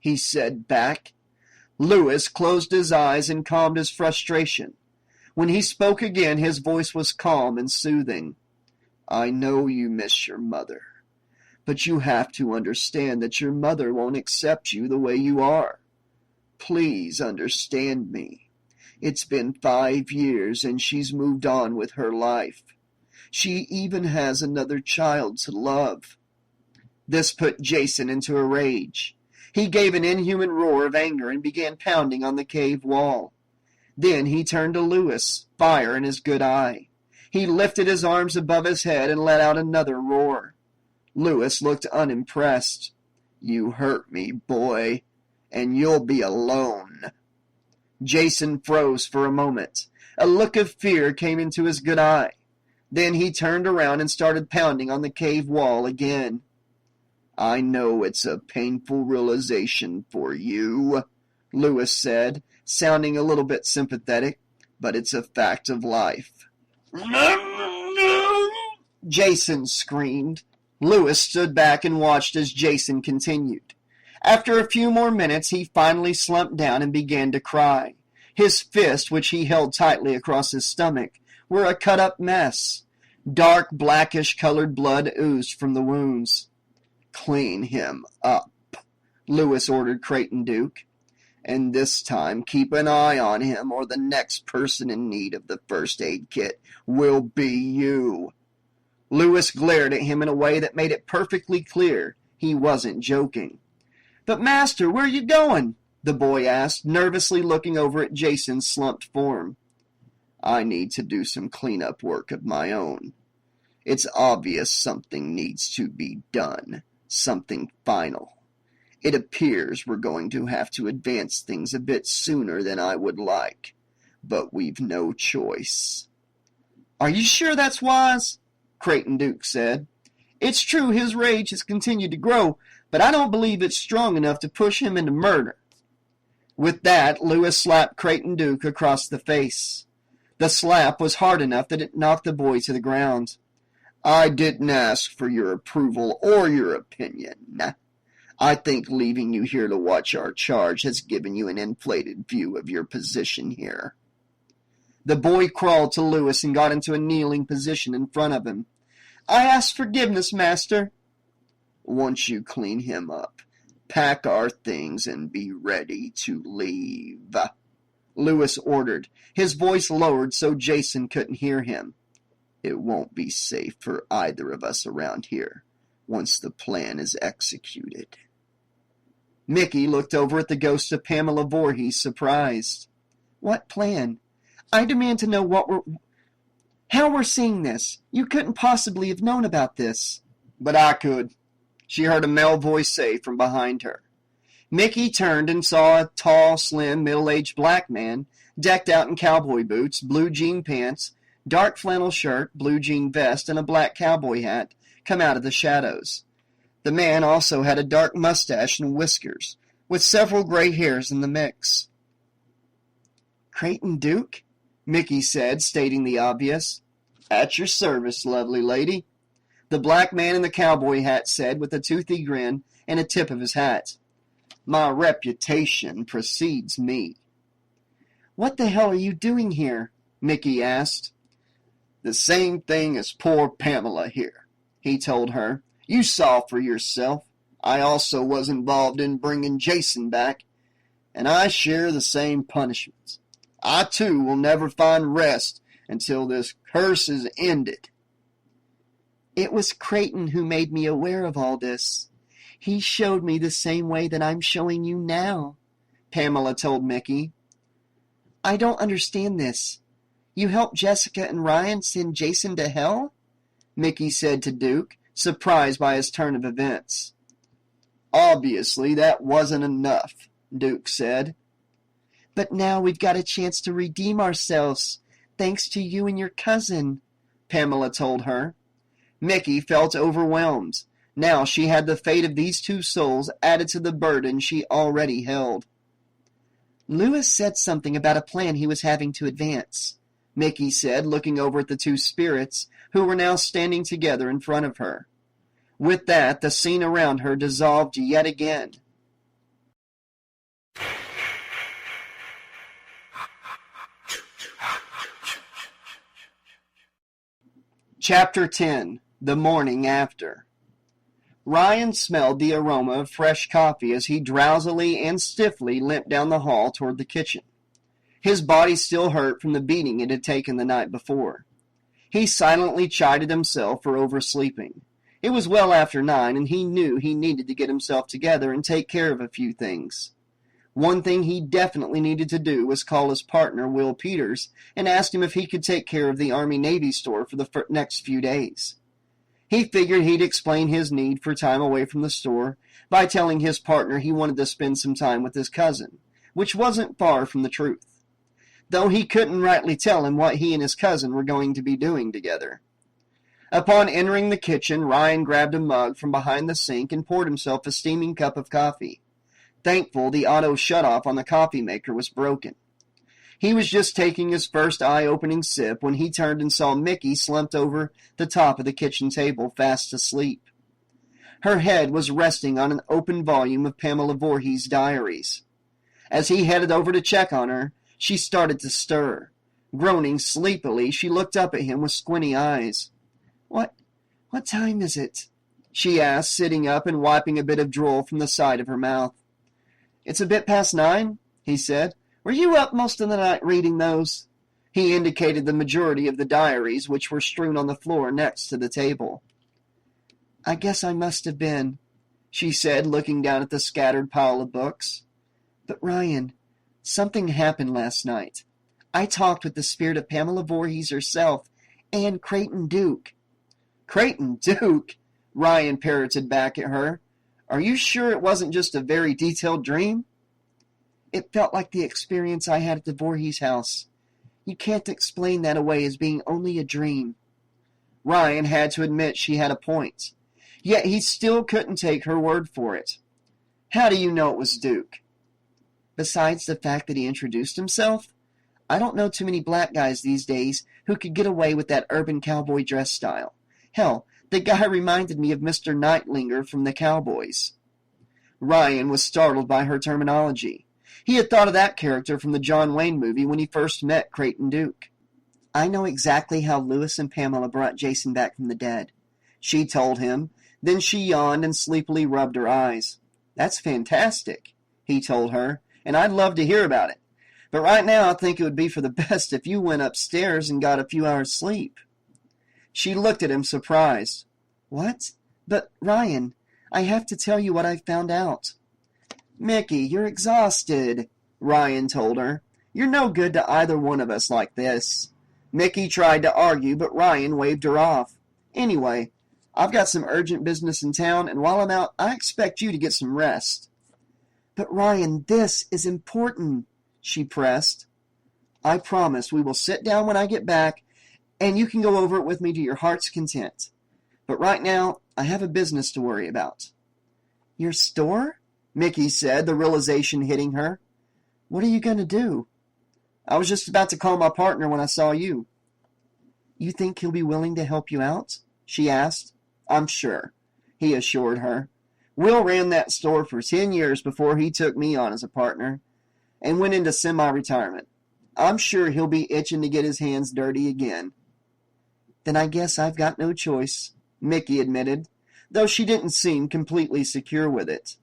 He said back. Lewis closed his eyes and calmed his frustration. When he spoke again, his voice was calm and soothing. I know you miss your mother, but you have to understand that your mother won't accept you the way you are. Please understand me. It's been 5 years and she's moved on with her life. She even has another child to love. This put Jason into a rage. He gave an inhuman roar of anger and began pounding on the cave wall. Then he turned to Lewis, fire in his good eye. He lifted his arms above his head and let out another roar. Lewis looked unimpressed. "You hurt me, boy, and you'll be alone." Jason froze for a moment. A look of fear came into his good eye. Then he turned around and started pounding on the cave wall again. "I know it's a painful realization for you," Lewis said, sounding a little bit sympathetic, "but it's a fact of life." Jason screamed. Lewis stood back and watched as Jason continued. After a few more minutes, he finally slumped down and began to cry. His fists, which he held tightly across his stomach, were a cut-up mess. Dark, blackish-colored blood oozed from the wounds. "Clean him up," Lewis ordered Creighton Duke. "And this time keep an eye on him, or the next person in need of the first aid kit will be you." Lewis glared at him in a way that made it perfectly clear he wasn't joking. "But, Master, where are you going?" the boy asked, nervously looking over at Jason's slumped form. "I need to do some cleanup work of my own. It's obvious something needs to be done, something final. It appears we're going to have to advance things a bit sooner than I would like, but we've no choice." "Are you sure that's wise?" Creighton Duke said. "It's true his rage has continued to grow, but I don't believe it's strong enough to push him into murder." With that, Lewis slapped Creighton Duke across the face. The slap was hard enough that it knocked the boy to the ground. "I didn't ask for your approval or your opinion. I think leaving you here to watch our charge has given you an inflated view of your position here." The boy crawled to Lewis and got into a kneeling position in front of him. "I ask forgiveness, Master." "Once you clean him up, pack our things and be ready to leave," Lewis ordered, his voice lowered so Jason couldn't hear him. "It won't be safe for either of us around here once the plan is executed." Mickey looked over at the ghost of Pamela Voorhees, surprised. "What plan? I demand to know how we're seeing this. You couldn't possibly have known about this." "But I could," she heard a male voice say from behind her. Mickey turned and saw a tall, slim, middle-aged black man, decked out in cowboy boots, blue jean pants, dark flannel shirt, blue jean vest, and a black cowboy hat, come out of the shadows. The man also had a dark mustache and whiskers, with several gray hairs in the mix. "Creighton Duke?" Mickey said, stating the obvious. "At your service, lovely lady," the black man in the cowboy hat said with a toothy grin and a tip of his hat. "My reputation precedes me." "What the hell are you doing here?" Mickey asked. "The same thing as poor Pamela here," he told her. "You saw for yourself. I also was involved in bringing Jason back, and I share the same punishments. I, too, will never find rest until this curse is ended." "It was Creighton who made me aware of all this. He showed me the same way that I'm showing you now," Pamela told Mickey. "I don't understand this. You helped Jessica and Ryan send Jason to hell?" Mickey said to Duke, surprised by his turn of events. "Obviously, that wasn't enough," Duke said. "But now we've got a chance to redeem ourselves, thanks to you and your cousin," Pamela told her. Mickey felt overwhelmed. Now she had the fate of these two souls added to the burden she already held. "Lewis said something about a plan he was having to advance," Mickey said, looking over at the two spirits, who were now standing together in front of her. With that, the scene around her dissolved yet again. Chapter 10. The Morning After. Ryan smelled the aroma of fresh coffee as he drowsily and stiffly limped down the hall toward the kitchen. His body still hurt from the beating it had taken the night before. He silently chided himself for oversleeping. It was well after 9, and he knew he needed to get himself together and take care of a few things. One thing he definitely needed to do was call his partner, Will Peters, and ask him if he could take care of the Army-Navy store for the next few days. He figured he'd explain his need for time away from the store by telling his partner he wanted to spend some time with his cousin, which wasn't far from the truth, though he couldn't rightly tell him what he and his cousin were going to be doing together. Upon entering the kitchen, Ryan grabbed a mug from behind the sink and poured himself a steaming cup of coffee. Thankful the auto shutoff on the coffee maker was broken. He was just taking his first eye-opening sip when he turned and saw Mickey slumped over the top of the kitchen table, fast asleep. Her head was resting on an open volume of Pamela Voorhees' diaries. As he headed over to check on her, she started to stir. Groaning sleepily, she looked up at him with squinty eyes. What time is it?" she asked, sitting up and wiping a bit of drool from the side of her mouth. "It's a bit past 9, he said. "Were you up most of the night reading those?" He indicated the majority of the diaries, which were strewn on the floor next to the table. "I guess I must have been," she said, looking down at the scattered pile of books. "But Ryan, something happened last night. I talked with the spirit of Pamela Voorhees herself and Creighton Duke." "Creighton Duke?" Ryan parroted back at her. "Are you sure it wasn't just a very detailed dream?" "It felt like the experience I had at the Voorhees house. You can't explain that away as being only a dream." Ryan had to admit she had a point, yet he still couldn't take her word for it. "How do you know it was Duke?" "Besides the fact that he introduced himself, I don't know too many black guys these days who could get away with that urban cowboy dress style. Hell, the guy reminded me of Mr. Nightlinger from the Cowboys." Ryan was startled by her terminology. He had thought of that character from the John Wayne movie when he first met Creighton Duke. "I know exactly how Lewis and Pamela brought Jason back from the dead," she told him. Then she yawned and sleepily rubbed her eyes. "That's fantastic," he told her, "and I'd love to hear about it. But right now I think it would be for the best if you went upstairs and got a few hours' sleep." She looked at him surprised. "What? But, Ryan, I have to tell you what I've found out." "Mickey, you're exhausted," Ryan told her. "You're no good to either one of us like this." Mickey tried to argue, but Ryan waved her off. "Anyway, I've got some urgent business in town, and while I'm out, I expect you to get some rest." "But Ryan, this is important," she pressed. "I promise we will sit down when I get back, and you can go over it with me to your heart's content. But right now, I have a business to worry about." "Your store?" Mickey said, the realization hitting her. "What are you going to do?" "I was just about to call my partner when I saw you." "You think he'll be willing to help you out?" she asked. "I'm sure," he assured her. "Will ran that store for 10 years before he took me on as a partner and went into semi-retirement. I'm sure he'll be itching to get his hands dirty again." "Then I guess I've got no choice," Mickey admitted, though she didn't seem completely secure with it.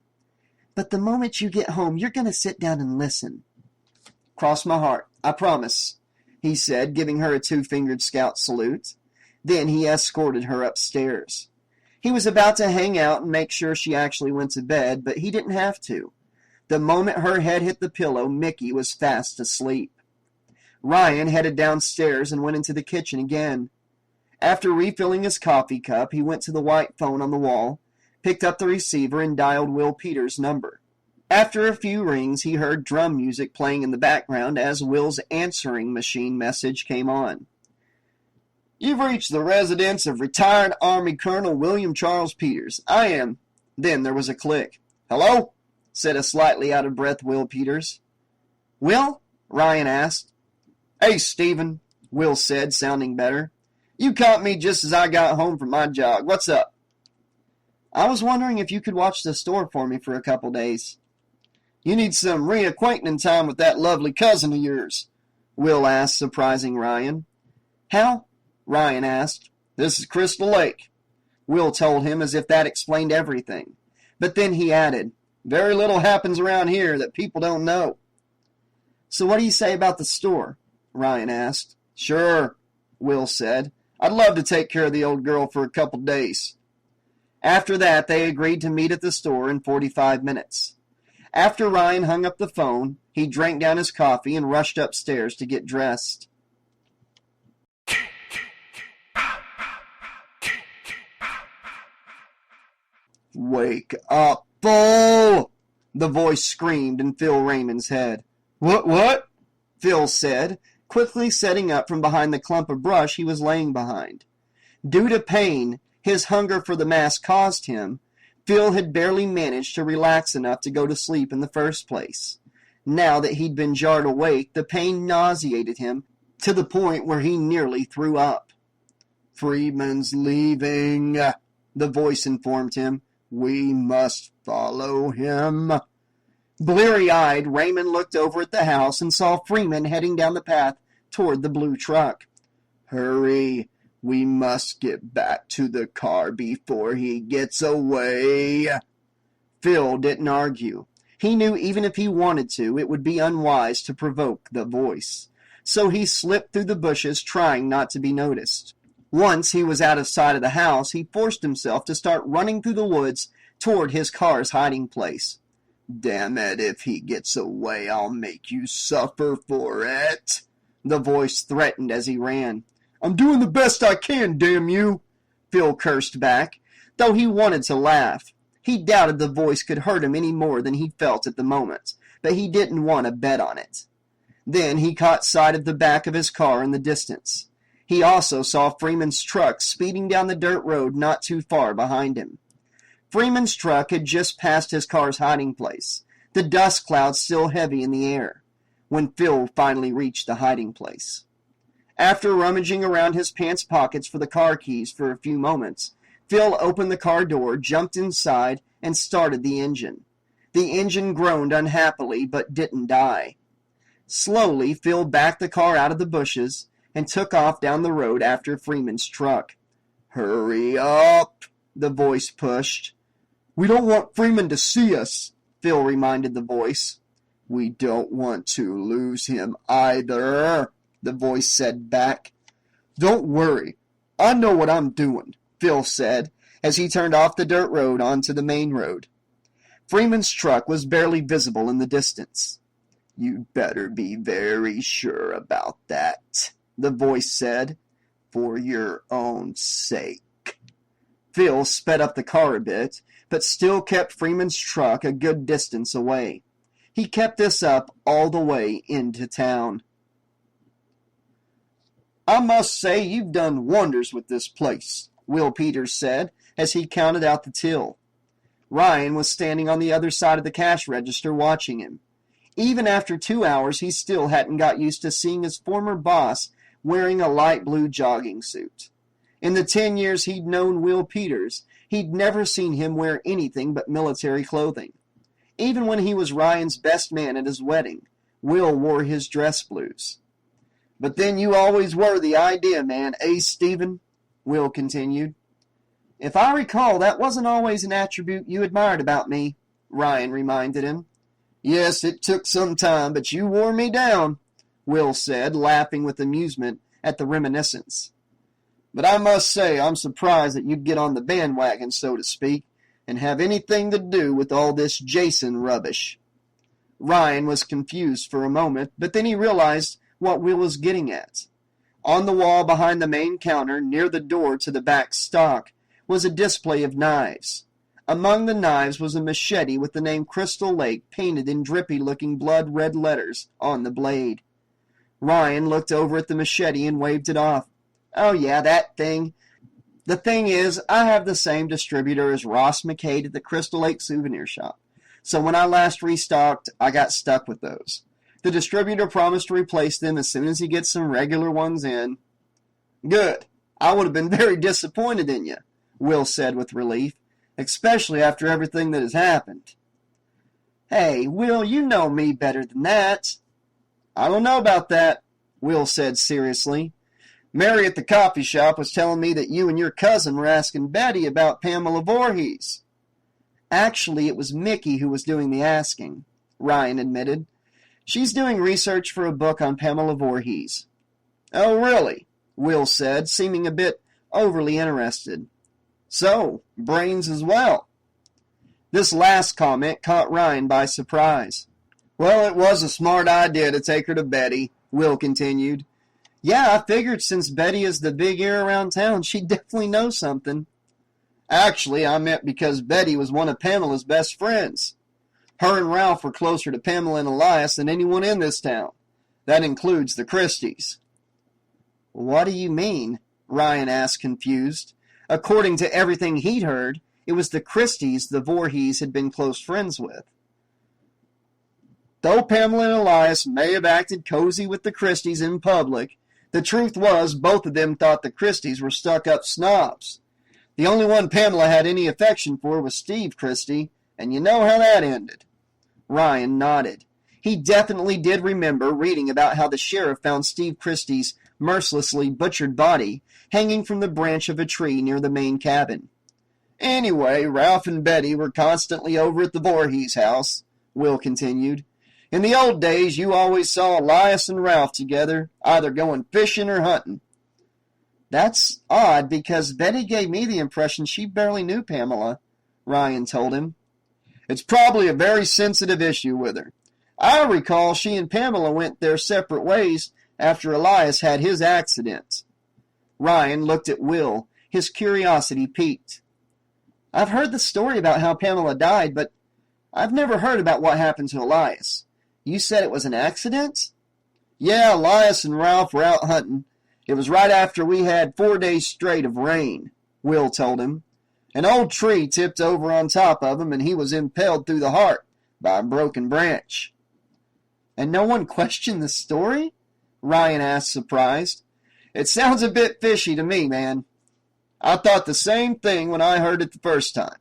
"But the moment you get home, you're going to sit down and listen." "Cross my heart, I promise," he said, giving her a 2-fingered scout salute. Then he escorted her upstairs. He was about to hang out and make sure she actually went to bed, but he didn't have to. The moment her head hit the pillow, Mickey was fast asleep. Ryan headed downstairs and went into the kitchen again. After refilling his coffee cup, he went to the white phone on the wall, picked up the receiver, and dialed Will Peters' number. After a few rings, he heard drum music playing in the background as Will's answering machine message came on. "You've reached the residence of retired Army Colonel William Charles Peters. I am—" Then there was a click. "Hello?" said a slightly out-of-breath Will Peters. "Will?" Ryan asked. "Hey, Stephen," Will said, sounding better. "You caught me just as I got home from my jog. What's up?" "I was wondering if you could watch the store for me for a couple days." "You need some reacquainting time with that lovely cousin of yours?" Will asked, surprising Ryan. "How?" Ryan asked. "This is Crystal Lake," Will told him as if that explained everything. But then he added, "Very little happens around here that people don't know." "So what do you say about the store?" Ryan asked. "Sure," Will said. "I'd love to take care of the old girl for a couple days." After that, they agreed to meet at the store in 45 minutes. After Ryan hung up the phone, he drank down his coffee and rushed upstairs to get dressed. "Wake up, fool!" the voice screamed in Phil Raymond's head. What? Phil said, quickly setting up from behind the clump of brush he was laying behind. Due to pain his hunger for the mask caused him, Phil had barely managed to relax enough to go to sleep in the first place. Now that he'd been jarred awake, the pain nauseated him to the point where he nearly threw up. "Freeman's leaving," the voice informed him. "We must follow him." Bleary-eyed, Raymond looked over at the house and saw Freeman heading down the path toward the blue truck. "Hurry, we must get back to the car before he gets away." Phil didn't argue. He knew even if he wanted to, it would be unwise to provoke the voice. So he slipped through the bushes, trying not to be noticed. Once he was out of sight of the house, he forced himself to start running through the woods toward his car's hiding place. "Damn it, if he gets away, I'll make you suffer for it," the voice threatened as he ran. "I'm doing the best I can, damn you," Phil cursed back, though he wanted to laugh. He doubted the voice could hurt him any more than he felt at the moment, but he didn't want to bet on it. Then he caught sight of the back of his car in the distance. He also saw Freeman's truck speeding down the dirt road not too far behind him. Freeman's truck had just passed his car's hiding place, the dust cloud still heavy in the air, when Phil finally reached the hiding place. After rummaging around his pants pockets for the car keys for a few moments, Phil opened the car door, jumped inside, and started the engine. The engine groaned unhappily, but didn't die. Slowly, Phil backed the car out of the bushes and took off down the road after Freeman's truck. "Hurry up," the voice pushed. "We don't want Freeman to see us," Phil reminded the voice. "We don't want to lose him either," the voice said back. "Don't worry. I know what I'm doing," Phil said, as he turned off the dirt road onto the main road. Freeman's truck was barely visible in the distance. "You'd better be very sure about that," the voice said, "for your own sake." Phil sped up the car a bit, but still kept Freeman's truck a good distance away. He kept this up all the way into town. "I must say you've done wonders with this place," Will Peters said as he counted out the till. Ryan was standing on the other side of the cash register watching him. Even after 2 hours, he still hadn't got used to seeing his former boss wearing a light blue jogging suit. In the 10 years he'd known Will Peters, he'd never seen him wear anything but military clothing. Even when he was Ryan's best man at his wedding, Will wore his dress blues. "But then you always were the idea man, eh, Stephen?" Will continued. "If I recall, that wasn't always an attribute you admired about me," Ryan reminded him. "Yes, it took some time, but you wore me down," Will said, laughing with amusement at the reminiscence. "But I must say I'm surprised that you'd get on the bandwagon, so to speak, and have anything to do with all this Jason rubbish." Ryan was confused for a moment, but then he realized what Will was getting at. On the wall behind the main counter, near the door to the back stock, was a display of knives. Among the knives was a machete with the name Crystal Lake painted in drippy-looking blood-red letters on the blade. Ryan looked over at the machete and waved it off. "Oh yeah, that thing. The thing is, I have the same distributor as Ross McCade at the Crystal Lake souvenir shop. So when I last restocked, I got stuck with those. The distributor promised to replace them as soon as he gets some regular ones in." "Good. I would have been very disappointed in you," Will said with relief, "especially after everything that has happened." "Hey, Will, you know me better than that." "I don't know about that," Will said seriously. "Mary at the coffee shop was telling me that you and your cousin were asking Betty about Pamela Voorhees." "Actually, it was Mickey who was doing the asking," Ryan admitted. "She's doing research for a book on Pamela Voorhees." "Oh, really?" Will said, seeming a bit overly interested. So, brains as well. This last comment caught Ryan by surprise. Well, it was a smart idea to take her to Betty, Will continued. Yeah, I figured since Betty is the big ear around town, she'd definitely know something. Actually, I meant because Betty was one of Pamela's best friends. Her and Ralph were closer to Pamela and Elias than anyone in this town. That includes the Christies. What do you mean? Ryan asked, confused. According to everything he'd heard, it was the Christies the Voorhees had been close friends with. Though Pamela and Elias may have acted cozy with the Christies in public, the truth was both of them thought the Christies were stuck-up snobs. The only one Pamela had any affection for was Steve Christie, and you know how that ended. Ryan nodded. He definitely did remember reading about how the sheriff found Steve Christie's mercilessly butchered body hanging from the branch of a tree near the main cabin. Anyway, Ralph and Betty were constantly over at the Voorhees house, Will continued. In the old days, you always saw Elias and Ralph together, either going fishing or hunting. That's odd, because Betty gave me the impression she barely knew Pamela, Ryan told him. It's probably a very sensitive issue with her. I recall she and Pamela went their separate ways after Elias had his accident. Ryan looked at Will, his curiosity piqued. I've heard the story about how Pamela died, but I've never heard about what happened to Elias. You said it was an accident? Yeah, Elias and Ralph were out hunting. It was right after we had 4 days straight of rain, Will told him. An old tree tipped over on top of him, and he was impaled through the heart by a broken branch. And no one questioned the story? Ryan asked, surprised. It sounds a bit fishy to me, man. I thought the same thing when I heard it the first time.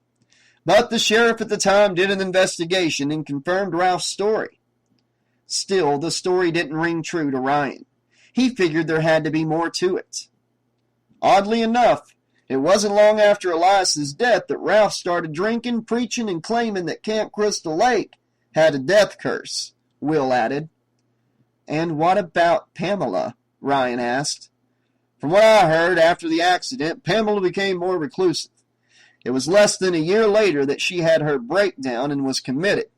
But the sheriff at the time did an investigation and confirmed Ralph's story. Still, the story didn't ring true to Ryan. He figured there had to be more to it. Oddly enough, it wasn't long after Elias's death that Ralph started drinking, preaching, and claiming that Camp Crystal Lake had a death curse, Will added. And what about Pamela? Ryan asked. From what I heard, after the accident, Pamela became more reclusive. It was less than a year later that she had her breakdown and was committed.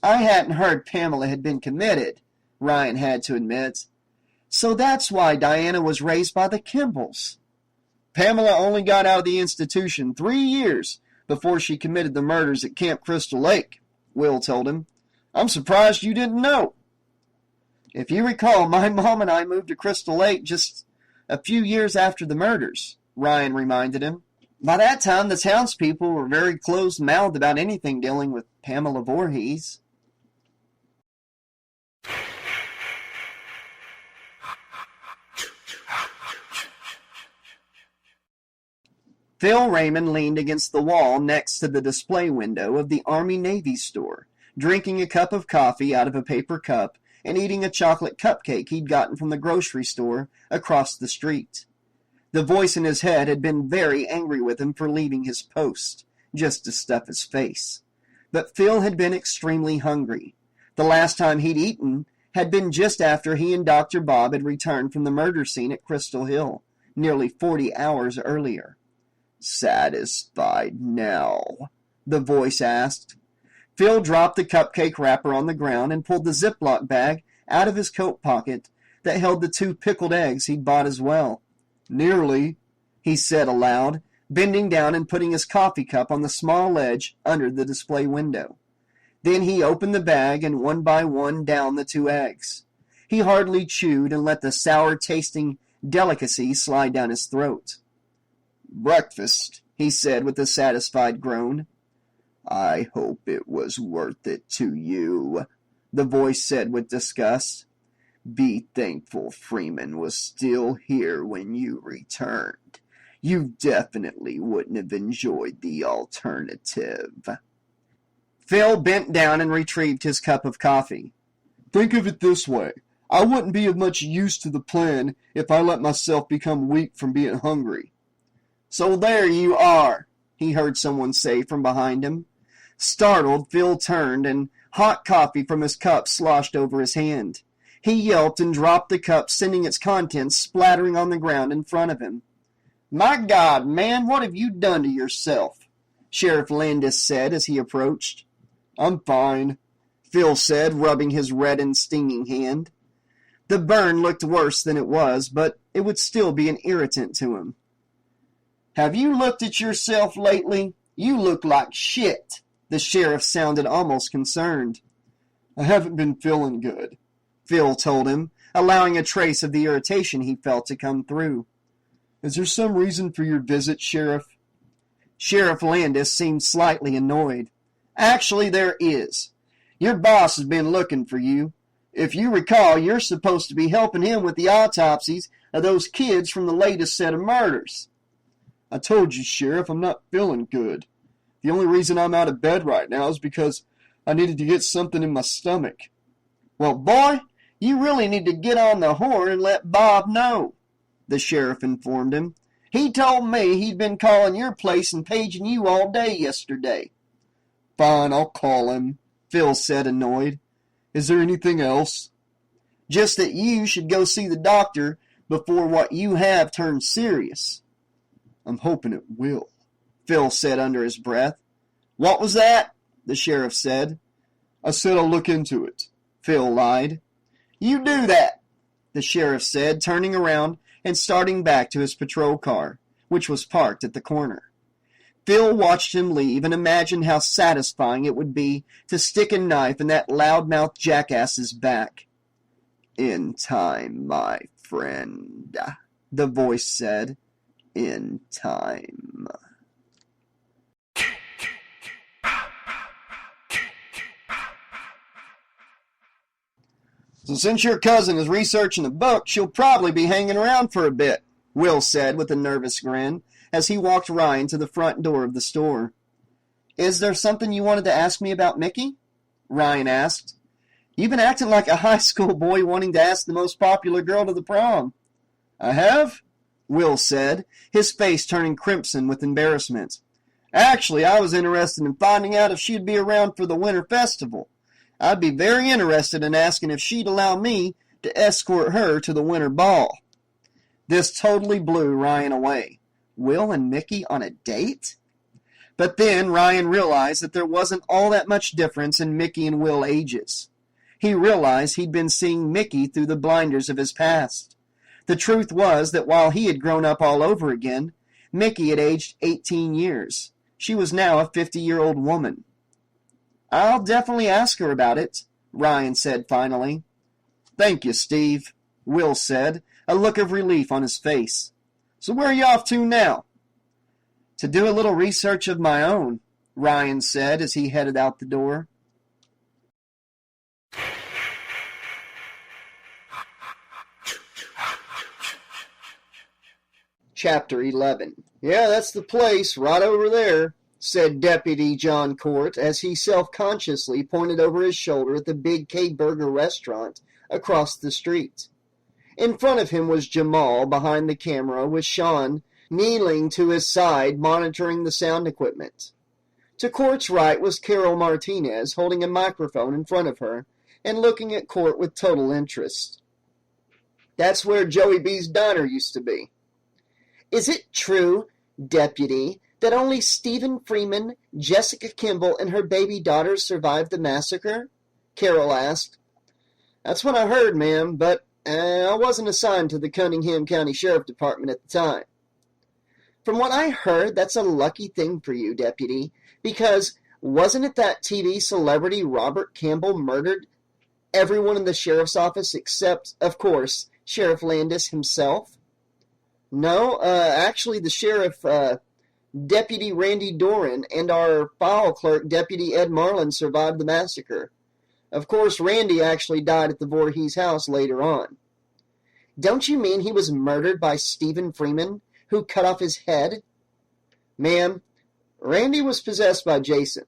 I hadn't heard Pamela had been committed, Ryan had to admit. So that's why Diana was raised by the Kimballs. Pamela only got out of the institution 3 years before she committed the murders at Camp Crystal Lake, Will told him. I'm surprised you didn't know. If you recall, my mom and I moved to Crystal Lake just a few years after the murders, Ryan reminded him. By that time, the townspeople were very closed-mouthed about anything dealing with Pamela Voorhees. Phil Raymond leaned against the wall next to the display window of the Army-Navy store, drinking a cup of coffee out of a paper cup and eating a chocolate cupcake he'd gotten from the grocery store across the street. The voice in his head had been very angry with him for leaving his post, just to stuff his face. But Phil had been extremely hungry. The last time he'd eaten had been just after he and Dr. Bob had returned from the murder scene at Crystal Hill, nearly 40 hours earlier. Satisfied now? The voice asked. Phil dropped the cupcake wrapper on the ground and pulled the Ziploc bag out of his coat pocket that held the 2 pickled eggs he'd bought as well. Nearly, he said aloud, bending down and putting his coffee cup on the small ledge under the display window. Then he opened the bag and one by one downed the 2 eggs. He hardly chewed and let the sour-tasting delicacy slide down his throat. Breakfast, he said with a satisfied groan. I hope it was worth it to you, the voice said with disgust. Be thankful Freeman was still here when you returned. You definitely wouldn't have enjoyed the alternative. Phil bent down and retrieved his cup of coffee. Think of it this way. I wouldn't be of much use to the plan if I let myself become weak from being hungry. So there you are, he heard someone say from behind him. Startled, Phil turned, and hot coffee from his cup sloshed over his hand. He yelped and dropped the cup, sending its contents splattering on the ground in front of him. My God, man, what have you done to yourself? Sheriff Landis said as he approached. I'm fine, Phil said, rubbing his red and stinging hand. The burn looked worse than it was, but it would still be an irritant to him. Have you looked at yourself lately? You look like shit. The sheriff sounded almost concerned. I haven't been feeling good, Phil told him, allowing a trace of the irritation he felt to come through. Is there some reason for your visit, Sheriff? Sheriff Landis seemed slightly annoyed. Actually, there is. Your boss has been looking for you. If you recall, you're supposed to be helping him with the autopsies of those kids from the latest set of murders. I told you, Sheriff, I'm not feeling good. The only reason I'm out of bed right now is because I needed to get something in my stomach. Well, boy, you really need to get on the horn and let Bob know, the sheriff informed him. He told me he'd been calling your place and paging you all day yesterday. Fine, I'll call him, Phil said, annoyed. Is there anything else? Just that you should go see the doctor before what you have turns serious. I'm hoping it will, Phil said under his breath. What was that? The sheriff said. I said I'll look into it, Phil lied. You do that, the sheriff said, turning around and starting back to his patrol car, which was parked at the corner. Phil watched him leave and imagined how satisfying it would be to stick a knife in that loudmouth jackass's back. In time, my friend, the voice said. In time. So since your cousin is researching the book, she'll probably be hanging around for a bit, Will said with a nervous grin as he walked Ryan to the front door of the store. Is there something you wanted to ask me about Mickey? Ryan asked. You've been acting like a high school boy wanting to ask the most popular girl to the prom. I have? Will said, his face turning crimson with embarrassment. Actually, I was interested in finding out if she'd be around for the winter festival. I'd be very interested in asking if she'd allow me to escort her to the winter ball. This totally blew Ryan away. Will and Mickey on a date? But then Ryan realized that there wasn't all that much difference in Mickey and Will ages. He realized he'd been seeing Mickey through the blinders of his past. The truth was that while he had grown up all over again, Mickey had aged 18 years. She was now a 50-year-old woman. I'll definitely ask her about it, Ryan said finally. Thank you, Steve, Will said, a look of relief on his face. So where are you off to now? To do a little research of my own, Ryan said as he headed out the door. Chapter 11. Yeah, that's the place, right over there, said Deputy John Court as he self-consciously pointed over his shoulder at the Big K Burger restaurant across the street. In front of him was Jamal behind the camera, with Sean kneeling to his side monitoring the sound equipment. To Court's right was Carol Martinez holding a microphone in front of her and looking at Court with total interest. That's where Joey B's diner used to be. Is it true, Deputy, that only Stephen Freeman, Jessica Kimball, and her baby daughter survived the massacre? Carol asked. That's what I heard, ma'am, but I wasn't assigned to the Cunningham County Sheriff Department at the time. From what I heard, that's a lucky thing for you, Deputy, because wasn't it that TV celebrity Robert Campbell murdered everyone in the sheriff's office except, of course, Sheriff Landis himself? No, actually the sheriff, Deputy Randy Doran, and our file clerk, Deputy Ed Marlin, survived the massacre. Of course, Randy actually died at the Voorhees house later on. Don't you mean he was murdered by Stephen Freeman, who cut off his head? Ma'am, Randy was possessed by Jason.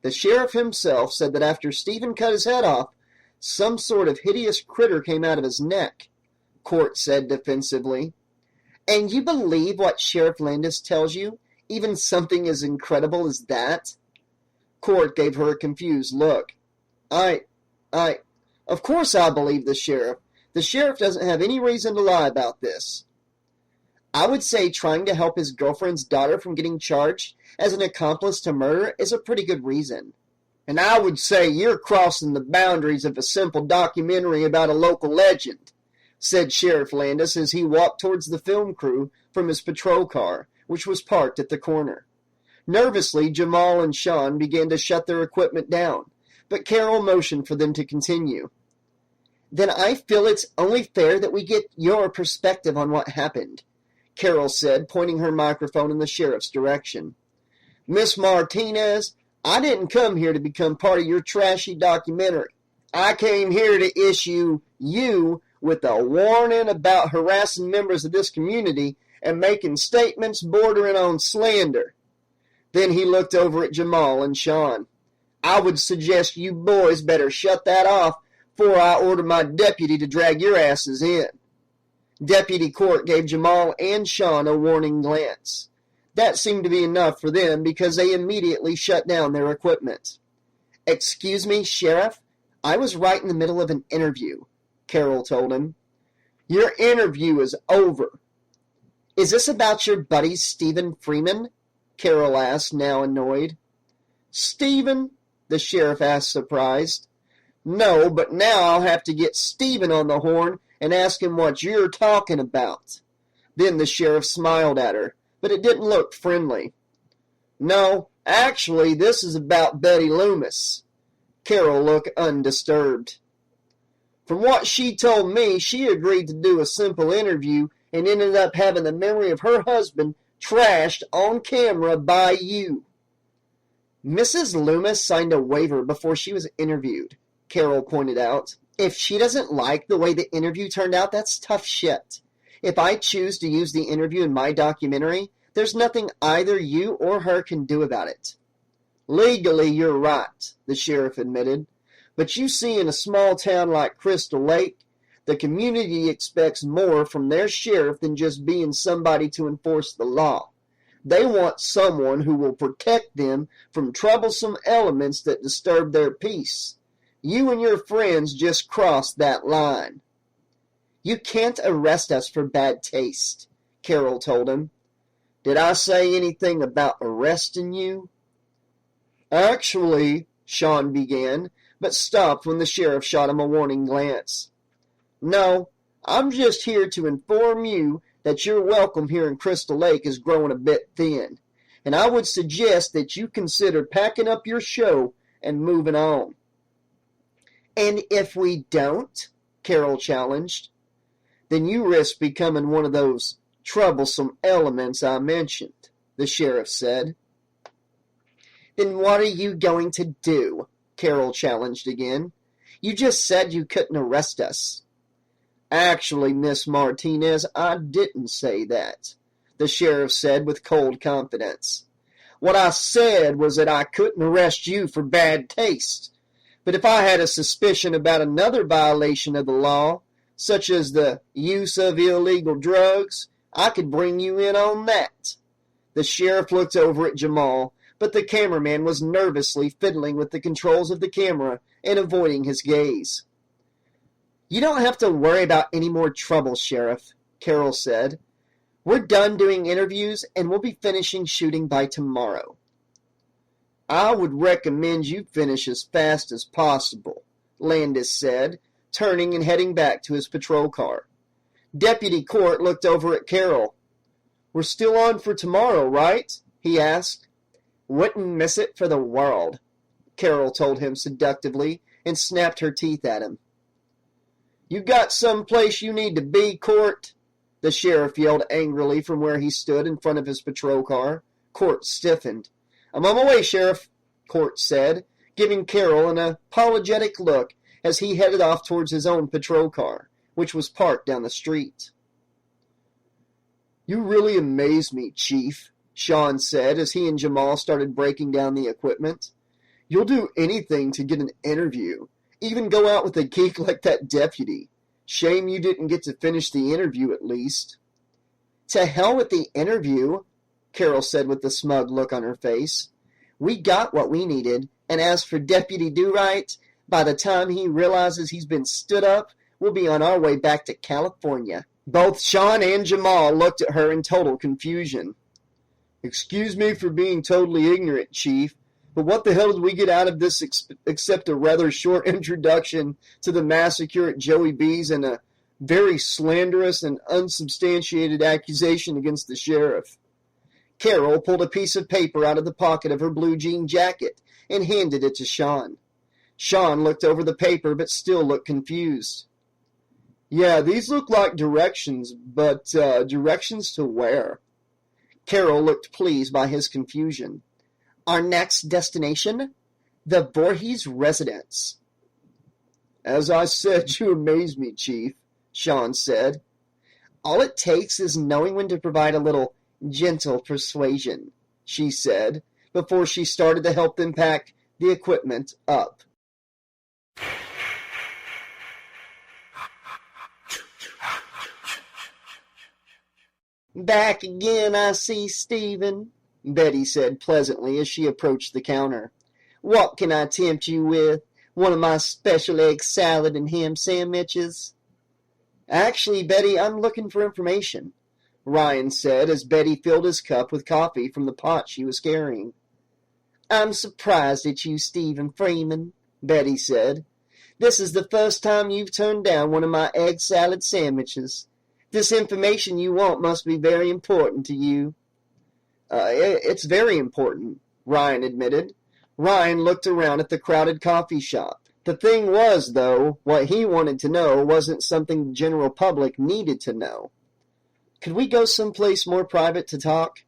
The sheriff himself said that after Stephen cut his head off, some sort of hideous critter came out of his neck, Court said defensively. And you believe what Sheriff Landis tells you, even something as incredible as that? Court gave her a confused look. Of course I believe the sheriff. The sheriff doesn't have any reason to lie about this. I would say trying to help his girlfriend's daughter from getting charged as an accomplice to murder is a pretty good reason. And I would say you're crossing the boundaries of a simple documentary about a local legend, said Sheriff Landis as he walked towards the film crew from his patrol car, which was parked at the corner. Nervously, Jamal and Sean began to shut their equipment down, but Carol motioned for them to continue. Then I feel it's only fair that we get your perspective on what happened, Carol said, pointing her microphone in the sheriff's direction. Miss Martinez, I didn't come here to become part of your trashy documentary. I came here to issue you with a warning about harassing members of this community and making statements bordering on slander. Then he looked over at Jamal and Sean. I would suggest you boys better shut that off before I order my deputy to drag your asses in. Deputy Court gave Jamal and Sean a warning glance. That seemed to be enough for them because they immediately shut down their equipment. Excuse me, Sheriff, I was right in the middle of an interview, Carol told him. Your interview is over. Is this about your buddy Stephen Freeman? Carol asked, now annoyed. Stephen? The sheriff asked, surprised. No, but now I'll have to get Stephen on the horn and ask him what you're talking about. Then the sheriff smiled at her, but it didn't look friendly. No, actually, this is about Betty Loomis. Carol looked undisturbed. From what she told me, she agreed to do a simple interview and ended up having the memory of her husband trashed on camera by you. Mrs. Loomis signed a waiver before she was interviewed, Carol pointed out. If she doesn't like the way the interview turned out, that's tough shit. If I choose to use the interview in my documentary, there's nothing either you or her can do about it. Legally, you're right, the sheriff admitted. But you see, in a small town like Crystal Lake, the community expects more from their sheriff than just being somebody to enforce the law. They want someone who will protect them from troublesome elements that disturb their peace. You and your friends just crossed that line. You can't arrest us for bad taste, Carol told him. Did I say anything about arresting you? Actually, Sean began, but stopped when the sheriff shot him a warning glance. No, I'm just here to inform you that your welcome here in Crystal Lake is growing a bit thin, and I would suggest that you consider packing up your show and moving on. And if we don't, Carol challenged, then you risk becoming one of those troublesome elements I mentioned, the sheriff said. Then what are you going to do? Carol challenged again. You just said you couldn't arrest us. Actually, Miss Martinez, I didn't say that, the sheriff said with cold confidence. What I said was that I couldn't arrest you for bad taste. But if I had a suspicion about another violation of the law, such as the use of illegal drugs, I could bring you in on that. The sheriff looked over at Jamal, but the cameraman was nervously fiddling with the controls of the camera and avoiding his gaze. You don't have to worry about any more trouble, Sheriff, Carol said. We're done doing interviews, and we'll be finishing shooting by tomorrow. I would recommend you finish as fast as possible, Landis said, turning and heading back to his patrol car. Deputy Court looked over at Carol. We're still on for tomorrow, right? He asked. Wouldn't miss it for the world, Carol told him seductively and snapped her teeth at him. You got some place you need to be, Court? The sheriff yelled angrily from where he stood in front of his patrol car. Court stiffened. I'm on my way, Sheriff, Court said, giving Carol an apologetic look as he headed off towards his own patrol car, which was parked down the street. You really amaze me, Chief, Sean said as he and Jamal started breaking down the equipment. You'll do anything to get an interview, even go out with a geek like that deputy. Shame you didn't get to finish the interview at least. To hell with the interview, Carol said with a smug look on her face. We got what we needed, and as for Deputy Do-Right, by the time he realizes he's been stood up, we'll be on our way back to California. Both Sean and Jamal looked at her in total confusion. "Excuse me for being totally ignorant, Chief, but what the hell did we get out of this except a rather short introduction to the massacre at Joey B's and a very slanderous and unsubstantiated accusation against the sheriff?" Carol pulled a piece of paper out of the pocket of her blue jean jacket and handed it to Sean. Sean looked over the paper but still looked confused. "Yeah, these look like directions, but directions to where?" Carol looked pleased by his confusion. "Our next destination? The Voorhees residence." "As I said, you amaze me, Chief," Sean said. "All it takes is knowing when to provide a little gentle persuasion," she said, before she started to help them pack the equipment up. "Back again, I see, Stephen," Betty said pleasantly as she approached the counter. "What can I tempt you with? One of my special egg salad and ham sandwiches?" "Actually, Betty, I'm looking for information," Ryan said as Betty filled his cup with coffee from the pot she was carrying. "I'm surprised at you, Stephen Freeman," Betty said. "This is the first time you've turned down one of my egg salad sandwiches. This information you want must be very important to you." It's very important," Ryan admitted. Ryan looked around at the crowded coffee shop. The thing was, though, what he wanted to know wasn't something the general public needed to know. "Could we go someplace more private to talk?"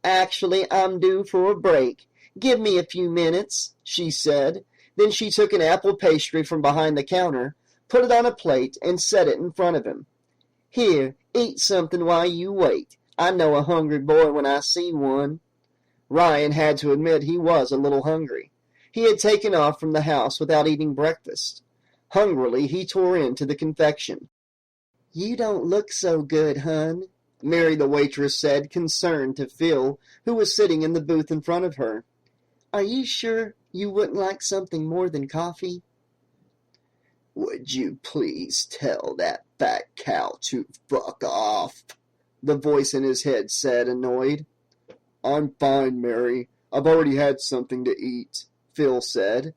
"Actually, I'm due for a break. Give me a few minutes," she said. Then she took an apple pastry from behind the counter, put it on a plate, and set it in front of him. "Here, eat something while you wait. I know a hungry boy when I see one." Ryan had to admit he was a little hungry. He had taken off from the house without eating breakfast. Hungrily, he tore into the confection. "You don't look so good, hun," Mary the waitress said, concerned to Phil, who was sitting in the booth in front of her. "Are you sure you wouldn't like something more than coffee?" "Would you please tell that fat cow to fuck off?" the voice in his head said, annoyed. "I'm fine, Mary. I've already had something to eat," Phil said.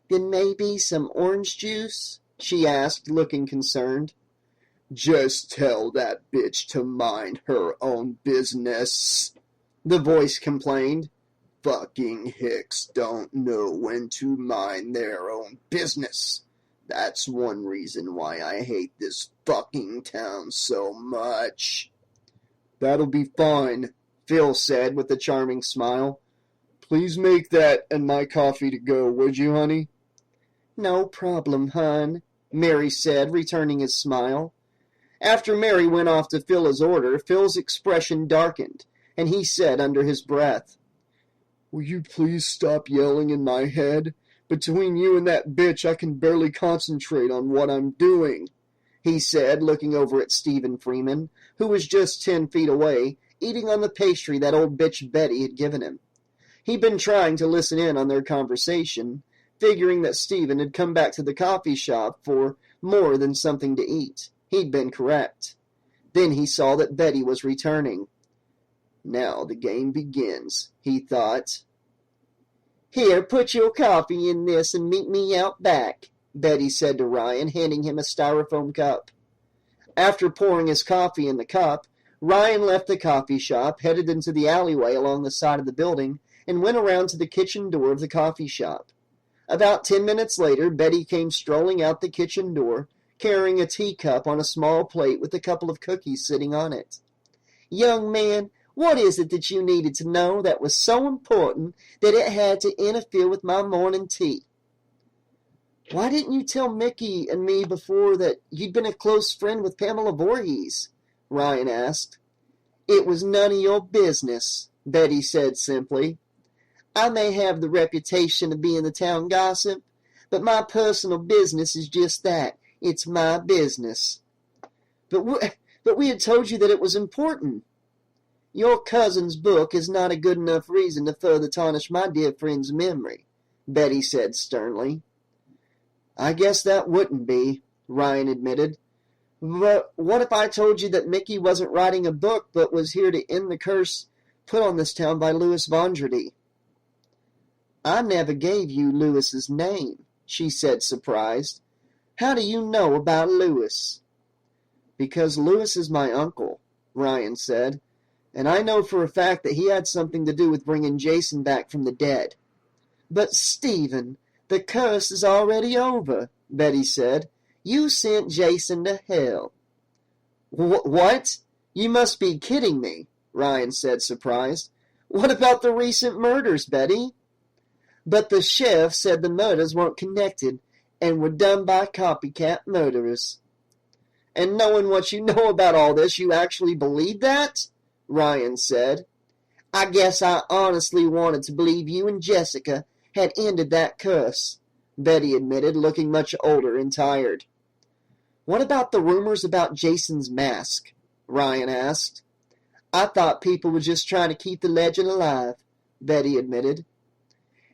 "Then maybe some orange juice?" she asked, looking concerned. "Just tell that bitch to mind her own business," the voice complained. "Fucking hicks don't know when to mind their own business. That's one reason why I hate this fucking town so much." "That'll be fine," Phil said with a charming smile. "Please make that and my coffee to go, would you, honey?" "No problem, hun," Mary said, returning his smile. After Mary went off to fill his order, Phil's expression darkened, and he said under his breath, "Will you please stop yelling in my head? Between you and that bitch, I can barely concentrate on what I'm doing," he said, looking over at Stephen Freeman, who was just 10 feet away, eating on the pastry that old bitch Betty had given him. He'd been trying to listen in on their conversation, figuring that Stephen had come back to the coffee shop for more than something to eat. He'd been correct. Then he saw that Betty was returning. Now the game begins, he thought. "Here, put your coffee in this and meet me out back," Betty said to Ryan, handing him a styrofoam cup. After pouring his coffee in the cup, Ryan left the coffee shop, headed into the alleyway along the side of the building, and went around to the kitchen door of the coffee shop. About 10 minutes later, Betty came strolling out the kitchen door, carrying a teacup on a small plate with a couple of cookies sitting on it. "Young man, what is it that you needed to know that was so important that it had to interfere with my morning tea?" "Why didn't you tell Mickey and me before that you'd been a close friend with Pamela Voorhees?" Ryan asked. "It was none of your business," Betty said simply. "I may have the reputation of being the town gossip, but my personal business is just that. It's my business." But we had told you that it was important." "Your cousin's book is not a good enough reason to further tarnish my dear friend's memory," Betty said sternly. "I guess that wouldn't be," Ryan admitted. But what if I told you that Mickey wasn't writing a book but was here to end the curse put on this town by Louis Vondrady? I never gave you Louis's name, she said, surprised. How do you know about Louis? Because Louis is my uncle, Ryan said, and I know for a fact that he had something to do with bringing Jason back from the dead. But, Stephen, the curse is already over, Betty said. You sent Jason to hell. What? You must be kidding me, Ryan said, surprised. What about the recent murders, Betty? But the sheriff said the murders weren't connected and were done by copycat murderers. And knowing what you know about all this, you actually believe that? Ryan said. I guess I honestly wanted to believe you and Jessica had ended that curse, Betty admitted, looking much older and tired. What about the rumors about Jason's mask? Ryan asked. I thought people were just trying to keep the legend alive, Betty admitted.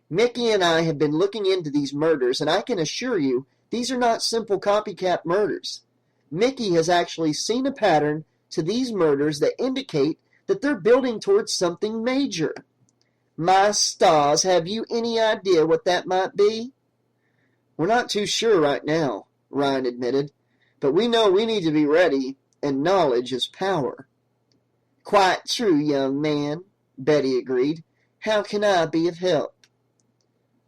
Mickey and I have been looking into these murders, and I can assure you these are not simple copycat murders. Mickey has actually seen a pattern to these murders that indicate that they're building towards something major. My stars, have you any idea what that might be? We're not too sure right now, Ryan admitted, but we know we need to be ready, and knowledge is power. Quite true, young man, Betty agreed. How can I be of help?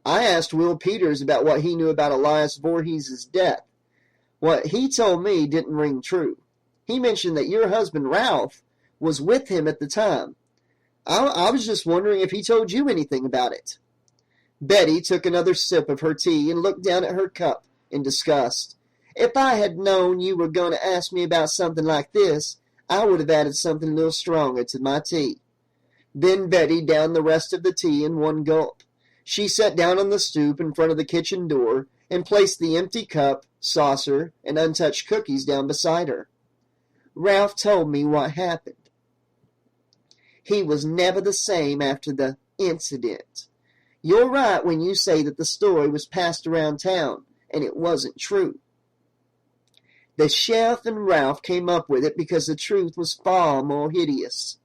I asked Will Peters about what he knew about Elias Voorhees' death. What he told me didn't ring true. He mentioned that your husband, Ralph, was with him at the time. I was just wondering if he told you anything about it. Betty took another sip of her tea and looked down at her cup in disgust. If I had known you were going to ask me about something like this, I would have added something a little stronger to my tea. Then Betty downed the rest of the tea in one gulp. She sat down on the stoop in front of the kitchen door and placed the empty cup, saucer, and untouched cookies down beside her. Ralph told me what happened. He was never the same after the incident. You're right when you say that the story was passed around town, and it wasn't true. The sheriff and Ralph came up with it because the truth was far more hideous.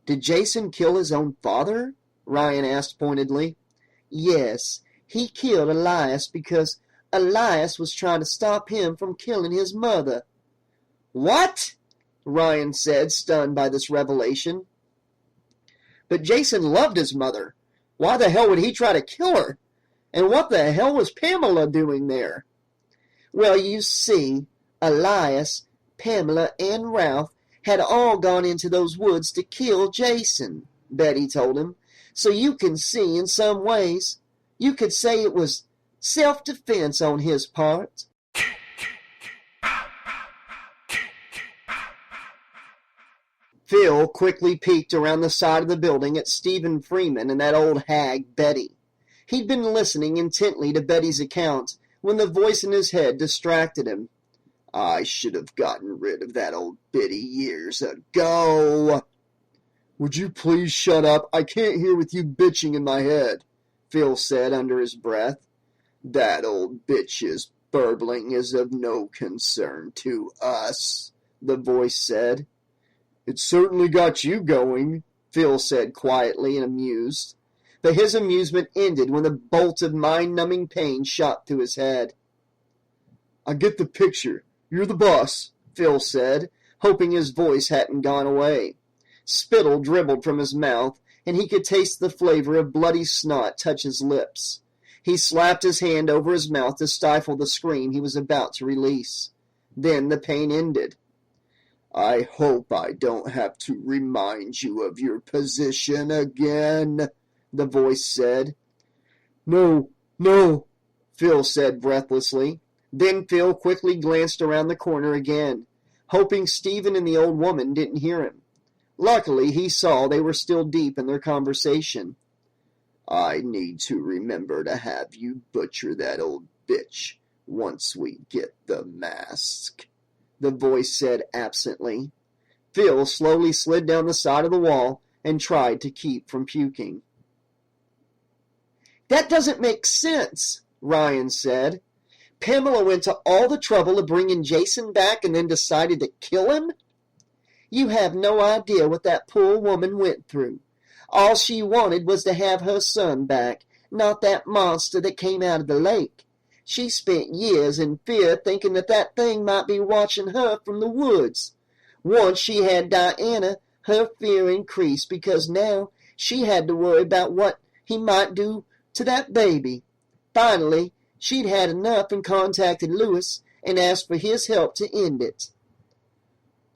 Did Jason kill his own father? Ryan asked pointedly. Yes, he killed Elias because Elias was trying to stop him from killing his mother. What? Ryan said, stunned by this revelation. But Jason loved his mother. Why the hell would he try to kill her? And what the hell was Pamela doing there? Well, you see, Elias, Pamela, and Ralph had all gone into those woods to kill Jason, Betty told him. So you can see, in some ways, you could say it was self-defense on his part. Phil quickly peeked around the side of the building at Stephen Freeman and that old hag, Betty. He'd been listening intently to Betty's account when the voice in his head distracted him. I should have gotten rid of that old biddy years ago. Would you please shut up? I can't hear with you bitching in my head, Phil said under his breath. That old bitch's burbling is of no concern to us, the voice said. It certainly got you going, Phil said quietly and amused. But his amusement ended when a bolt of mind-numbing pain shot through his head. I get the picture. You're the boss, Phil said, hoping his voice hadn't gone away. Spittle dribbled from his mouth, and he could taste the flavor of bloody snot touch his lips. He slapped his hand over his mouth to stifle the scream he was about to release. Then the pain ended. I hope I don't have to remind you of your position again, the voice said. No, Phil said breathlessly. Then Phil quickly glanced around the corner again, hoping Stephen and the old woman didn't hear him. Luckily, he saw they were still deep in their conversation. I need to remember to have you butcher that old bitch once we get the mask, the voice said absently. Phil slowly slid down the side of the wall and tried to keep from puking. That doesn't make sense, Ryan said. Pamela went to all the trouble of bringing Jason back and then decided to kill him? You have no idea what that poor woman went through. All she wanted was to have her son back, not that monster that came out of the lake. She spent years in fear, thinking that that thing might be watching her from the woods. Once she had Diana, her fear increased because now she had to worry about what he might do to that baby. Finally, she'd had enough and contacted Lewis and asked for his help to end it.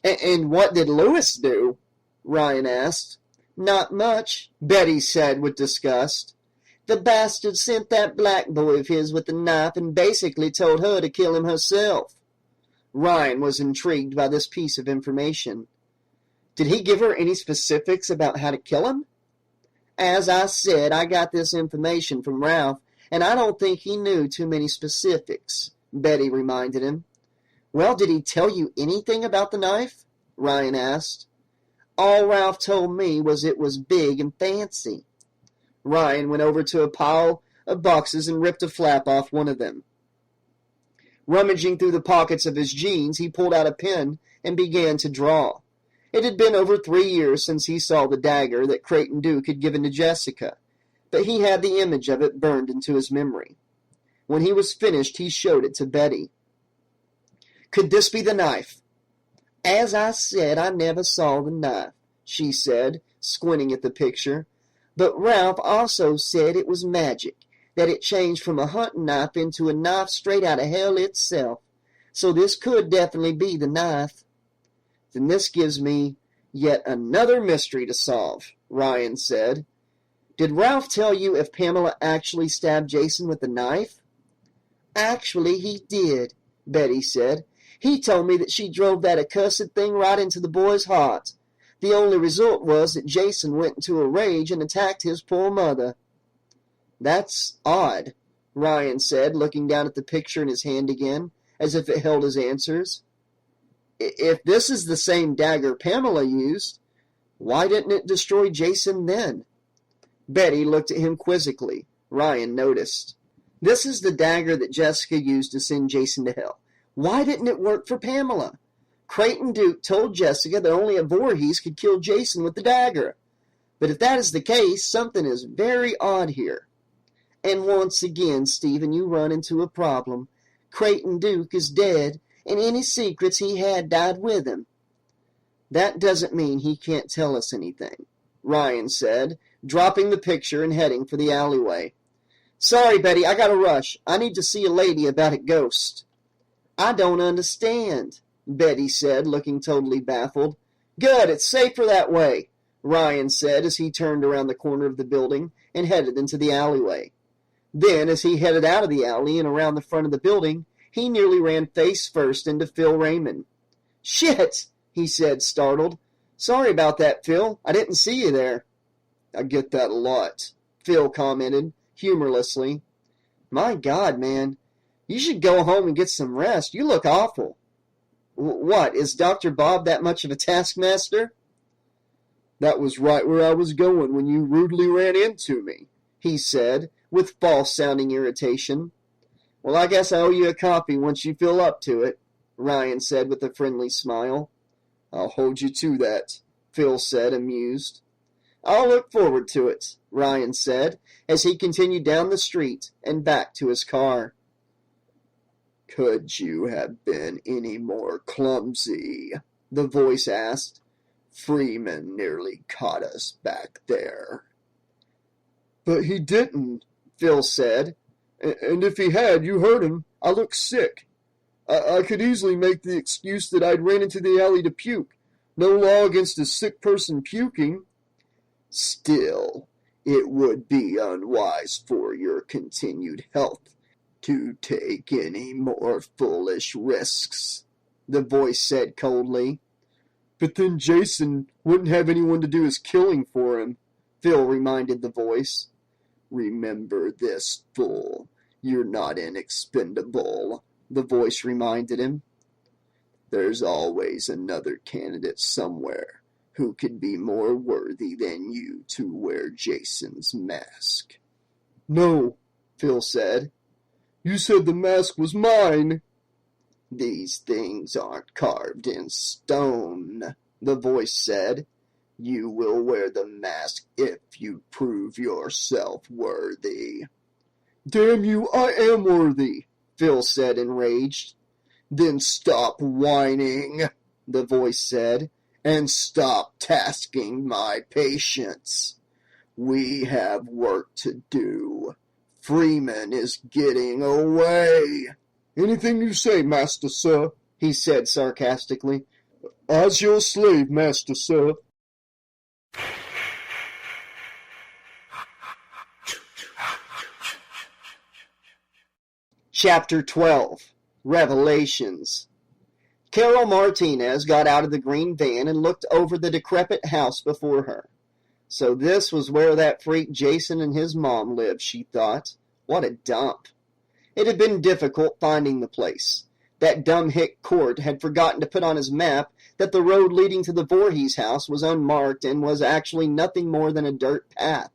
And what did Lewis do? Ryan asked. Not much, Betty said with disgust. The bastard sent that black boy of his with a knife and basically told her to kill him herself. Ryan was intrigued by this piece of information. Did he give her any specifics about how to kill him? As I said, I got this information from Ralph, and I don't think he knew too many specifics, Betty reminded him. Well, did he tell you anything about the knife? Ryan asked. All Ralph told me was it was big and fancy. Ryan went over to a pile of boxes and ripped a flap off one of them. Rummaging through the pockets of his jeans, he pulled out a pen and began to draw. It had been over 3 years since he saw the dagger that Creighton Duke had given to Jessica, but he had the image of it burned into his memory. When he was finished, he showed it to Betty. Could this be the knife? As I said, I never saw the knife, she said, squinting at the picture. But Ralph also said it was magic, that it changed from a hunting knife into a knife straight out of hell itself. So this could definitely be the knife. Then this gives me yet another mystery to solve, Ryan said. Did Ralph tell you if Pamela actually stabbed Jason with the knife? Actually, he did, Betty said. He told me that she drove that accursed thing right into the boy's heart. The only result was that Jason went into a rage and attacked his poor mother. That's odd, Ryan said, looking down at the picture in his hand again, as if it held his answers. If this is the same dagger Pamela used, why didn't it destroy Jason then? Betty looked at him quizzically. Ryan noticed. This is the dagger that Jessica used to send Jason to hell. Why didn't it work for Pamela? Creighton Duke told Jessica that only a Voorhees could kill Jason with the dagger. But if that is the case, something is very odd here. And once again, Stephen, you run into a problem. Creighton Duke is dead, and any secrets he had died with him. That doesn't mean he can't tell us anything, Ryan said, dropping the picture and heading for the alleyway. Sorry, Betty, I gotta rush. I need to see a lady about a ghost. I don't understand, Betty said, looking totally baffled. Good, it's safer that way, Ryan said as he turned around the corner of the building and headed into the alleyway. Then, as he headed out of the alley and around the front of the building, he nearly ran face first into Phil Raymond. Shit, he said, startled. Sorry about that, Phil. I didn't see you there. I get that a lot, Phil commented, humorlessly. My God, man. You should go home and get some rest. You look awful. What, is Dr. Bob that much of a taskmaster? That was right where I was going when you rudely ran into me, he said, with false-sounding irritation. Well, I guess I owe you a coffee once you feel up to it, Ryan said with a friendly smile. I'll hold you to that, Phil said, amused. I'll look forward to it, Ryan said, as he continued down the street and back to his car. Could you have been any more clumsy? The voice asked. Freeman nearly caught us back there. But he didn't, Phil said. And if he had, you heard him. I look sick. I could easily make the excuse that I'd ran into the alley to puke. No law against a sick person puking. Still, it would be unwise for your continued health to take any more foolish risks, the voice said coldly. But then Jason wouldn't have anyone to do his killing for him, Phil reminded the voice. Remember this, fool. You're not inexpendable, the voice reminded him. There's always another candidate somewhere who could be more worthy than you to wear Jason's mask. No, Phil said. You said the mask was mine. These things aren't carved in stone, the voice said. You will wear the mask if you prove yourself worthy. Damn you, I am worthy, Phil said, enraged. Then stop whining, the voice said, and stop tasking my patience. We have work to do. Freeman is getting away. Anything you say, Master Sir, he said sarcastically. As your slave, Master Sir. Chapter 12. Revelations. Carol Martinez got out of the green van and looked over the decrepit house before her. So this was where that freak Jason and his mom lived, she thought. What a dump. It had been difficult finding the place. That dumb hick Court had forgotten to put on his map that the road leading to the Voorhees house was unmarked and was actually nothing more than a dirt path.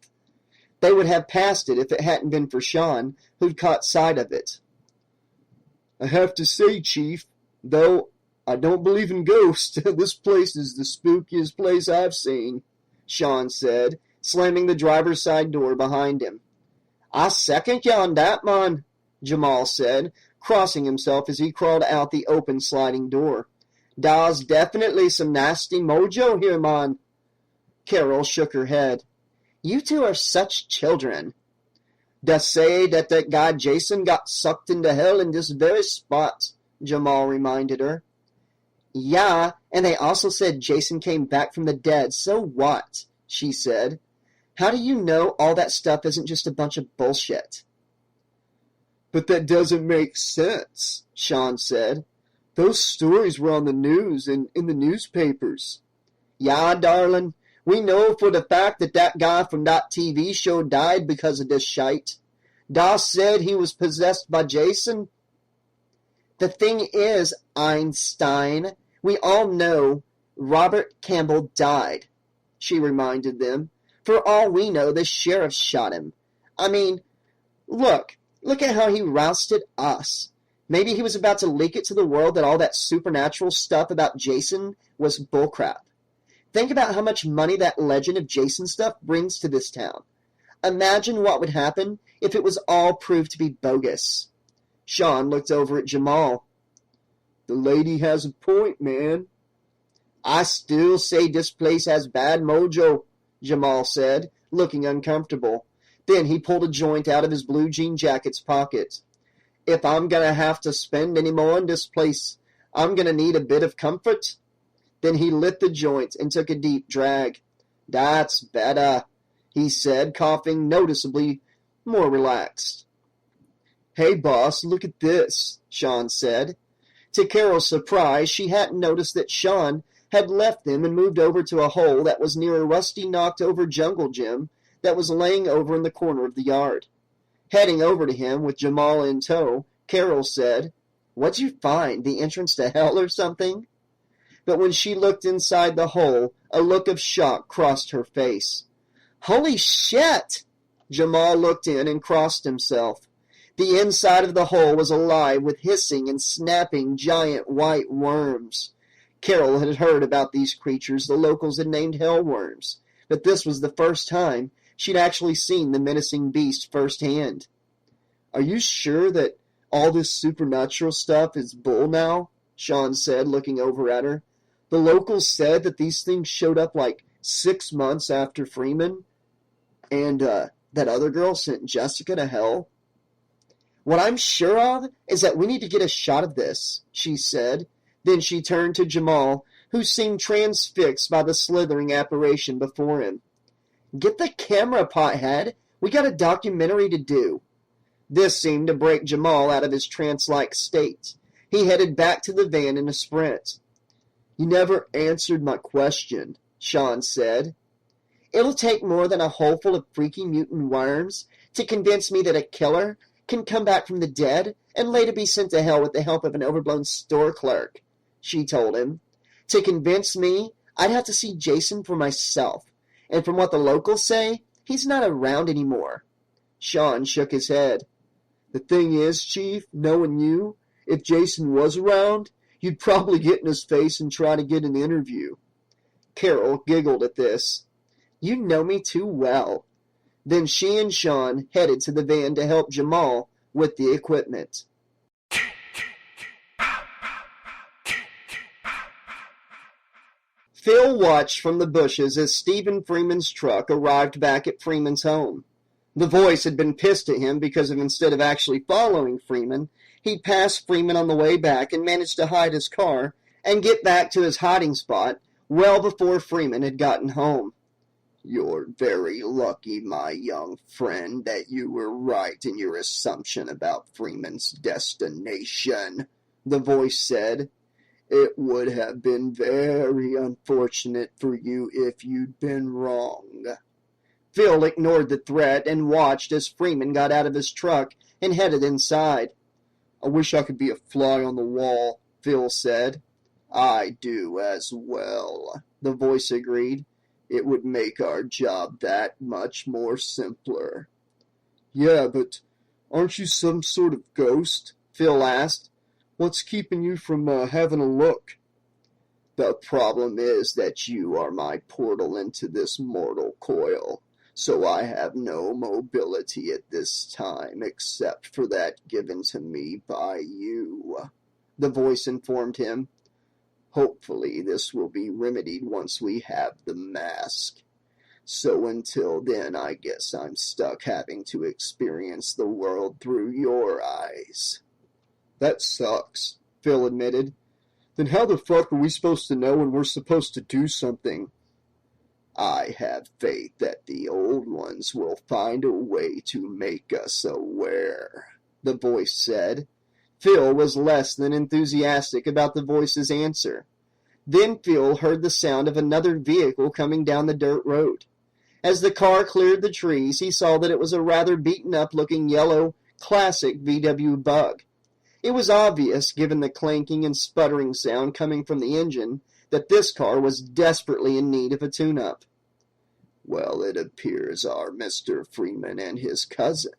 They would have passed it if it hadn't been for Sean, who'd caught sight of it. I have to say, Chief, though I don't believe in ghosts, this place is the spookiest place I've seen, Sean said, slamming the driver's side door behind him. I second you on that, man, Jamal said, crossing himself as he crawled out the open sliding door. Da's definitely some nasty mojo here, man. Carol shook her head. You two are such children. They say that guy Jason got sucked into hell in this very spot, Jamal reminded her. Yeah, and they also said Jason came back from the dead, so what? She said. How do you know all that stuff isn't just a bunch of bullshit? But that doesn't make sense, Sean said. Those stories were on the news and in the newspapers. Yeah, darling. We know for the fact that guy from that TV show died because of this shite. Da said he was possessed by Jason. The thing is, Einstein, we all know Robert Campbell died, she reminded them. For all we know, the sheriff shot him. I mean, look at how he rousted us. Maybe he was about to leak it to the world that all that supernatural stuff about Jason was bullcrap. Think about how much money that legend of Jason stuff brings to this town. Imagine what would happen if it was all proved to be bogus. Sean looked over at Jamal. The lady has a point, man. I still say this place has bad mojo, Jamal said, looking uncomfortable. Then he pulled a joint out of his blue jean jacket's pocket. If I'm going to have to spend any more in this place, I'm going to need a bit of comfort. Then he lit the joint and took a deep drag. That's better, he said, coughing noticeably more relaxed. Hey, boss, look at this, Sean said. To Carol's surprise, she hadn't noticed that Sean had left them and moved over to a hole that was near a rusty knocked-over jungle gym that was laying over in the corner of the yard. Heading over to him with Jamal in tow, Carol said, What'd you find, the entrance to hell or something? But when she looked inside the hole, a look of shock crossed her face. Holy shit! Jamal looked in and crossed himself. The inside of the hole was alive with hissing and snapping giant white worms. Carol had heard about these creatures the locals had named hellworms, but this was the first time she'd actually seen the menacing beast firsthand. Are you sure that all this supernatural stuff is bull now? Sean said, looking over at her. The locals said that these things showed up like 6 months after Freeman, and that other girl sent Jessica to hell. What I'm sure of is that we need to get a shot of this, she said. Then she turned to Jamal, who seemed transfixed by the slithering apparition before him. Get the camera, pothead. We got a documentary to do. This seemed to break Jamal out of his trance-like state. He headed back to the van in a sprint. You never answered my question, Sean said. It'll take more than a hole full of freaky mutant worms to convince me that a killer can come back from the dead and later be sent to hell with the help of an overblown store clerk, she told him. To convince me, I'd have to see Jason for myself, and from what the locals say, he's not around anymore. Sean shook his head. The thing is, Chief, knowing you, if Jason was around, you'd probably get in his face and try to get an interview. Carol giggled at this. You know me too well. Then she and Sean headed to the van to help Jamal with the equipment. Phil watched from the bushes as Stephen Freeman's truck arrived back at Freeman's home. The voice had been pissed at him because instead of actually following Freeman, he'd passed Freeman on the way back and managed to hide his car and get back to his hiding spot well before Freeman had gotten home. You're very lucky, my young friend, that you were right in your assumption about Freeman's destination, the voice said. It would have been very unfortunate for you if you'd been wrong. Phil ignored the threat and watched as Freeman got out of his truck and headed inside. I wish I could be a fly on the wall, Phil said. I do as well, the voice agreed. It would make our job that much more simpler. Yeah, but aren't you some sort of ghost? Phil asked. What's keeping you from having a look? The problem is that you are my portal into this mortal coil, so I have no mobility at this time except for that given to me by you, the voice informed him. Hopefully this will be remedied once we have the mask. So until then, I guess I'm stuck having to experience the world through your eyes. That sucks, Phil admitted. Then how the fuck are we supposed to know when we're supposed to do something? I have faith that the old ones will find a way to make us aware, the voice said. Phil was less than enthusiastic about the voice's answer. Then Phil heard the sound of another vehicle coming down the dirt road. As the car cleared the trees, he saw that it was a rather beaten-up-looking yellow, classic VW Bug. It was obvious, given the clanking and sputtering sound coming from the engine, that this car was desperately in need of a tune-up. Well, it appears our Mr. Freeman and his cousin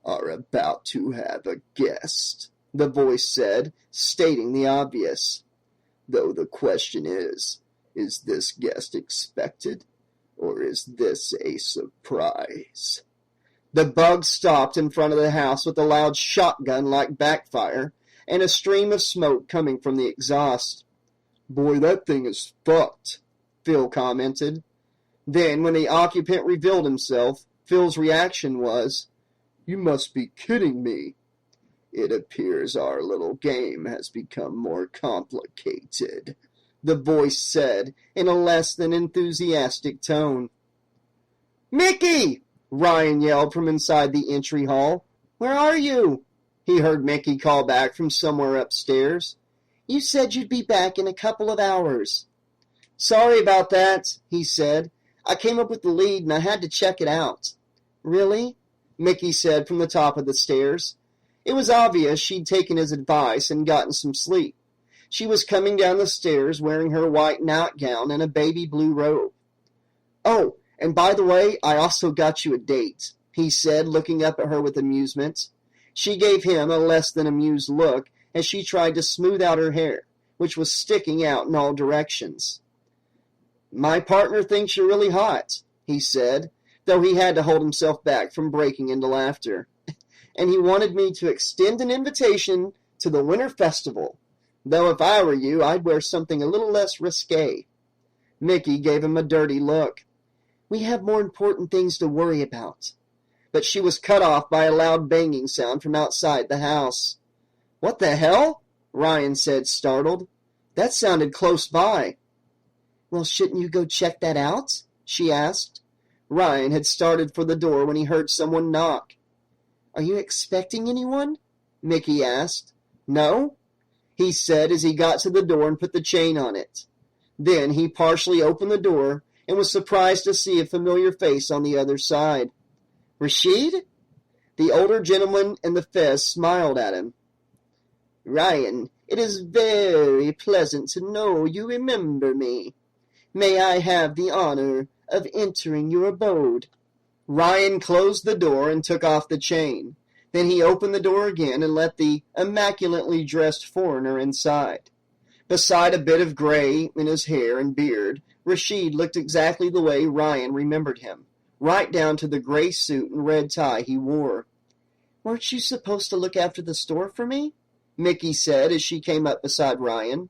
are about to have a guest, the voice said, stating the obvious. Though the question is this guest expected, or is this a surprise? The Bug stopped in front of the house with a loud shotgun-like backfire and a stream of smoke coming from the exhaust. Boy, that thing is fucked, Phil commented. Then, when the occupant revealed himself, Phil's reaction was, You must be kidding me. It appears our little game has become more complicated, the voice said in a less than enthusiastic tone. Mickey! Ryan yelled from inside the entry hall. Where are you? He heard Mickey call back from somewhere upstairs. You said you'd be back in a couple of hours. Sorry about that, he said. I came up with the lead and I had to check it out. Really? Mickey said from the top of the stairs. It was obvious she'd taken his advice and gotten some sleep. She was coming down the stairs wearing her white nightgown and a baby blue robe. Oh, and by the way, I also got you a date, he said, looking up at her with amusement. She gave him a less than amused look as she tried to smooth out her hair, which was sticking out in all directions. My partner thinks you're really hot, he said, though he had to hold himself back from breaking into laughter. And he wanted me to extend an invitation to the Winter Festival, though if I were you, I'd wear something a little less risque. Mickey gave him a dirty look. We have more important things to worry about. But she was cut off by a loud banging sound from outside the house. What the hell? Ryan said, startled. That sounded close by. Well, shouldn't you go check that out? She asked. Ryan had started for the door when he heard someone knock. Are you expecting anyone? Mickey asked. No, he said as he got to the door and put the chain on it. Then he partially opened the door and was surprised to see a familiar face on the other side. Rashid? The older gentleman in the fez smiled at him. Ryan, it is very pleasant to know you remember me. May I have the honor of entering your abode? Ryan closed the door and took off the chain. Then he opened the door again and let the immaculately dressed foreigner inside. Beside a bit of gray in his hair and beard, Rashid looked exactly the way Ryan remembered him, right down to the gray suit and red tie he wore. "Weren't you supposed to look after the store for me?" Mickey said as she came up beside Ryan.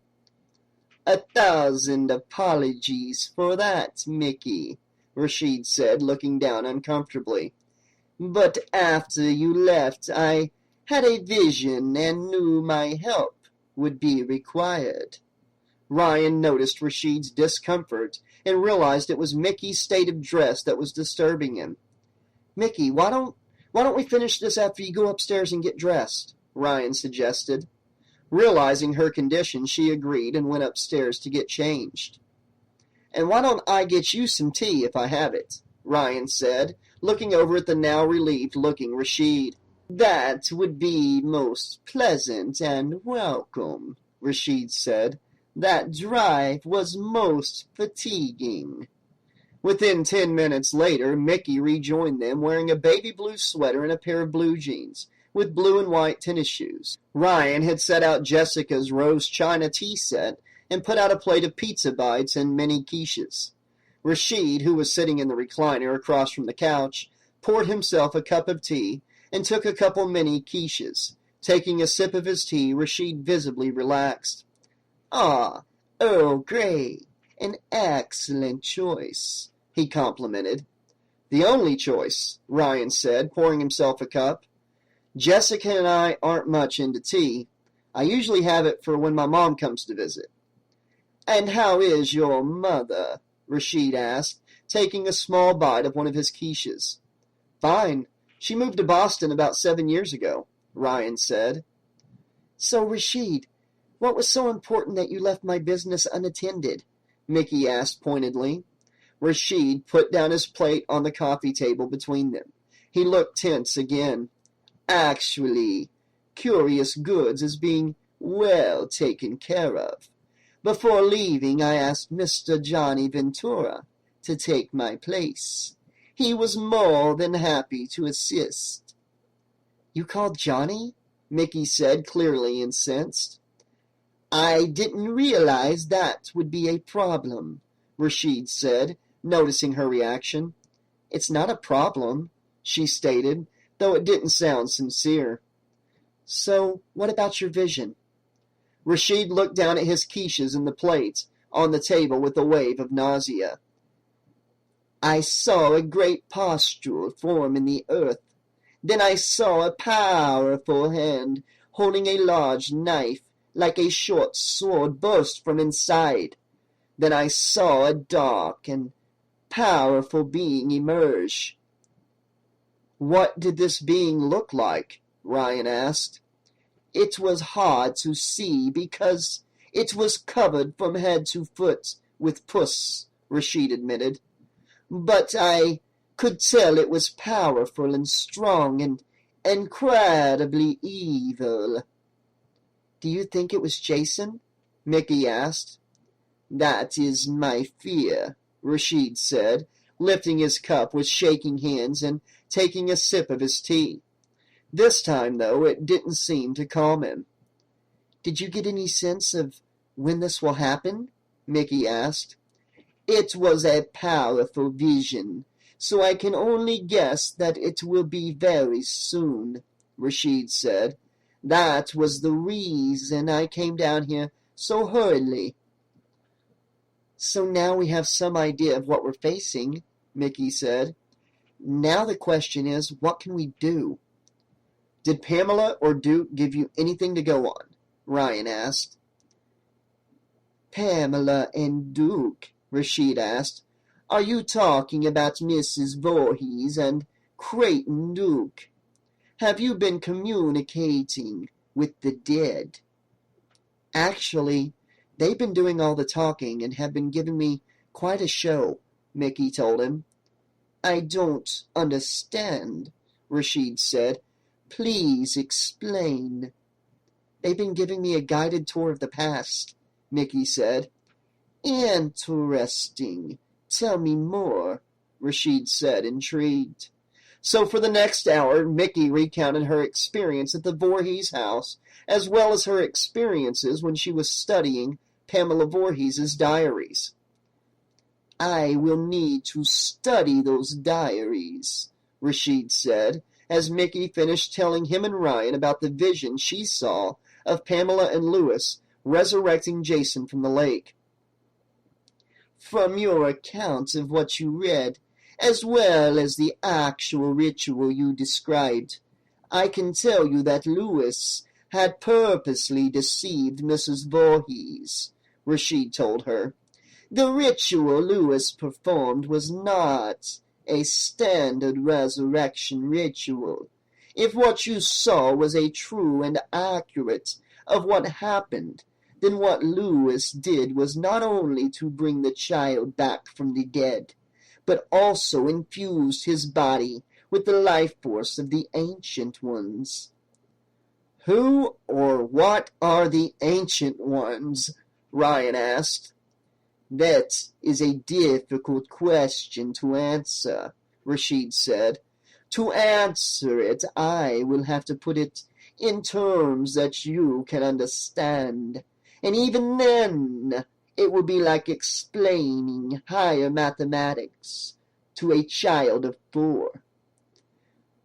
"1,000 apologies for that, Mickey," Rashid said, looking down uncomfortably. "But after you left, I had a vision and knew my help would be required." Ryan noticed Rashid's discomfort and realized it was Mickey's state of dress that was disturbing him. "Mickey, why don't we finish this after you go upstairs and get dressed?" Ryan suggested. Realizing her condition, she agreed and went upstairs to get changed. "And why don't I get you some tea if I have it?" Ryan said, looking over at the now relieved-looking Rashid. "That would be most pleasant and welcome," Rashid said. "That drive was most fatiguing." Within 10 minutes later, Mickey rejoined them wearing a baby blue sweater and a pair of blue jeans, with blue and white tennis shoes. Ryan had set out Jessica's rose china tea set and put out a plate of pizza bites and mini quiches. Rashid, who was sitting in the recliner across from the couch, poured himself a cup of tea and took a couple mini quiches. Taking a sip of his tea, Rashid visibly relaxed. "Ah, Earl Grey, an excellent choice," he complimented. "The only choice," Ryan said, pouring himself a cup. "Jessica and I aren't much into tea. I usually have it for when my mom comes to visit." "And how is your mother?" Rashid asked, taking a small bite of one of his quiches. "Fine. She moved to Boston about 7 years ago," Ryan said. "So, Rashid, what was so important that you left my business unattended?" Mickey asked pointedly. Rashid put down his plate on the coffee table between them. He looked tense again. "Actually, Curious Goods is being well taken care of. Before leaving, I asked Mr. Johnny Ventura to take my place. He was more than happy to assist." "You called Johnny?" Mickey said, clearly incensed. "I didn't realize that would be a problem," Rashid said, noticing her reaction. "It's not a problem," she stated, though it didn't sound sincere. "So, what about your vision?" Rashid looked down at his quiches and the plates on the table with a wave of nausea. "I saw a great pustule form in the earth. Then I saw a powerful hand holding a large knife like a short sword burst from inside. Then I saw a dark and powerful being emerge." "What did this being look like?" Ryan asked. "It was hard to see because it was covered from head to foot with pus," Rashid admitted. "But I could tell it was powerful and strong and incredibly evil." "Do you think it was Jason?" Mickey asked. "That is my fear," Rashid said, lifting his cup with shaking hands and taking a sip of his tea. This time, though, it didn't seem to calm him. "Did you get any sense of when this will happen?" Mickey asked. "It was a powerful vision, so I can only guess that it will be very soon," Rashid said. "That was the reason I came down here so hurriedly." "So now we have some idea of what we're facing," Mickey said. "Now the question is, what can we do?" "Did Pamela or Duke give you anything to go on?" Ryan asked. "Pamela and Duke?" Rashid asked. "Are you talking about Mrs. Voorhees and Creighton Duke? Have you been communicating with the dead?" "Actually, they've been doing all the talking and have been giving me quite a show," Mickey told him. "I don't understand," Rashid said. "Please explain." "They've been giving me a guided tour of the past," Mickey said. "Interesting. Tell me more," Rashid said, intrigued. So for the next hour, Mickey recounted her experience at the Voorhees house, as well as her experiences when she was studying Pamela Voorhees's diaries. "I will need to study those diaries," Rashid said, as Mickey finished telling him and Ryan about the vision she saw of Pamela and Lewis resurrecting Jason from the lake. "From your account of what you read, as well as the actual ritual you described, I can tell you that Lewis had purposely deceived Mrs. Voorhees," Rashid told her. "The ritual Lewis performed was not a standard resurrection ritual. If what you saw was a true and accurate of what happened, then what Lewis did was not only to bring the child back from the dead, but also infused his body with the life force of the Ancient Ones." "Who or what are the Ancient Ones?" Ryan asked. "That is a difficult question to answer," Rashid said. "To answer it, I will have to put it in terms that you can understand, and even then, it will be like explaining higher mathematics to a child of 4.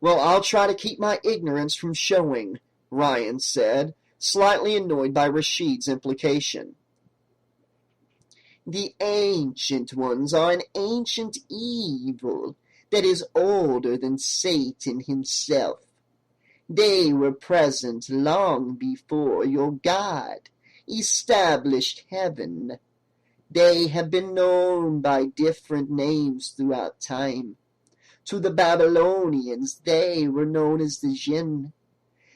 "Well, I'll try to keep my ignorance from showing," Ryan said, slightly annoyed by Rashid's implication. "The Ancient Ones are an ancient evil that is older than Satan himself. They were present long before your God established heaven. They have been known by different names throughout time. To the Babylonians, they were known as the Jinn,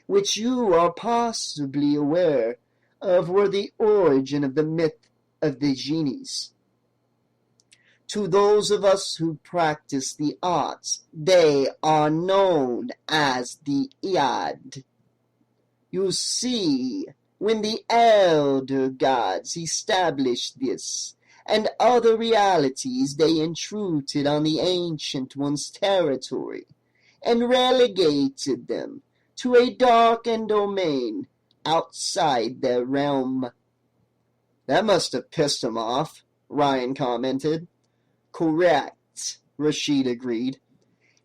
which you are possibly aware of were the origin of the myth of the genies. To those of us who practice the arts, they are known as the Iad. You see, when the elder gods established this and other realities, they intruded on the Ancient One's territory and relegated them to a darkened domain outside their realm." "That must have pissed him off," Ryan commented. "Correct," Rashid agreed.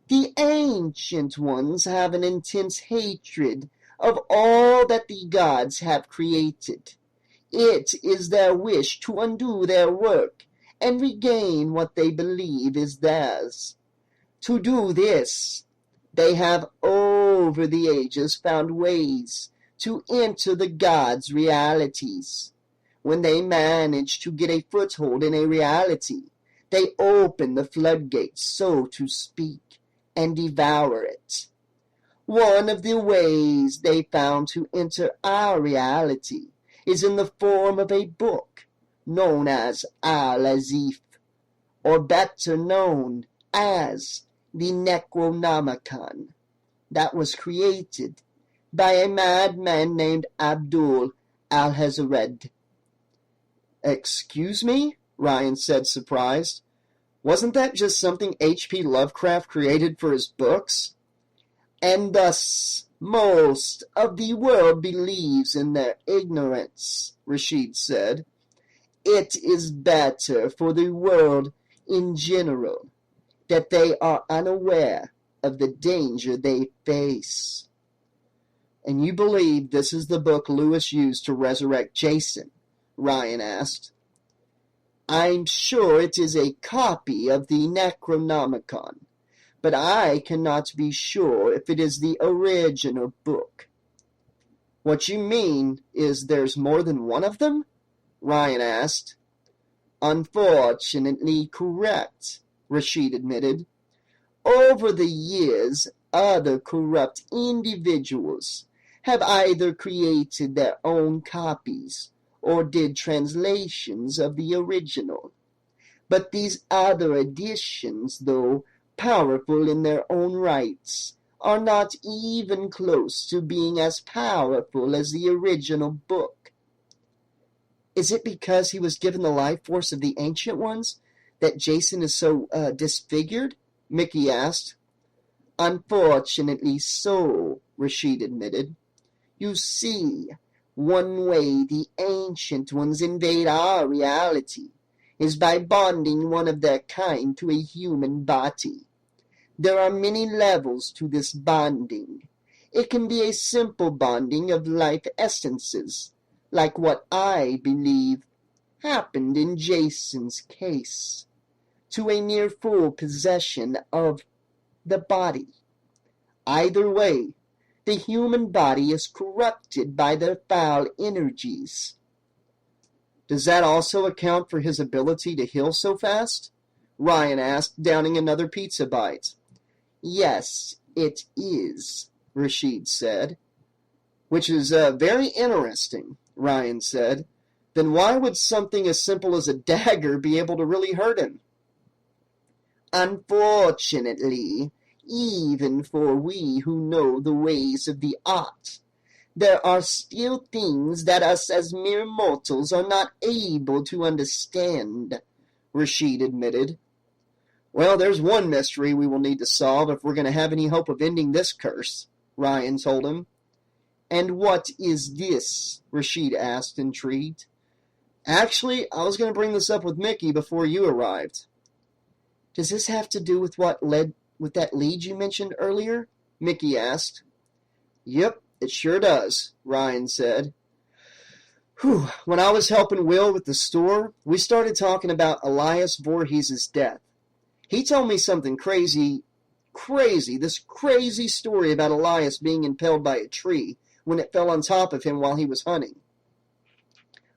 "The Ancient Ones have an intense hatred of all that the gods have created. It is their wish to undo their work and regain what they believe is theirs. To do this, they have over the ages found ways to enter the gods' realities. When they manage to get a foothold in a reality, they open the floodgates, so to speak, and devour it. One of the ways they found to enter our reality is in the form of a book known as Al-Azif, or better known as the Necronomicon, that was created by a madman named Abdul al-Hazred." "Excuse me?" Ryan said, surprised. "Wasn't that just something H.P. Lovecraft created for his books?" "And thus most of the world believes in their ignorance," Rashid said. "It is better for the world in general that they are unaware of the danger they face." "And you believe this is the book Lewis used to resurrect Jason?" Ryan asked. "I'm sure it is a copy of the Necronomicon, but I cannot be sure if it is the original book." "What you mean is there's more than one of them?" Ryan asked. "Unfortunately correct," Rashid admitted. "Over the years, other corrupt individuals have either created their own copies or did translations of the original. But these other editions, though powerful in their own rights, are not even close to being as powerful as the original book." "Is it because he was given the life force of the Ancient Ones that Jason is so disfigured?" Mickey asked. Unfortunately so, Rashid admitted. You see, one way the ancient ones invade our reality is by bonding one of their kind to a human body. There are many levels to this bonding. It can be a simple bonding of life essences, like what I believe happened in Jason's case, to a near full possession of the body. Either way, the human body is corrupted by their foul energies. Does that also account for his ability to heal so fast? Ryan asked, downing another pizza bite. Yes, it is, Rashid said. Which is very interesting, Ryan said. Then why would something as simple as a dagger be able to really hurt him? Unfortunately, even for we who know the ways of the art, there are still things that us as mere mortals are not able to understand, Rashid admitted. Well, there's one mystery we will need to solve if we're going to have any hope of ending this curse, Ryan told him. And what is this? Rashid asked, intrigued. Actually, I was going to bring this up with Mickey before you arrived. Does this have to do with that lead you mentioned earlier? Mickey asked. Yep, it sure does, Ryan said. When I was helping Will with the store, we started talking about Elias Voorhees' death. He told me something crazy, this crazy story about Elias being impaled by a tree when it fell on top of him while he was hunting.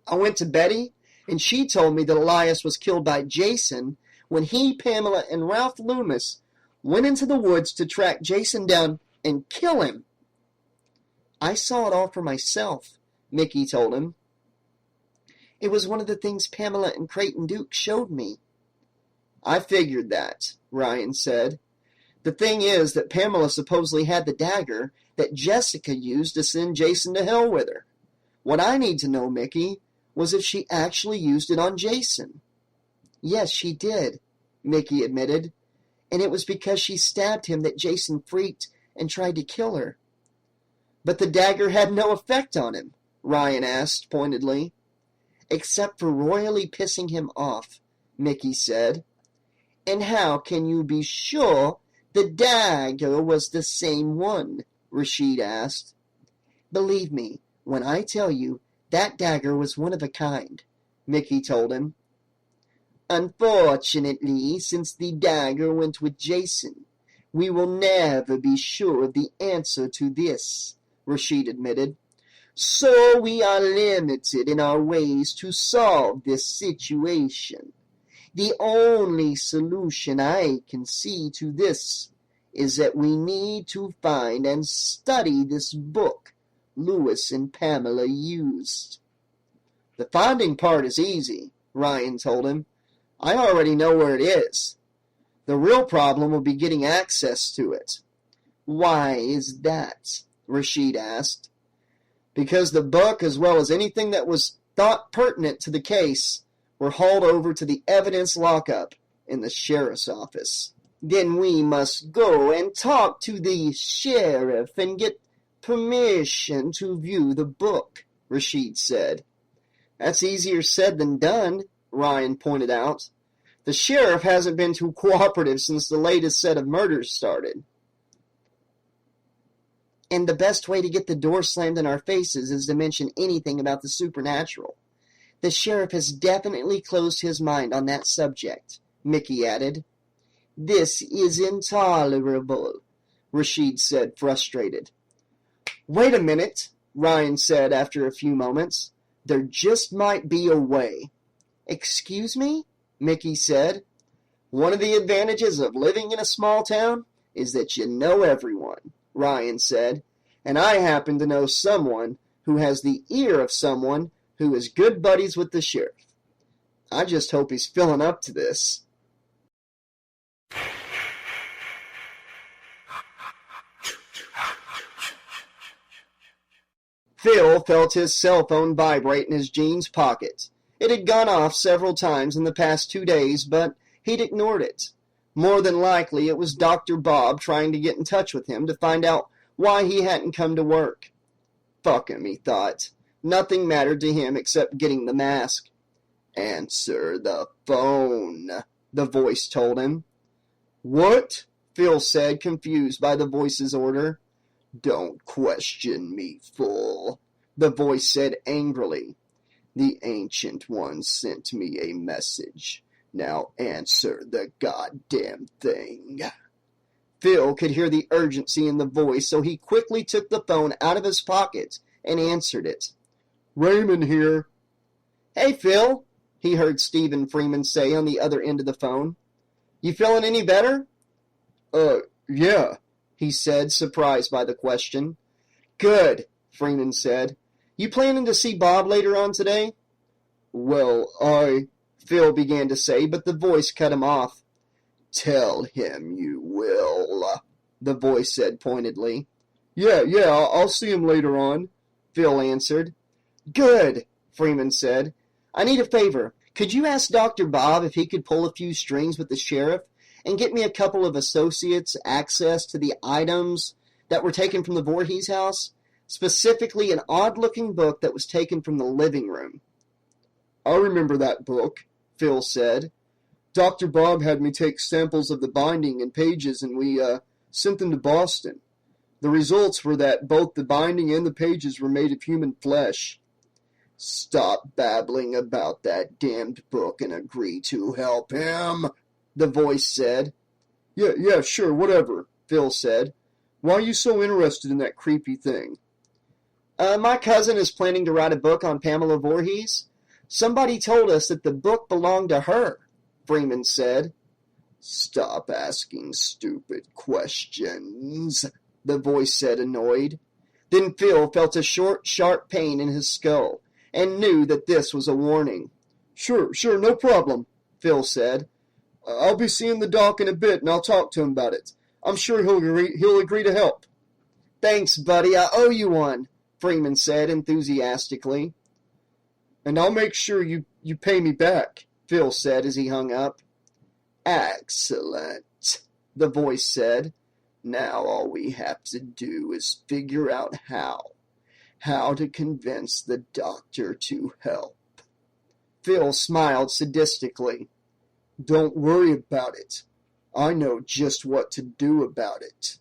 I went to Betty, and she told me that Elias was killed by Jason when he, Pamela, and Ralph Loomis went into the woods to track Jason down and kill him. I saw it all for myself, Mickey told him. It was one of the things Pamela and Creighton Duke showed me. I figured that, Ryan said. The thing is that Pamela supposedly had the dagger that Jessica used to send Jason to hell with her. What I need to know, Mickey, was if she actually used it on Jason. Yes, she did, Mickey admitted, and it was because she stabbed him that Jason freaked and tried to kill her. But the dagger had no effect on him, Ryan asked pointedly. Except for royally pissing him off, Mickey said. And how can you be sure the dagger was the same one? Rashid asked. Believe me, when I tell you that dagger was one of a kind, Mickey told him. Unfortunately, since the dagger went with Jason, we will never be sure of the answer to this, Rashid admitted. So we are limited in our ways to solve this situation. The only solution I can see to this is that we need to find and study this book Lewis and Pamela used. The finding part is easy, Ryan told him. I already know where it is. The real problem will be getting access to it. Why is that? Rashid asked. Because the book, as well as anything that was thought pertinent to the case, were hauled over to the evidence lockup in the sheriff's office. Then we must go and talk to the sheriff and get permission to view the book, Rashid said. That's easier said than done, Ryan pointed out. The sheriff hasn't been too cooperative since the latest set of murders started. And the best way to get the door slammed in our faces is to mention anything about the supernatural. The sheriff has definitely closed his mind on that subject, Mickey added. This is intolerable, Rashid said, frustrated. Wait a minute, Ryan said after a few moments. There just might be a way. Excuse me? Mickey said. One of the advantages of living in a small town is that you know everyone, Ryan said, and I happen to know someone who has the ear of someone who is good buddies with the sheriff. I just hope he's filling up to this. Phil felt his cell phone vibrate in his jeans pocket. It had gone off several times in the past 2 days, but he'd ignored it. More than likely, it was Dr. Bob trying to get in touch with him to find out why he hadn't come to work. Fuck him, he thought. Nothing mattered to him except getting the mask. Answer the phone, the voice told him. What? Phil said, confused by the voice's order. Don't question me, fool, the voice said angrily. The Ancient One sent me a message. Now answer the goddamn thing. Phil could hear the urgency in the voice, so he quickly took the phone out of his pocket and answered it. Raymond here. Hey, Phil, he heard Stephen Freeman say on the other end of the phone. You feeling any better? Yeah, he said, surprised by the question. Good, Freeman said. You planning to see Bob later on today? Well, Phil began to say, but the voice cut him off. Tell him you will, the voice said pointedly. Yeah, I'll see him later on, Phil answered. Good, Freeman said. I need a favor. Could you ask Dr. Bob if he could pull a few strings with the sheriff and get me a couple of associates access to the items that were taken from the Voorhees house? Specifically, an odd-looking book that was taken from the living room. I remember that book, Phil said. Dr. Bob had me take samples of the binding and pages, and we sent them to Boston. The results were that both the binding and the pages were made of human flesh. Stop babbling about that damned book and agree to help him, the voice said. Yeah, sure, whatever, Phil said. Why are you so interested in that creepy thing? My cousin is planning to write a book on Pamela Voorhees. Somebody told us that the book belonged to her, Freeman said. Stop asking stupid questions, the voice said, annoyed. Then Phil felt a short, sharp pain in his skull and knew that this was a warning. Sure, no problem, Phil said. I'll be seeing the doc in a bit, and I'll talk to him about it. I'm sure he'll agree to help. Thanks, buddy. I owe you one, Freeman said enthusiastically. And I'll make sure you pay me back, Phil said as he hung up. Excellent, the voice said. Now all we have to do is figure out how to convince the doctor to help. Phil smiled sadistically. Don't worry about it. I know just what to do about it.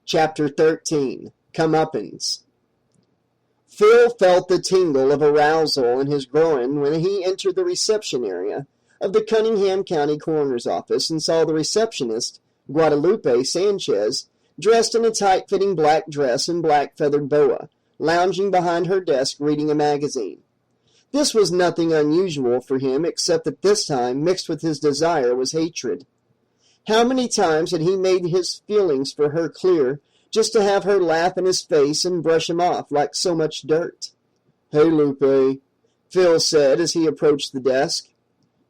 Chapter 13. Comeuppance. Phil felt the tingle of arousal in his groin when he entered the reception area of the Cunningham County Coroner's Office and saw the receptionist, Guadalupe Sanchez, dressed in a tight-fitting black dress and black feathered boa, lounging behind her desk reading a magazine. This was nothing unusual for him, except that this time, mixed with his desire, was hatred. How many times had he made his feelings for her clear, just to have her laugh in his face and brush him off like so much dirt? Hey, Lupe, Phil said as he approached the desk.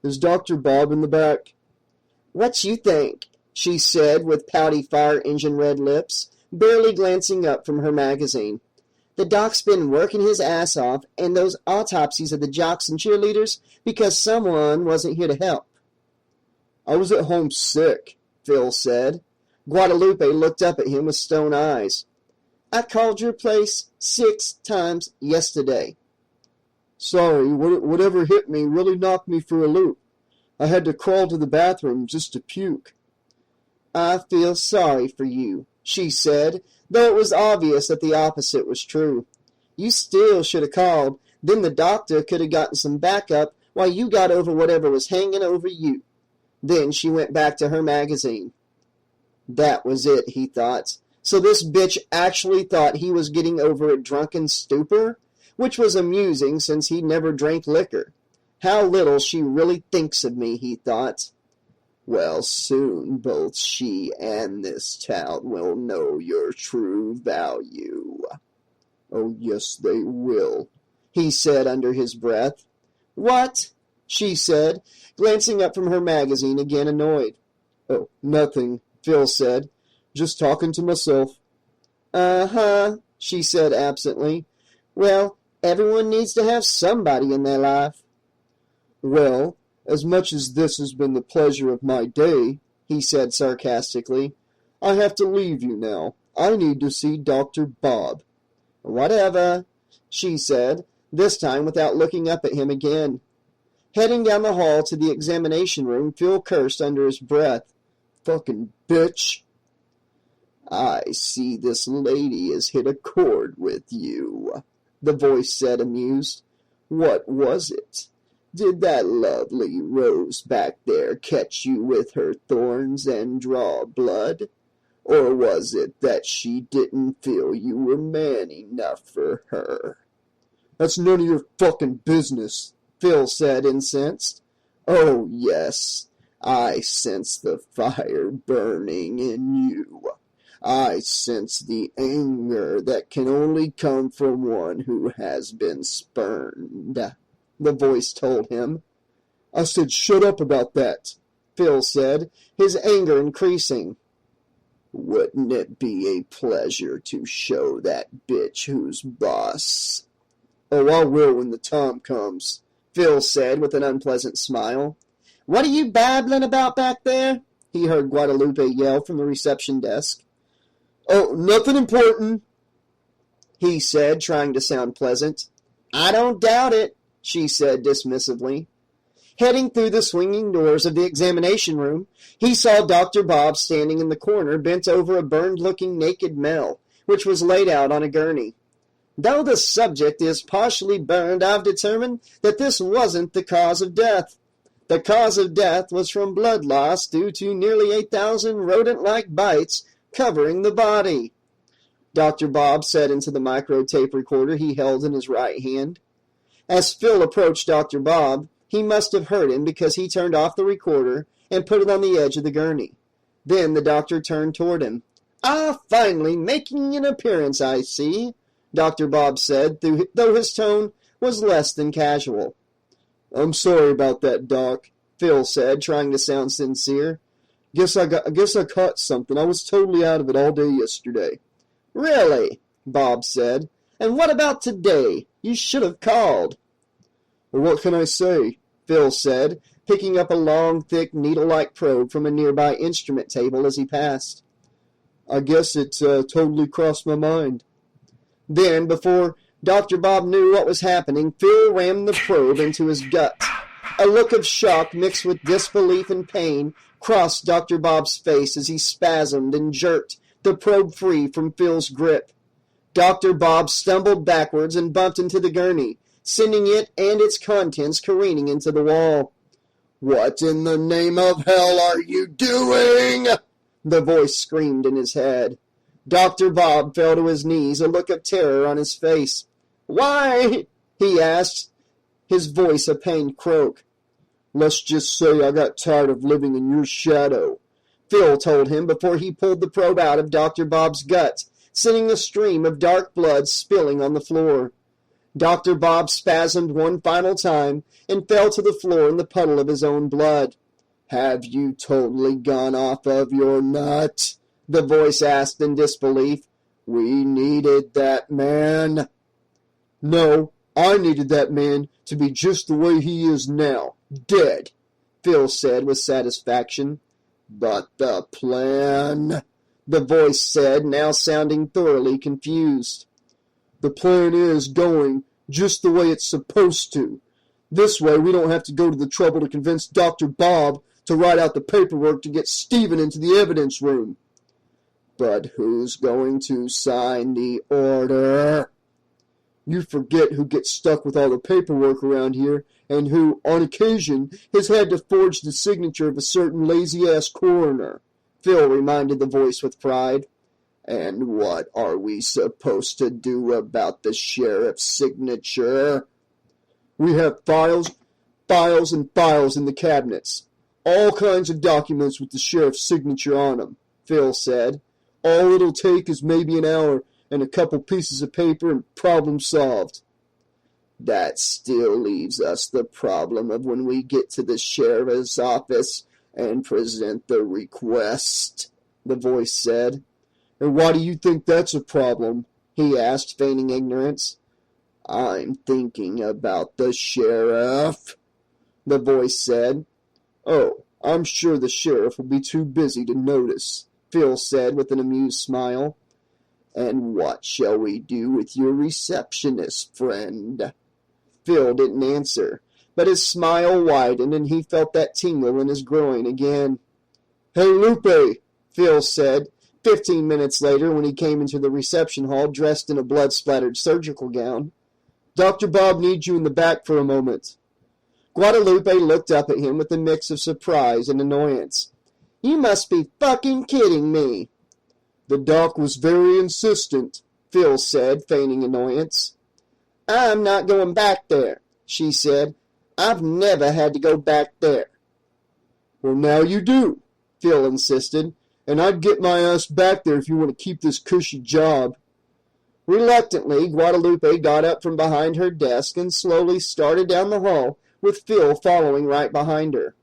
Is Dr. Bob in the back? What you think? She said with pouty fire engine red lips, barely glancing up from her magazine. The doc's been working his ass off and those autopsies of the jocks and cheerleaders because someone wasn't here to help. I was at home sick, Phil said. Guadalupe looked up at him with stone eyes. I called your place 6 times yesterday. Sorry, whatever hit me really knocked me for a loop. I had to crawl to the bathroom just to puke. I feel sorry for you, she said, though it was obvious that the opposite was true. You still should have called. Then the doctor could have gotten some backup while you got over whatever was hanging over you. Then she went back to her magazine. That was it, he thought. So this bitch actually thought he was getting over a drunken stupor? Which was amusing since he never drank liquor. How little she really thinks of me, he thought. Well, soon both she and this town will know your true value. Oh, yes, they will, he said under his breath. What? She said, glancing up from her magazine, again annoyed. Oh, nothing, Phil said. Just talking to myself. Uh-huh, she said absently. Well, Everyone needs to have somebody in their life. Well, as much as this has been the pleasure of my day, he said sarcastically, I have to leave you now. I need to see Dr. Bob. Whatever, she said, this time without looking up at him again. Heading down the hall to the examination room, Phil cursed under his breath. Fucking bitch. I see this lady has hit a chord with you, the voice said, amused. What was it? Did that lovely rose back there catch you with her thorns and draw blood? Or was it that she didn't feel you were man enough for her? That's none of your fucking business, Phil said, incensed. Oh, yes, I sense the fire burning in you. I sense the anger that can only come from one who has been spurned, the voice told him. I said shut up about that, Phil said, his anger increasing. Wouldn't it be a pleasure to show that bitch who's boss? Oh, I will when the time comes, Phil said with an unpleasant smile. What are you babbling about back there? He heard Guadalupe yell from the reception desk. Oh, nothing important, he said, trying to sound pleasant. I don't doubt it, she said dismissively. Heading through the swinging doors of the examination room, he saw Dr. Bob standing in the corner, bent over a burned-looking naked male, which was laid out on a gurney. Though the subject is partially burned, I've determined that this wasn't the cause of death. The cause of death was from blood loss due to nearly 8,000 rodent-like bites covering the body, Dr. Bob said into the microtape recorder he held in his right hand. As Phil approached Dr. Bob, he must have heard him because he turned off the recorder and put it on the edge of the gurney. Then the doctor turned toward him. Ah, finally making an appearance, I see, Dr. Bob said, though his tone was less than casual. I'm sorry about that, Doc, Phil said, trying to sound sincere. Guess I caught something. I was totally out of it all day yesterday. Really? Bob said. And what about today? You should have called. Well, what can I say? Phil said, picking up a long, thick, needle-like probe from a nearby instrument table as he passed. I guess it totally crossed my mind. Then, before Dr. Bob knew what was happening, Phil rammed the probe into his gut. A look of shock mixed with disbelief and pain crossed Dr. Bob's face as he spasmed and jerked the probe free from Phil's grip. Dr. Bob stumbled backwards and bumped into the gurney, sending it and its contents careening into the wall. What in the name of hell are you doing? The voice screamed in his head. Dr. Bob fell to his knees, a look of terror on his face. Why? He asked, his voice a pained croak. Let's just say I got tired of living in your shadow, Phil told him before he pulled the probe out of Dr. Bob's gut, sending a stream of dark blood spilling on the floor. Dr. Bob spasmed one final time and fell to the floor in the puddle of his own blood. Have you totally gone off of your nut? The voice asked in disbelief. We needed that man. No, I needed that man to be just the way he is now, dead, Phil said with satisfaction. But the plan, the voice said, now sounding thoroughly confused. The plan is going just the way it's supposed to. This way we don't have to go to the trouble to convince Dr. Bob to write out the paperwork to get Stephen into the evidence room. But who's going to sign the order? You forget who gets stuck with all the paperwork around here and who, on occasion, has had to forge the signature of a certain lazy-ass coroner, Phil reminded the voice with pride. And what are we supposed to do about the sheriff's signature? We have files and files in the cabinets. All kinds of documents with the sheriff's signature on them, Phil said. All it'll take is maybe an hour and a couple pieces of paper and problem solved. That still leaves us the problem of when we get to the sheriff's office and present the request, the voice said. And why do you think that's a problem? He asked, feigning ignorance. I'm thinking about the sheriff, the voice said. Oh, I'm sure the sheriff will be too busy to notice, Phil said with an amused smile. And what shall we do with your receptionist friend? Phil didn't answer, but his smile widened and he felt that tingle in his groin again. Hey, Lupe, Phil said, 15 minutes later when he came into the reception hall dressed in a blood-splattered surgical gown. Dr. Bob needs you in the back for a moment. Guadalupe looked up at him with a mix of surprise and annoyance. You must be fucking kidding me. The doc was very insistent, Phil said, feigning annoyance. I'm not going back there, she said. I've never had to go back there. Well, now you do, Phil insisted, and I'd get my ass back there if you want to keep this cushy job. Reluctantly, Guadalupe got up from behind her desk and slowly started down the hall, with Phil following right behind her.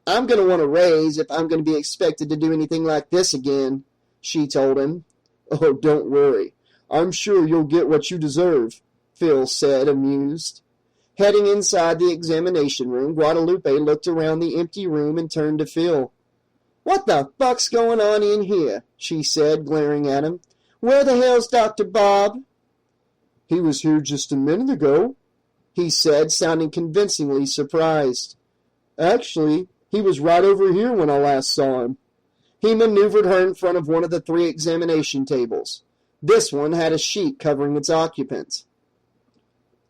I'm going to want a raise if I'm going to be expected to do anything like this again, she told him. Oh, don't worry. I'm sure you'll get what you deserve, Phil said, amused. Heading inside the examination room, Guadalupe looked around the empty room and turned to Phil. What the fuck's going on in here? She said, glaring at him. Where the hell's Dr. Bob? He was here just a minute ago, he said, sounding convincingly surprised. Actually, he was right over here when I last saw him. He maneuvered her in front of one of the 3 examination tables. This one had a sheet covering its occupant.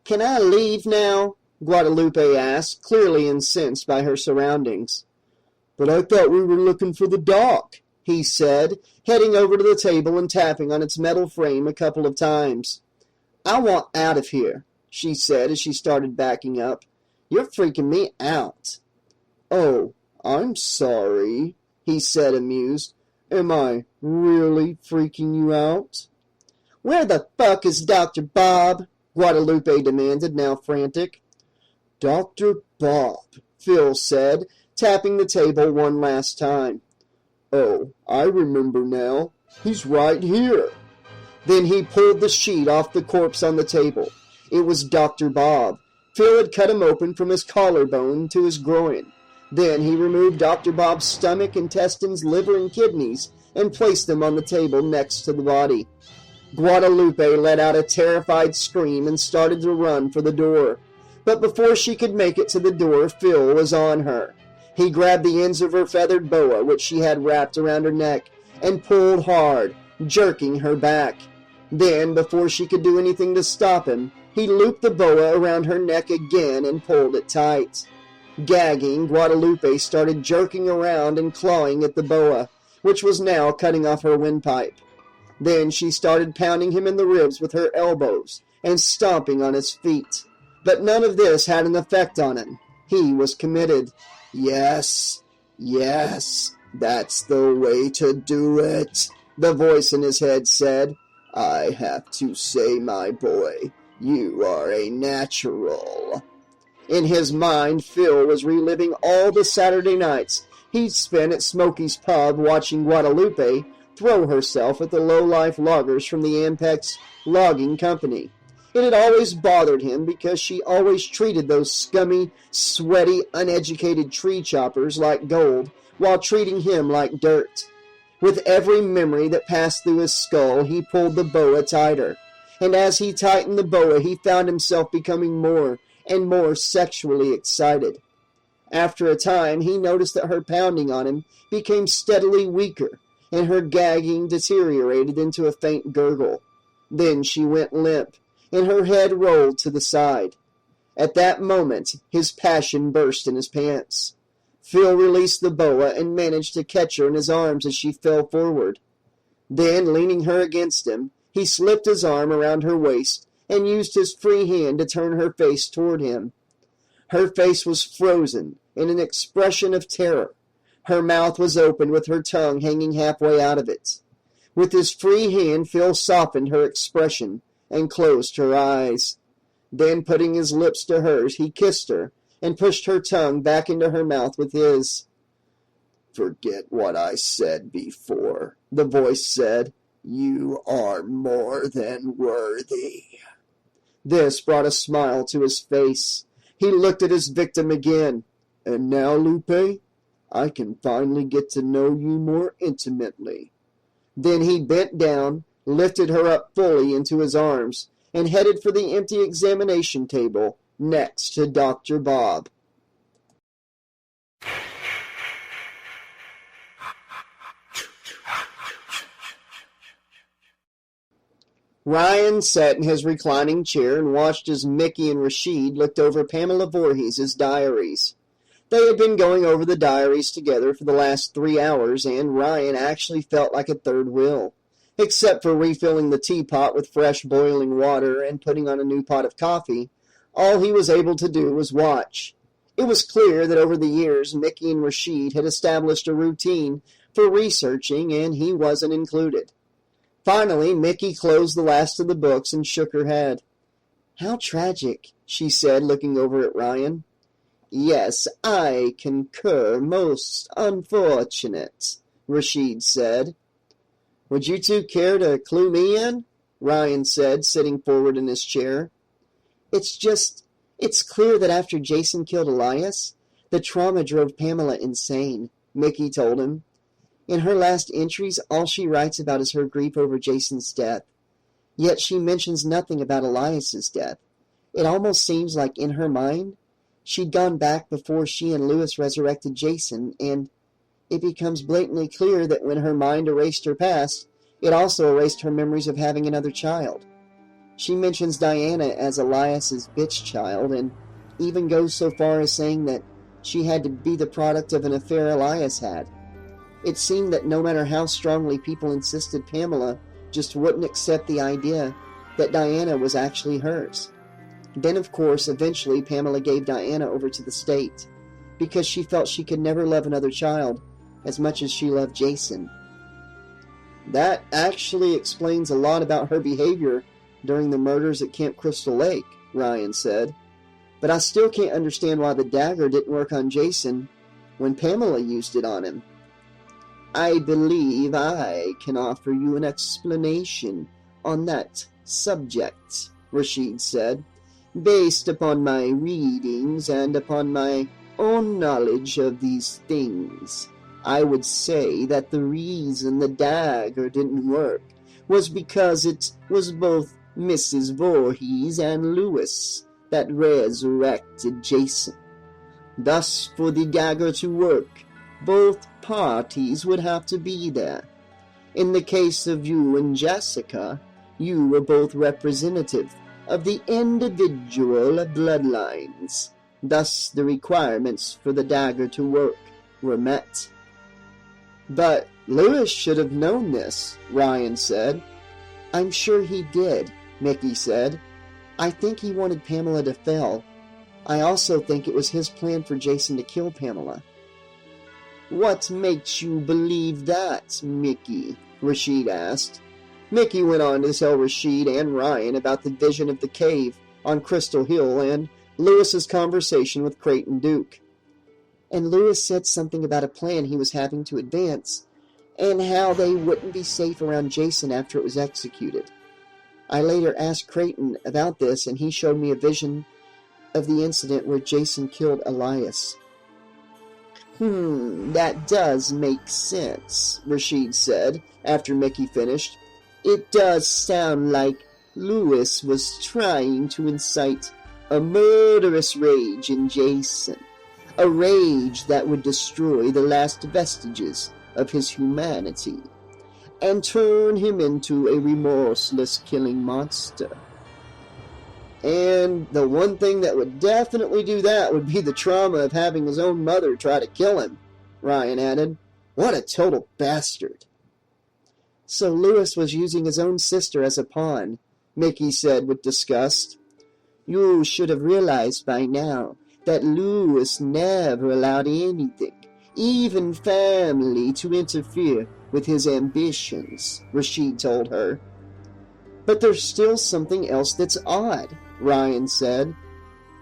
Can I leave now? Guadalupe asked, clearly incensed by her surroundings. But I thought we were looking for the doc, he said, heading over to the table and tapping on its metal frame a couple of times. I want out of here, she said as she started backing up. You're freaking me out. Oh, I'm sorry, he said, amused. Am I really freaking you out? Where the fuck is Dr. Bob? Guadalupe demanded, now frantic. Dr. Bob, Phil said, tapping the table one last time. Oh, I remember now. He's right here. Then he pulled the sheet off the corpse on the table. It was Dr. Bob. Phil had cut him open from his collarbone to his groin. Then he removed Dr. Bob's stomach, intestines, liver, and kidneys and placed them on the table next to the body. Guadalupe let out a terrified scream and started to run for the door. But before she could make it to the door, Phil was on her. He grabbed the ends of her feathered boa, which she had wrapped around her neck, and pulled hard, jerking her back. Then, before she could do anything to stop him, he looped the boa around her neck again and pulled it tight. Gagging, Guadalupe started jerking around and clawing at the boa, which was now cutting off her windpipe. Then she started pounding him in the ribs with her elbows and stomping on his feet. But none of this had an effect on him. He was committed. Yes, that's the way to do it, the voice in his head said. I have to say, my boy, you are a natural. In his mind, Phil was reliving all the Saturday nights he'd spent at Smokey's pub watching Guadalupe throw herself at the low-life loggers from the Ampex Logging Company. It had always bothered him because she always treated those scummy, sweaty, uneducated tree choppers like gold while treating him like dirt. With every memory that passed through his skull, he pulled the boa tighter. And as he tightened the boa, he found himself becoming more and more sexually excited. After a time, he noticed that her pounding on him became steadily weaker, and her gagging deteriorated into a faint gurgle. Then she went limp, and her head rolled to the side. At that moment, his passion burst in his pants. Phil released the boa and managed to catch her in his arms as she fell forward. Then, leaning her against him, he slipped his arm around her waist and used his free hand to turn her face toward him. Her face was frozen in an expression of terror. Her mouth was open with her tongue hanging halfway out of it. With his free hand, Phil softened her expression and closed her eyes. Then, putting his lips to hers, he kissed her and pushed her tongue back into her mouth with his. Forget what I said before, the voice said. You are more than worthy. This brought a smile to his face. He looked at his victim again. And now, Lupe, I can finally get to know you more intimately. Then he bent down, lifted her up fully into his arms, and headed for the empty examination table next to Dr. Bob. Ryan sat in his reclining chair and watched as Mickey and Rashid looked over Pamela Voorhees' diaries. They had been going over the diaries together for the last 3 hours, and Ryan actually felt like a third wheel. Except for refilling the teapot with fresh boiling water and putting on a new pot of coffee, all he was able to do was watch. It was clear that over the years, Mickey and Rashid had established a routine for researching, and he wasn't included. Finally, Mickey closed the last of the books and shook her head. "How tragic," she said, looking over at Ryan. "Yes, I concur. Most unfortunate," Rashid said. "Would you two care to clue me in?" Ryan said, sitting forward in his chair. It's clear that after Jason killed Elias, the trauma drove Pamela insane," Mickey told him. "In her last entries, all she writes about is her grief over Jason's death. Yet she mentions nothing about Elias's death. It almost seems like in her mind, she'd gone back before she and Lewis resurrected Jason, and it becomes blatantly clear that when her mind erased her past, it also erased her memories of having another child. She mentions Diana as Elias's bitch child, and even goes so far as saying that she had to be the product of an affair Elias had. It seemed that no matter how strongly people insisted, Pamela just wouldn't accept the idea that Diana was actually hers. Then, of course, eventually Pamela gave Diana over to the state, because she felt she could never love another child as much as she loved Jason." "That actually explains a lot about her behavior during the murders at Camp Crystal Lake," Ryan said. "But I still can't understand why the dagger didn't work on Jason when Pamela used it on him." "I believe I can offer you an explanation on that subject," Rashid said. "Based upon my readings and upon my own knowledge of these things, I would say that the reason the dagger didn't work was because it was both Mrs. Voorhees and Lewis that resurrected Jason. Thus, for the dagger to work, both parties would have to be there. In the case of you and Jessica, you were both representative of the individual bloodlines. Thus, the requirements for the dagger to work were met." "But Lewis should have known this," Ryan said. "I'm sure he did," Mickey said. "I think he wanted Pamela to fail. I also think it was his plan for Jason to kill Pamela." "What makes you believe that, Mickey?" Rashid asked. Mickey went on to tell Rashid and Ryan about the vision of the cave on Crystal Hill and Lewis's conversation with Creighton Duke. "And Lewis said something about a plan he was having to advance, and how they wouldn't be safe around Jason after it was executed. I later asked Creighton about this, and he showed me a vision of the incident where Jason killed Elias." That does make sense," Rashid said, after Mickey finished. "It does sound like Lewis was trying to incite a murderous rage in Jason, a rage that would destroy the last vestiges of his humanity, and turn him into a remorseless killing monster. And the one thing that would definitely do that would be the trauma of having his own mother try to kill him," Ryan added. "What a total bastard." "So Lewis was using his own sister as a pawn," Mickey said with disgust. "You should have realized by now that Lewis never allowed anything, even family, to interfere with his ambitions," Rashid told her. "But there's still something else that's odd," Ryan said.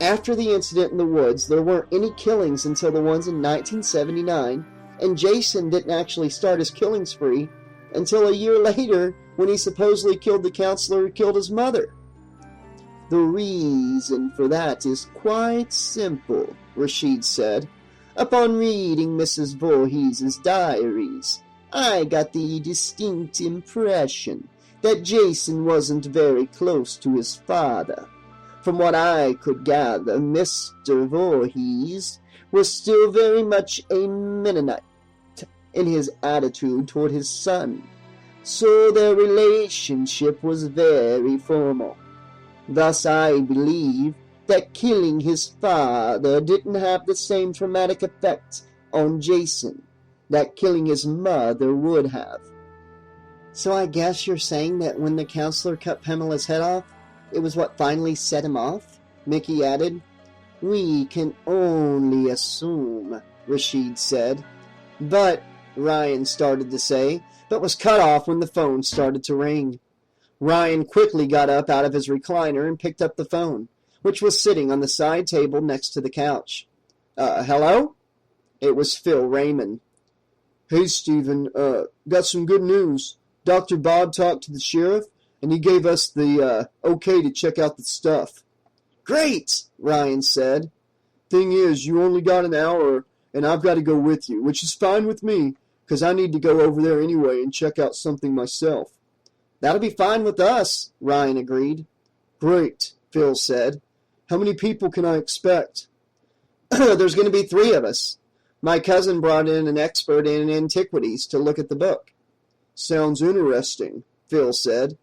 "After the incident in the woods, there weren't any killings until the ones in 1979, and Jason didn't actually start his killing spree until a year later when he supposedly killed the counselor who killed his mother." The reason for that is quite simple, Rashid said. Upon reading Mrs. Voorhees' diaries, I got the distinct impression that Jason wasn't very close to his father. From what I could gather, Mr. Voorhees was still very much a Mennonite in his attitude toward his son, so their relationship was very formal. Thus I believe that killing his father didn't have the same traumatic effect on Jason that killing his mother would have. So I guess you're saying that when the counselor cut Pamela's head off, it was what finally set him off? Mickey added. We can only assume, Rashid said. But, Ryan started to say, but was cut off when the phone started to ring. Ryan quickly got up out of his recliner and picked up the phone, which was sitting on the side table next to the couch. Hello? It was Phil Raymond. Hey, Stephen, got some good news. Dr. Bob talked to the sheriff, and he gave us the okay to check out the stuff. Great, Ryan said. Thing is, you only got an hour, and I've got to go with you, which is fine with me, because I need to go over there anyway and check out something myself. That'll be fine with us, Ryan agreed. Great, Phil said. How many people can I expect? There's going to be 3 of us. My cousin brought in an expert in antiquities to look at the book. Sounds interesting, Phil said.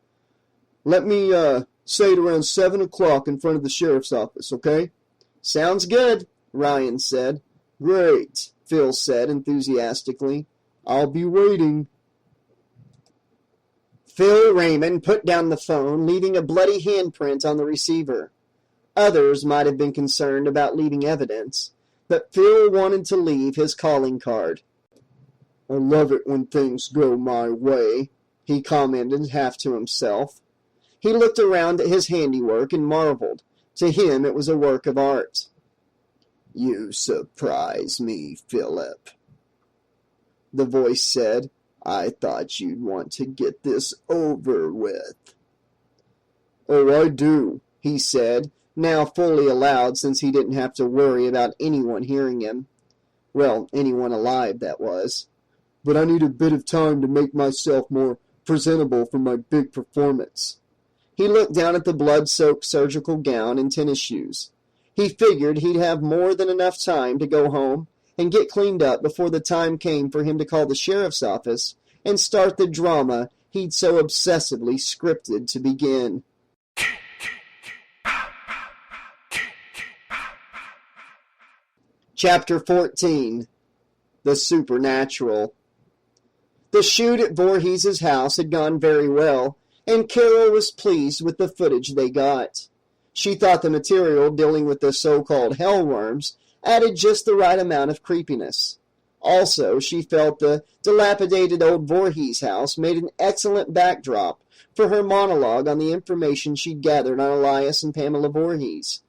Let me say it around 7 o'clock in front of the sheriff's office, okay? Sounds good, Ryan said. Great, Phil said enthusiastically. I'll be waiting. Phil Raymond put down the phone, leaving a bloody handprint on the receiver. Others might have been concerned about leaving evidence, but Phil wanted to leave his calling card. I love it when things go my way, he commented half to himself. He looked around at his handiwork and marveled. To him it was a work of art. You surprise me, Philip, the voice said. I thought you'd want to get this over with. Oh, I do, he said, now fully aloud since he didn't have to worry about anyone hearing him. Well, anyone alive, that was. But I need a bit of time to make myself more presentable for my big performance. He looked down at the blood-soaked surgical gown and tennis shoes. He figured he'd have more than enough time to go home and get cleaned up before the time came for him to call the sheriff's office and start the drama he'd so obsessively scripted to begin. Chapter 14. The Supernatural. The shoot at Voorhees' house had gone very well, and Carol was pleased with the footage they got. She thought the material dealing with the so-called hellworms added just the right amount of creepiness. Also, she felt the dilapidated old Voorhees house made an excellent backdrop for her monologue on the information she'd gathered on Elias and Pamela Voorhees.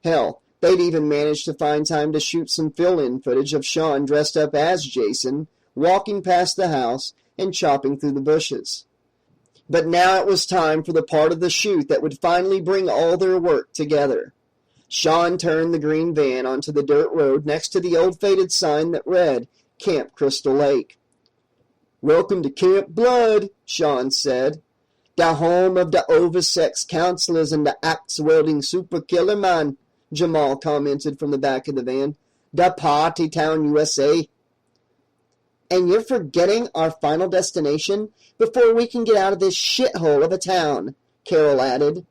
Hell, they'd even managed to find time to shoot some fill-in footage of Sean dressed up as Jason, walking past the house and chopping through the bushes. But now it was time for the part of the shoot that would finally bring all their work together. Sean turned the green van onto the dirt road next to the old faded sign that read, Camp Crystal Lake. Welcome to Camp Blood, Sean said. The home of the oversex counselors and the axe-wielding super killer man, Jamal commented from the back of the van. The Party Town, USA. And you're forgetting our final destination before we can get out of this shithole of a town, Carol added.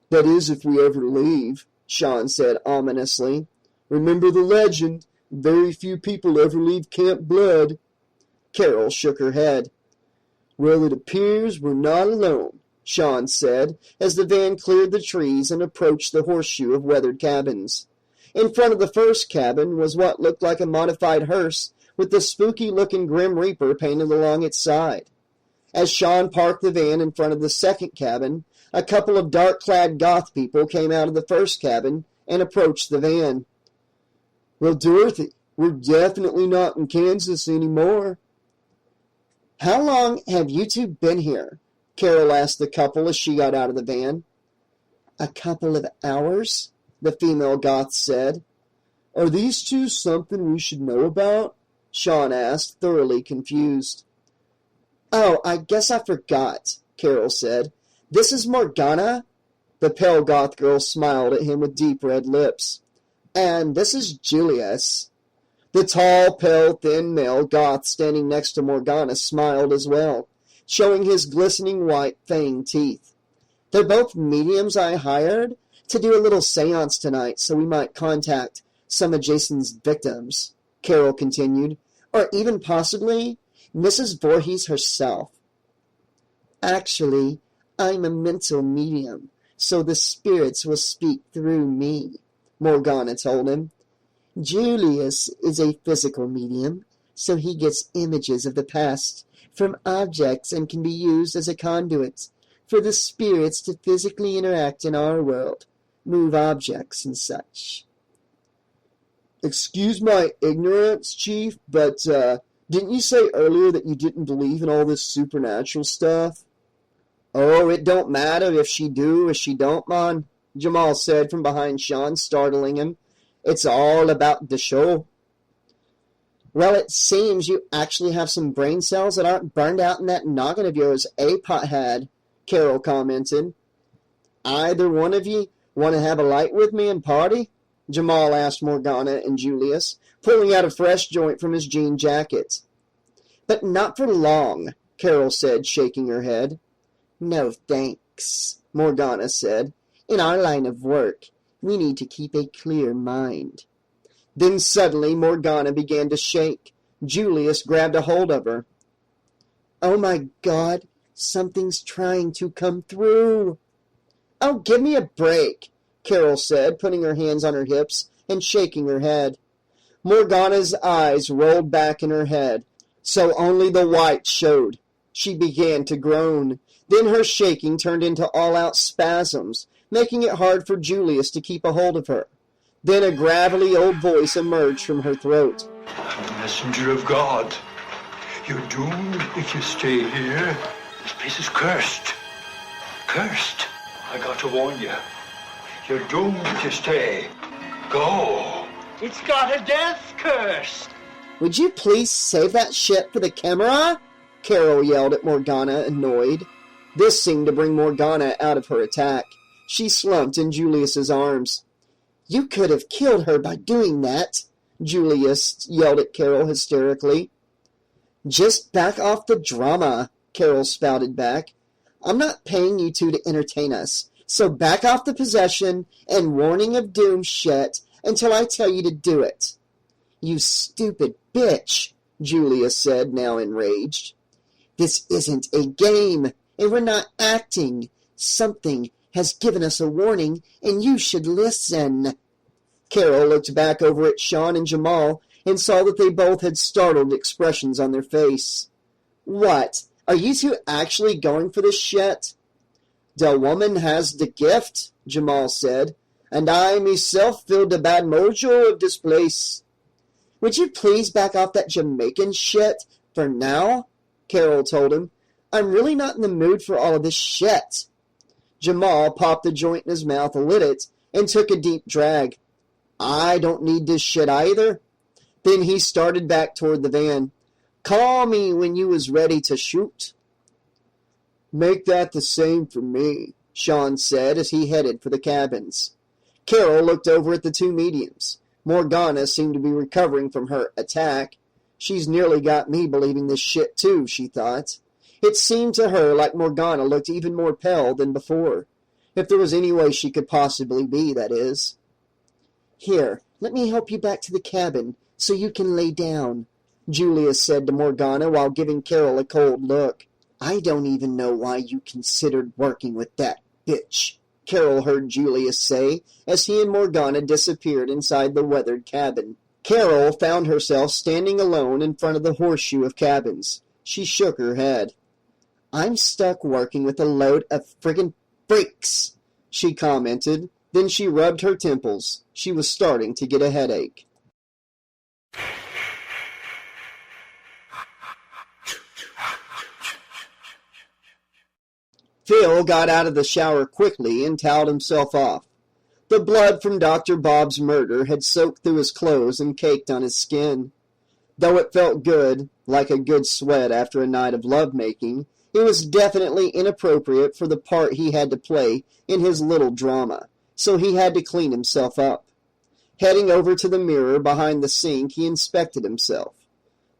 That is if we ever leave, Sean said ominously. Remember the legend, very few people ever leave Camp Blood. Carol shook her head. Well, it appears we're not alone, Sean said, as the van cleared the trees and approached the horseshoe of weathered cabins. In front of the first cabin was what looked like a modified hearse, with the spooky-looking Grim Reaper painted along its side. As Sean parked the van in front of the second cabin, a couple of dark-clad goth people came out of the first cabin and approached the van. Well, Dorothy, we're definitely not in Kansas anymore. How long have you two been here? Carol asked the couple as she got out of the van. A couple of hours, the female goth said. Are these two something we should know about? Sean asked, thoroughly confused. Oh, I guess I forgot, Carol said. This is Morgana. The pale goth girl smiled at him with deep red lips. And this is Julius. The tall, pale, thin male goth standing next to Morgana smiled as well, showing his glistening white fanged teeth. They're both mediums I hired to do a little seance tonight so we might contact some of Jason's victims, Carol continued, or even possibly Mrs. Voorhees herself. Actually, I'm a mental medium, so the spirits will speak through me, Morgana told him. Julius is a physical medium, so he gets images of the past from objects and can be used as a conduit for the spirits to physically interact in our world, move objects and such. Excuse my ignorance, Chief, but didn't you say earlier that you didn't believe in all this supernatural stuff? Oh, it don't matter if she do or she don't, man, Jamal said from behind Sean, startling him. It's all about the show. Well, it seems you actually have some brain cells that aren't burned out in that noggin of yours, pothead, Carol commented. Either one of you want to have a light with me and party? Jamal asked Morgana and Julius, pulling out a fresh joint from his jean jacket. But not for long, Carol said, shaking her head. No thanks, Morgana said. In our line of work, we need to keep a clear mind. Then suddenly Morgana began to shake. Julius grabbed a hold of her. Oh my God, something's trying to come through. Oh, give me a break, Carol said, putting her hands on her hips and shaking her head. Morgana's eyes rolled back in her head, so only the white showed. She began to groan. Then her shaking turned into all-out spasms, making it hard for Julius to keep a hold of her. Then a gravelly old voice emerged from her throat. I'm a messenger of God. You're doomed if you stay here. This place is cursed. Cursed. I got to warn you. You're doomed if you stay. Go. It's got a death curse. Would you please save that shit for the camera? Carol yelled at Morgana, annoyed. This seemed to bring Morgana out of her attack. She slumped in Julius's arms. You could have killed her by doing that, Julius yelled at Carol hysterically. Just back off the drama, Carol spouted back. I'm not paying you two to entertain us, so back off the possession and warning of doom shit until I tell you to do it. You stupid bitch, Julius said, now enraged. This isn't a game, and we're not acting. Something has given us a warning, and you should listen. Carol looked back over at Sean and Jamal and saw that they both had startled expressions on their face. What? Are you two actually going for this shit? The woman has the gift, Jamal said, and I myself feel the bad mojo of this place. Would you please back off that Jamaican shit for now? Carol told him. I'm really not in the mood for all of this shit. Jamal popped the joint in his mouth, lit it, and took a deep drag. I don't need this shit either. Then he started back toward the van. Call me when you was ready to shoot. Make that the same for me, Sean said as he headed for the cabins. Carol looked over at the two mediums. Morgana seemed to be recovering from her attack. She's nearly got me believing this shit too, she thought. It seemed to her like Morgana looked even more pale than before. If there was any way she could possibly be, that is. Here, let me help you back to the cabin so you can lay down, Julius said to Morgana while giving Carol a cold look. I don't even know why you considered working with that bitch, Carol heard Julius say as he and Morgana disappeared inside the weathered cabin. Carol found herself standing alone in front of the horseshoe of cabins. She shook her head. I'm stuck working with a load of friggin' freaks, she commented. Then she rubbed her temples. She was starting to get a headache. Phil got out of the shower quickly and toweled himself off. The blood from Dr. Bob's murder had soaked through his clothes and caked on his skin. Though it felt good, like a good sweat after a night of love-making, it was definitely inappropriate for the part he had to play in his little drama, so he had to clean himself up. Heading over to the mirror behind the sink, he inspected himself.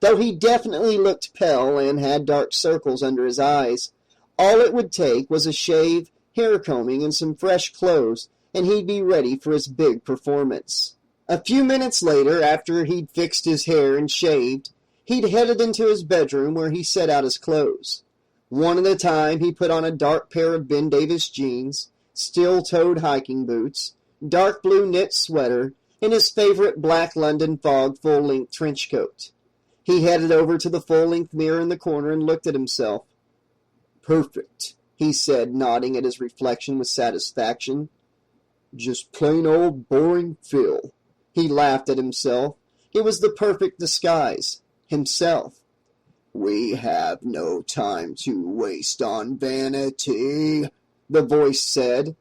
Though he definitely looked pale and had dark circles under his eyes, all it would take was a shave, hair combing, and some fresh clothes, and he'd be ready for his big performance. A few minutes later, after he'd fixed his hair and shaved, he'd headed into his bedroom where he set out his clothes. One at a time, he put on a dark pair of Ben Davis jeans, steel-toed hiking boots, dark blue knit sweater, and his favorite black London Fog full-length trench coat. He headed over to the full-length mirror in the corner and looked at himself. "Perfect," he said, nodding at his reflection with satisfaction. "Just plain old boring Phil." He laughed at himself. It was the perfect disguise. Himself. "We have no time to waste on vanity," the voice said.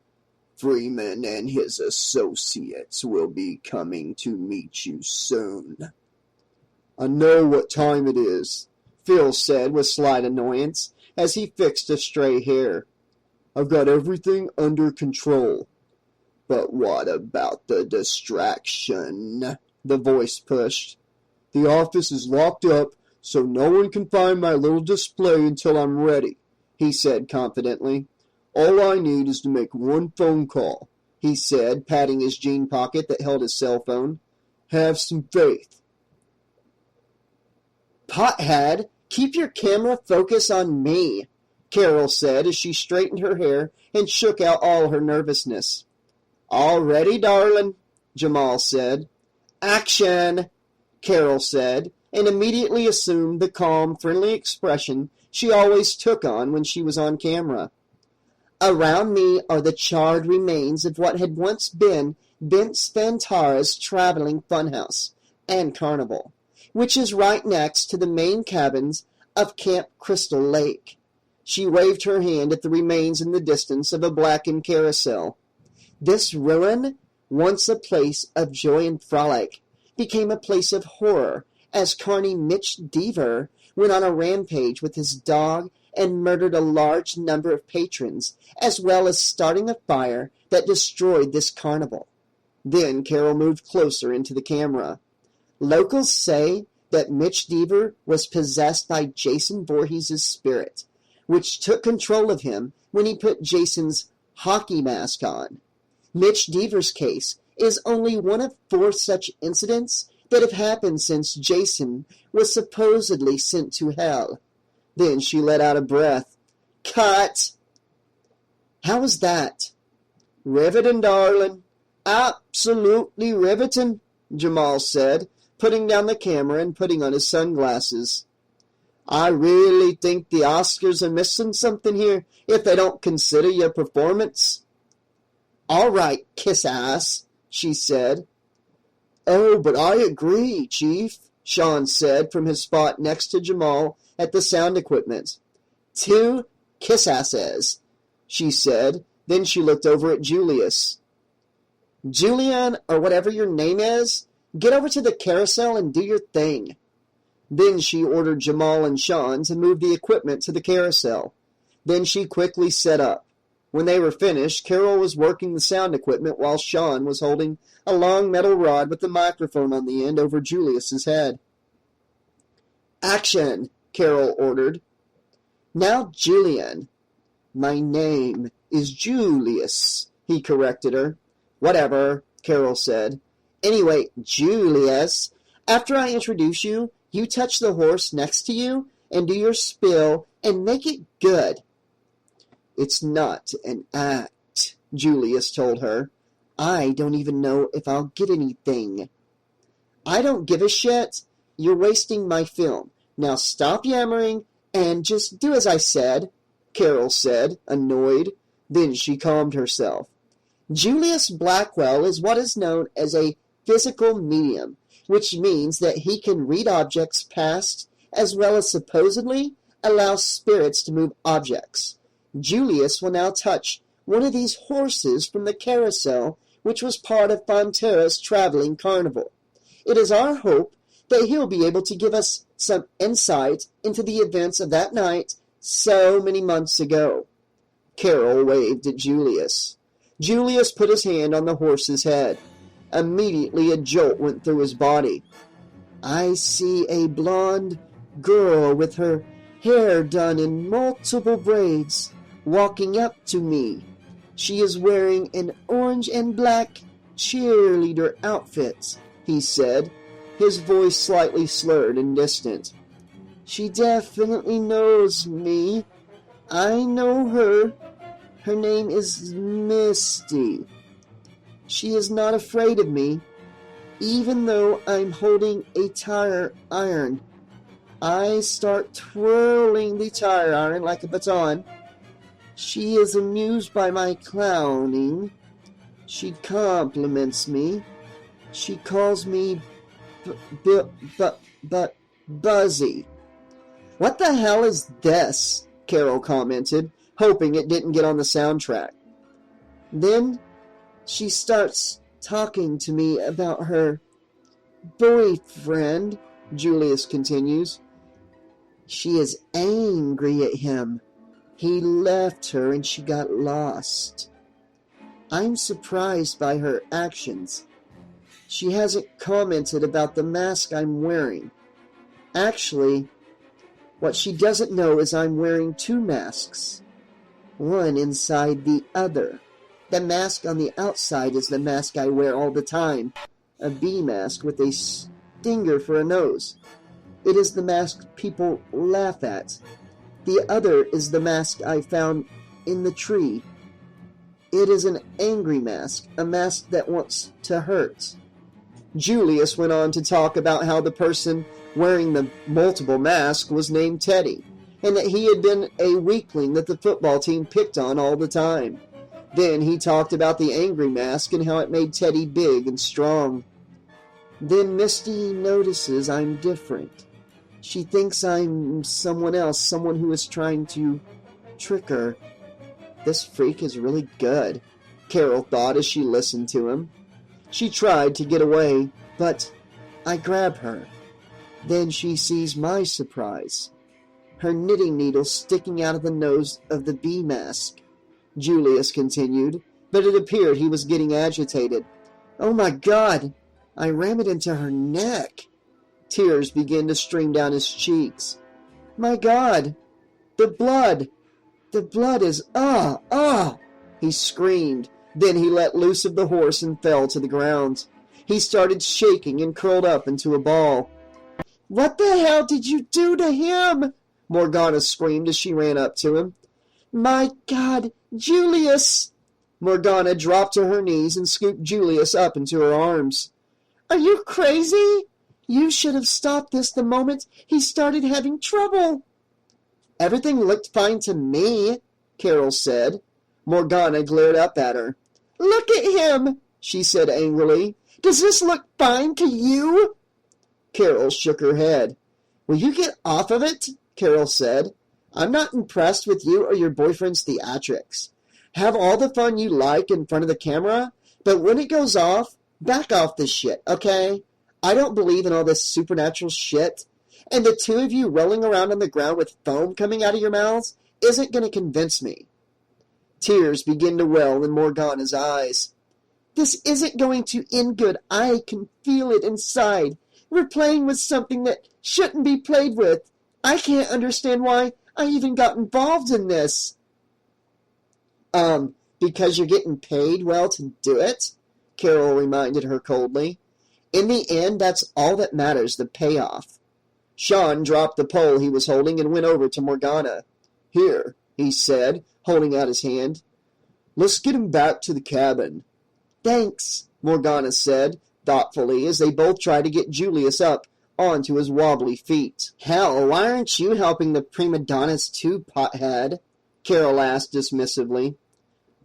"Freeman and his associates will be coming to meet you soon." "I know what time it is," Phil said with slight annoyance as he fixed a stray hair. "I've got everything under control." "But what about the distraction?" the voice pushed. "The office is locked up, so no one can find my little display until I'm ready," he said confidently. "All I need is to make one phone call," he said, patting his jean pocket that held his cell phone. "Have some faith." "Pothead, keep your camera focus on me," Carol said as she straightened her hair and shook out all her nervousness. "All ready, darling," Jamal said. "Action," Carol said, and immediately assumed the calm, friendly expression she always took on when she was on camera. "Around me are the charred remains of what had once been Vince Fantara's traveling funhouse and carnival, which is right next to the main cabins of Camp Crystal Lake." She waved her hand at the remains in the distance of a blackened carousel. "This ruin, once a place of joy and frolic, became a place of horror as carny Mitch Deaver went on a rampage with his dog and murdered a large number of patrons, as well as starting a fire that destroyed this carnival." Then Carol moved closer into the camera. "Locals say that Mitch Deaver was possessed by Jason Voorhees' spirit, which took control of him when he put Jason's hockey mask on. Mitch Deaver's case is only one of 4 such incidents that have happened since Jason was supposedly sent to hell." Then she let out a breath. "Cut!" "How was that?" "Riveting, darling. Absolutely riveting," Jamal said, putting down the camera and putting on his sunglasses. "I really think the Oscars are missing something here if they don't consider your performance." "All right, kiss ass," she said. "Oh, but I agree, Chief," Sean said from his spot next to Jamal at the sound equipment. "2 kiss asses," she said. Then she looked over at Julius. "Julian, or whatever your name is, get over to the carousel and do your thing." Then she ordered Jamal and Sean to move the equipment to the carousel. Then she quickly set up. When they were finished, Carol was working the sound equipment while Sean was holding a long metal rod with a microphone on the end over Julius's head. "Action," Carol ordered. "Now, Julian." "My name is Julius," he corrected her. "Whatever," Carol said. "Anyway, Julius, after I introduce you, you touch the horse next to you and do your spiel and make it good." "It's not an act," Julius told her. "I don't even know if I'll get anything." "I don't give a shit. You're wasting my film. Now stop yammering and just do as I said," Carol said, annoyed. Then she calmed herself. "Julius Blackwell is what is known as a physical medium, which means that he can read objects past as well as supposedly allow spirits to move objects. Julius will now touch one of these horses from the carousel which was part of Fontera's traveling carnival. It is our hope that he'll be able to give us some insight into the events of that night so many months ago. Carol waved at Julius. Julius put his hand on the horse's head. Immediately a jolt went through his body. I see a blonde girl with her hair done in multiple braids walking up to me. She is wearing an orange and black cheerleader outfit, he said, his voice slightly slurred and distant. She definitely knows me. I know her. Her name is Misty. She is not afraid of me, even though I'm holding a tire iron. I start twirling the tire iron like a baton. She is amused by my clowning. She compliments me. She calls me Buzzy. What the hell is this? Carol commented, hoping it didn't get on the soundtrack. Then she starts talking to me about her boyfriend, Julius continues. She is angry at him. He left her and she got lost. I'm surprised by her actions. She hasn't commented about the mask I'm wearing. Actually, what she doesn't know is I'm wearing two masks, one inside the other. The mask on the outside is the mask I wear all the time, a bee mask with a stinger for a nose. It is the mask people laugh at. The other is the mask I found in the tree. It is an angry mask, a mask that wants to hurt. Julius went on to talk about how the person wearing the multiple mask was named Teddy, and that he had been a weakling that the football team picked on all the time. Then he talked about the angry mask and how it made Teddy big and strong. Then Misty notices I'm different. She thinks I'm someone else, someone who is trying to trick her. This freak is really good, Carol thought as she listened to him. She tried to get away, but I grab her. Then she sees my surprise. Her knitting needle sticking out of the nose of the bee mask. Julius continued, but it appeared he was getting agitated. Oh my God! I ram it into her neck. Tears began to stream down his cheeks. My God! The blood! The blood is... He screamed. Then he let loose of the horse and fell to the ground. He started shaking and curled up into a ball. What the hell did you do to him? Morgana screamed as she ran up to him. My God, Julius! Morgana dropped to her knees and scooped Julius up into her arms. Are you crazy? You should have stopped this the moment he started having trouble. Everything looked fine to me, Carol said. Morgana glared up at her. Look at him, she said angrily. Does this look fine to you? Carol shook her head. Will you get off of it? Carol said. I'm not impressed with you or your boyfriend's theatrics. Have all the fun you like in front of the camera, but when it goes off, back off this shit, okay? I don't believe in all this supernatural shit, and the two of you rolling around on the ground with foam coming out of your mouths isn't going to convince me. Tears began to well in Morgana's eyes. This isn't going to end good. I can feel it inside. We're playing with something that shouldn't be played with. I can't understand why I even got involved in this. Because you're getting paid well to do it? Carol reminded her coldly. In the end, that's all that matters, the payoff. Sean dropped the pole he was holding and went over to Morgana. Here, he said, holding out his hand. Let's get him back to the cabin. Thanks, Morgana said, thoughtfully, as they both tried to get Julius up onto his wobbly feet. Hell, why aren't you helping the prima donnas too, pothead? Carol asked dismissively.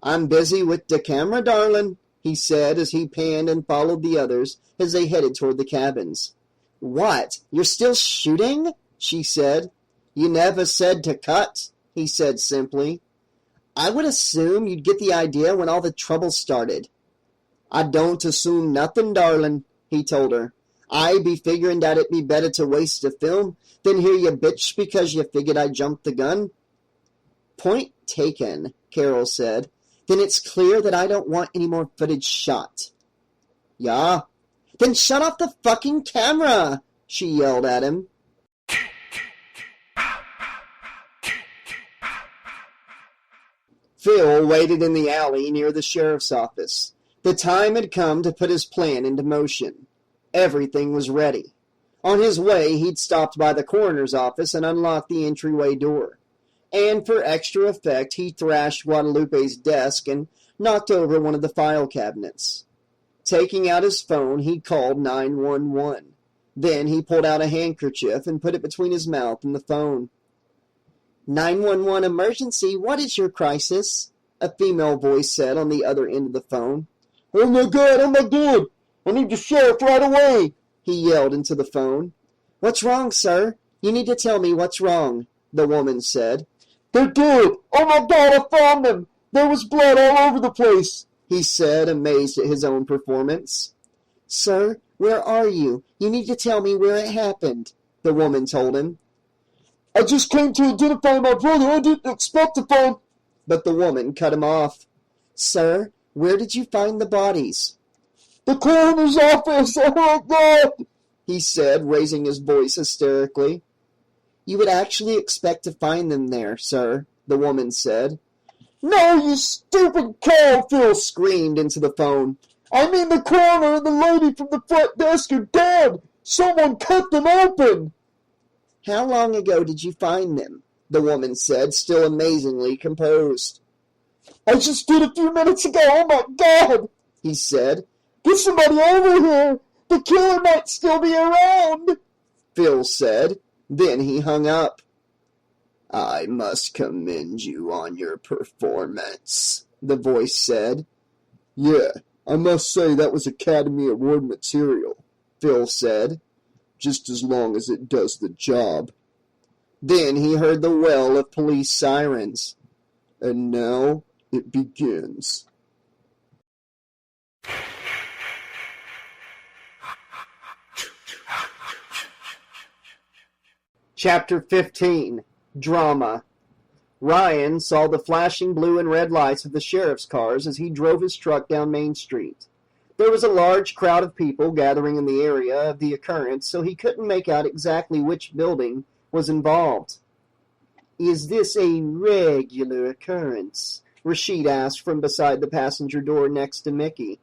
I'm busy with the camera, darling, he said as he panned and followed the others as they headed toward the cabins. What? You're still shooting? She said. You never said to cut, he said simply. I would assume you'd get the idea when all the trouble started. I don't assume nothing, darling, he told her. I be figuring that it'd be better to waste a film than hear you bitch because you figured I jumped the gun. Point taken, Carol said. Then it's clear that I don't want any more footage shot. Yeah? Then shut off the fucking camera, she yelled at him. Phil waited in the alley near the sheriff's office. The time had come to put his plan into motion. Everything was ready. On his way, he'd stopped by the coroner's office and unlocked the entryway door. And for extra effect, he thrashed Guadalupe's desk and knocked over one of the file cabinets. Taking out his phone, he called 911. Then he pulled out a handkerchief and put it between his mouth and the phone. 911 emergency, what is your crisis? A female voice said on the other end of the phone. Oh my God, I need the sheriff right away, he yelled into the phone. What's wrong, sir? You need to tell me what's wrong, the woman said. They're dead. Oh my God, I found them. There was blood all over the place, he said, amazed at his own performance. Sir, where are you? You need to tell me where it happened, the woman told him. I just came to identify my brother. I didn't expect to find... But the woman cut him off. Sir, where did you find the bodies? The coroner's office. Oh my God, he said, raising his voice hysterically. You would actually expect to find them there, sir, the woman said. No, you stupid cow, Phil screamed into the phone. I mean the coroner and the lady from the front desk are dead. Someone cut them open. How long ago did you find them? The woman said, still amazingly composed. I just did a few minutes ago. Oh my God, he said. Get somebody over here. The killer might still be around, Phil said. Then he hung up. I must commend you on your performance, the voice said. Yeah, I must say that was Academy Award material, Phil said. Just as long as it does the job. Then he heard the wail of police sirens. And now it begins. Chapter 15. Drama. Ryan saw the flashing blue and red lights of the sheriff's cars as he drove his truck down Main Street. There was a large crowd of people gathering in the area of the occurrence, so he couldn't make out exactly which building was involved. Is this a regular occurrence? Rashid asked from beside the passenger door next to Mickey.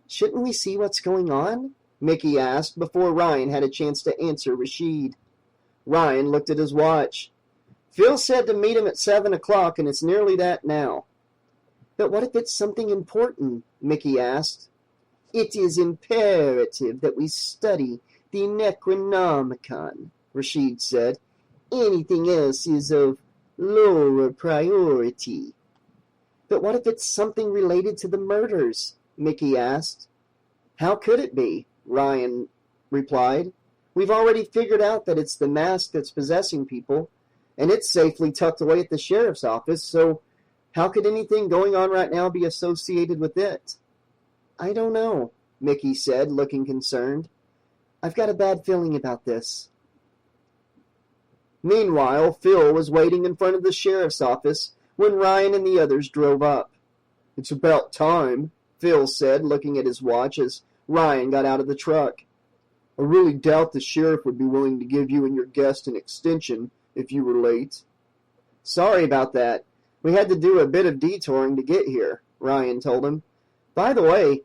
Shouldn't we see what's going on? Mickey asked before Ryan had a chance to answer Rashid. Ryan looked at his watch. Phil said to meet him at 7 o'clock, and it's nearly that now. But what if it's something important? Mickey asked. It is imperative that we study the Necronomicon, Rashid said. Anything else is of lower priority. But what if it's something related to the murders? Mickey asked. How could it be? Ryan replied. We've already figured out that it's the mask that's possessing people, and it's safely tucked away at the sheriff's office, so how could anything going on right now be associated with it? I don't know, Mickey said, looking concerned. I've got a bad feeling about this. Meanwhile, Phil was waiting in front of the sheriff's office when Ryan and the others drove up. It's about time, Phil said, looking at his watch as Ryan got out of the truck. I really doubt the sheriff would be willing to give you and your guest an extension if you were late. Sorry about that. We had to do a bit of detouring to get here, Ryan told him. By the way,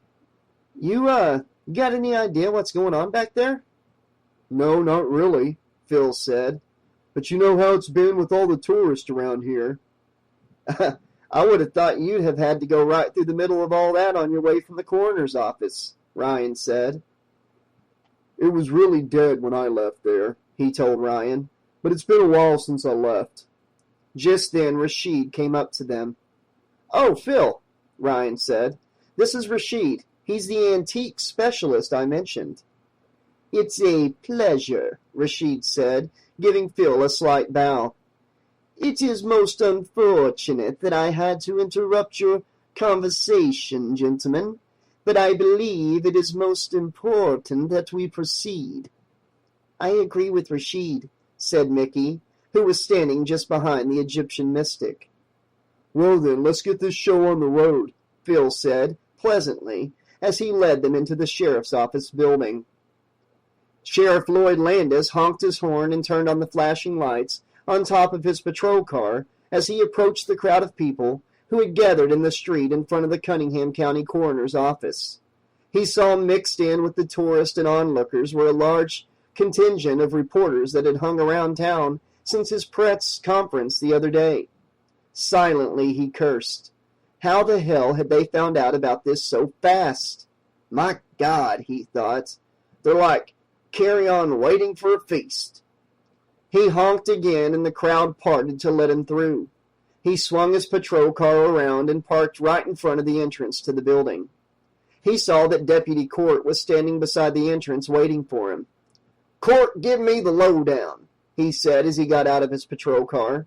you got any idea what's going on back there? No, not really, Phil said. But you know how it's been with all the tourists around here. I would have thought you'd have had to go right through the middle of all that on your way from the coroner's office, Ryan said. It was really dead when I left there, he told Ryan, but it's been a while since I left. Just then, Rashid came up to them. Oh, Phil, Ryan said. This is Rashid. He's the antique specialist I mentioned. It's a pleasure, Rashid said, giving Phil a slight bow. It is most unfortunate that I had to interrupt your conversation, gentlemen, but I believe it is most important that we proceed." "I agree with Rashid," said Mickey, who was standing just behind the Egyptian mystic. "Well then, let's get this show on the road," Phil said, pleasantly, as he led them into the sheriff's office building. Sheriff Lloyd Landis honked his horn and turned on the flashing lights on top of his patrol car as he approached the crowd of people who had gathered in the street in front of the Cunningham County Coroner's office. He saw mixed in with the tourists and onlookers were a large contingent of reporters that had hung around town since his press conference the other day. Silently he cursed. How the hell had they found out about this so fast? My God, he thought. They're like, carry on waiting for a feast. He honked again and the crowd parted to let him through. He swung his patrol car around and parked right in front of the entrance to the building. He saw that Deputy Court was standing beside the entrance waiting for him. "Court, give me the lowdown," he said as he got out of his patrol car.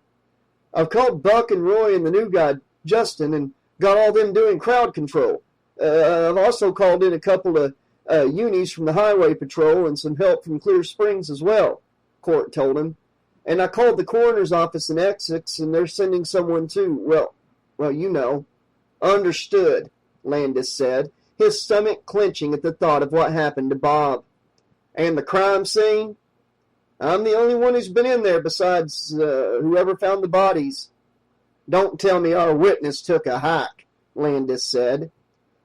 "I've called Buck and Roy and the new guy, Justin, and got all them doing crowd control. I've also called in a couple of unis from the Highway Patrol and some help from Clear Springs as well," Court told him. "And I called the coroner's office in Essex, and they're sending someone too. Well, you know." "Understood," Landis said, his stomach clenching at the thought of what happened to Bob. "And the crime scene?" "I'm the only one who's been in there besides whoever found the bodies." "Don't tell me our witness took a hike," Landis said.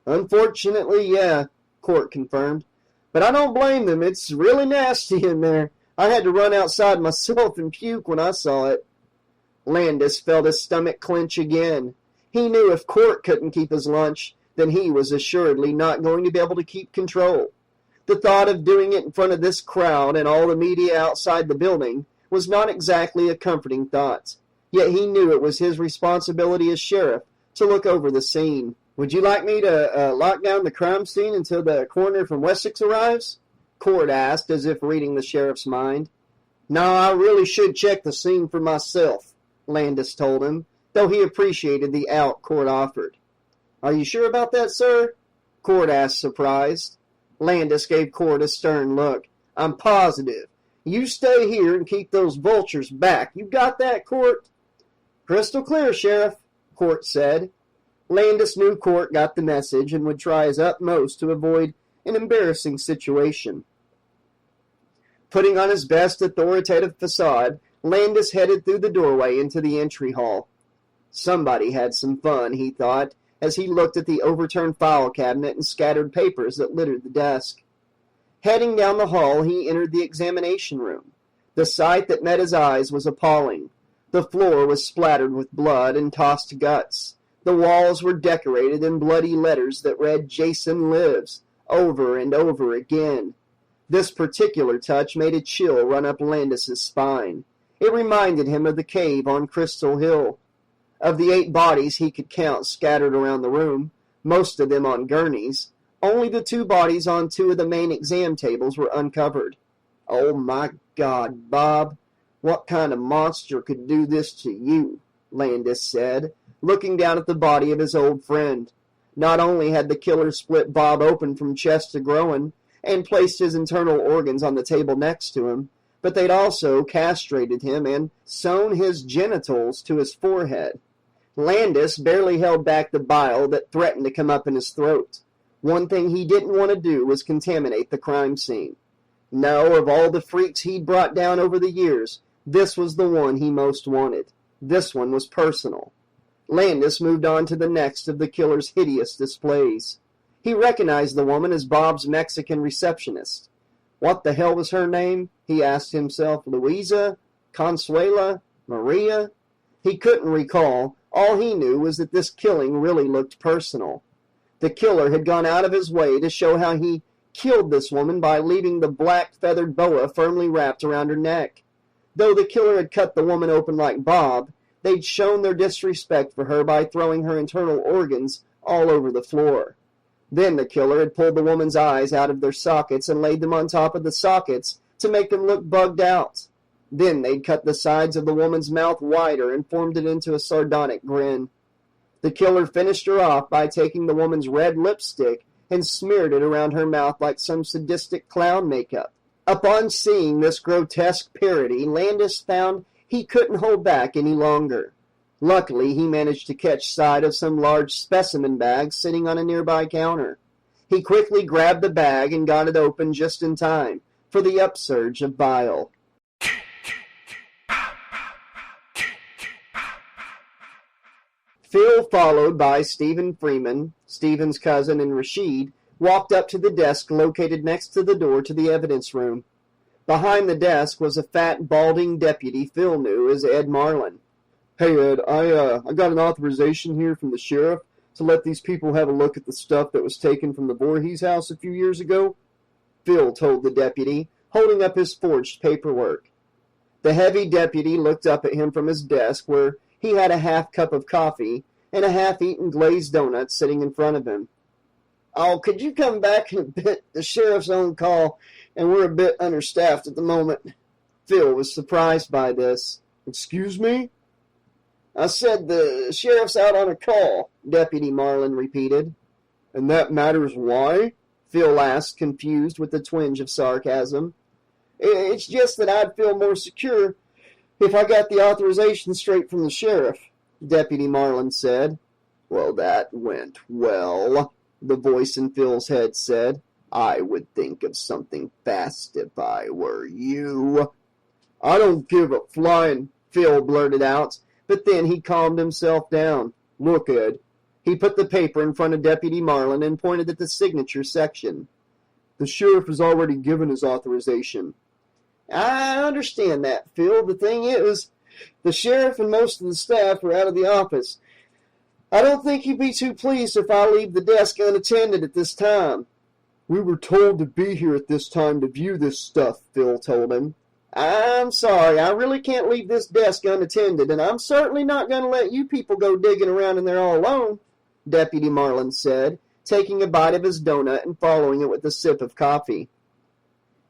"Unfortunately, yeah," Court confirmed. "But I don't blame them. It's really nasty in there. I had to run outside myself and puke when I saw it." Landis felt his stomach clench again. He knew if Court couldn't keep his lunch, then he was assuredly not going to be able to keep control. The thought of doing it in front of this crowd and all the media outside the building was not exactly a comforting thought. Yet he knew it was his responsibility as sheriff to look over the scene. "Would you like me to lock down the crime scene until the coroner from Wessex arrives?" Court asked, as if reading the sheriff's mind. "No, I really should check the scene for myself," Landis told him, though he appreciated the out Court offered. "Are you sure about that, sir?" Court asked, surprised. Landis gave Court a stern look. "I'm positive. You stay here and keep those vultures back. You got that, Court?" "Crystal clear, Sheriff," Court said. Landis knew Court got the message and would try his utmost to avoid an embarrassing situation. Putting on his best authoritative facade, Landis headed through the doorway into the entry hall. Somebody had some fun, he thought, as he looked at the overturned file cabinet and scattered papers that littered the desk. Heading down the hall, he entered the examination room. The sight that met his eyes was appalling. The floor was splattered with blood and tossed guts. The walls were decorated in bloody letters that read, "Jason lives," over and over again. This particular touch made a chill run up Landis's spine. It reminded him of the cave on Crystal Hill. Of the 8 bodies he could count scattered around the room, most of them on gurneys, only the 2 bodies on 2 of the main exam tables were uncovered. "Oh my God, Bob, what kind of monster could do this to you?" Landis said, looking down at the body of his old friend. Not only had the killer split Bob open from chest to groin and placed his internal organs on the table next to him, but they'd also castrated him and sewn his genitals to his forehead. Landis barely held back the bile that threatened to come up in his throat. One thing he didn't want to do was contaminate the crime scene. No, of all the freaks he'd brought down over the years, this was the one he most wanted. This one was personal. Landis moved on to the next of the killer's hideous displays. He recognized the woman as Bob's Mexican receptionist. What the hell was her name? He asked himself. Louisa? Consuela? Maria? He couldn't recall. All he knew was that this killing really looked personal. The killer had gone out of his way to show how he killed this woman by leaving the black feathered boa firmly wrapped around her neck. Though the killer had cut the woman open like Bob, they'd shown their disrespect for her by throwing her internal organs all over the floor. Then the killer had pulled the woman's eyes out of their sockets and laid them on top of the sockets to make them look bugged out. Then they'd cut the sides of the woman's mouth wider and formed it into a sardonic grin. The killer finished her off by taking the woman's red lipstick and smeared it around her mouth like some sadistic clown makeup. Upon seeing this grotesque parody, Landis found he couldn't hold back any longer. Luckily, he managed to catch sight of some large specimen bags sitting on a nearby counter. He quickly grabbed the bag and got it open just in time for the upsurge of bile. Phil, followed by Stephen Freeman, Stephen's cousin, and Rashid, walked up to the desk located next to the door to the evidence room. Behind the desk was a fat, balding deputy Phil knew as Ed Marlin. Hey, Ed, I got an authorization here from the sheriff to let these people have a look at the stuff that was taken from the Voorhees house a few years ago, Phil told the deputy, holding up his forged paperwork. The heavy deputy looked up at him from his desk where he had a half cup of coffee and a half-eaten glazed donut sitting in front of him. Oh, could you come back in a bit? The sheriff's on call, and we're a bit understaffed at the moment. Phil was surprised by this. Excuse me? I said the sheriff's out on a call, Deputy Marlin repeated. And that matters why? Phil asked, confused with a twinge of sarcasm. It's just that I'd feel more secure if I got the authorization straight from the sheriff, Deputy Marlin said. Well, that went well, the voice in Phil's head said. I would think of something fast if I were you. I don't give a flying, Phil blurted out, but then he calmed himself down. Look, Ed. He put the paper in front of Deputy Marlin and pointed at the signature section. The sheriff has already given his authorization. I understand that, Phil. The thing is, the sheriff and most of the staff are out of the office. I don't think he'd be too pleased if I leave the desk unattended at this time. We were told to be here at this time to view this stuff, Phil told him. I'm sorry, I really can't leave this desk unattended, and I'm certainly not going to let you people go digging around in there all alone, Deputy Marlin said, taking a bite of his donut and following it with a sip of coffee.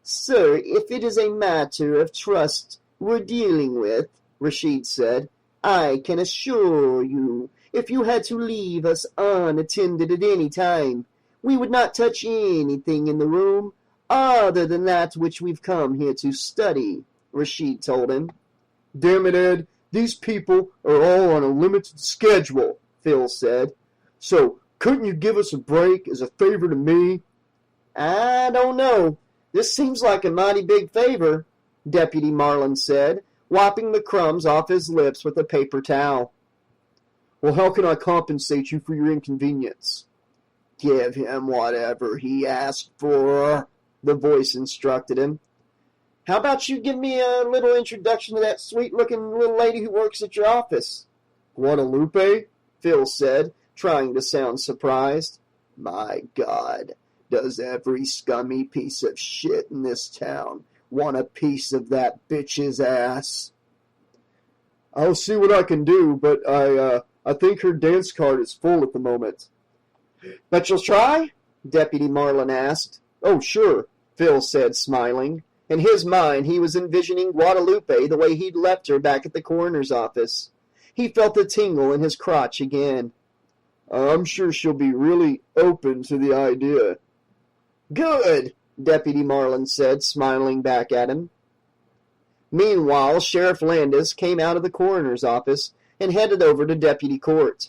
Sir, if it is a matter of trust we're dealing with, Rashid said, I can assure you, if you had to leave us unattended at any time, we would not touch anything in the room other than that which we've come here to study, Rashid told him. Damn it, Ed, these people are all on a limited schedule, Phil said. So, couldn't you give us a break as a favor to me? I don't know. This seems like a mighty big favor, Deputy Marlin said, wiping the crumbs off his lips with a paper towel. Well, how can I compensate you for your inconvenience? Give him whatever he asked for, the voice instructed him. How about you give me a little introduction to that sweet-looking little lady who works at your office? Guadalupe? Phil said, trying to sound surprised. My God, does every scummy piece of shit in this town want a piece of that bitch's ass? I'll see what I can do, but I think her dance card is full at the moment. But you'll try? Deputy Marlin asked. Oh, sure, Phil said, smiling. In his mind, he was envisioning Guadalupe the way he'd left her back at the coroner's office. He felt a tingle in his crotch again. I'm sure she'll be really open to the idea. Good, Deputy Marlin said, smiling back at him. Meanwhile, Sheriff Landis came out of the coroner's office and headed over to Deputy Court.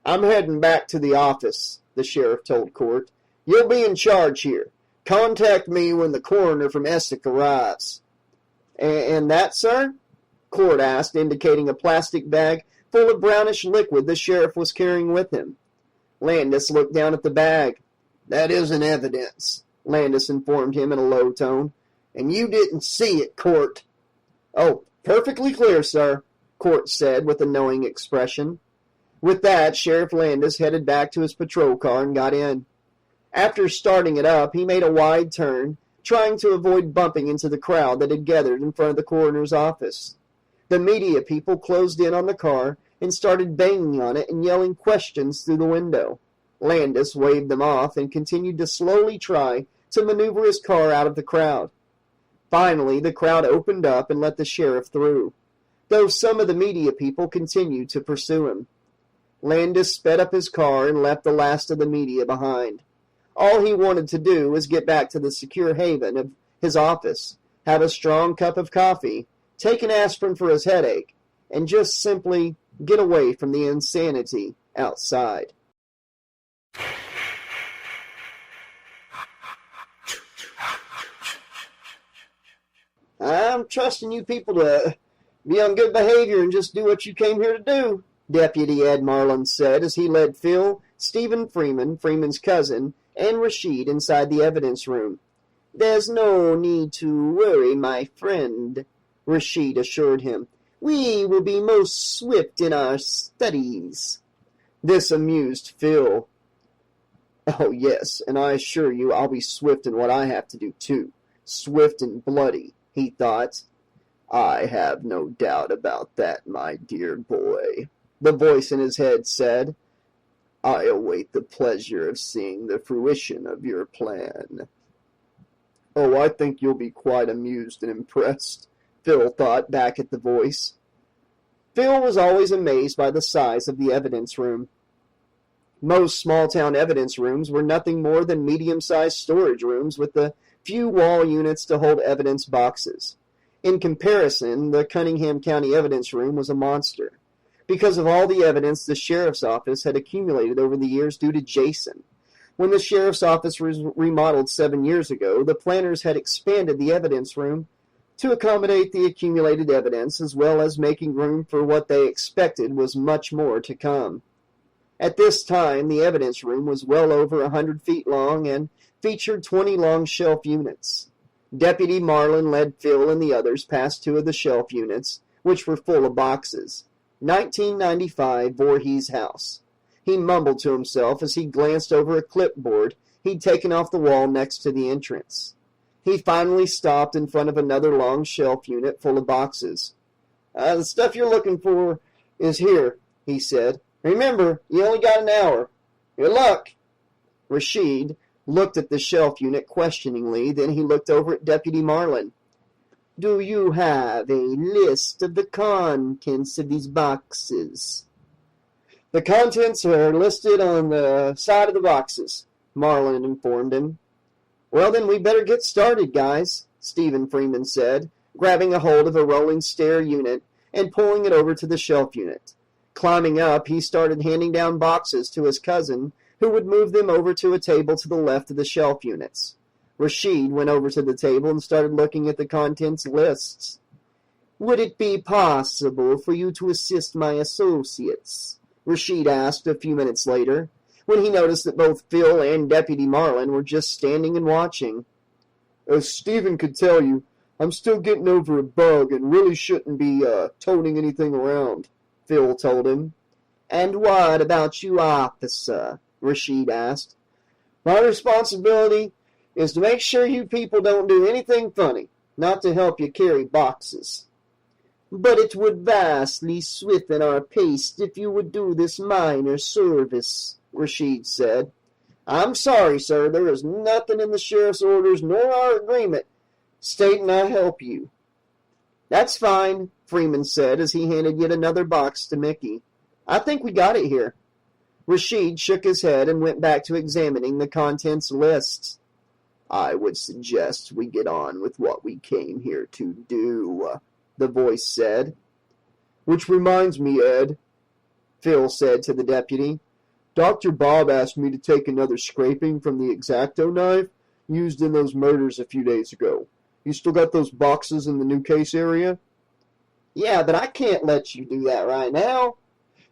I'm heading back to the office, the sheriff told Court. You'll be in charge here. Contact me when the coroner from Essex arrives. And that, sir? Court asked, indicating a plastic bag full of brownish liquid the sheriff was carrying with him. Landis looked down at the bag. That isn't evidence, Landis informed him in a low tone. And you didn't see it, Court. Oh, perfectly clear, sir, Court said with a knowing expression. With that, Sheriff Landis headed back to his patrol car and got in. After starting it up, he made a wide turn, trying to avoid bumping into the crowd that had gathered in front of the coroner's office. The media people closed in on the car and started banging on it and yelling questions through the window. Landis waved them off and continued to slowly try to maneuver his car out of the crowd. Finally, the crowd opened up and let the sheriff through, though some of the media people continued to pursue him. Landis sped up his car and left the last of the media behind. All he wanted to do was get back to the secure haven of his office, have a strong cup of coffee, take an aspirin for his headache, and just simply get away from the insanity outside. I'm trusting you people to be on good behavior and just do what you came here to do, Deputy Ed Marlin said as he led Phil, Stephen Freeman, Freeman's cousin, and Rashid inside the evidence room. There's no need to worry, my friend, Rashid assured him. We will be most swift in our studies. This amused Phil. Oh, yes, and I assure you I'll be swift in what I have to do, too. Swift and bloody, he thought. I have no doubt about that, my dear boy, the voice in his head said. I await the pleasure of seeing the fruition of your plan. Oh, I think you'll be quite amused and impressed, Phil thought back at the voice. Phil was always amazed by the size of the evidence room. Most small-town evidence rooms were nothing more than medium-sized storage rooms with a few wall units to hold evidence boxes. In comparison, the Cunningham County Evidence Room was a monster, because of all the evidence the sheriff's office had accumulated over the years due to Jason. When the sheriff's office was remodeled 7 years ago, the planners had expanded the evidence room to accommodate the accumulated evidence, as well as making room for what they expected was much more to come. At this time, the evidence room was well over 100 feet long and featured 20 long shelf units. Deputy Marlin led Phil and the others past 2 of the shelf units, which were full of boxes. 1995 Voorhees house. He mumbled to himself as he glanced over a clipboard he'd taken off the wall next to the entrance. He finally stopped in front of another long shelf unit full of boxes. The stuff you're looking for is here, he said. Remember, you only got an hour. Good luck. Rashid looked at the shelf unit questioningly, then he looked over at Deputy Marlin. Do you have a list of the contents of these boxes? The contents are listed on the side of the boxes, Marlin informed him. Well, then we better get started, guys, Stephen Freeman said, grabbing a hold of a rolling stair unit and pulling it over to the shelf unit. Climbing up, he started handing down boxes to his cousin, who would move them over to a table to the left of the shelf units. Rashid went over to the table and started looking at the contents lists. Would it be possible for you to assist my associates? Rashid asked a few minutes later, when he noticed that both Phil and Deputy Marlin were just standing and watching. As Stephen could tell you, I'm still getting over a bug and really shouldn't be toting anything around, Phil told him. And what about you, officer? Rashid asked. My responsibility is to make sure you people don't do anything funny, not to help you carry boxes. But it would vastly swifthen our pace if you would do this minor service, Rashid said. I'm sorry, sir, there is nothing in the sheriff's orders nor our agreement stating I help you. That's fine, Freeman said as he handed yet another box to Mickey. I think we got it here. Rashid shook his head and went back to examining the contents lists. I would suggest we get on with what we came here to do, the voice said. Which reminds me, Ed, Phil said to the deputy. Dr. Bob asked me to take another scraping from the X-Acto knife used in those murders a few days ago. You still got those boxes in the new case area? Yeah, but I can't let you do that right now.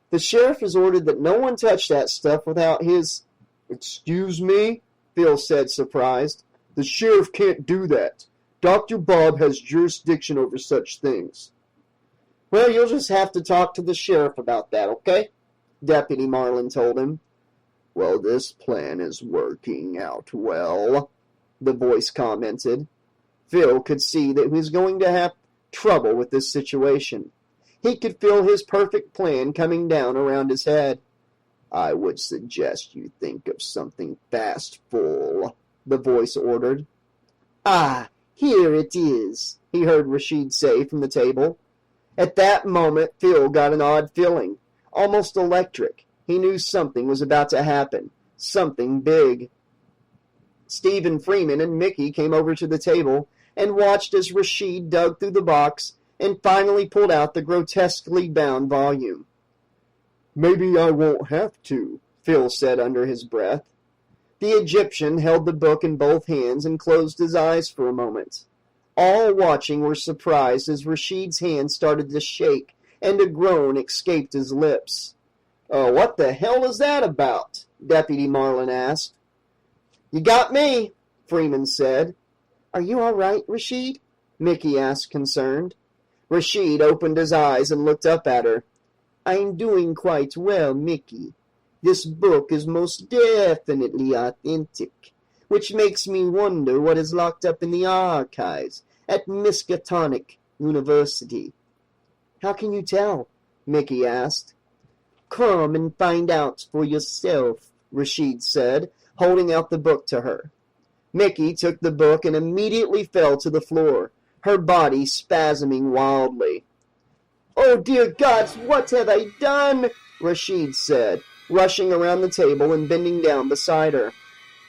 The sheriff has ordered that no one touch that stuff without his... Excuse me? Phil said, surprised. The sheriff can't do that. Dr. Bob has jurisdiction over such things. Well, you'll just have to talk to the sheriff about that, okay? Deputy Marlin told him. Well, this plan is working out well, the voice commented. Phil could see that he was going to have trouble with this situation. He could feel his perfect plan coming down around his head. I would suggest you think of something fastful, the voice ordered. Ah, "Here it is," he heard Rashid say from the table. At that moment, Phil got an odd feeling, almost electric. He knew something was about to happen, something big. Stephen Freeman and Mickey came over to the table and watched as Rashid dug through the box and finally pulled out the grotesquely bound volume. "Maybe I won't have to," Phil said under his breath. The Egyptian held the book in both hands and closed his eyes for a moment. All watching were surprised as Rashid's hand started to shake and a groan escaped his lips. "What the hell is that about?" Deputy Marlin asked. "You got me," Freeman said. "Are you all right, Rashid?" Mickey asked, concerned. Rashid opened his eyes and looked up at her. "I'm doing quite well, Mickey. This book is most definitely authentic, which makes me wonder what is locked up in the archives at Miskatonic University." "How can you tell?" Mickey asked. "Come and find out for yourself," Rashid said, holding out the book to her. Mickey took the book and immediately fell to the floor, her body spasming wildly. "Oh, dear gods, what have I done?" Rashid said, rushing around the table and bending down beside her.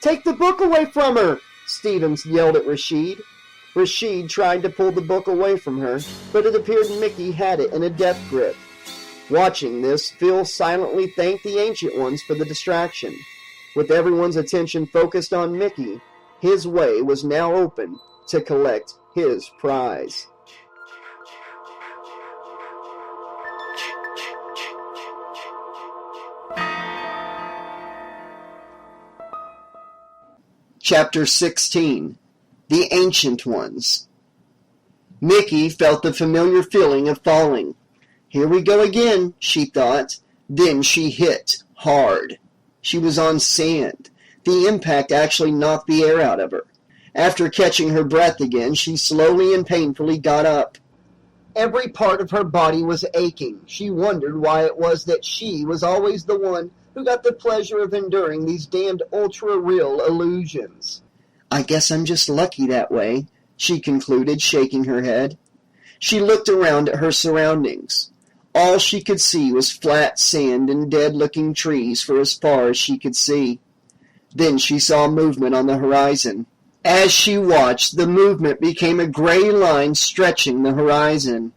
"Take the book away from her!" Stevens yelled at Rashid. Rashid tried to pull the book away from her, but it appeared Mickey had it in a death grip. Watching this, Phil silently thanked the Ancient Ones for the distraction. With everyone's attention focused on Mickey, his way was now open to collect his prize. Chapter 16. The Ancient Ones. Mickey felt the familiar feeling of falling. "Here we go again," she thought. Then she hit hard. She was on sand. The impact actually knocked the air out of her. After catching her breath again, she slowly and painfully got up. Every part of her body was aching. She wondered why it was that she was always the one who got the pleasure of enduring these damned ultra-real illusions. "I guess I'm just lucky that way," she concluded, shaking her head. She looked around at her surroundings. All she could see was flat sand and dead-looking trees for as far as she could see. Then she saw movement on the horizon. As she watched, the movement became a gray line stretching the horizon.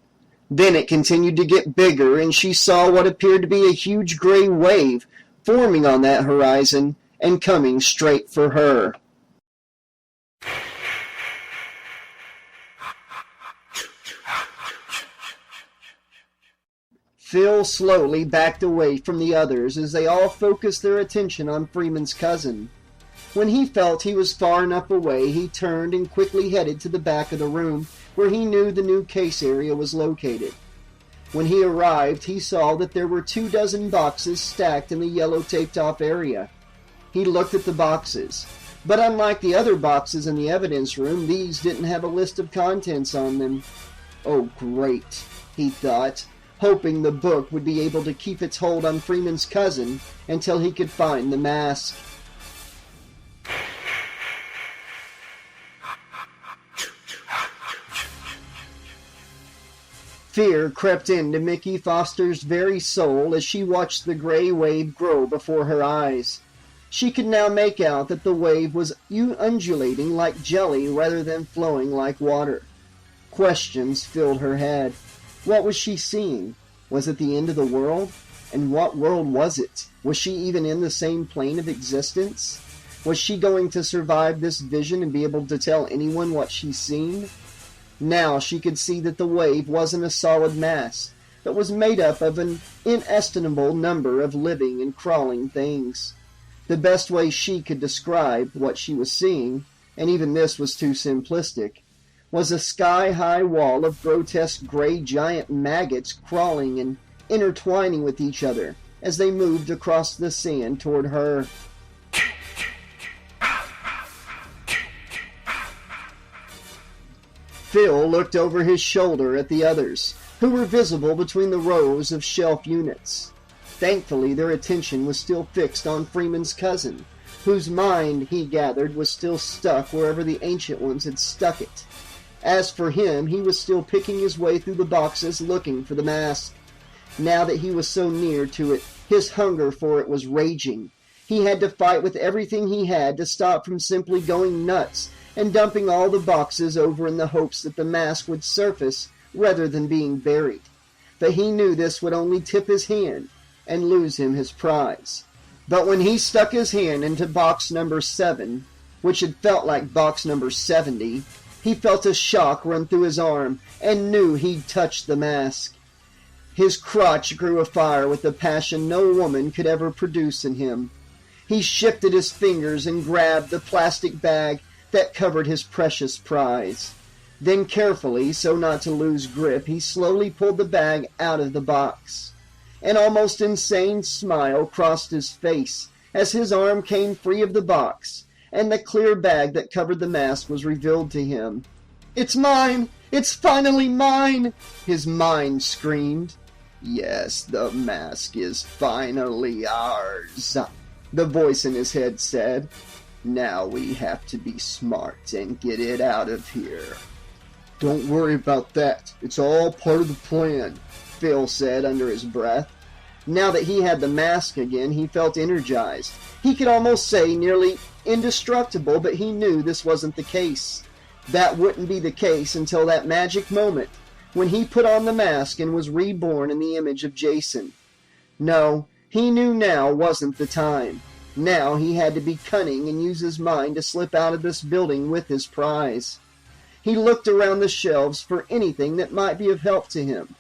Then it continued to get bigger, and she saw what appeared to be a huge gray wave forming on that horizon and coming straight for her. Phil slowly backed away from the others as they all focused their attention on Freeman's cousin. When he felt he was far enough away, he turned and quickly headed to the back of the room where he knew the new case area was located. When he arrived, he saw that there were 24 boxes stacked in the yellow taped-off area. He looked at the boxes, but unlike the other boxes in the evidence room, these didn't have a list of contents on them. "Oh, great," he thought, hoping the book would be able to keep its hold on Freeman's cousin until he could find the mask. Fear crept into Mickey Foster's very soul as she watched the gray wave grow before her eyes. She could now make out that the wave was undulating like jelly rather than flowing like water. Questions filled her head. What was she seeing? Was it the end of the world? And what world was it? Was she even in the same plane of existence? Was she going to survive this vision and be able to tell anyone what she's seen? Now she could see that the wave wasn't a solid mass, but was made up of an inestimable number of living and crawling things. The best way she could describe what she was seeing, and even this was too simplistic, was a sky-high wall of grotesque gray giant maggots crawling and intertwining with each other as they moved across the sand toward her. Phil looked over his shoulder at the others, who were visible between the rows of shelf units. Thankfully, their attention was still fixed on Freeman's cousin, whose mind, he gathered, was still stuck wherever the Ancient Ones had stuck it. As for him, he was still picking his way through the boxes looking for the mask. Now that he was so near to it, his hunger for it was raging. He had to fight with everything he had to stop from simply going nuts and dumping all the boxes over in the hopes that the mask would surface rather than being buried. But he knew this would only tip his hand and lose him his prize. But when he stuck his hand into box number 7, which had felt like box number 70, he felt a shock run through his arm and knew he'd touched the mask. His crotch grew afire with the passion no woman could ever produce in him. He shifted his fingers and grabbed the plastic bag that covered his precious prize. Then carefully, so not to lose grip, he slowly pulled the bag out of the box. An almost insane smile crossed his face as his arm came free of the box, and the clear bag that covered the mask was revealed to him. "It's mine! It's finally mine!" his mind screamed. "Yes, the mask is finally ours," the voice in his head said. "Now we have to be smart and get it out of here." "Don't worry about that. It's all part of the plan," Phil said under his breath. Now that he had the mask again, he felt energized. He could almost say nearly indestructible, but he knew this wasn't the case. That wouldn't be the case until that magic moment when he put on the mask and was reborn in the image of Jason. No, he knew now wasn't the time. Now he had to be cunning and use his mind to slip out of this building with his prize. He looked around the shelves for anything that might be of help to him.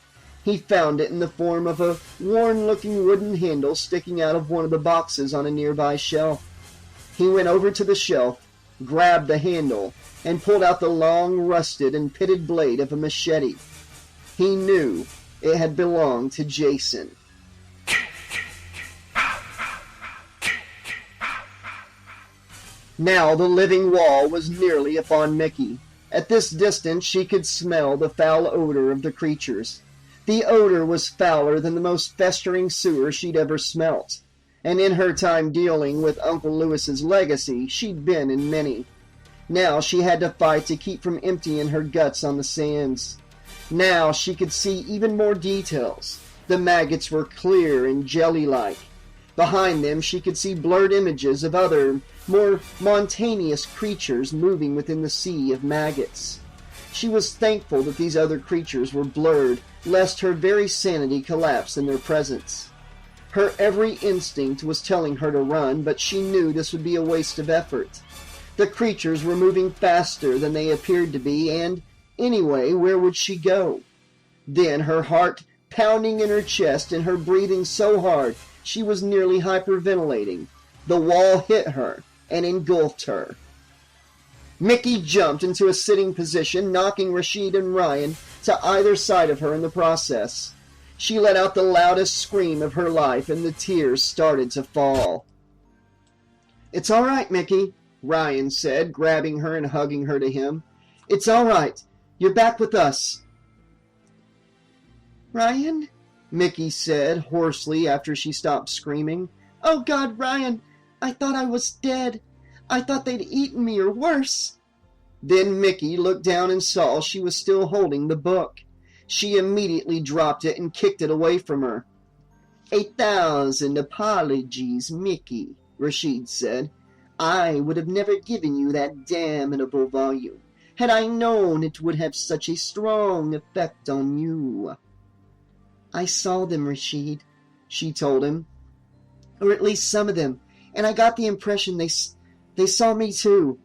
He found it in the form of a worn-looking wooden handle sticking out of one of the boxes on a nearby shelf. He went over to the shelf, grabbed the handle, and pulled out the long, rusted, and pitted blade of a machete. He knew it had belonged to Jason. Now the living wall was nearly upon Mickey. At this distance she could smell the foul odor of the creatures. The odor was fouler than the most festering sewer she'd ever smelt. And in her time dealing with Uncle Lewis's legacy, she'd been in many. Now she had to fight to keep from emptying her guts on the sands. Now she could see even more details. The maggots were clear and jelly-like. Behind them she could see blurred images of other, more mountainous creatures moving within the sea of maggots. She was thankful that these other creatures were blurred, lest her very sanity collapse in their presence. Her every instinct was telling her to run, but she knew this would be a waste of effort. The creatures were moving faster than they appeared to be, and, anyway, where would she go? Then, her heart pounding in her chest and her breathing so hard she was nearly hyperventilating, the wall hit her and engulfed her. Mickey jumped into a sitting position, knocking Rashid and Ryan to either side of her in the process. She let out the loudest scream of her life, and the tears started to fall. "It's all right, Mickey," Ryan said, grabbing her and hugging her to him. "It's all right. You're back with us." "Ryan?" Mickey said hoarsely after she stopped screaming. "Oh, God, Ryan, I thought I was dead. I thought they'd eaten me or worse." Then Mickey looked down and saw she was still holding the book. She immediately dropped it and kicked it away from her. "1,000 apologies, Mickey," Rashid said. "I would have never given you that damnable volume had I known it would have such a strong effect on you." "I saw them, Rashid," she told him. "Or at least some of them, and I got the impression they saw me too."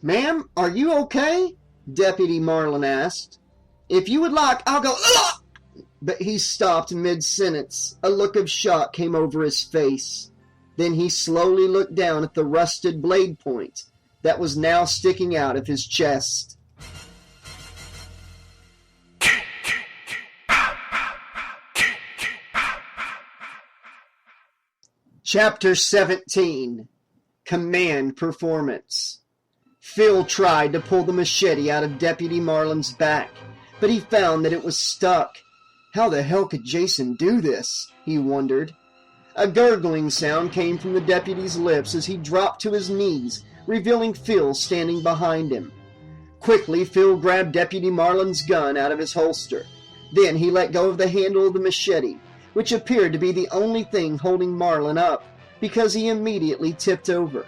"Ma'am, are you okay?" Deputy Marlin asked. "If you would like, I'll go—" But he stopped mid-sentence. A look of shock came over his face. Then he slowly looked down at the rusted blade point that was now sticking out of his chest. Chapter 17. Command Performance. Phil tried to pull the machete out of Deputy Marlin's back, but he found that it was stuck. How the hell could Jason do this? He wondered. A gurgling sound came from the deputy's lips as he dropped to his knees, revealing Phil standing behind him. Quickly, Phil grabbed Deputy Marlin's gun out of his holster. Then he let go of the handle of the machete, which appeared to be the only thing holding Marlin up, because he immediately tipped over.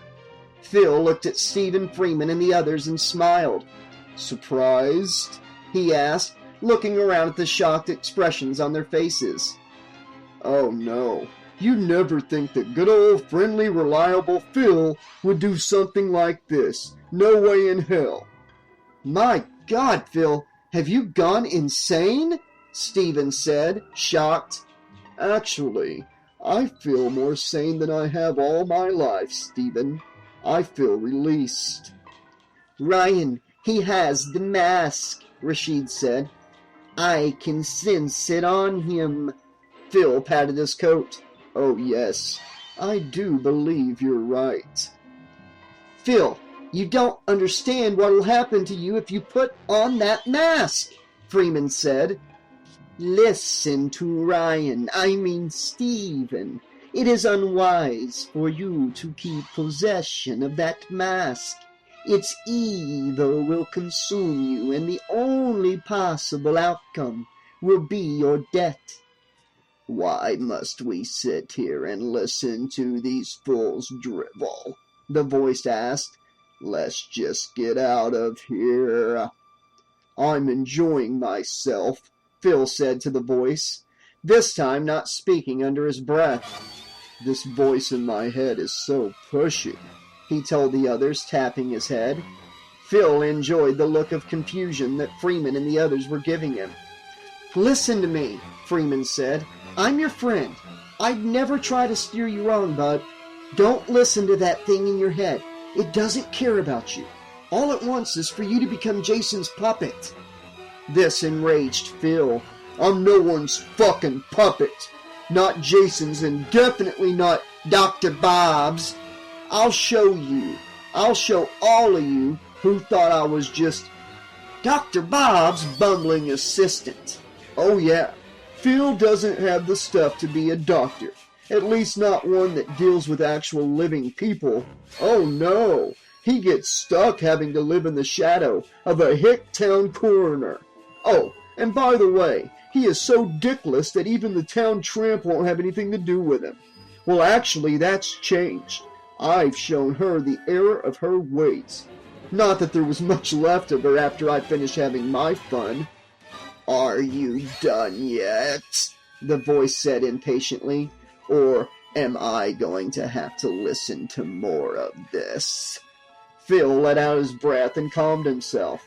Phil looked at Stephen Freeman and the others and smiled. "Surprised?" he asked, looking around at the shocked expressions on their faces. "Oh no, you'd never think that good old friendly, reliable Phil would do something like this. No way in hell." "My God, Phil, have you gone insane?" Stephen said, shocked. "Actually, I feel more sane than I have all my life, Stephen. I feel released." "Ryan, he has the mask," Rashid said. "I can sense it on him." Phil patted his coat. "Oh yes, I do believe you're right." "Phil, you don't understand what will happen to you if you put on that mask," Freeman said. "Listen to Ryan, I mean Stephen. It is unwise for you to keep possession of that mask. Its evil will consume you, and the only possible outcome will be your death." "Why must we sit here and listen to these fools drivel?" the voice asked. "Let's just get out of here." "I'm enjoying myself," Phil said to the voice, this time not speaking under his breath. "This voice in my head is so pushy," he told the others, tapping his head. Phil enjoyed the look of confusion that Freeman and the others were giving him. "Listen to me," Freeman said. "I'm your friend. I'd never try to steer you wrong, bud. Don't listen to that thing in your head. It doesn't care about you. All it wants is for you to become Jason's puppet." This enraged Phil. "I'm no one's fucking puppet. Not Jason's and definitely not Dr. Bob's. I'll show you. I'll show all of you who thought I was just Dr. Bob's bumbling assistant." "Oh yeah, Phil doesn't have the stuff to be a doctor. At least not one that deals with actual living people. Oh no, he gets stuck having to live in the shadow of a hick town coroner. Oh, and by the way, he is so dickless that even the town tramp won't have anything to do with him. Well, actually, that's changed. I've shown her the error of her ways. Not that there was much left of her after I finished having my fun." "Are you done yet?" the voice said impatiently. "Or am I going to have to listen to more of this?" Phil let out his breath and calmed himself.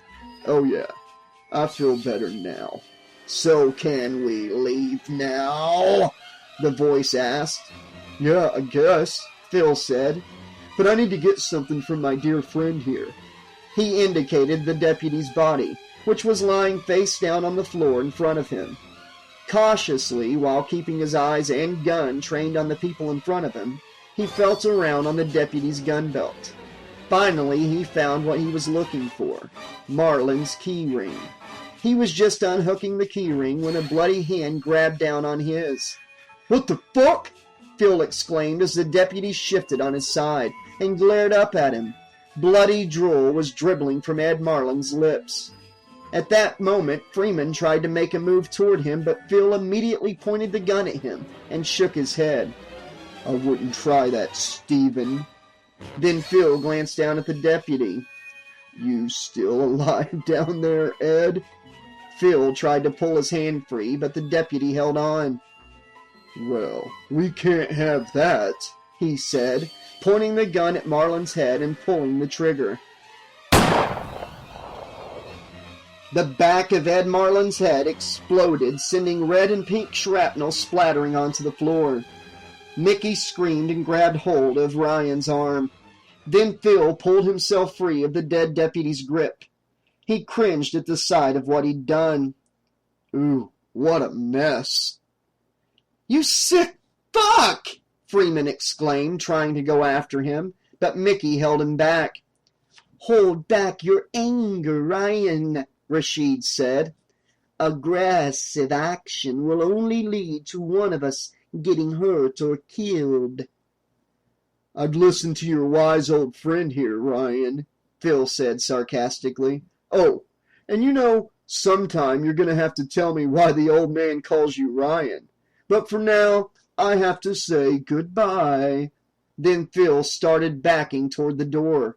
"Oh yeah, I feel better now." "So can we leave now?" the voice asked. "Yeah, I guess," Phil said. "But I need to get something from my dear friend here." He indicated the deputy's body, which was lying face down on the floor in front of him. Cautiously, while keeping his eyes and gun trained on the people in front of him, he felt around on the deputy's gun belt. Finally, he found what he was looking for, Marlin's key ring. He was just unhooking the key ring when a bloody hand grabbed down on his. "What the fuck?" Phil exclaimed as the deputy shifted on his side and glared up at him. Bloody drool was dribbling from Ed Marlin's lips. At that moment, Freeman tried to make a move toward him, but Phil immediately pointed the gun at him and shook his head. "I wouldn't try that, Stephen." Then Phil glanced down at the deputy. "You still alive down there, Ed?" Phil tried to pull his hand free, but the deputy held on. "Well, we can't have that," he said, pointing the gun at Marlin's head and pulling the trigger. The back of Ed Marlin's head exploded, sending red and pink shrapnel splattering onto the floor. Mickey screamed and grabbed hold of Ryan's arm. Then Phil pulled himself free of the dead deputy's grip. He cringed at the sight of what he'd done. "Ooh, what a mess." "You sick fuck!" Freeman exclaimed, trying to go after him, but Mickey held him back. "Hold back your anger, Ryan," Rashid said. "Aggressive action will only lead to one of us getting hurt or killed. I'd listen to your wise old friend here, Ryan, Phil said sarcastically. Oh, and you know, sometime you're going to have to tell me why the old man calls you Ryan. But for now, I have to say goodbye. Then Phil started backing toward the door.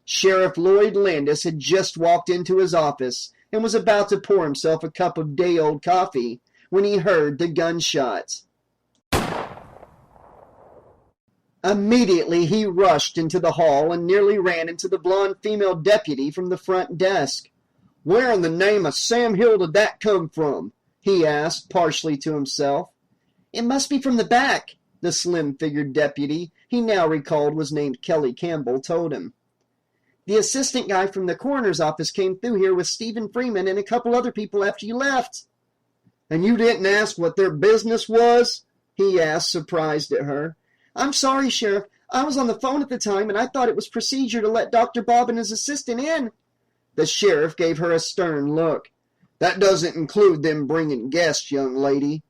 Sheriff Lloyd Landis had just walked into his office and was about to pour himself a cup of day-old coffee when he heard the gunshots. Immediately he rushed into the hall and nearly ran into the blonde female deputy from the front desk. "Where in the name of Sam Hill did that come from?" he asked, partially to himself. "It must be from the back," the slim-figured deputy, he now recalled was named Kelly Campbell, told him. "The assistant guy from the coroner's office came through here with Stephen Freeman and a couple other people after you left." "And you didn't ask what their business was?" he asked, surprised at her. "I'm sorry, Sheriff. I was on the phone at the time, and I thought it was procedure to let Dr. Bob and his assistant in." The sheriff gave her a stern look. "That doesn't include them bringing guests, young lady."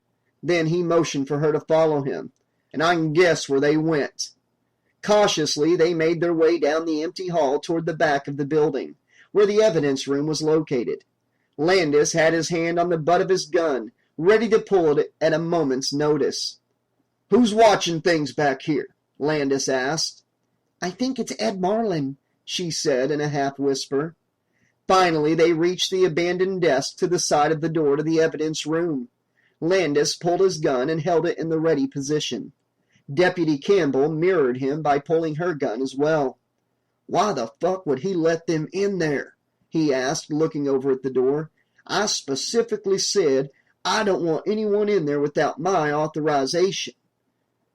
Then he motioned for her to follow him, and I can guess where they went. Cautiously, they made their way down the empty hall toward the back of the building, where the evidence room was located. Landis had his hand on the butt of his gun, ready to pull it at a moment's notice. "Who's watching things back here?" Landis asked. "I think it's Ed Marlin," she said in a half-whisper. Finally, they reached the abandoned desk to the side of the door to the evidence room. Landis pulled his gun and held it in the ready position. Deputy Campbell mirrored him by pulling her gun as well. "Why the fuck would he let them in there?" he asked, looking over at the door. "I specifically said I don't want anyone in there without my authorization."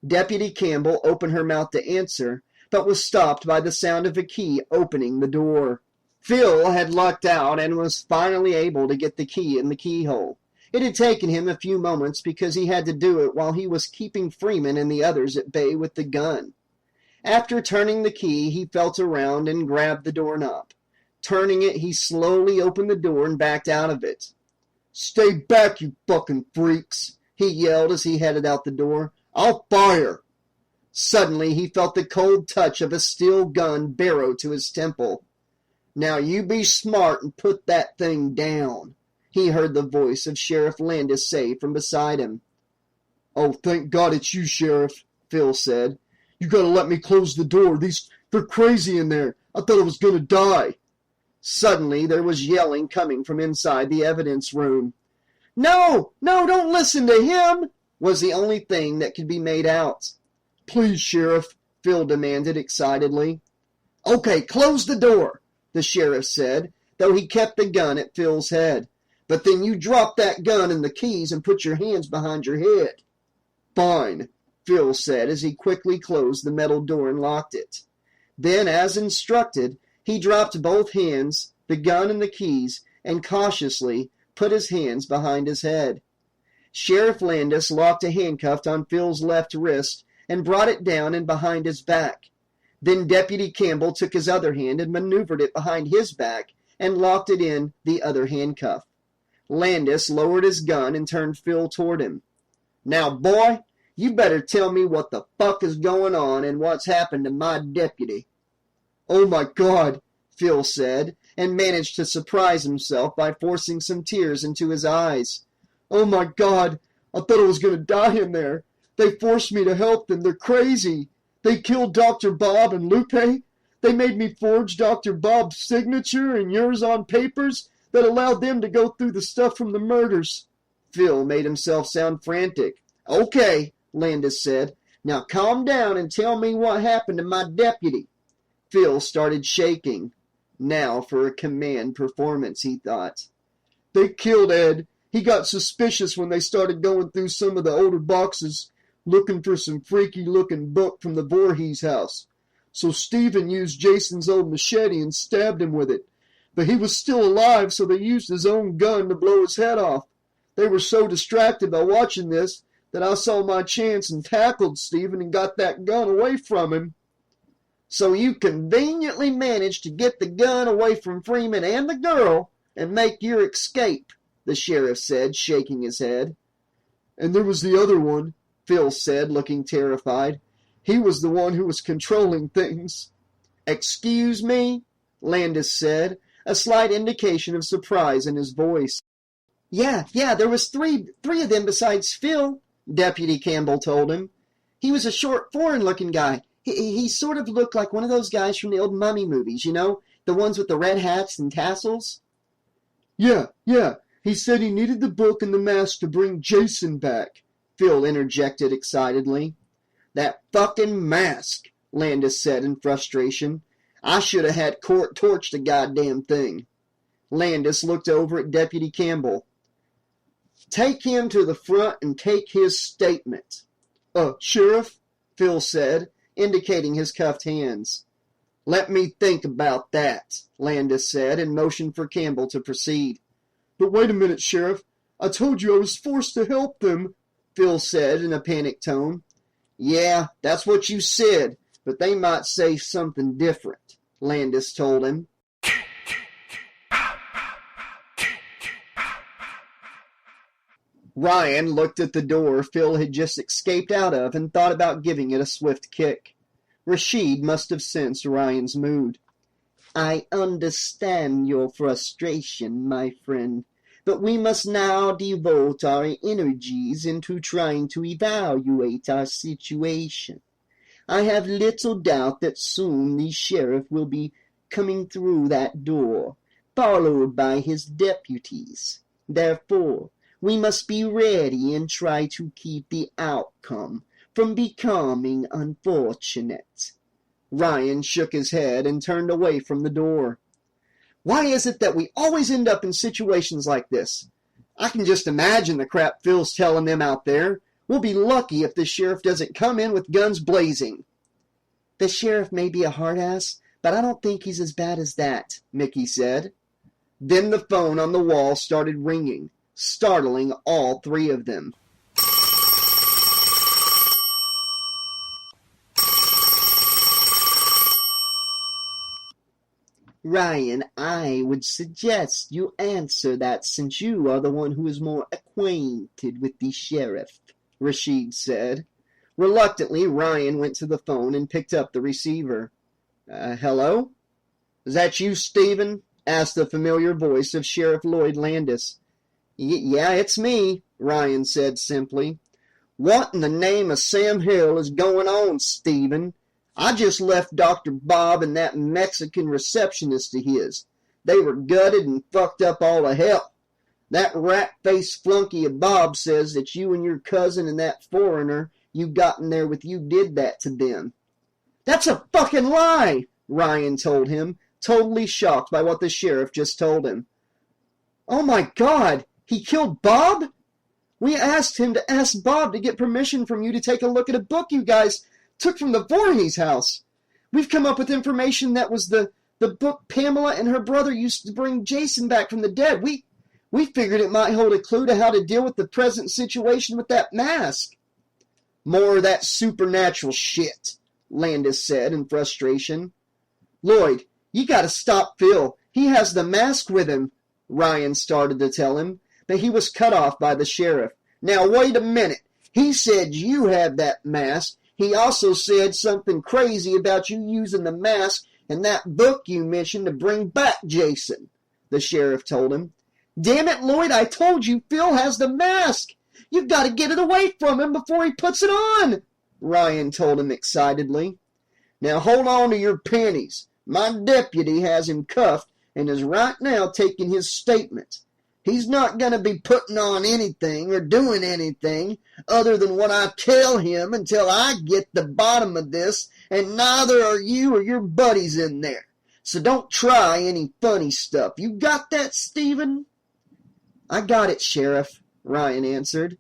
Deputy Campbell opened her mouth to answer, but was stopped by the sound of a key opening the door. Phil had lucked out and was finally able to get the key in the keyhole. It had taken him a few moments because he had to do it while he was keeping Freeman and the others at bay with the gun. After turning the key, he felt around and grabbed the doorknob. Turning it, he slowly opened the door and backed out of it. "Stay back, you fucking freaks," he yelled as he headed out the door. "I'll fire." Suddenly, he felt the cold touch of a steel gun barrow to his temple. "Now you be smart and put that thing down," he heard the voice of Sheriff Landis say from beside him. "Oh, thank God it's you, Sheriff," Phil said. "You gotta let me close the door. They're crazy in there. I thought I was gonna die." Suddenly, there was yelling coming from inside the evidence room. No, don't listen to him," was the only thing that could be made out. "Please, Sheriff," Phil demanded excitedly. "Okay, close the door," the sheriff said, though he kept the gun at Phil's head. "But then you drop that gun and the keys and put your hands behind your head." "Fine," Phil said as he quickly closed the metal door and locked it. Then, as instructed, he dropped both hands, the gun and the keys, and cautiously put his hands behind his head. Sheriff Landis locked a handcuff on Phil's left wrist and brought it down and behind his back. Then Deputy Campbell took his other hand and maneuvered it behind his back and locked it in the other handcuff. Landis lowered his gun and turned Phil toward him. "Now, boy, you better tell me what the fuck is going on and what's happened to my deputy." "Oh my God," Phil said, and managed to surprise himself by forcing some tears into his eyes. "Oh my God, I thought I was going to die in there. They forced me to help them. They're crazy. They killed Dr. Bob and Lupe. They made me forge Dr. Bob's signature and yours on papers that allowed them to go through the stuff from the murders." Phil made himself sound frantic. "Okay," Landis said. "Now calm down and tell me what happened to my deputy." Phil started shaking. Now for a command performance, he thought. "They killed Ed. He got suspicious when they started going through some of the older boxes, looking for some freaky-looking book from the Voorhees house. So Stephen used Jason's old machete and stabbed him with it. But he was still alive, so they used his own gun to blow his head off. They were so distracted by watching this that I saw my chance and tackled Stephen and got that gun away from him." So you conveniently managed to get the gun away from Freeman and the girl and make your escape, the sheriff said, shaking his head. And there was the other one, Phil said, looking terrified. He was the one who was controlling things. Excuse me? Landis said, a slight indication of surprise in his voice. Yeah, there was three of them besides Phil, Deputy Campbell told him. He was a short, foreign-looking guy. He sort of looked like one of those guys from the old mummy movies, you know? The ones with the red hats and tassels. Yeah. He said he needed the book and the mask to bring Jason back, Phil interjected excitedly. That fucking mask, Landis said in frustration. I should have had Court torch the goddamn thing. Landis looked over at Deputy Campbell. Take him to the front and take his statement. Sheriff? Phil said, indicating his cuffed hands. Let me think about that, Landis said, and motioned for Campbell to proceed. But wait a minute, Sheriff. I told you I was forced to help them, Phil said in a panicked tone. Yeah, that's what you said, but they might say something different, Landis told him. Ryan looked at the door Phil had just escaped out of and thought about giving it a swift kick. Rashid must have sensed Ryan's mood. I understand your frustration, my friend, but we must now devote our energies into trying to evaluate our situation. I have little doubt that soon the sheriff will be coming through that door, followed by his deputies. Therefore, we must be ready and try to keep the outcome from becoming unfortunate. Ryan shook his head and turned away from the door. Why is it that we always end up in situations like this? I can just imagine the crap Phil's telling them out there. We'll be lucky if the sheriff doesn't come in with guns blazing. The sheriff may be a hard-ass, but I don't think he's as bad as that, Mickey said. Then the phone on the wall started ringing, startling all three of them. Ryan, I would suggest you answer that since you are the one who is more acquainted with the sheriff, Rashid said. Reluctantly, Ryan went to the phone and picked up the receiver. Hello? Is that you, Stephen? Asked the familiar voice of Sheriff Lloyd Landis. Yeah, it's me, Ryan said simply. What in the name of Sam Hill is going on, Stephen? I just left Dr. Bob and that Mexican receptionist of his. They were gutted and fucked up all the hell. That rat-faced flunky of Bob says that you and your cousin and that foreigner you got in there with you did that to them. That's a fucking lie, Ryan told him, totally shocked by what the sheriff just told him. Oh my God, he killed Bob? We asked him to ask Bob to get permission from you to take a look at a book you guys took from the Voorhees house. We've come up with information that was the book Pamela and her brother used to bring Jason back from the dead. We figured it might hold a clue to how to deal with the present situation with that mask. More of that supernatural shit, Landis said in frustration. Lloyd, you gotta stop Phil. He has the mask with him, Ryan started to tell him, but he was cut off by the sheriff. Now wait a minute. He said you have that mask. He also said something crazy about you using the mask and that book you mentioned to bring back Jason, the sheriff told him. Damn it, Lloyd, I told you Phil has the mask. You've got to get it away from him before he puts it on, Ryan told him excitedly. Now hold on to your panties. My deputy has him cuffed and is right now taking his statement. He's not going to be putting on anything or doing anything other than what I tell him until I get the bottom of this, and neither are you or your buddies in there. So don't try any funny stuff. You got that, Stephen? I got it, Sheriff, Ryan answered.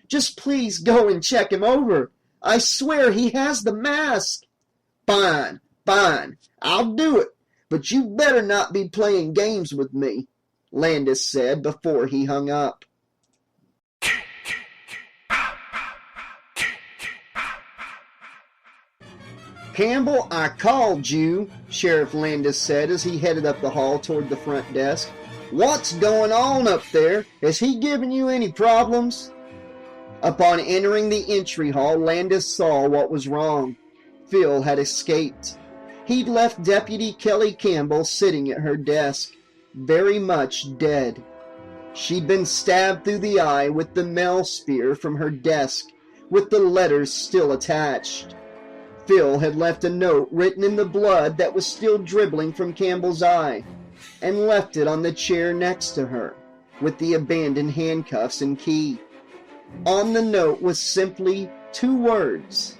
Just please go and check him over. I swear he has the mask. Fine, I'll do it, but you better not be playing games with me, Landis said before he hung up. "Campbell, I called you," Sheriff Landis said as he headed up the hall toward the front desk. "What's going on up there? Has he given you any problems?" Upon entering the entry hall, Landis saw what was wrong. Phil had escaped. He'd left Deputy Kelly Campbell sitting at her desk, very much dead. She'd been stabbed through the eye with the mail spear from her desk, with the letters still attached. Phil had left a note written in the blood that was still dribbling from Campbell's eye, and left it on the chair next to her, with the abandoned handcuffs and key. On the note was simply 2 words: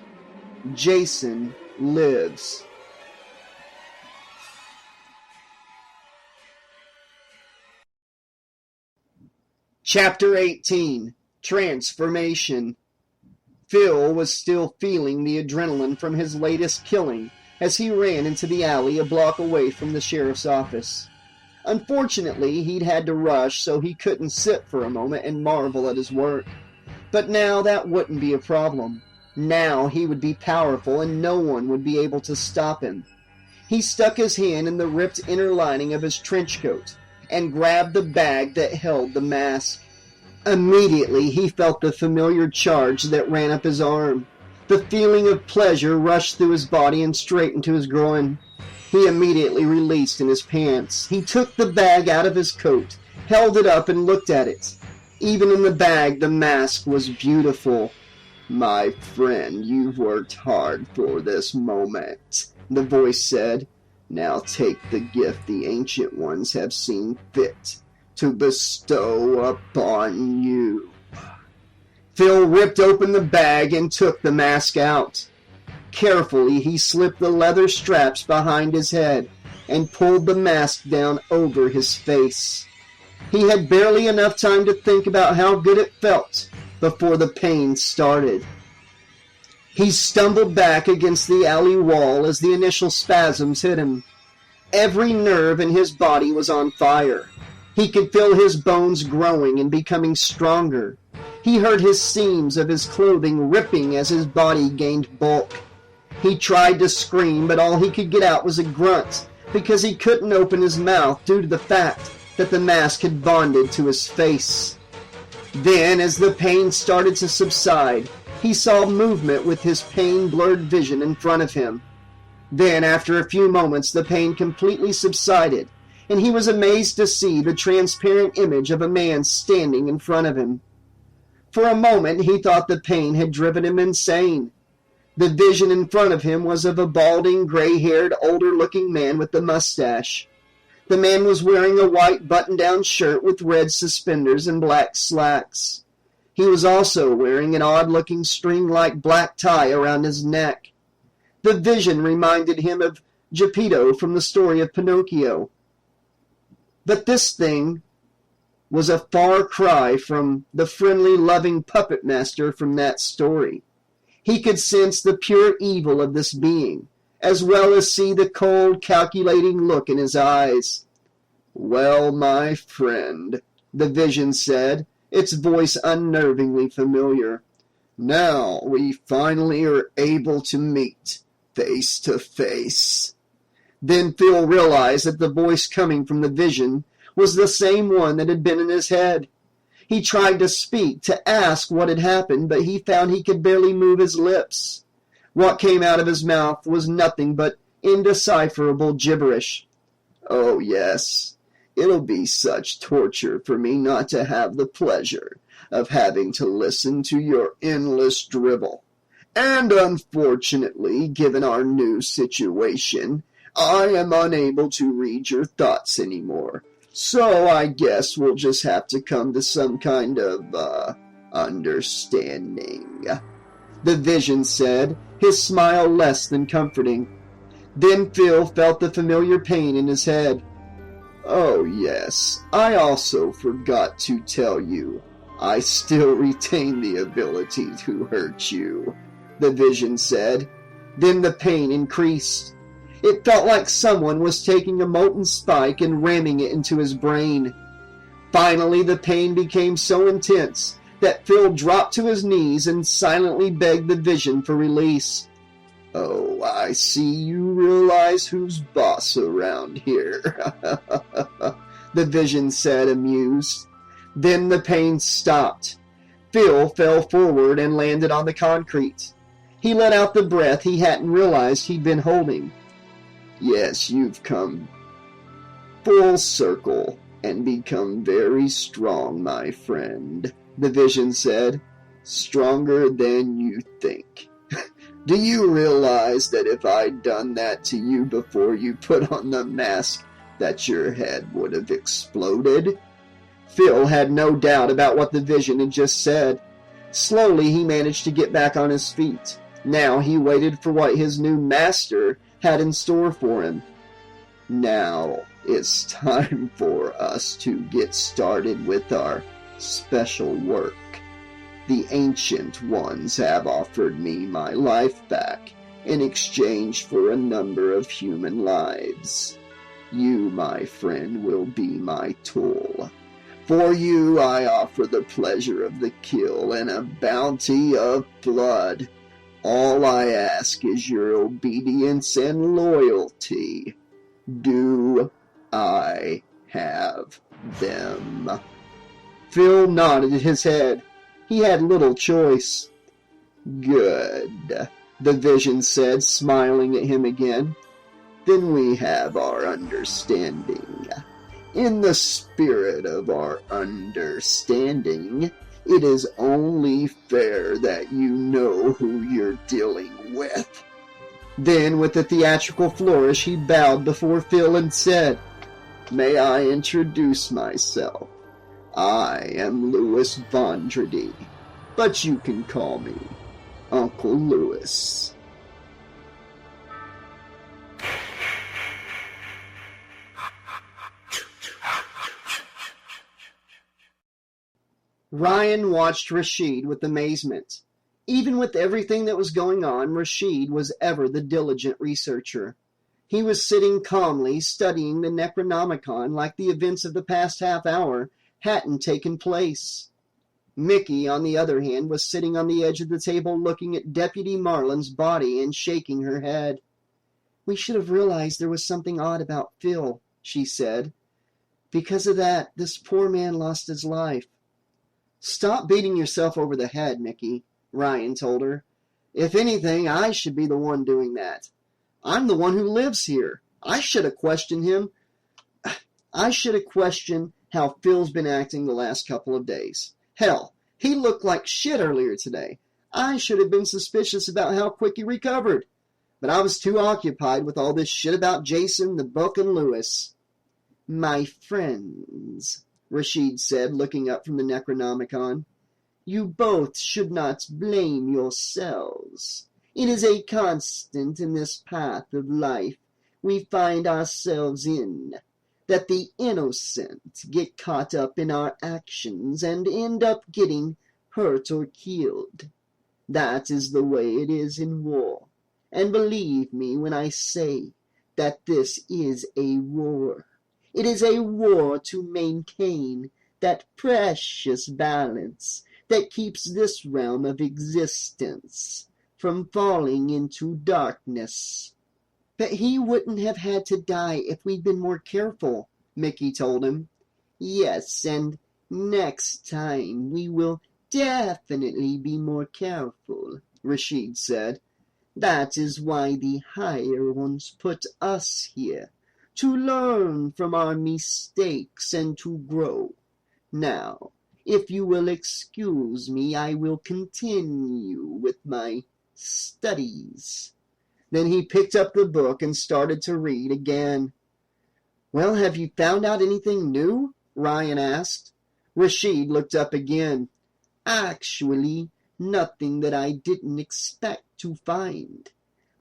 "Jason lives." Chapter 18. Transformation. Phil was still feeling the adrenaline from his latest killing as he ran into the alley a block away from the sheriff's office. Unfortunately, he'd had to rush, so he couldn't sit for a moment and marvel at his work. But now that wouldn't be a problem. Now he would be powerful and no one would be able to stop him. He stuck his hand in the ripped inner lining of his trench coat and grabbed the bag that held the mask. Immediately, he felt the familiar charge that ran up his arm. The feeling of pleasure rushed through his body and straight into his groin. He immediately released in his pants. He took the bag out of his coat, held it up, and looked at it. Even in the bag, the mask was beautiful. "My friend, you've worked hard for this moment," the voice said. "Now take the gift the Ancient Ones have seen fit to bestow upon you." Phil ripped open the bag and took the mask out. Carefully, he slipped the leather straps behind his head and pulled the mask down over his face. He had barely enough time to think about how good it felt before the pain started. He stumbled back against the alley wall as the initial spasms hit him. Every nerve in his body was on fire. He could feel his bones growing and becoming stronger. He heard his seams of his clothing ripping as his body gained bulk. He tried to scream, but all he could get out was a grunt, because he couldn't open his mouth due to the fact that the mask had bonded to his face. Then, as the pain started to subside, he saw movement with his pain-blurred vision in front of him. Then, after a few moments, the pain completely subsided, and he was amazed to see the transparent image of a man standing in front of him. For a moment, he thought the pain had driven him insane. The vision in front of him was of a balding, gray-haired, older-looking man with a mustache. The man was wearing a white button-down shirt with red suspenders and black slacks. He was also wearing an odd-looking string-like black tie around his neck. The vision reminded him of Geppetto from the story of Pinocchio. But this thing was a far cry from the friendly, loving puppet master from that story. He could sense the pure evil of this being, as well as see the cold, calculating look in his eyes. "Well, my friend," the vision said, its voice unnervingly familiar, "now we finally are able to meet face to face." Then Phil realized that the voice coming from the vision was the same one that had been in his head. He tried to speak, to ask what had happened, but he found he could barely move his lips. What came out of his mouth was nothing but indecipherable gibberish. "Oh, yes, it'll be such torture for me not to have the pleasure of having to listen to your endless drivel. And unfortunately, given our new situation, I am unable to read your thoughts anymore. So I guess we'll just have to come to some kind of, understanding," the vision said, his smile less than comforting. Then Phil felt the familiar pain in his head. "Oh yes, I also forgot to tell you, I still retain the ability to hurt you," the vision said. Then the pain increased. It felt like someone was taking a molten spike and ramming it into his brain. Finally, the pain became so intense that Phil dropped to his knees and silently begged the vision for release. Oh, I see you realize who's boss around here, the vision said, amused. Then the pain stopped. Phil fell forward and landed on the concrete. He let out the breath he hadn't realized he'd been holding. Yes, you've come full circle and become very strong, my friend, the vision said. Stronger than you think. Do you realize that if I'd done that to you before you put on the mask, that your head would have exploded? Phil had no doubt about what the vision had just said. Slowly he managed to get back on his feet. Now he waited for what his new master had in store for him. Now it's time for us to get started with our special work. The Ancient Ones have offered me my life back in exchange for a number of human lives. You, my friend, will be my tool. For you I offer the pleasure of the kill and a bounty of blood. All I ask is your obedience and loyalty. Do I have them? Phil nodded his head. He had little choice. Good, the vision said, smiling at him again. Then we have our understanding. In the spirit of our understanding, it is only fair that you know who you're dealing with. Then, with a theatrical flourish, he bowed before Phil and said, May I introduce myself? I am Louis Vondredy, but you can call me Uncle Louis. Ryan watched Rashid with amazement. Even with everything that was going on, Rashid was ever the diligent researcher. He was sitting calmly studying the Necronomicon like the events of the past half hour hadn't taken place. Mickey, on the other hand, was sitting on the edge of the table looking at Deputy Marlin's body and shaking her head. We should have realized there was something odd about Phil, she said. Because of that, this poor man lost his life. Stop beating yourself over the head, Mickey, Ryan told her. If anything, I should be the one doing that. I'm the one who lives here. I should have questioned him. I should have questioned how Phil's been acting the last couple of days. Hell, he looked like shit earlier today. I should have been suspicious about how quick he recovered. But I was too occupied with all this shit about Jason, the book, and Lewis. My friends, Rashid said, looking up from the Necronomicon, you both should not blame yourselves. It is a constant in this path of life we find ourselves in, that the innocent get caught up in our actions and end up getting hurt or killed. That is the way it is in war. And believe me when I say that this is a war. It is a war to maintain that precious balance that keeps this realm of existence from falling into darkness. But he wouldn't have had to die if we'd been more careful, Mickey told him. Yes, and next time we will definitely be more careful, Rashid said. That is why the higher ones put us here, to learn from our mistakes and to grow. Now, if you will excuse me, I will continue with my studies. Then he picked up the book and started to read again. Well, have you found out anything new? Ryan asked. Rashid looked up again. Actually, nothing that I didn't expect to find.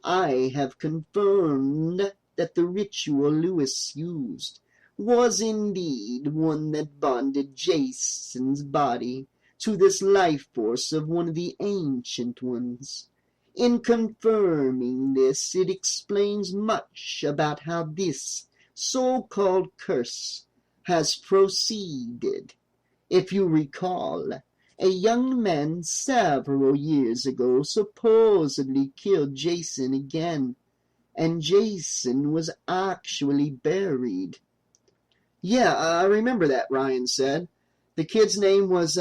I have confirmed that the ritual Lewis used was indeed one that bonded Jason's body to this life force of one of the Ancient Ones. In confirming this, it explains much about how this so-called curse has proceeded. If you recall, A young man several years ago supposedly killed Jason again, and Jason was actually buried. Yeah, I remember that, Ryan said. The kid's name was,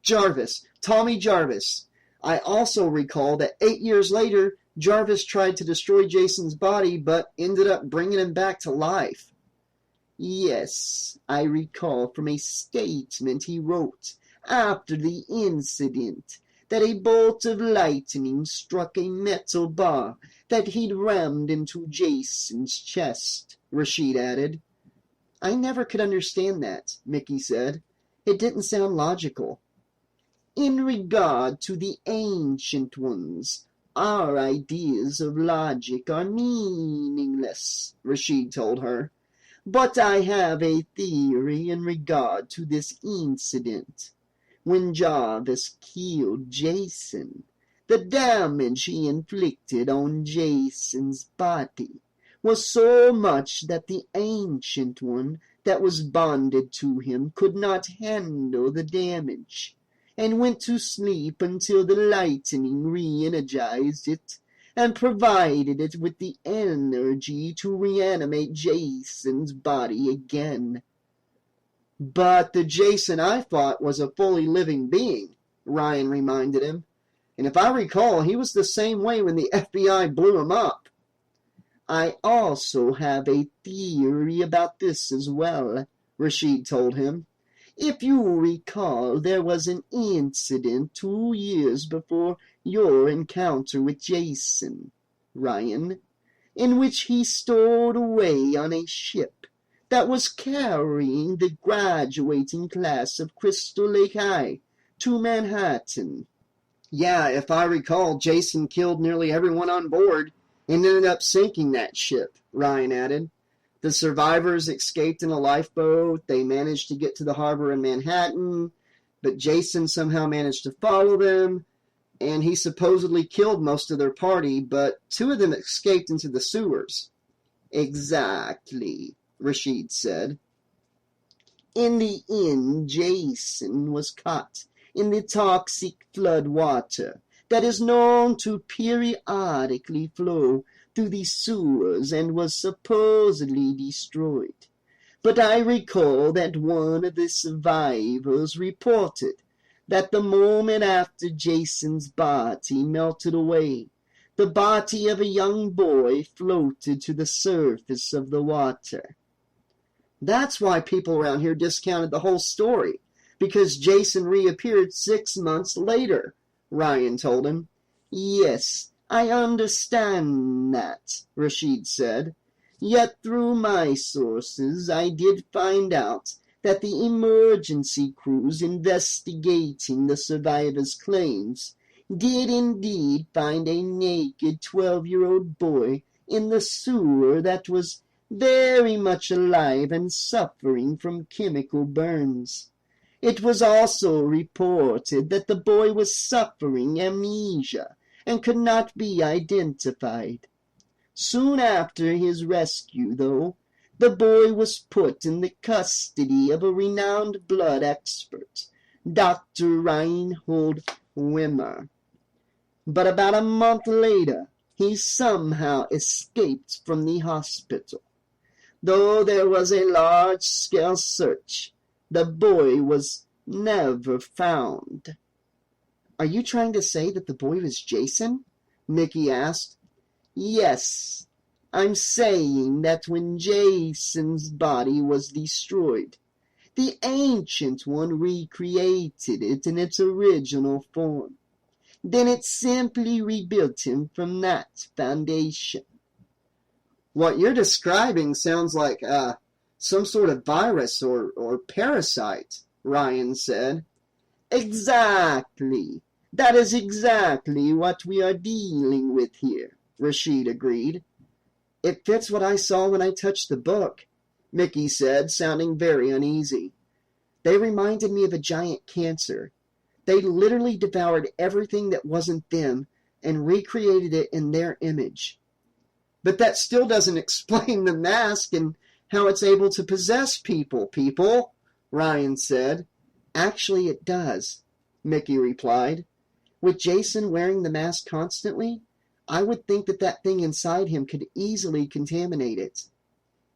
Jarvis. Tommy Jarvis. I also recall that 8 years later, Jarvis tried to destroy Jason's body, but ended up bringing him back to life. Yes, I recall from a statement he wrote after the incident that a bolt of lightning struck a metal bar that he'd rammed into Jason's chest, Rashid added. I never could understand that, Mickey said. It didn't sound logical. In regard to the ancient ones, our ideas of logic are meaningless, Rashid told her. But I have a theory in regard to this incident. When Jarvis killed Jason, the damage he inflicted on Jason's body was so much that the Ancient One that was bonded to him could not handle the damage, and went to sleep until the lightning re-energized it, and provided it with the energy to reanimate Jason's body again. But the Jason I fought was a fully living being, Ryan reminded him. And if I recall, he was the same way when the FBI blew him up. I also have a theory about this as well, Rashid told him. If you recall, there was an incident 2 years before your encounter with Jason, Ryan, in which he stowed away on a ship that was carrying the graduating class of Crystal Lake High to Manhattan. Yeah, if I recall, Jason killed nearly everyone on board and ended up sinking that ship, Ryan added. The survivors escaped in a lifeboat. They managed to get to the harbor in Manhattan, but Jason somehow managed to follow them, and he supposedly killed most of their party, but 2 of them escaped into the sewers. Exactly, Rashid said. In the end, Jason was caught in the toxic flood water that is known to periodically flow through the sewers and was supposedly destroyed. But I recall that one of the survivors reported that the moment after Jason's body melted away, the body of a young boy floated to the surface of the water. That's why people around here discounted the whole story, because Jason reappeared 6 months later, Ryan told him. Yes, I understand that, Rashid said. Yet through my sources I did find out that the emergency crews investigating the survivors' claims did indeed find a naked 12-year-old boy in the sewer that was very much alive and suffering from chemical burns. It was also reported that the boy was suffering amnesia and could not be identified. Soon after his rescue, though, the boy was put in the custody of a renowned blood expert, Dr. Reinhold Wimmer. But about a month later, he somehow escaped from the hospital. Though there was a large-scale search, the boy was never found. Are you trying to say that the boy was Jason? Mickey asked. Yes, I'm saying that when Jason's body was destroyed, the Ancient One recreated it in its original form. Then it simply rebuilt him from that foundation. What you're describing sounds like some sort of virus or parasite, Ryan said. Exactly. That is exactly what we are dealing with here, Rashid agreed. It fits what I saw when I touched the book, Mickey said, sounding very uneasy. They reminded me of a giant cancer. They literally devoured everything that wasn't them and recreated it in their image. But that still doesn't explain the mask and how it's able to possess people, Ryan said. Actually, it does, Mickey replied. With Jason wearing the mask constantly, I would think that thing inside him could easily contaminate it.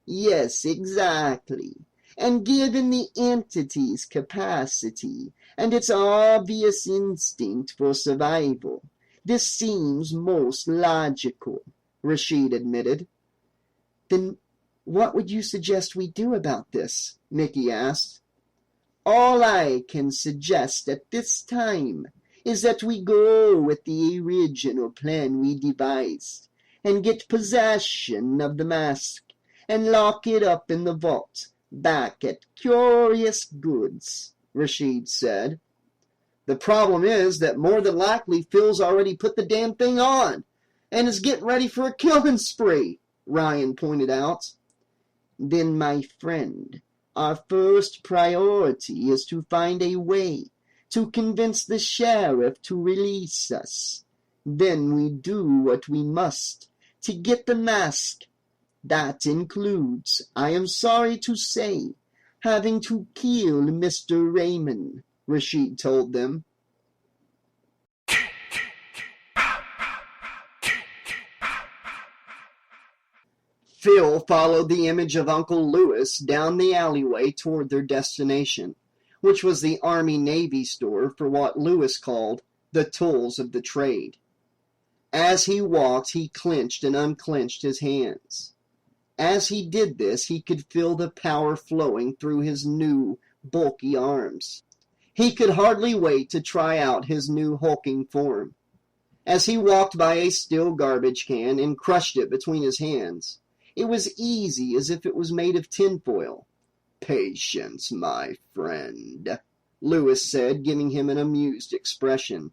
Yes, exactly. And given the entity's capacity and its obvious instinct for survival, this seems most logical, Rashid admitted. Then what would you suggest we do about this? Mickey asked. All I can suggest at this time is that we go with the original plan we devised and get possession of the mask and lock it up in the vault back at Curious Goods, Rashid said. The problem is that more than likely Phil's already put the damn thing on and is getting ready for a killing spree, Ryan pointed out. Then, my friend, our first priority is to find a way to convince the sheriff to release us. Then we do what we must to get the mask. That includes, I am sorry to say, having to kill Mr. Raymond, Rashid told them. Phil followed the image of Uncle Lewis down the alleyway toward their destination, which was the Army-Navy store for what Lewis called the tools of the trade. As he walked, he clenched and unclenched his hands. As he did this, he could feel the power flowing through his new, bulky arms. He could hardly wait to try out his new hulking form. As he walked by a steel garbage can and crushed it between his hands, it was easy as if it was made of tinfoil. Patience, my friend, Lewis said, giving him an amused expression.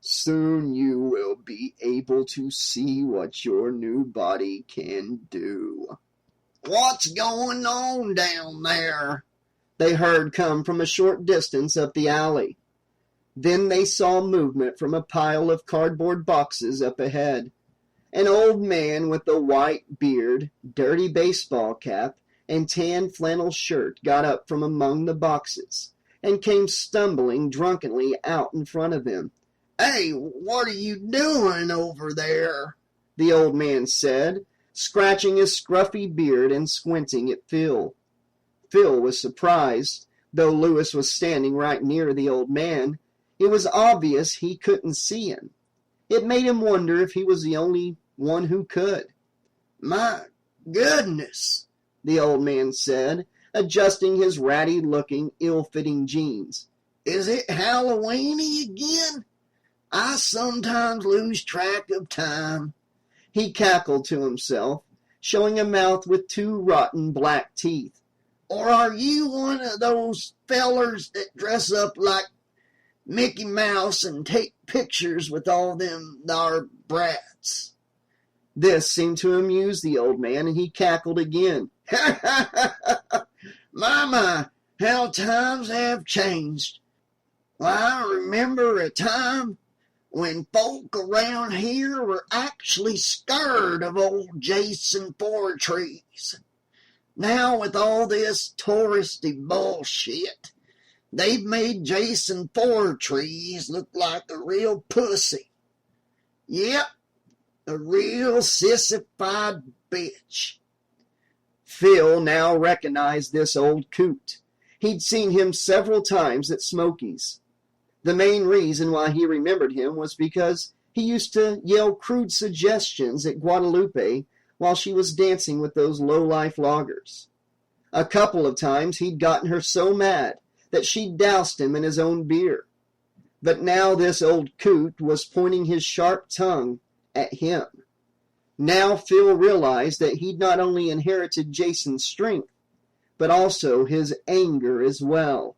Soon you will be able to see what your new body can do. What's going on down there? They heard come from a short distance up the alley. Then they saw movement from a pile of cardboard boxes up ahead. An old man with a white beard, dirty baseball cap, and tan flannel shirt got up from among the boxes and came stumbling drunkenly out in front of him. Hey, what are you doing over there? The old man said, scratching his scruffy beard and squinting at Phil. Phil was surprised, though Lewis was standing right near the old man. It was obvious he couldn't see him. It made him wonder if he was the only one who could. My goodness, the old man said, adjusting his ratty-looking, ill-fitting jeans. Is it Halloween-y again? I sometimes lose track of time. He cackled to himself, showing a mouth with two rotten black teeth. Or are you one of those fellers that dress up like Mickey Mouse and take pictures with all them thar brats? This seemed to amuse the old man, and he cackled again. Ha ha ha ha! My, how times have changed. Well, I remember a time when folk around here were actually scared of old Jason Voorhees. Now, with all this touristy bullshit, they've made Jason Voorhees look like a real pussy. Yep, a real sissified bitch. Phil now recognized this old coot. He'd seen him several times at Smokey's. The main reason why he remembered him was because he used to yell crude suggestions at Guadalupe while she was dancing with those low-life loggers. A couple of times he'd gotten her so mad that she'd doused him in his own beer. But now this old coot was pointing his sharp tongue at him. Now Phil realized that he'd not only inherited Jason's strength, but also his anger as well.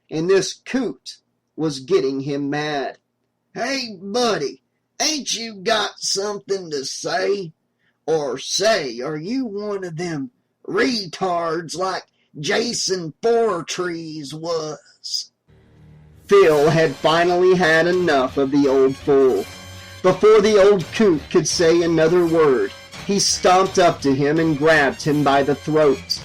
And this coot was getting him mad. Hey, buddy, ain't you got something to say? Or say, are you one of them retards like Jason Voorhees was? Phil had finally had enough of the old fool. Before the old coot could say another word, he stomped up to him and grabbed him by the throat.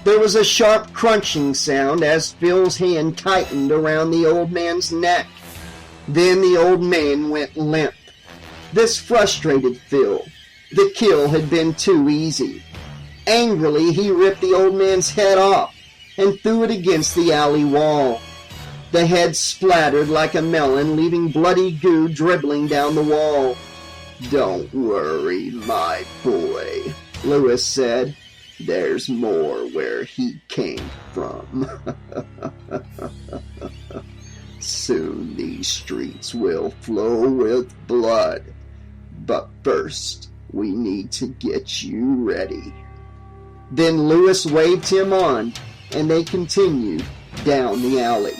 There was a sharp crunching sound as Phil's hand tightened around the old man's neck. Then the old man went limp. This frustrated Phil. The kill had been too easy. Angrily, he ripped the old man's head off and threw it against the alley wall. The head splattered like a melon, leaving bloody goo dribbling down the wall. "Don't worry, my boy," Lewis said. "There's more where he came from." "Soon these streets will flow with blood. But first, we need to get you ready." Then Lewis waved him on, and they continued down the alley.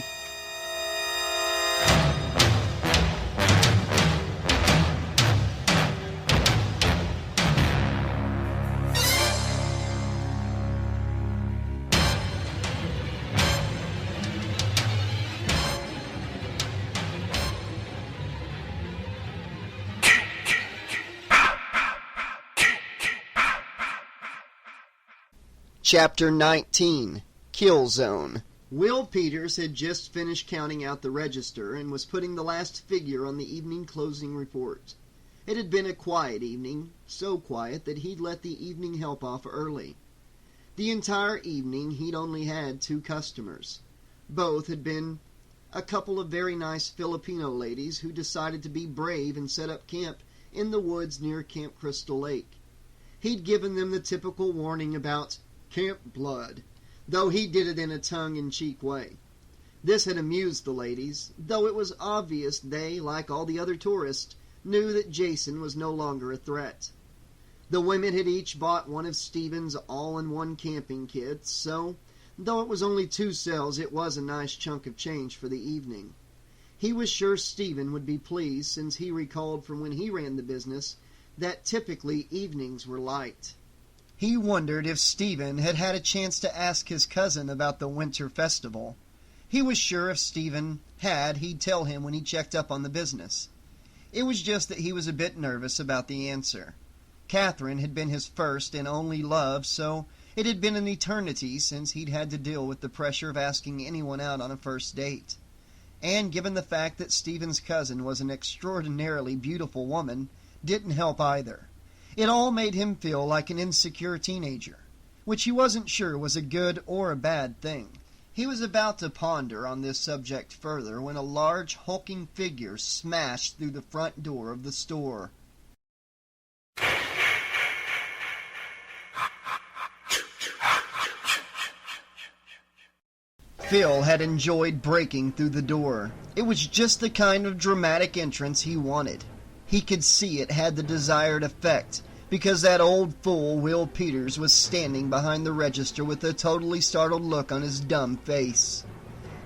Chapter 19, Kill Zone. Will Peters had just finished counting out the register and was putting the last figure on the evening closing report. It had been a quiet evening, so quiet that he'd let the evening help off early. The entire evening he'd only had 2 customers. Both had been a couple of very nice Filipino ladies who decided to be brave and set up camp in the woods near Camp Crystal Lake. He'd given them the typical warning about Camp Blood, though he did it in a tongue-in-cheek way. This had amused the ladies, though it was obvious they, like all the other tourists, knew that Jason was no longer a threat. The women had each bought one of Stephen's all-in-one camping kits, so, though it was only 2 cells, it was a nice chunk of change for the evening. He was sure Stephen would be pleased, since he recalled from when he ran the business that typically evenings were light. He wondered if Stephen had had a chance to ask his cousin about the winter festival. He was sure if Stephen had, he'd tell him when he checked up on the business. It was just that he was a bit nervous about the answer. Catherine had been his first and only love, so it had been an eternity since he'd had to deal with the pressure of asking anyone out on a first date. And given the fact that Stephen's cousin was an extraordinarily beautiful woman, didn't help either. It all made him feel like an insecure teenager, which he wasn't sure was a good or a bad thing. He was about to ponder on this subject further when a large, hulking figure smashed through the front door of the store. Phil had enjoyed breaking through the door. It was just the kind of dramatic entrance he wanted. He could see it had the desired effect, because that old fool Will Peters was standing behind the register with a totally startled look on his dumb face.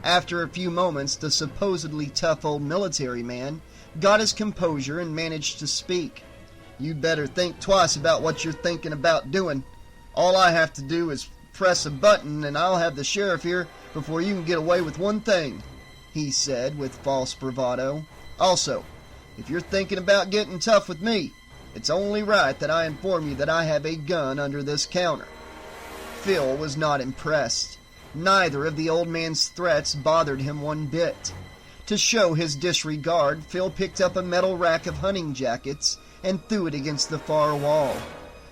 After a few moments, the supposedly tough old military man got his composure and managed to speak. "You'd better think twice about what you're thinking about doing. All I have to do is press a button and I'll have the sheriff here before you can get away with one thing," he said with false bravado. "Also, if you're thinking about getting tough with me, it's only right that I inform you that I have a gun under this counter." Phil was not impressed. Neither of the old man's threats bothered him one bit. To show his disregard, Phil picked up a metal rack of hunting jackets and threw it against the far wall.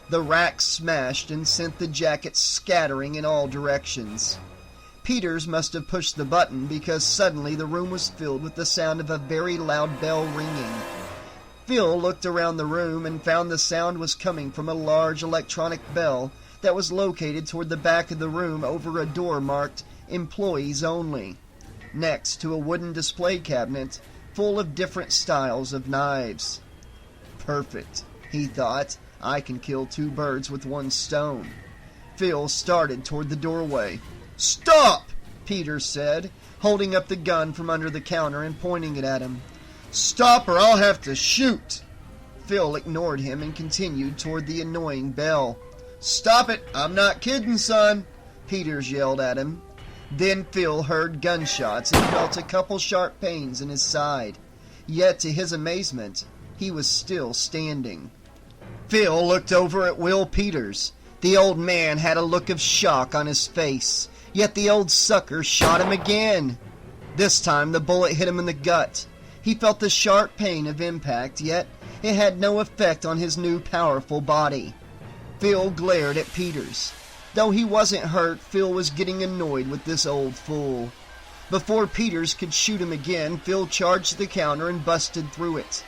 The rack smashed and sent the jackets scattering in all directions. Peters must have pushed the button because suddenly the room was filled with the sound of a very loud bell ringing. Phil looked around the room and found the sound was coming from a large electronic bell that was located toward the back of the room over a door marked "Employees Only," next to a wooden display cabinet full of different styles of knives. "Perfect," he thought. "I can kill 2 birds with 1 stone." Phil started toward the doorway. "Stop!" Peters said, holding up the gun from under the counter and pointing it at him. "Stop or I'll have to shoot!" Phil ignored him and continued toward the annoying bell. "Stop it! I'm not kidding, son!" Peters yelled at him. Then Phil heard gunshots and felt a couple sharp pains in his side. Yet, to his amazement, he was still standing. Phil looked over at Will Peters. The old man had a look of shock on his face, yet the old sucker shot him again. This time the bullet hit him in the gut. He felt the sharp pain of impact, yet it had no effect on his new powerful body. Phil glared at Peters. Though he wasn't hurt, Phil was getting annoyed with this old fool. Before Peters could shoot him again, Phil charged the counter and busted through it.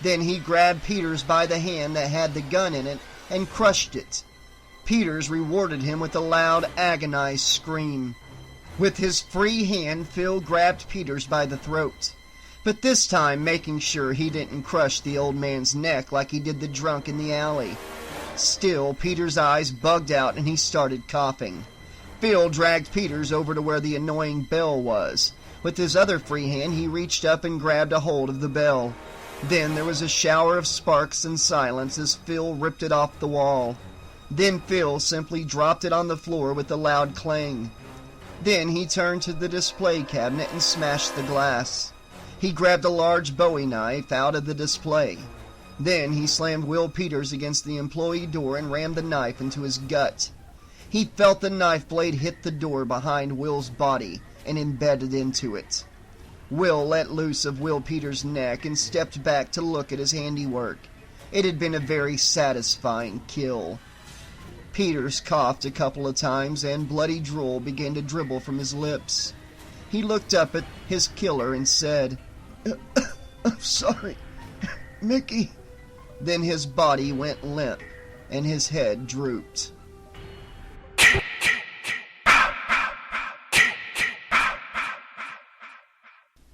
Then he grabbed Peters by the hand that had the gun in it and crushed it. Peters rewarded him with a loud, agonized scream. With his free hand, Phil grabbed Peters by the throat, but this time making sure he didn't crush the old man's neck like he did the drunk in the alley. Still, Peters' eyes bugged out and he started coughing. Phil dragged Peters over to where the annoying bell was. With his other free hand, he reached up and grabbed a hold of the bell. Then there was a shower of sparks and silence as Phil ripped it off the wall. Then Phil simply dropped it on the floor with a loud clang. Then he turned to the display cabinet and smashed the glass. He grabbed a large Bowie knife out of the display. Then he slammed Will Peters against the employee door and rammed the knife into his gut. He felt the knife blade hit the door behind Will's body and embedded into it. Will let loose of Will Peters' neck and stepped back to look at his handiwork. It had been a very satisfying kill. Peters coughed a couple of times and bloody drool began to dribble from his lips. He looked up at his killer and said, "I'm sorry, Mickey." Then his body went limp and his head drooped.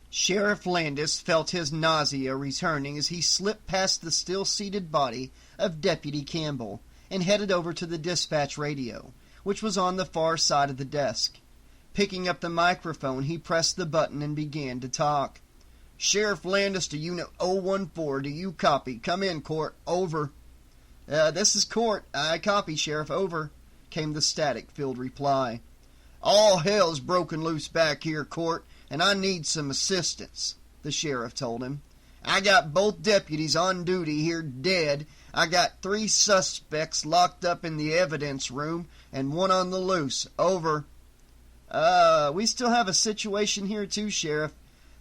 Sheriff Landis felt his nausea returning as he slipped past the still-seated body of Deputy Campbell and headed over to the dispatch radio, which was on the far side of the desk. Picking up the microphone, he pressed the button and began to talk. "Sheriff Landis to Unit 014, do you copy? Come in, Court. Over." This is Court. I copy, Sheriff. Over," came the static-filled reply. "All hell's broken loose back here, Court, and I need some assistance," the sheriff told him. "I got both deputies on duty here dead. I got 3 suspects locked up in the evidence room and 1 on the loose. Over." We still have a situation here too, Sheriff.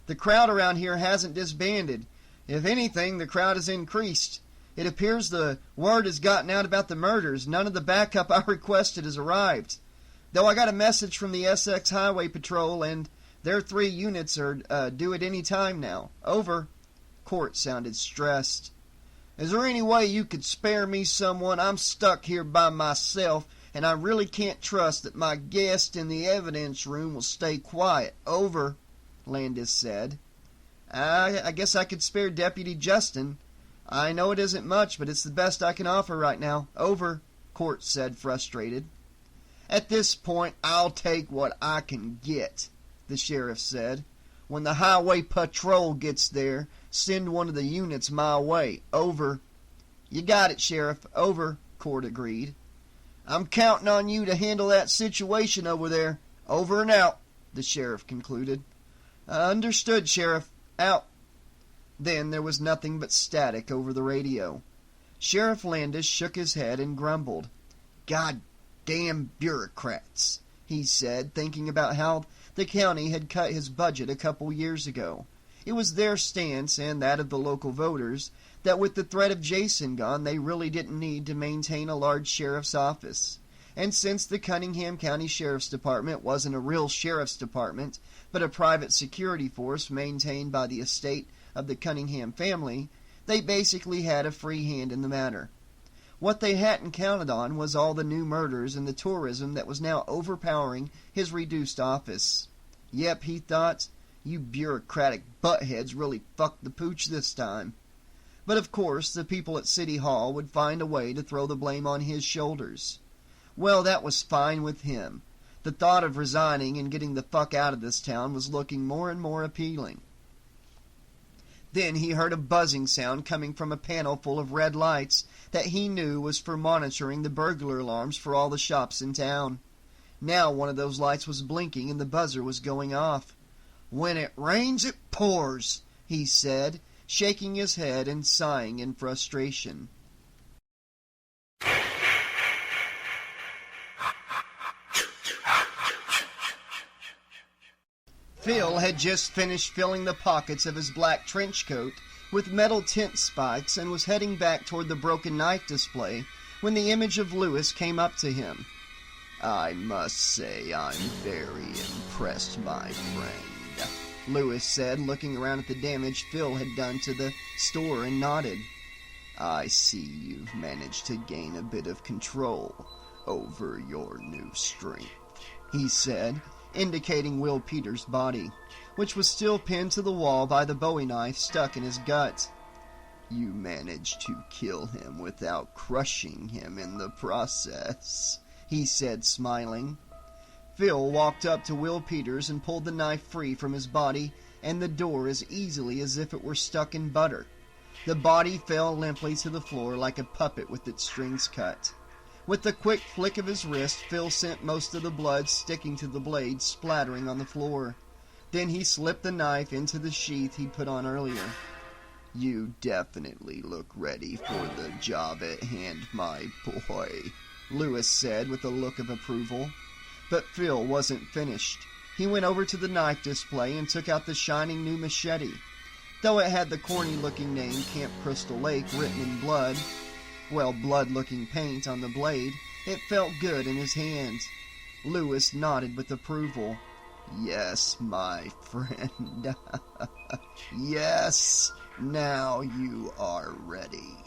The crowd around here hasn't disbanded. If anything, the crowd has increased. It appears the word has gotten out about the murders. None of the backup I requested has arrived. Though I got a message from the Essex Highway Patrol, and their 3 units are due at any time now. Over. Court sounded stressed. "Is there any way you could spare me someone? I'm stuck here by myself, and I really can't trust that my guest in the evidence room will stay quiet." Over, Landis said. I guess I could spare Deputy Justin. I know it isn't much, but it's the best I can offer right now. Over, Court said, frustrated. "At this point, I'll take what I can get," the sheriff said. "When the highway patrol gets there, send one of the units my way." Over. "You got it, Sheriff." Over, Court agreed. "I'm counting on you to handle that situation over there." Over and out, the sheriff concluded. Understood, Sheriff. Out." Then there was nothing but static over the radio. Sheriff Landis shook his head and grumbled. "God damn bureaucrats," he said, thinking about how the county had cut his budget a couple years ago. It was their stance, and that of the local voters, that with the threat of Jason gone, they really didn't need to maintain a large sheriff's office. And since the Cunningham County Sheriff's Department wasn't a real sheriff's department, but a private security force maintained by the estate of the Cunningham family, they basically had a free hand in the matter. What they hadn't counted on was all the new murders and the tourism that was now overpowering his reduced office. Yep, he thought, you bureaucratic buttheads really fucked the pooch this time. But of course, the people at City Hall would find a way to throw the blame on his shoulders. Well, that was fine with him. The thought of resigning and getting the fuck out of this town was looking more and more appealing. Then he heard a buzzing sound coming from a panel full of red lights that he knew was for monitoring the burglar alarms for all the shops in town. Now one of those lights was blinking and the buzzer was going off. "When it rains, it pours," he said, shaking his head and sighing in frustration. Phil had just finished filling the pockets of his black trench coat with metal tent spikes and was heading back toward the broken knife display when the image of Lewis came up to him. "I must say I'm very impressed, my friend," Lewis said, looking around at the damage Phil had done to the store, and nodded. "I see you've managed to gain a bit of control over your new strength," he said, indicating Will Peters' body, which was still pinned to the wall by the Bowie knife stuck in his gut. "You managed to kill him without crushing him in the process," he said, smiling. Phil walked up to Will Peters and pulled the knife free from his body and the door as easily as if it were stuck in butter. The body fell limply to the floor like a puppet with its strings cut. With a quick flick of his wrist, Phil sent most of the blood sticking to the blade splattering on the floor. Then he slipped the knife into the sheath he put on earlier. "You definitely look ready for the job at hand, my boy," Lewis said with a look of approval. But Phil wasn't finished. He went over to the knife display and took out the shining new machete. Though it had the corny-looking name Camp Crystal Lake written in blood-looking paint on the blade, it felt good in his hands. Lewis nodded with approval. "Yes, my friend. Yes, now you are ready."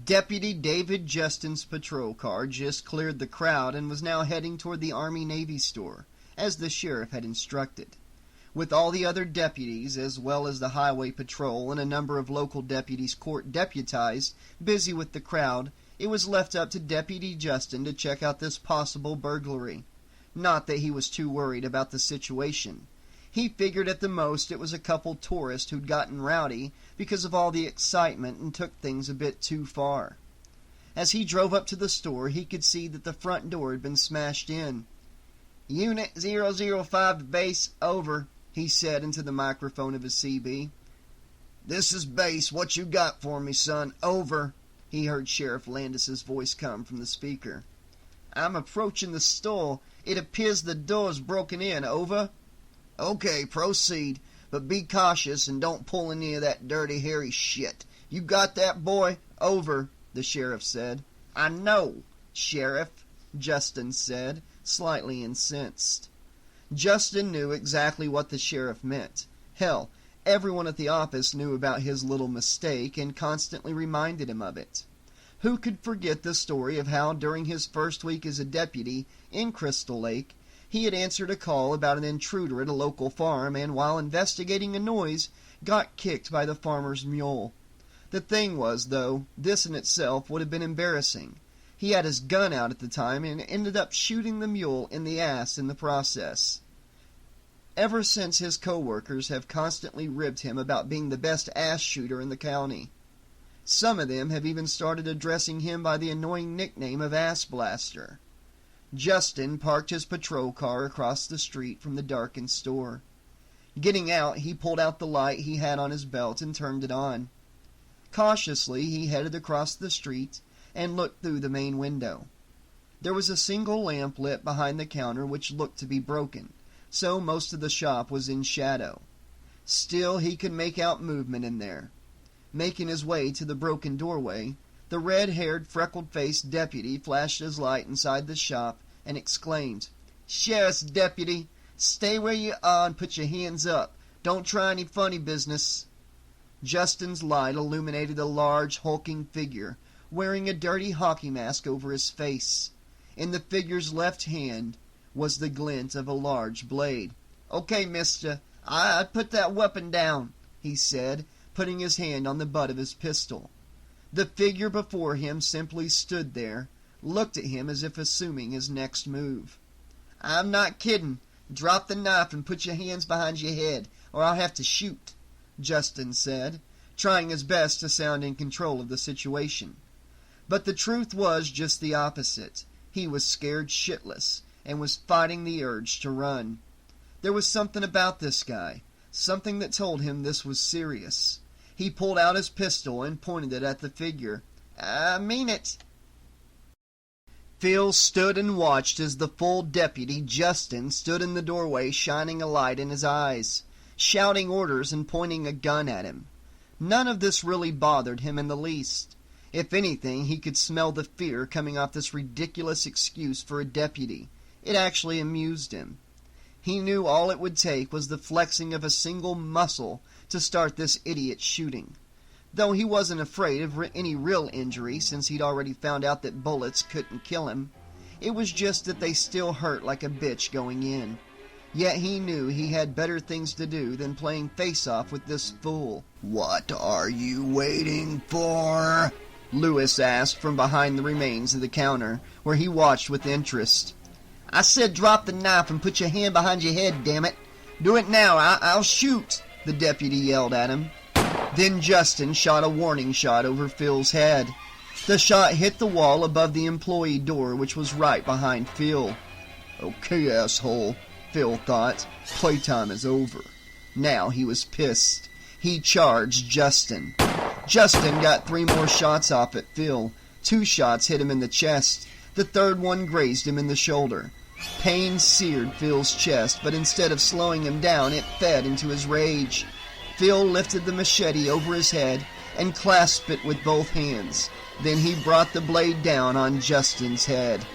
Deputy David Justin's patrol car just cleared the crowd and was now heading toward the Army-Navy store, as the sheriff had instructed. With all the other deputies, as well as the highway patrol and a number of local deputies court deputized, busy with the crowd, it was left up to Deputy Justin to check out this possible burglary. Not that he was too worried about the situation. He figured at the most it was a couple tourists who'd gotten rowdy because of all the excitement and took things a bit too far. As he drove up to the store, he could see that the front door had been smashed in. "Unit 005 to base, over," he said into the microphone of his CB. "This is base. What you got for me, son? Over," he heard Sheriff Landis's voice come from the speaker. "I'm approaching the store. It appears the door's broken in. Over." "Okay, proceed. But be cautious and don't pull any of that dirty, hairy shit. You got that, boy? Over," the sheriff said. "I know, Sheriff," Justin said, slightly incensed. Justin knew exactly what the sheriff meant. Hell, everyone at the office knew about his little mistake and constantly reminded him of it. Who could forget the story of how, during his first week as a deputy in Crystal Lake, he had answered a call about an intruder at a local farm and, while investigating a noise, got kicked by the farmer's mule. The thing was, though, this in itself would have been embarrassing. He had his gun out at the time and ended up shooting the mule in the ass in the process. Ever since, his co-workers have constantly ribbed him about being the best ass shooter in the county. Some of them have even started addressing him by the annoying nickname of Ass Blaster. Justin parked his patrol car across the street from the darkened store. Getting out, he pulled out the light he had on his belt and turned it on. Cautiously, he headed across the street and looked through the main window. There was a single lamp lit behind the counter which looked to be broken, so most of the shop was in shadow. Still, he could make out movement in there. Making his way to the broken doorway, the red-haired, freckled-faced deputy flashed his light inside the shop and exclaimed, "Sheriff's deputy, stay where you are and put your hands up. Don't try any funny business." Justin's light illuminated a large, hulking figure, wearing a dirty hockey mask over his face. In the figure's left hand was the glint of a large blade. "Okay, mister, I'd put that weapon down," he said, putting his hand on the butt of his pistol. The figure before him simply stood there, looked at him as if assuming his next move. "I'm not kidding. Drop the knife and put your hands behind your head, or I'll have to shoot," Justin said, trying his best to sound in control of the situation. But the truth was just the opposite. He was scared shitless and was fighting the urge to run. There was something about this guy, something that told him this was serious. He pulled out his pistol and pointed it at the figure. "I mean it." Phil stood and watched as the full deputy, Justin, stood in the doorway shining a light in his eyes, shouting orders and pointing a gun at him. None of this really bothered him in the least. If anything, he could smell the fear coming off this ridiculous excuse for a deputy. It actually amused him. He knew all it would take was the flexing of a single muscle to start this idiot shooting. Though he wasn't afraid of any real injury since he'd already found out that bullets couldn't kill him. It was just that they still hurt like a bitch going in. Yet he knew he had better things to do than playing face-off with this fool. "What are you waiting for?" Lewis asked from behind the remains of the counter, where he watched with interest. "I said drop the knife and put your hand behind your head, damn it. Do it now, I'll shoot," the deputy yelled at him. Then Justin shot a warning shot over Phil's head. The shot hit the wall above the employee door, which was right behind Phil. "Okay, asshole," Phil thought. Playtime is over. Now he was pissed. He charged Justin. Justin got 3 more shots off at Phil. 2 shots hit him in the chest. The third one grazed him in the shoulder. Pain seared Phil's chest, but instead of slowing him down, it fed into his rage. Phil lifted the machete over his head and clasped it with both hands. Then he brought the blade down on Justin's head.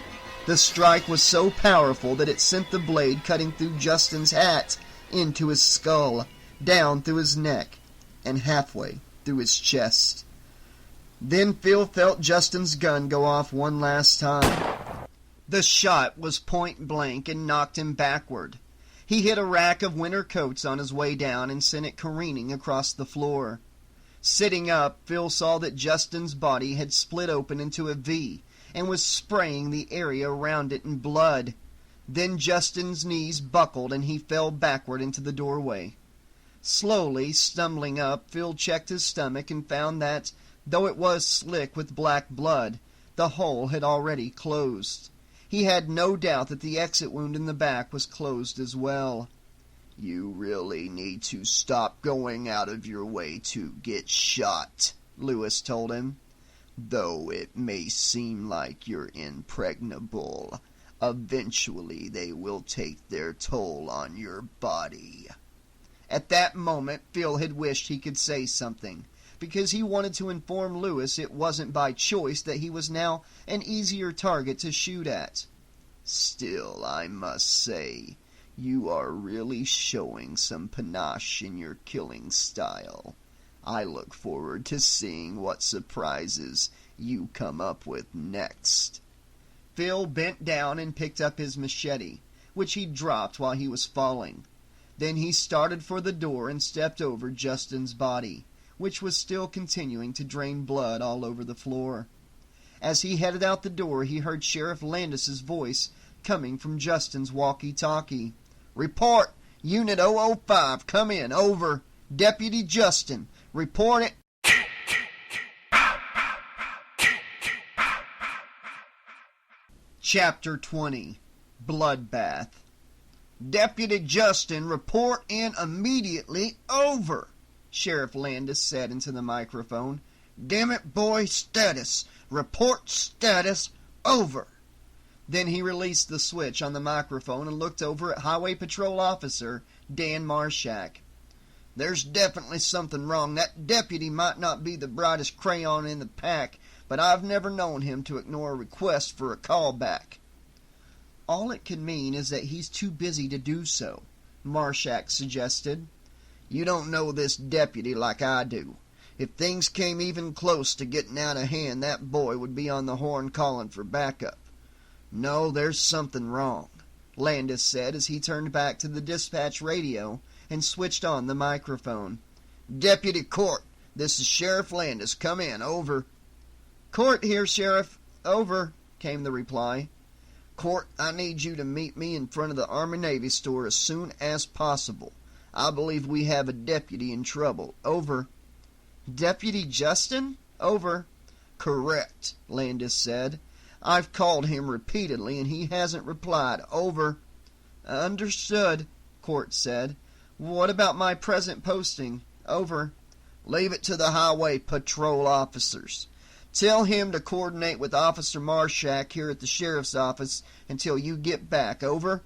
The strike was so powerful that it sent the blade cutting through Justin's hat into his skull, down through his neck, and halfway through his chest. Then Phil felt Justin's gun go off one last time. The shot was point blank and knocked him backward. He hit a rack of winter coats on his way down and sent it careening across the floor. Sitting up, Phil saw that Justin's body had split open into a V and was spraying the area around it in blood. Then Justin's knees buckled and he fell backward into the doorway. Slowly, stumbling up, Phil checked his stomach and found that, though it was slick with black blood, the hole had already closed. He had no doubt that the exit wound in the back was closed as well. "You really need to stop going out of your way to get shot," Lewis told him. "Though it may seem like you're impregnable, eventually they will take their toll on your body." At that moment, Phil had wished he could say something, because he wanted to inform Lewis it wasn't by choice that he was now an easier target to shoot at. "Still, I must say, you are really showing some panache in your killing style. I look forward to seeing what surprises you come up with next." Phil bent down and picked up his machete, which he dropped while he was falling. Then he started for the door and stepped over Justin's body, which was still continuing to drain blood all over the floor. As he headed out the door, he heard Sheriff Landis's voice coming from Justin's walkie-talkie. "Report! Unit 005, come in, over. Deputy Justin, report it." Chapter 20. Bloodbath. "Deputy Justin, report in immediately, over," Sheriff Landis said into the microphone. "Damn it, boy, status. Report status, over." Then he released the switch on the microphone and looked over at Highway Patrol Officer Dan Marshak. "There's definitely something wrong. That deputy might not be the brightest crayon in the pack, but I've never known him to ignore a request for a callback." "All it could mean is that he's too busy to do so," Marshak suggested. "You don't know this deputy like I do. If things came even close to getting out of hand, that boy would be on the horn calling for backup. No, there's something wrong," Landis said as he turned back to the dispatch radio and switched on the microphone. "Deputy Court, this is Sheriff Landis. Come in, over." "Court here, Sheriff. Over," came the reply. "Court, I need you to meet me in front of the Army-Navy store as soon as possible. I believe we have a deputy in trouble. Over." "Deputy Justin? Over." "Correct," Landis said. "I've called him repeatedly, and he hasn't replied. Over." "Understood," Court said. "What about my present posting? Over." "Leave it to the highway patrol officers. Tell him to coordinate with Officer Marshak here at the sheriff's office until you get back. Over?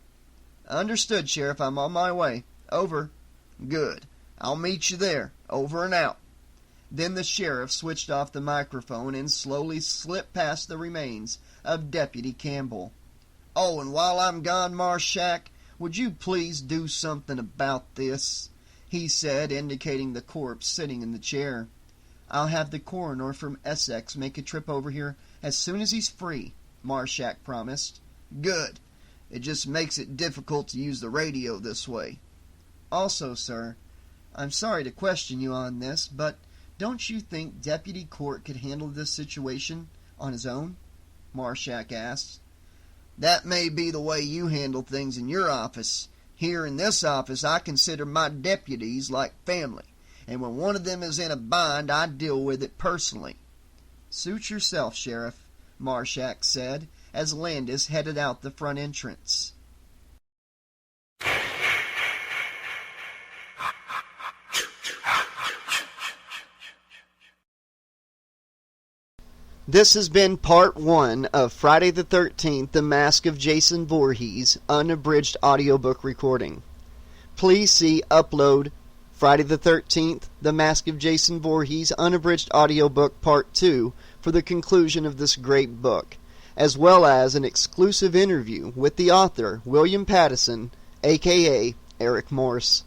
Understood, Sheriff. I'm on my way. Over. Good. I'll meet you there. Over and out. Then the sheriff switched off the microphone and slowly slipped past the remains of Deputy Campbell. Oh, and while I'm gone, Marshak, would you please do something about this? He said, indicating the corpse sitting in the chair. I'll have the coroner from Essex make a trip over here as soon as he's free, Marshak promised. Good. It just makes it difficult to use the radio this way. Also, sir, I'm sorry to question you on this, but don't you think Deputy Court could handle this situation on his own? Marshak asked. That may be the way you handle things in your office. Here in this office, I consider my deputies like family, and when one of them is in a bind, I deal with it personally. Suit yourself, Sheriff, Marshak said, as Landis headed out the front entrance. This has been part 1 of Friday the 13th, The Mask of Jason Voorhees, unabridged audiobook recording. Please see Upload Friday the 13th, The Mask of Jason Voorhees, unabridged audiobook part 2 for the conclusion of this great book, as well as an exclusive interview with the author, William Pattison, a.k.a. Eric Morse.